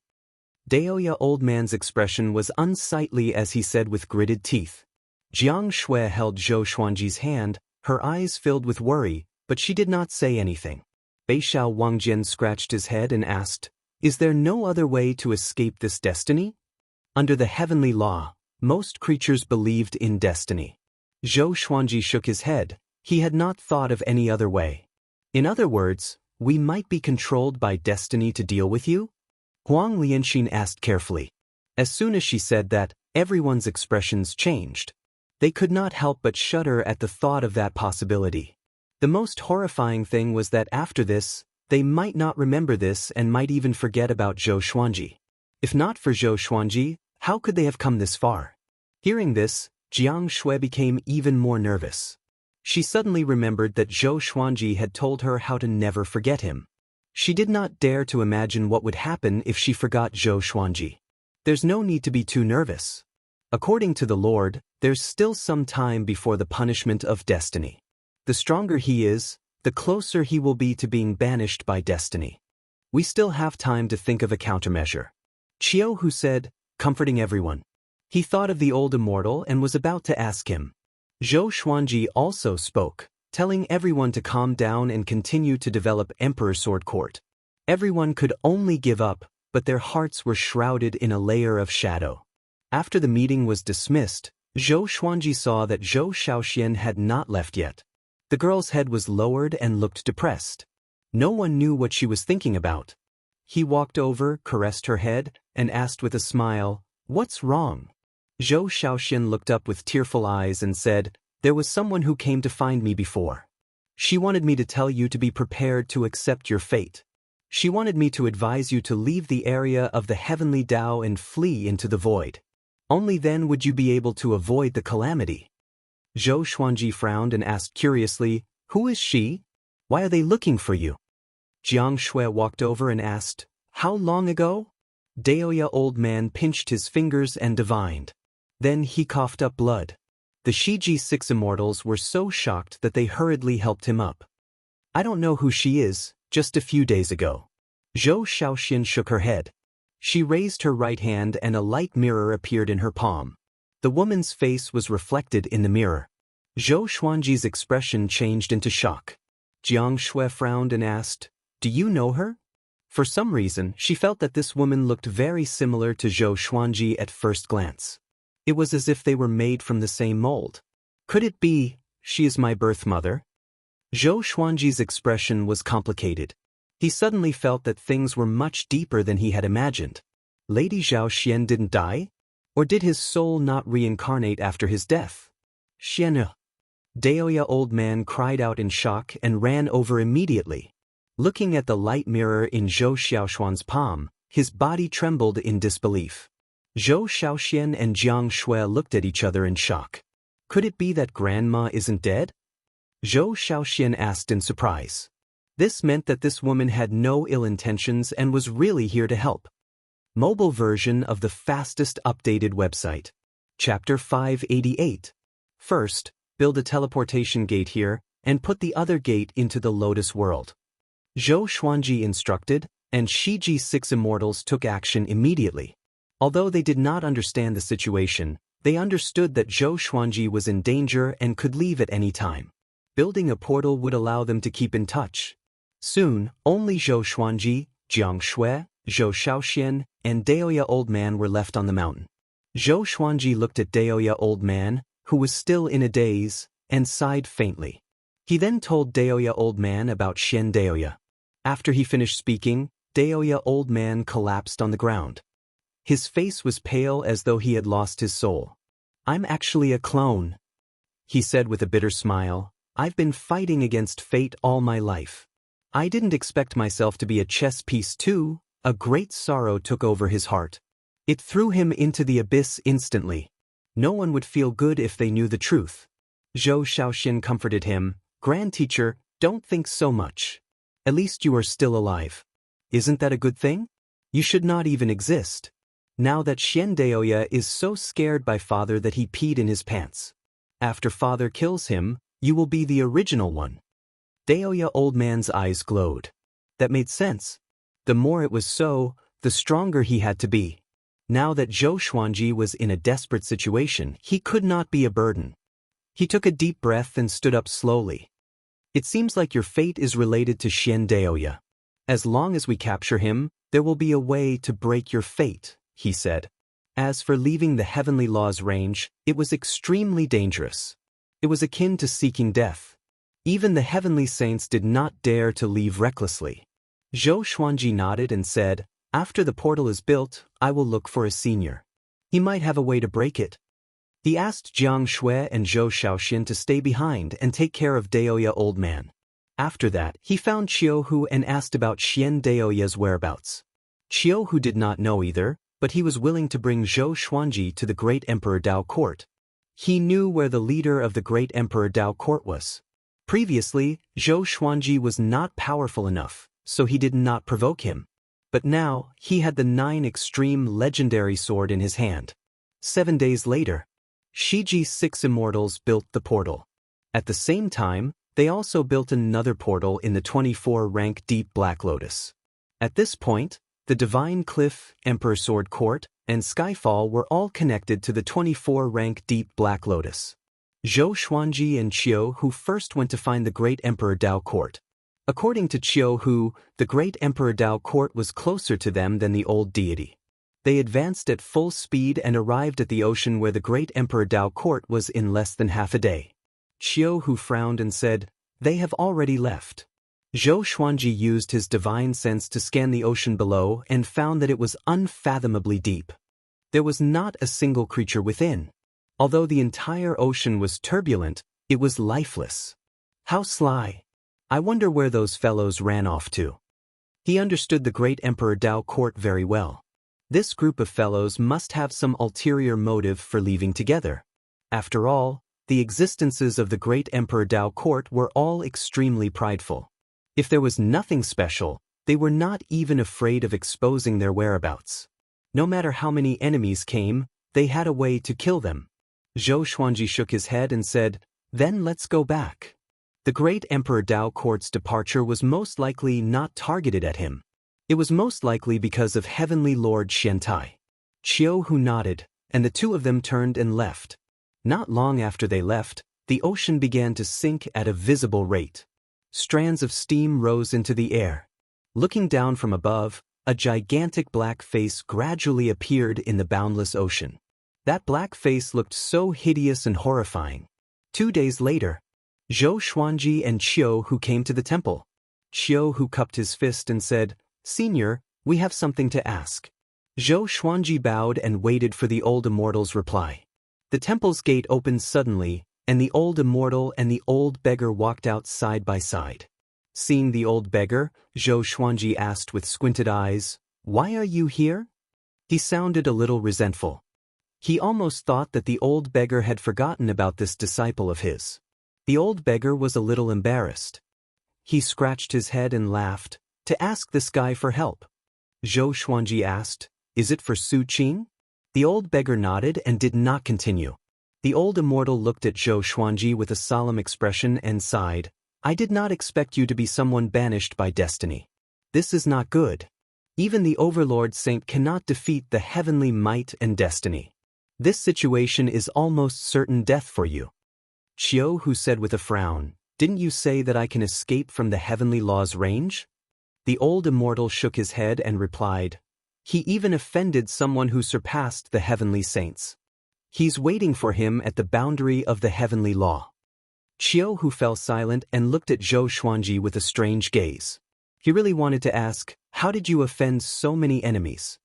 Daoya Old Man's expression was unsightly as he said with gritted teeth. Jiang Shui held Zhou Xuanji's hand, her eyes filled with worry, but she did not say anything. Beixiao Wangjian scratched his head and asked, "Is there no other way to escape this destiny?" Under the heavenly law, most creatures believed in destiny. Zhou Xuanji shook his head. He had not thought of any other way. In other words, we might be controlled by destiny to deal with you? Huang Lianxin asked carefully. As soon as she said that, everyone's expressions changed. They could not help but shudder at the thought of that possibility. The most horrifying thing was that after this, they might not remember this and might even forget about Zhou Xuanji. If not for Zhou Xuanji, how could they have come this far? Hearing this, Jiang Shui became even more nervous. She suddenly remembered that Zhou Xuanji had told her how to never forget him. She did not dare to imagine what would happen if she forgot Zhou Xuanji. There's no need to be too nervous. According to the Lord, there's still some time before the punishment of destiny. The stronger he is, the closer he will be to being banished by destiny. We still have time to think of a countermeasure. Qiu Hu said, comforting everyone. He thought of the old immortal and was about to ask him. Zhou Xuanji also spoke, telling everyone to calm down and continue to develop Emperor Sword Court. Everyone could only give up, but their hearts were shrouded in a layer of shadow. After the meeting was dismissed, Zhou Xuanji saw that Zhou Xiaoxian had not left yet. The girl's head was lowered and looked depressed. No one knew what she was thinking about. He walked over, caressed her head, and asked with a smile, "What's wrong?" Zhou Xiaoxian looked up with tearful eyes and said, "There was someone who came to find me before. She wanted me to tell you to be prepared to accept your fate. She wanted me to advise you to leave the area of the heavenly Tao and flee into the void. Only then would you be able to avoid the calamity." Zhou Xuanji frowned and asked curiously, "Who is she? Why are they looking for you?" Jiang Shui walked over and asked, "How long ago?" Daoya old man pinched his fingers and divined. Then he coughed up blood. The Shiji 6 immortals were so shocked that they hurriedly helped him up. "I don't know who she is, just a few days ago." Zhou Xiaoxian shook her head. She raised her right hand and a light mirror appeared in her palm. The woman's face was reflected in the mirror. Zhou Xuanji's expression changed into shock. Jiang Shui frowned and asked, "Do you know her?" For some reason, she felt that this woman looked very similar to Zhou Xuanji at first glance. It was as if they were made from the same mold. Could it be, she is my birth mother? Zhou Xuanji's expression was complicated. He suddenly felt that things were much deeper than he had imagined. Lady Zhao Xian didn't die? Or did his soul not reincarnate after his death? Xianxia. Daoya old man cried out in shock and ran over immediately. Looking at the light mirror in Zhou Xiaoxuan's palm, his body trembled in disbelief. Zhou Xiaoxian and Jiang Shui looked at each other in shock. Could it be that grandma isn't dead? Zhou Xiaoxian asked in surprise. This meant that this woman had no ill intentions and was really here to help. Mobile version of the fastest updated website. Chapter 588. First, build a teleportation gate here, and put the other gate into the Lotus world. Zhou Xuanji instructed, and Shiji 6 immortals took action immediately. Although they did not understand the situation, they understood that Zhou Xuanji was in danger and could leave at any time. Building a portal would allow them to keep in touch. Soon, only Zhou Xuanji, Jiang Shui, Zhou Xiaoxian, and Daoya old man were left on the mountain. Zhou Xuanji looked at Daoya old man, who was still in a daze, and sighed faintly. He then told Daoya old man about Xian Daoya. After he finished speaking, Daoya old man collapsed on the ground. His face was pale as though he had lost his soul. "I'm actually a clone," he said with a bitter smile. "I've been fighting against fate all my life. I didn't expect myself to be a chess piece too." A great sorrow took over his heart. It threw him into the abyss instantly. No one would feel good if they knew the truth. Zhou Xiaoxian comforted him. "Grand teacher, don't think so much. At least you are still alive. Isn't that a good thing? You should not even exist. Now that Xian Daoya is so scared by father that he peed in his pants. After father kills him, you will be the original one." Daoya old man's eyes glowed. That made sense. The more it was so, the stronger he had to be. Now that Zhou Xuanji was in a desperate situation, he could not be a burden. He took a deep breath and stood up slowly. "It seems like your fate is related to Xian Daoya. As long as we capture him, there will be a way to break your fate," he said. As for leaving the heavenly law's range, it was extremely dangerous. It was akin to seeking death. Even the heavenly saints did not dare to leave recklessly. Zhou Xuanji nodded and said, "After the portal is built, I will look for a senior. He might have a way to break it." He asked Jiang Shui and Zhou Xiaoxian to stay behind and take care of Daoya old man. After that, he found Qiuhu and asked about Xianxia's whereabouts. Qiuhu did not know either, but he was willing to bring Zhou Xuanji to the great Emperor Dao court. He knew where the leader of the great Emperor Dao court was. Previously, Zhou Xuanji was not powerful enough, so he did not provoke him. But now, he had the 9 extreme legendary sword in his hand. 7 days later, Shiji's 6 immortals built the portal. At the same time, they also built another portal in the 24-rank Deep Black Lotus. At this point, the Divine Cliff, Emperor Sword Court, and Skyfall were all connected to the 24-rank Deep Black Lotus. Zhou Xuanji and Qiuhu first went to find the great Emperor Dao court. According to Qiuhu, the great Emperor Dao court was closer to them than the old deity. They advanced at full speed and arrived at the ocean where the great Emperor Dao court was in less than half a day. Qiuhu frowned and said, "They have already left." Zhou Xuanji used his divine sense to scan the ocean below and found that it was unfathomably deep. There was not a single creature within. Although the entire ocean was turbulent, it was lifeless. How sly! I wonder where those fellows ran off to. He understood the great Emperor Dao court very well. This group of fellows must have some ulterior motive for leaving together. After all, the existences of the great Emperor Dao court were all extremely prideful. If there was nothing special, they were not even afraid of exposing their whereabouts. No matter how many enemies came, they had a way to kill them. Zhou Xuanji shook his head and said, "Then let's go back." The great Emperor Dao court's departure was most likely not targeted at him. It was most likely because of Heavenly Lord Xiantai. Qiuhu nodded, and the two of them turned and left. Not long after they left, the ocean began to sink at a visible rate. Strands of steam rose into the air. Looking down from above, a gigantic black face gradually appeared in the boundless ocean. That black face looked so hideous and horrifying. 2 days later, Zhou Xuanji and Qiuhu came to the temple. Qiuhu cupped his fist and said, "Senior, we have something to ask." Zhou Xuanji bowed and waited for the old immortal's reply. The temple's gate opened suddenly, and the old immortal and the old beggar walked out side by side. Seeing the old beggar, Zhou Xuanji asked with squinted eyes, "Why are you here?" He sounded a little resentful. He almost thought that the old beggar had forgotten about this disciple of his. The old beggar was a little embarrassed. He scratched his head and laughed, "To ask this guy for help." Zhou Xuanji asked, "Is it for Su Qing?" The old beggar nodded and did not continue. The old immortal looked at Zhou Xuanji with a solemn expression and sighed, "I did not expect you to be someone banished by destiny. This is not good. Even the Overlord Saint cannot defeat the heavenly might and destiny. This situation is almost certain death for you." Qiuhu said with a frown, "Didn't you say that I can escape from the heavenly law's range?" The old immortal shook his head and replied, "He even offended someone who surpassed the heavenly saints. He's waiting for him at the boundary of the heavenly law." Qiuhu fell silent and looked at Zhou Xuanji with a strange gaze. He really wanted to ask, "How did you offend so many enemies?"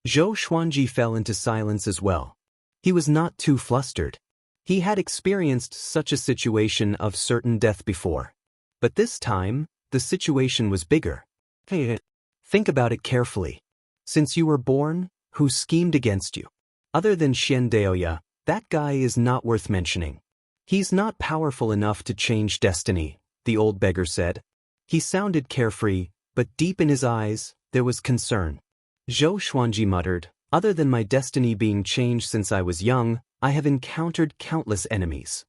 Zhou Xuanji fell into silence as well. He was not too flustered. He had experienced such a situation of certain death before. But this time, the situation was bigger. Think about it carefully. Since you were born, who schemed against you? Other than Xianxia, that guy is not worth mentioning. He's not powerful enough to change destiny, the old beggar said. He sounded carefree, but deep in his eyes, there was concern. Zhou Xuanji muttered, "Other than my destiny being changed since I was young, I have encountered countless enemies.